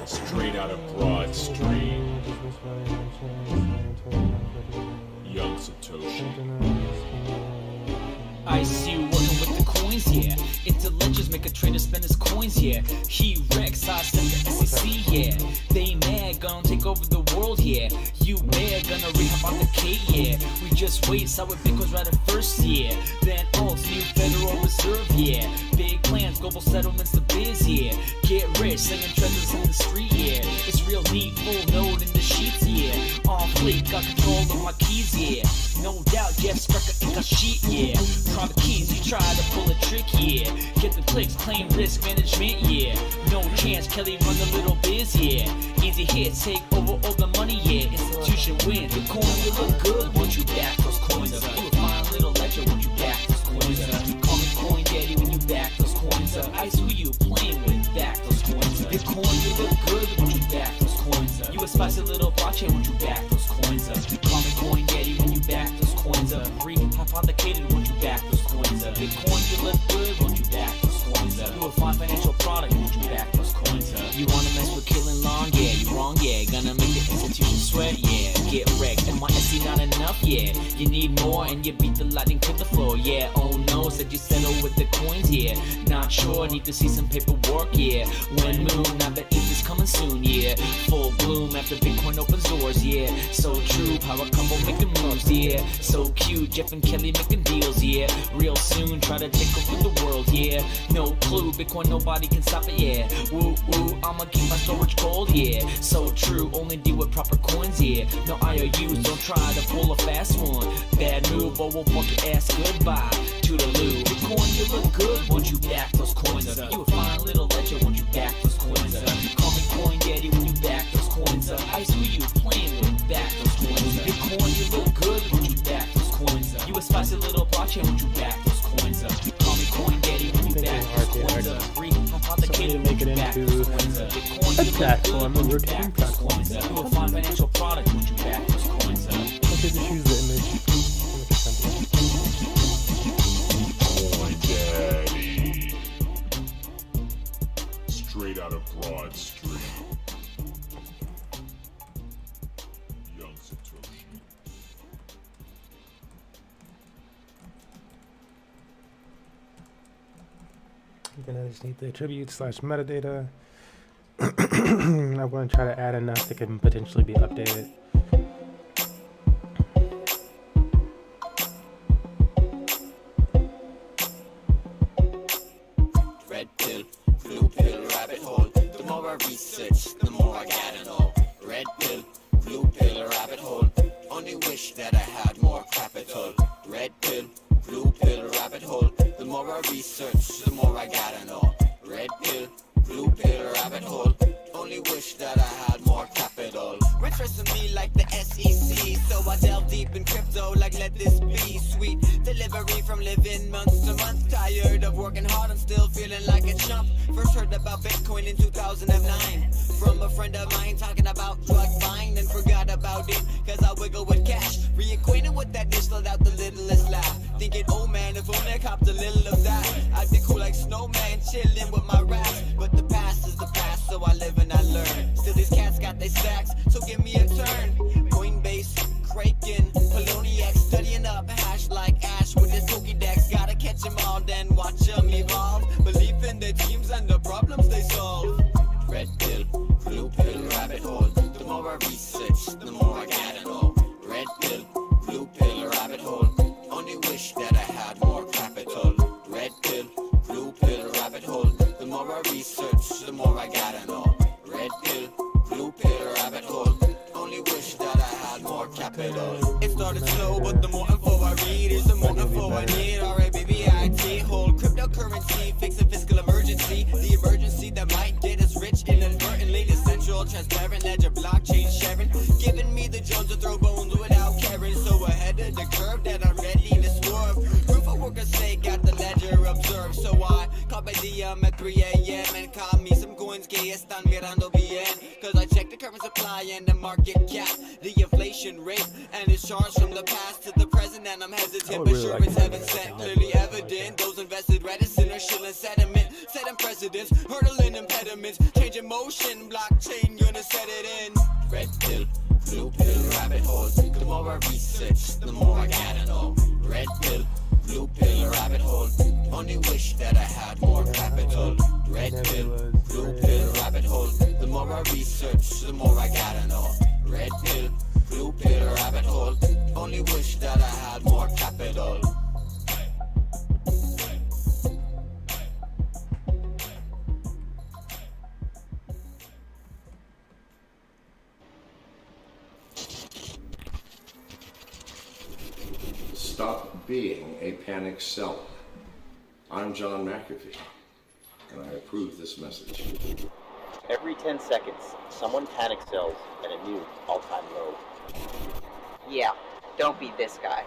Straight out of Broad Street. Young Satoshi. I see you working with the coins, yeah. Into ledgers, make a trader spend his coins, yeah. He wrecks, I send the SEC, yeah. They mad, gonna take over the world, yeah. You mad, gonna rehab on the K, yeah. We just wait, saw what Bitcoin's right at first, yeah. Then alts, new Federal Reserve, yeah. Big plans, global settlements, the biz, yeah. Get rich, slinging treasures in the street, yeah. It's real neat, full node in the sheets, yeah. On fleek, got control of my keys, yeah. No doubt, Jeff Sprecher ain't got shit, yeah. Private keys, you try to pull a trick, yeah. Get the clicks, claim risk management, yeah. No chance, Kelly run a little biz, yeah. Easy hits, take over all the money, yeah. Institution wins. The coin, you look good, won't you back those coins up? You a fine little ledger, won't you back those coins up? You call me coin daddy when you back those coins up. Ice, who you playing with, back those coins up. Bitcoin, you look good, won't you back those coins up? You a spicy little blockchain, won't you back those coins up? You call me coin daddy when you back those coins up. Hypothecated, won't you back those coins up? Bitcoin, you look good, won't you back those coins up? You a fine financial product, won't you back those coins up? You wanna mess with killing long, yeah, you wrong, yeah. Gonna make the institution sweat, yeah. Get wrecked, NYSE not enough, yeah. You need more and you beat the lightning to the floor, yeah. Oh no, said you settle with the coins, yeah. Not sure, need to see some paperwork, yeah. When moon, now that ETH is coming soon, yeah. Full bloom after Bitcoin opens doors, yeah. So true, power couple making moves, yeah. So cute, Jeff and Kelly making deals, yeah. Real soon, try to take over the world, yeah. No clue, Bitcoin nobody can stop it, yeah. Woo woo, I'ma keep my storage cold, yeah. So true, only deal with proper coins, yeah. No IOUs, don't try to pull a fast one. Bad move, but we'll fuck your ass goodbye. Toodaloo, Bitcoin, you look good, won't you back those coins up? You a fine little ledger, won't you back those coins up? You call me coin daddy when you back those coins up. Ice, who you playing with, back those coins up? Bitcoin, you look good, won't you back those coins up? You a spicy little blockchain, won't you back those coins up? You call me coin daddy when you back those coins up. Hypothecated, make it into a platform, a rotating platform. You a fine financial product, won't you back those coins up? Okay, just use the image. Coin Daddy. Straight out of Broad Street. Young Satoshi. Then I just need the attribute / metadata. I'm going to try to add enough that can potentially be updated. Red pill, blue pill, rabbit hole. The more I research, the more I gotta know. Red pill, blue pill, rabbit hole. Only wish that I had more capital. Red pill, blue pill, rabbit hole. The more I research, the more I gotta know. Red pill, blue pill, rabbit hole. Only wish that I had more capital. Interest in me like the SEC, so I delve deep in crypto like let this be sweet. Delivery from living month to month. Tired of working hard, I'm still feeling like a chump. First heard about Bitcoin in 2009 from a friend of mine talking about drug buying, then forgot about it cause I wiggle with cash. Reacquainted with that dish, let out the littlest laugh. Thinking, oh man, if only I copped a little of that, I'd be cool like Snowman, chilling with my raps. But the past is the past, so I live and I learn. Still these cats got their stacks, so give me a turn. Coinbase, Kraken, Poloniex, studying up hash like Ash with his Pokédex. Gotta catch them all, then watch them evolve. Believe in their teams and the problems they solve. Red pill, blue pill, rabbit hole. The more I research, the more I gotta know. Red pill, blue pill, rabbit hole. Only wish that I had more capital. Red pill, blue pill, rabbit hole. The more I research, the more I gotta know. Red pill, blue pill, rabbit hole. Only wish that I had more capital. It started slow, but the more info I read is the more info I need. Alright, baby, IT, hold cryptocurrency, fix a fiscal emergency. The emergency that might get us rich inadvertently. The central, transparent ledger, blockchain sharing, giving me the Jones to throw bones without caring. So ahead of the curve that I'm ready to swerve. Proof of workers say got the ledger observed. So I call by DM at 3 a.m. and call me some coins que están mirando bien. Cause I check the current supply and the market cap, the inflation rate, and it's charged from the past to the present. And I'm hesitant, but sure it's heaven sent. Clearly evident, those invested reticent are shilling sediment, setting precedents, hurdling impediments, changing motion, blockchain gonna set it in. Red pill, blue pill, rabbit hole. The more I research, the more I gotta know. Red pill, blue pill, rabbit hole. Only wish that I had more capital. Red pill, blue pill, rabbit hole. The more I research, the more I gotta know. Red pill, blue pill, rabbit hole. Only wish that I had more capital. Stop being a panic seller. I'm John McAfee, and I approve this message. Every 10 seconds, someone panic sells at a new all-time low. Yeah, don't be this guy.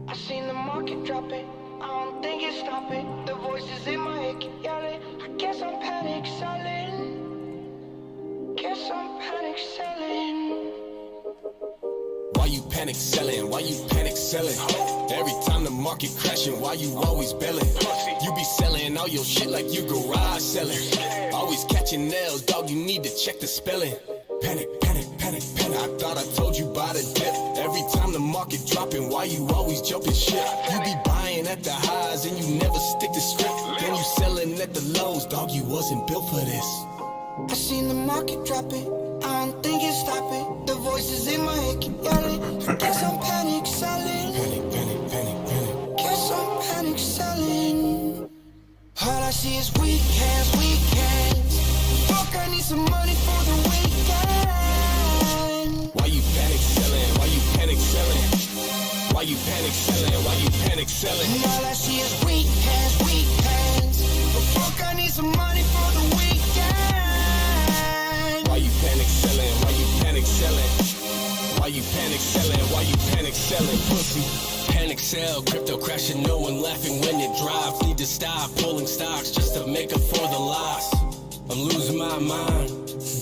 I seen the market dropping, I don't think it's stopping. The voices in my head keep yelling. I guess I'm panic selling. Guess I'm panic selling. Why you panic selling? Why you panic selling? Every time the market crashing, why you always belling? You be selling all your shit like you garage selling. Always catching nails, dog, you need to check the spelling. Panic, panic, panic, panic. I thought I told you about the dip. Every time the market dropping, why you always jumping shit? You be buying at the highs and you never stick to script. Then you selling at the lows, dog, you wasn't built for this. I seen the market dropping, I don't think it's stopping. The voices in my head keep yelling. I guess I'm panic selling. Panic, panic, panic, panic. Guess I'm panic selling. All I see is weak hands, weak hands. Fuck, I need some money for the weekend. Why you panic selling? Why you panic selling? Why you panic selling? Why you panic selling? All I see is weak hands, weak hands. But fuck, I need some money for the weekend. Why you panic selling? Why you panic selling? Why you panic selling? Why you panic selling? Pussy. Panic sell, crypto crashing, no one laughing when it drops. Need to stop pulling stocks just to make up for the loss. I'm losing my mind,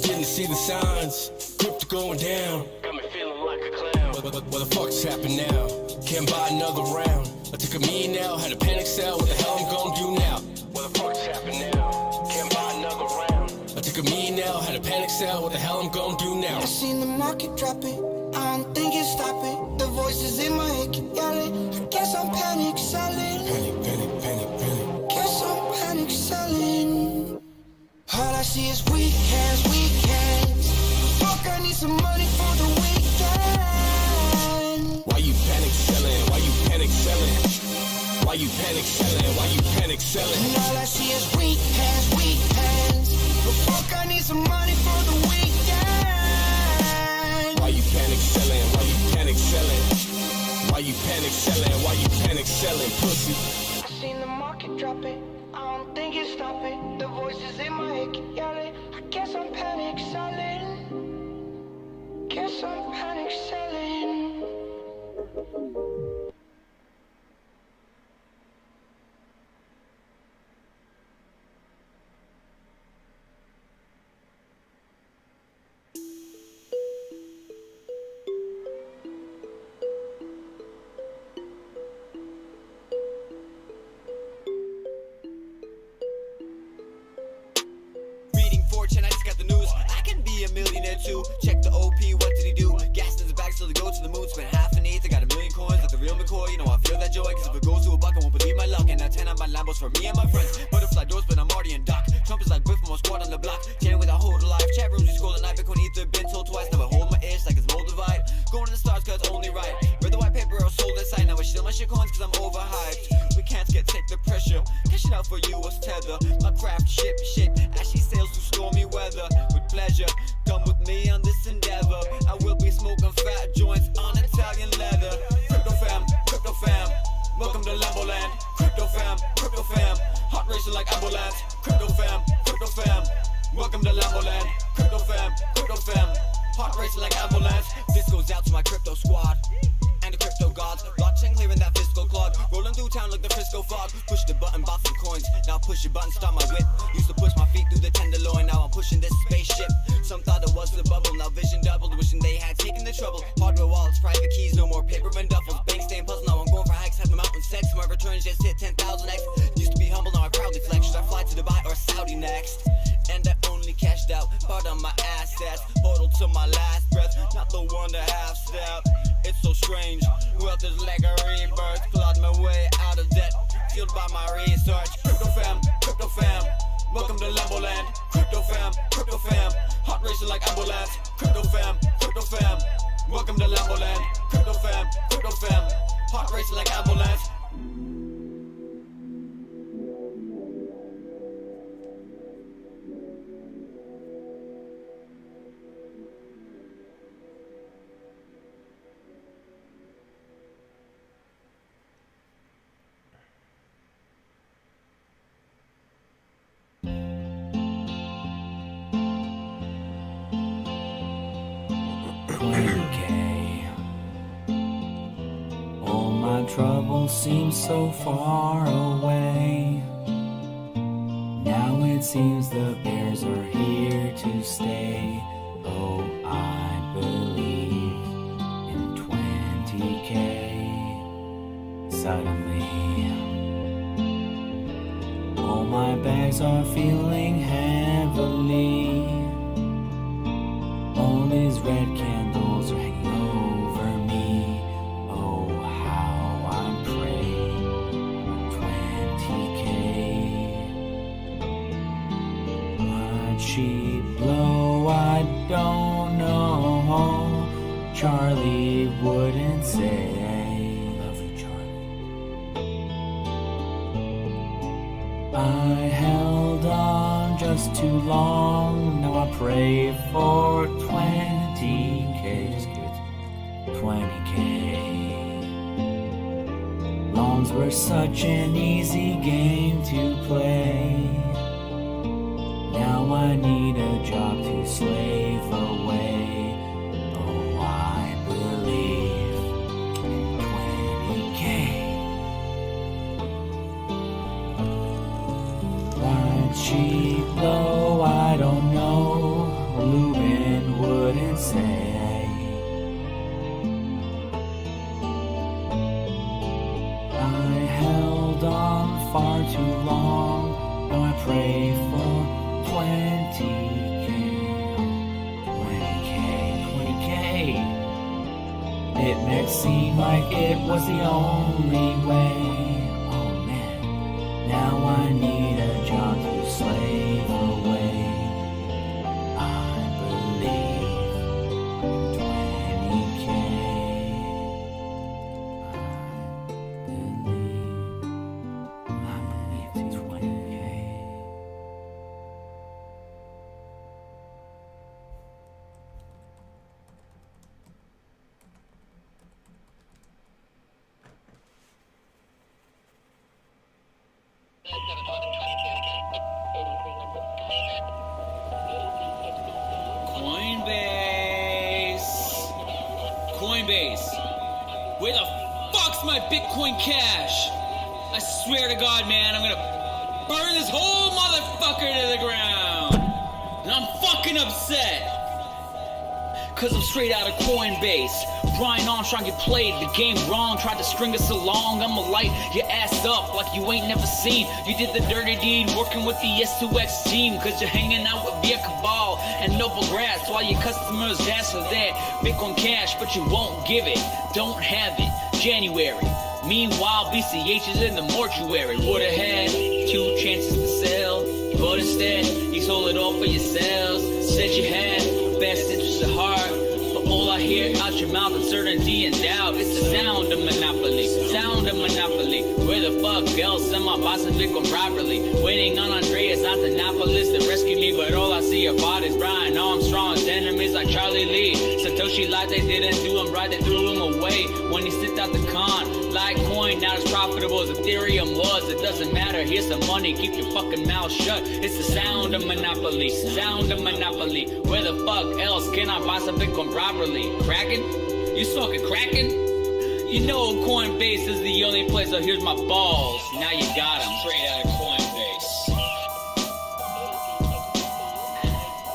didn't see the signs. Crypto going down, got me feeling like a clown. What the fuck's happened now? Can't buy another round. I took a mean now, had a panic sell. What the hell I'm gonna do now? What the fuck's happened now? Can't buy another round. I took a mean now, had a panic sell. What the hell I'm gonna do now? I seen the market dropping, I don't think it's stopping. The voices in my head keep yelling. I guess I'm panic selling. Panic, panic, panic, panic. Guess I'm panic selling. All I see is weak hands, weak hands. Fuck, I need some money for the weekend. Why you panic selling? Why you panic selling? Why you panic selling? Why you panic selling? All I see is weak hands, weak hands. But fuck, I need some money for the weekend. Why you panic selling? Why you panic selling? Why you panic selling? Why you panic selling? Pussy. I seen the market dropping, I don't think it's stopping. The voices in my head keep yelling. I guess I'm panic selling. Guess I'm panic selling. Reading fortune, I just got the news. I can be a millionaire too. Check the OP, what did he do? Gas in his bag, so to go to the moon. Spent half an eighth, I got a million coins like the real McCoy. You know I feel that joy, cause if it goes to a buck, I won't believe my luck. And I 10 on my Lambos for me and my friends. Butterfly doors, but I'm already in dock. Trump is like Biff from a squad on the block. Chatting with a whole life. Chat rooms, we scroll at night. Bitcoin ether, been told twice. Never hold my ish like it's mold divide. Going to the stars, cause it's only right. Read the white paper or sold that side. Now I steal my shit coins, cause I'm overhyped. We can't get take the pressure. Cashing out for you was tether. My craft ship shape. As she sails through stormy weather. With pleasure, come with me on this endeavor. I will be smoking fat joints on Italian leather. Crypto fam, welcome to Lamboland. Crypto fam, hot racing like ambulance. Crypto fam, welcome to Lamboland. Crypto fam, hot racing like ambulance. This goes out to my crypto squad and the crypto gods. Blockchain clearing that fiscal clog. Rolling through town like the Frisco fog. Push the button, bought some coins. Now push the button, start my whip. Used to push my feet through the tenderloin. Now I'm pushing this spaceship. Some thought it was the bubble. Now vision doubled. Wishing they had taken the trouble. Hardware wallets, private keys, no more paper and duffels. Bank staying puzzle. Now I'm going for hikes. Have the mountain sex. My returns just hit 10,000x. Used to be humble. Now I proudly flex. Should I fly to Dubai or Saudi next? And I only cashed out part of my assets. Hodl to my last breath. Not the one to half step. It's so strange. Wealth is like a rebirth. Clawed my way out of debt. Fueled by my research. Crypto fam, welcome to Lamboland. Crypto fam, hot racing like ambulance. Crypto fam, welcome to Lamboland. Crypto fam, hot racing like ambulance. trouble seems so far away. Now it seems the bears are here to stay. Oh, I believe in 20K. Suddenly, all my bags are feeling heavily. All these red candles are hanging over me. Oh, how I pray for 20K. What she blow, I don't know. Charlie wouldn't say. Love you, Charlie. I held on just too long. Now I pray for 20K. Just give it 20K. Lawns were such an easy game to play. Now I need a job to slave away. Oh, I believe in 20K. Why'd she blow? I don't know. Lubin wouldn't say. I held on far too long. Now I pray for 20K. 20K. It may seem like it was the only way. Oh man, now I need a job to slave away. I believe in 20K. I believe in 20K. Coinbase. Where the fuck's my Bitcoin Cash? I swear to God, man, I'm gonna burn this whole motherfucker to the ground. And I'm fucking upset. Cause I'm straight out of Coinbase. Brian Armstrong, you played the game wrong. Tried to string us along. I'ma light your ass up like you ain't never seen. You did the dirty deed working with the S2X team. Cause you're hanging out with Via Cabal and Noble Grass while your customers ask for that Bitcoin Cash, but you won't give it. Don't have it. January. Meanwhile, BCH is in the mortuary. Would've had 2 chances to sell, but instead, you sold it all for yourselves. Said you had best interest at heart, but all I hear out your mouth is certainty and doubt. It's the sound of monopoly, sound of monopoly. Where the fuck else am I bossing Bitcoin properly? Waiting on Andreas Antonopoulos to rescue me, but all I see are bodies. Brian Armstrong's enemies like Charlie Lee. Satoshi lied, they didn't do him right, they threw him away when he sent out the con. Litecoin not as profitable as Ethereum was. It doesn't matter, here's some money, keep your fucking mouth shut. It's the sound of monopoly, sound of monopoly. Where the fuck else can I buy some Bitcoin properly? Kraken? You smoking Kraken? You know Coinbase is the only place, so here's my balls. Now you got them. Straight out of Coinbase.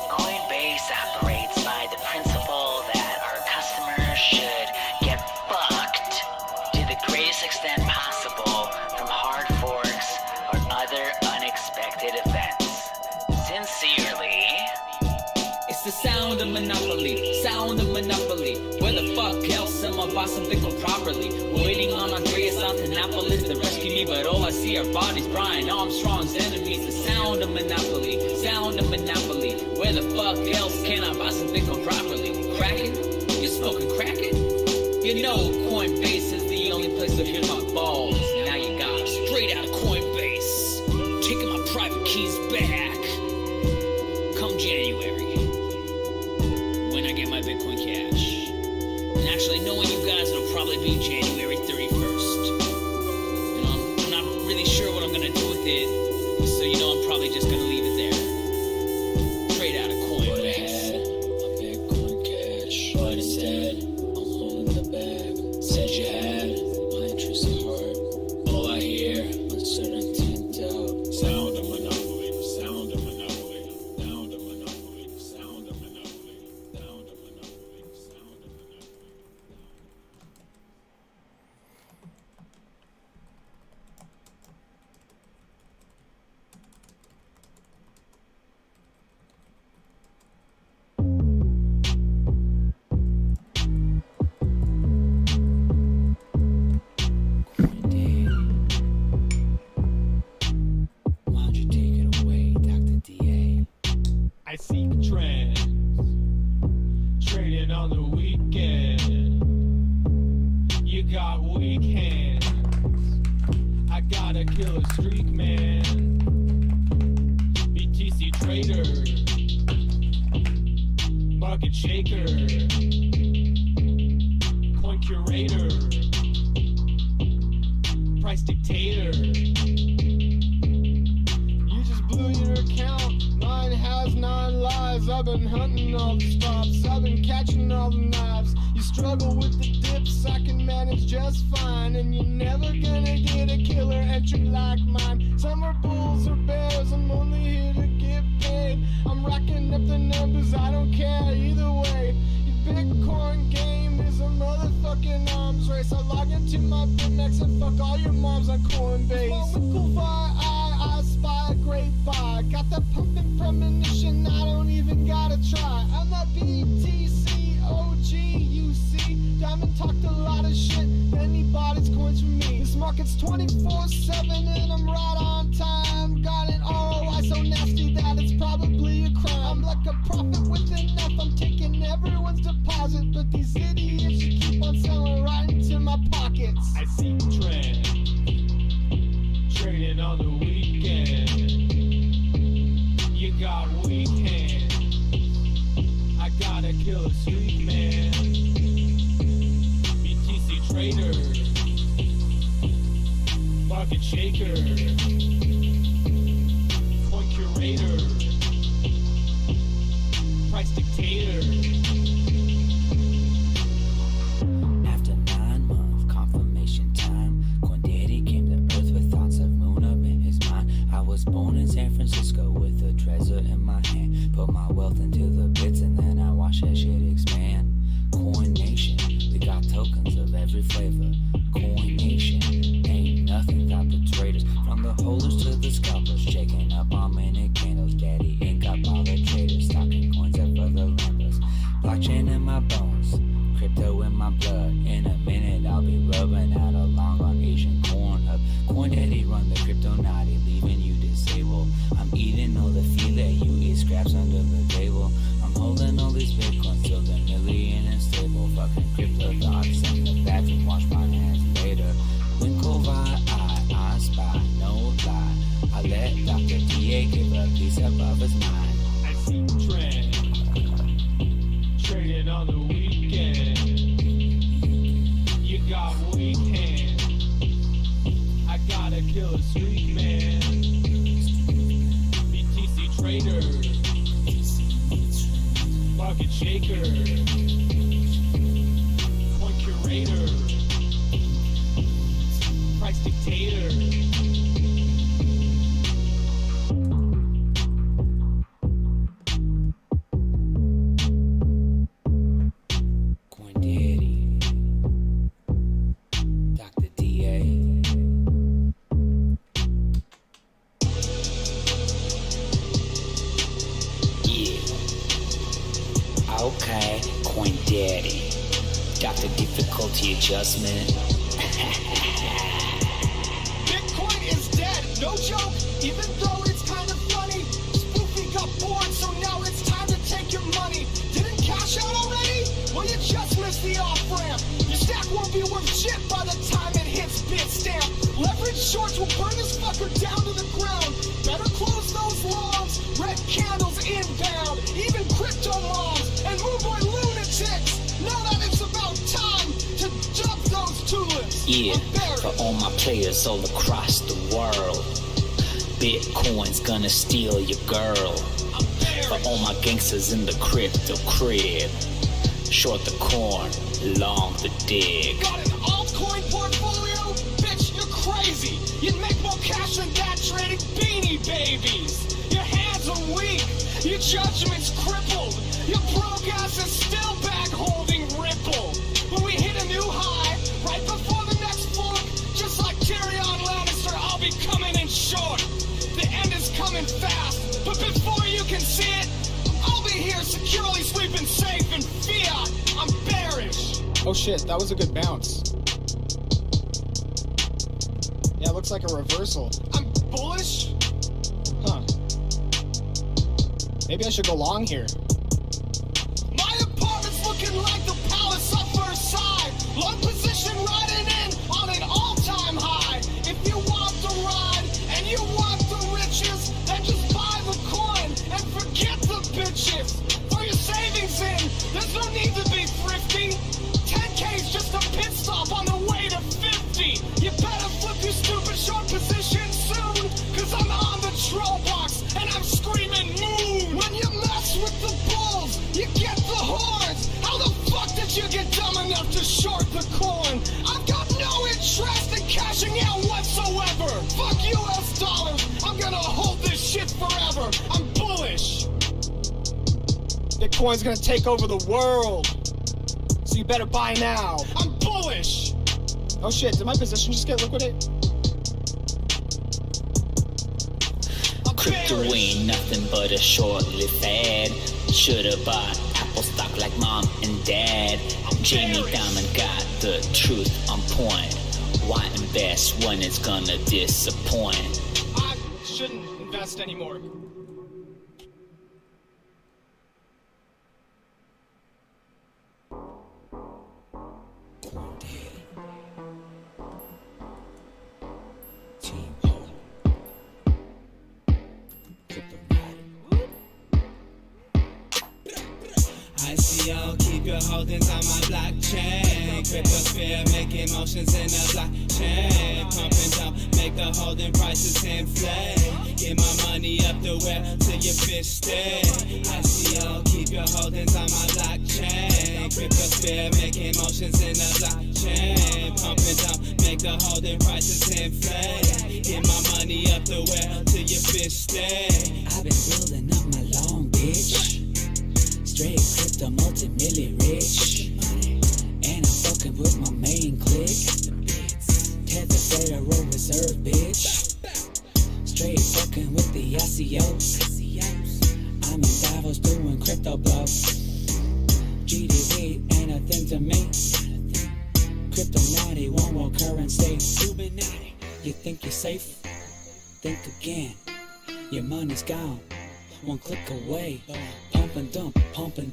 Coinbase operates by the principle that our customers should get fucked to the greatest extent possible from hard forks or other unexpected events. Sincerely, It's the sound of monopoly, sound of monopoly. Where the fuck else am I bossing Bitcoin properly? Waiting on Andreas Antonopoulos to rescue me, but all I see are bodies. Brian Armstrong's enemies. The sound of monopoly, sound of monopoly. Where the fuck else can I buy some Bitcoin properly? Kraken? You smoking Kraken? You know Coinbase is the only place, so here's my balls. Now you got them. Straight out of Coinbase. Taking my private keys back. Come January, when I get my Bitcoin Cash. And actually, knowing you guys, it'll probably be January 31st. And I'm not really sure what I'm gonna do with it, so you know I'm probably just gonna leave it there. Straight out of Coinbase. My Bitcoin Cash, but instead, I'm holding the bag. Said you had my interest in Market shaker, coin curator, price dictator. You just blew your account. Mine has 9 lives. I've been hunting all the stops. I've been catching all the knives. You struggle with the dips. I can manage just fine. And you're never gonna get a killer entry like mine. Some are bulls or bears. I'm only here to get paid. I'm racking up the numbers. I don't care either way. Your Bitcoin game is a motherfucking arms race. I log into my BitMEX and fuck all your moms on Coinbase. I spy a great buy. Got that pumping premonition, I don't even gotta try. I'm that BTC OG, you see. Diamond talked a lot of shit, then he bought his coins from me. This market's 24/7 and I'm right on time. Got an ROI so nasty that it's probably a crime. I'm like a prophet with enough, I'm taking everyone's deposit. But these idiots you keep on selling right into my pockets. I see trend, trading on the weekend. You got weak hands. I gotta kill a street man. BTC trader, market shaker, coin curator, price dictator. After 9-month confirmation time, Quindaddy came to Earth with thoughts of moon up in his mind. I was born in San Francisco with a treasure in my hand. Put my wealth into the bits and then I watch that shit expand. Coin Nation, we got tokens of every flavor. Coin Nation, ain't nothing without the traders. From the holders to the scalpers, checking up on minute candles. Daddy ain't got all the traders, stocking coins up for the lambers. Blockchain in my bones, crypto in my blood. In a minute I'll be rubbing out a long on Asian corn hub. Quindaddy run the crypto naughty, leaving you disabled. I'm eating all the fee that you eat, scraps under the table. I'm holding all these bitcoins till they're million and stable. Fucking crypto thoughts in the bathroom, wash my hands later. Winkle I spy, no lie. I let Dr. DA give a piece above his mind. I see trend, trading on the weekend. You got weak hands. I gotta kill a street man. BTC trader, market shaker, coin curator, price dictator. Quindaddy, Dr. DA. Yeah. Okay, Quindaddy. Got the difficulty adjustment. Bitcoin is dead, no joke, even though it's kind of funny. Spoofy got bored, so now it's time to take your money. Didn't cash out already? Well, you just missed the off-ramp. Your stack won't be worth shit by the time it hits Bitstamp. Leverage shorts will burn this fucker down to the ground. Better close those longs, red candles inbound. Even crypto moms and moon boy lunatics know that it's about time to dump those tulips. Yeah, for all my players all across the world, Bitcoin's gonna steal your girl. For all my gangsters in the crypto crib, short the corn, long the dig. Got an altcoin portfolio? Bitch, you're crazy. You'd make more cash than that trading beanie babies. Your hands are weak. Your judgment's crippled. Your broke ass is still back holding Ripple. When we hit a new high, right before the next fork, just like Tyrion Lannister, I'll be coming in short. The end is coming fast, but before you can see it, I'll be here securely sleeping safe in fiat. I'm bearish. Oh shit, that was a good bounce. Yeah, it looks like a reversal. I'm bullish? Huh. Maybe I should go long here. My apartment's looking like the palace of Versailles. Long position riding in on an all-time high. If you want the ride and you want the riches, then just buy the coin and forget the bitches. Throw your savings in Bitcoin's gonna take over the world. So you better buy now. I'm bullish! Oh shit, did my position just get liquidated? Crypto ain't nothing but a short-lived fad. Should've bought Apple stock like mom and dad. Jamie Dimon got the truth on point. Why invest when it's gonna disappoint? I shouldn't invest anymore. I see y'all keep your holdings on my blockchain. Cryptosphere making motions in the blockchain. Pump and dump, make the holding prices inflate. Get my money up the well till your fish stay. I see y'all keep your holdings on my blockchain. Cryptosphere making motions in the blockchain. Pump and dump, make the holding prices inflate. Get my money up the well till your fish stay. I've been building up my long bitch. Straight crypto, multi-million rich. And I'm fucking with my main clique. Tether Federal Reserve, bitch. Straight fucking with the ICOs. I'm in Davos doing crypto blows. GDP ain't a thing to me. Crypto naughty, one more currency. You think you're safe? Think again. Your money's gone. One click away. Pump and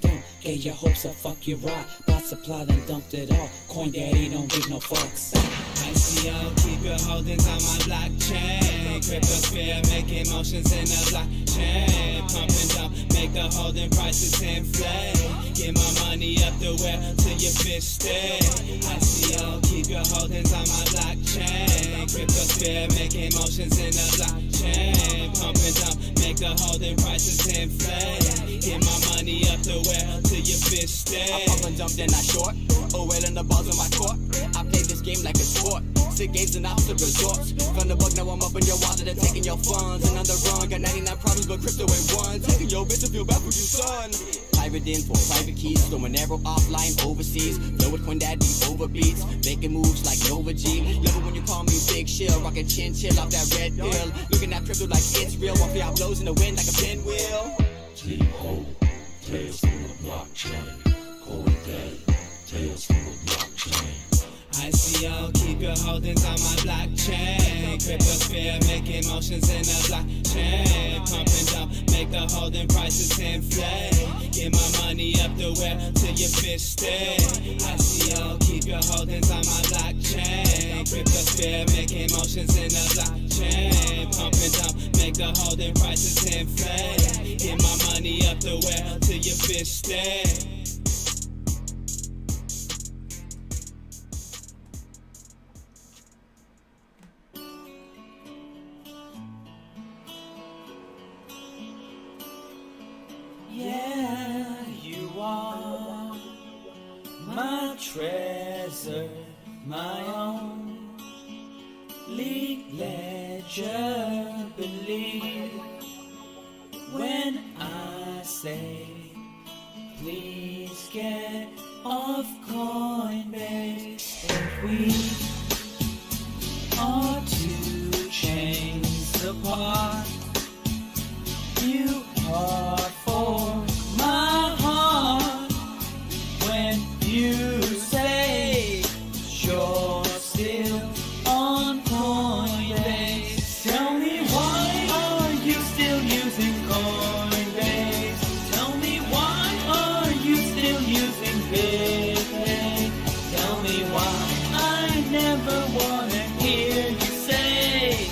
dump, get your hopes up, fuck you right. Bought supply, then dumped it all. Coin daddy don't give no fucks. I see y'all keep your holdings on my blockchain. Cryptosphere making motions in the blockchain. Pump and dump, make the holding prices inflate. Get my money up the well till your fish stay. I see y'all keep your holdings on my blockchain. Cryptosphere making motions in the blockchain. Pump and dump, make the holding prices inflate. Get my money up the well till your fish stay. I pump and dump, then I short. Oh well, in the balls on my court. I play this game like a sport. Sick games and opposite resorts. From the book, now I'm up in your wallet and taking your funds. Another run, got 99 problems, but crypto ain't one. Taking your bitch to feel bad for you, son. Private info, private keys, throwing arrow offline overseas. Blow with coin daddy over beats, making moves like Nova G. Love it when you call me Big Shill, rockin' chin chill off that red pill. Looking at crypto like it's real, walk out blows in the wind like a pinwheel. T-Ho, tales from the blockchain. Coin daddy, tales from the blockchain. I see y'all keep your holdings on my blockchain. Cryptosphere making motions in the blockchain. Pump and dump, make the holding prices inflate. Get my money up the well till your fish stay. I see y'all keep your holdings on my blockchain. Cryptosphere making motions in the blockchain. Pump and dump, make the holding prices inflate. Get my money up the well till your fish stay. Yeah, you are my treasure, my only ledger. Believe when I say, please get off Coinbase. If we are 2 chains apart, you are for my heart. When you say you're still on Coinbase, tell me why are you still using Coinbase? Tell me why are you still using BitPay? Tell me why I never wanna hear you say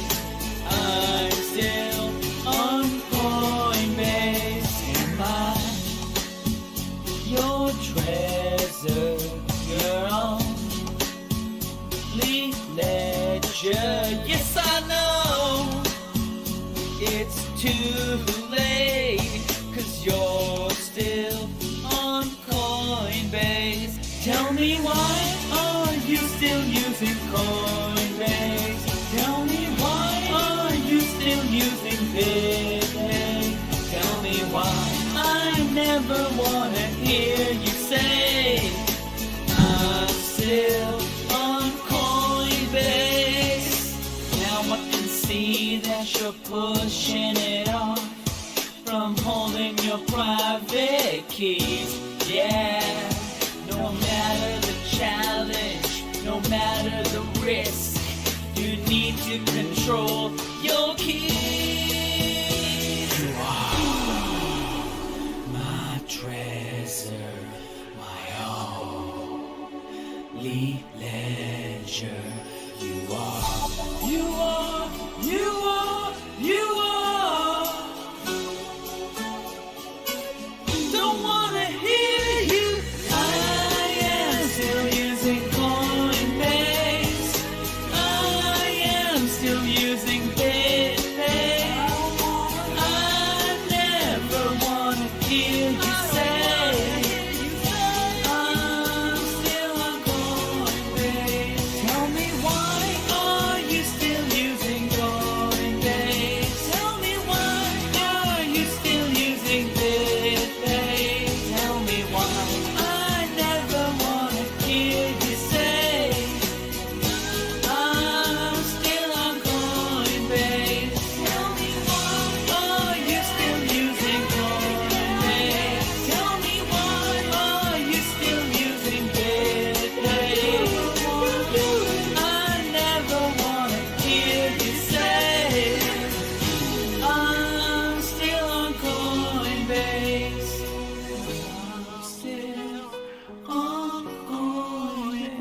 I'm still on Coinbase. Am I your treasure, your only ledger? Yes, I know it's too late, 'cause you're still on Coinbase. Tell me why are you still using Coinbase? Tell me why are you still using BitPay? Tell me why I never never wanna hear you say I'm still on Coinbase. Now I can see that you're pushing it off from holding your private keys. Yeah, no matter the challenge, no matter the risk, you need to control your keys. You are my treasure, my only ledger. You are, you are, you are, you are. Don't wanna hear you. I am still using Coinbase. I am still using Defi. I never wanna hear you say I'm still on Coinbase. Tell me why are you still using Coinbase? Tell me why are you still using Defi? Tell me why I never wanna hear you say I'm still on Coinbase. Tell me why are you still using Coinbase? Tell me why are you still using Defi? I never wanna hear you say I'm still on Coinbase. I'm still on Coinbase.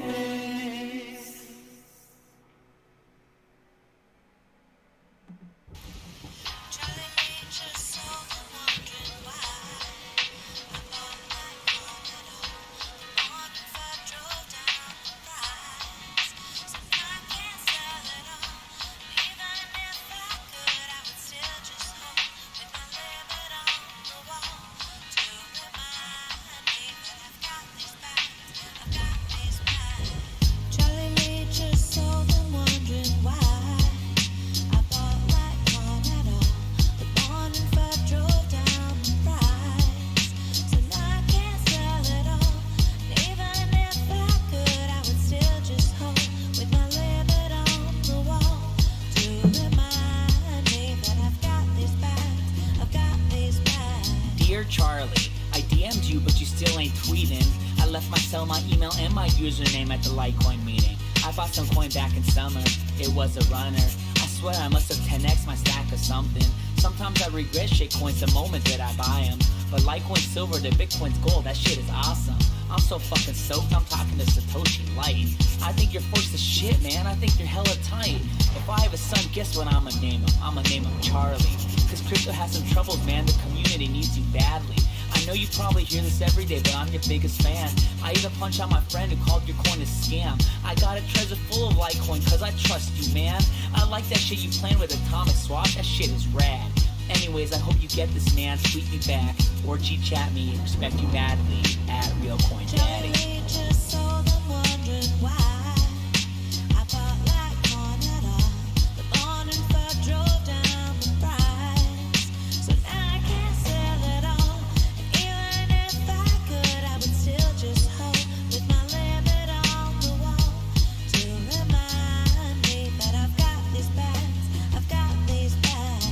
Charlie Lee just sold them, wondering why I bought Litecoin at all. The morning Fed drove down the price, so now I can't sell it all. And even if I could, I would still just hold with my limit on the wall to remind me that I've got these bags, I've got these bags. Dear Charlie, I DM'd you, but you still ain't tweeting. I left my cell, my email, and my username at the Litecoin meeting. I bought some coin back in summer. It was a runner. I swear I must have 10x my stack or something. Sometimes I regret shitcoins the moment that I buy them. But Litecoin silver to Bitcoin's gold, that shit is awesome. I'm so fucking stoked, I'm talking to Satoshi Light. I think you're forced to shit, man. I think you're hella tight. If I have a son, guess what I'ma name him? I'ma name him Charlie. Cause crypto has some troubles, man. The community needs you badly. I know you probably hear this every day, but I'm your biggest fan. I even punch out my friend who called your coin a scam. I got a treasure full of Litecoin cause I trust you, man. I like that shit you playing with Atomic Swap, that shit is rad. Anyways, I hope you get this, man. Tweet me back or G-chat me. Respect you madly at RealCoinDaddy. Charlie just sold them, wondering why I bought Litecoin at all. The morning Fed drove down the price, so now I can't sell it all. And even if I could, I would still just hold with my limit on the wall to remind me that I've got these bags, I've got these bags.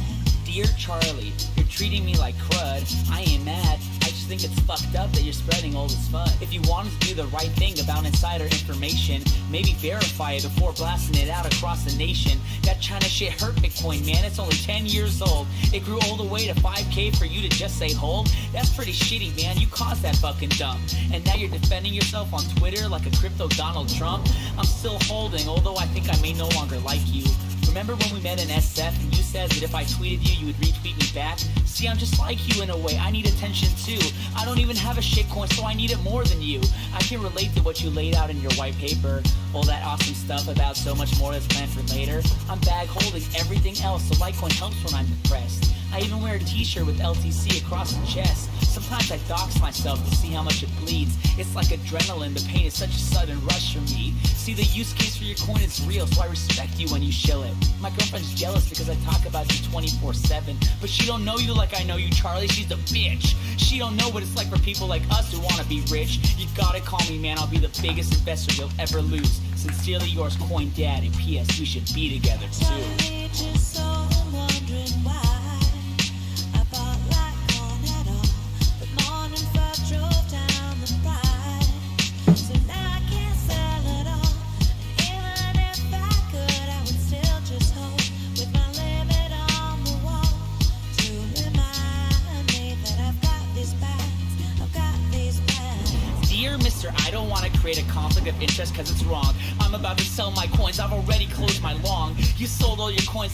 Dear Charlie, you're treating me like crud. I ain't mad. I just think it's fucked up that you're spreading all this FUD. If you wanted to do the right thing about insider information, maybe verify it before blasting it out across the nation. That China shit hurt Bitcoin, man. It's only 10 years old. It grew all the way to 5K for you to just say hold. That's pretty shitty, man. You caused that fucking dump. And now you're defending yourself on Twitter like a crypto Donald Trump. I'm still holding, although I think I may no longer like you. Remember when we met in SF and you said that if I tweeted you, you would retweet me back? See, I'm just like you in a way. I need attention too. I don't even have a shitcoin, so I need it more than you. I can relate to what you laid out in your white paper. All that awesome stuff about so much more that's planned for later. I'm bag holding everything else, so Litecoin helps when I'm depressed. I even wear a t-shirt with LTC across the chest. Sometimes I dox myself to see how much it bleeds. It's like adrenaline, the pain is such a sudden rush for me. See, the use case for your coin is real, so I respect you when you shill it. My girlfriend's jealous because I talk about you 24/7. But she don't know you like I know you, Charlie, she's a bitch. She don't know what it's like for people like us who wanna be rich. You gotta call me, man, I'll be the biggest investor you'll ever lose. Sincerely yours, Coin Dad, and P.S. we should be together too. Just so I'm wondering why I bought like corn at all. The morning fuck drove down the pride. So now I can't sell it all. And even if I could, I would still just hold with my limit on the wall to remind me that I've got these bags. I've got these bags. Dear Mr. I don't want to create a conflict of interest because it's wrong. I'm about to sell my coins, I've already closed my long. You sold all your coins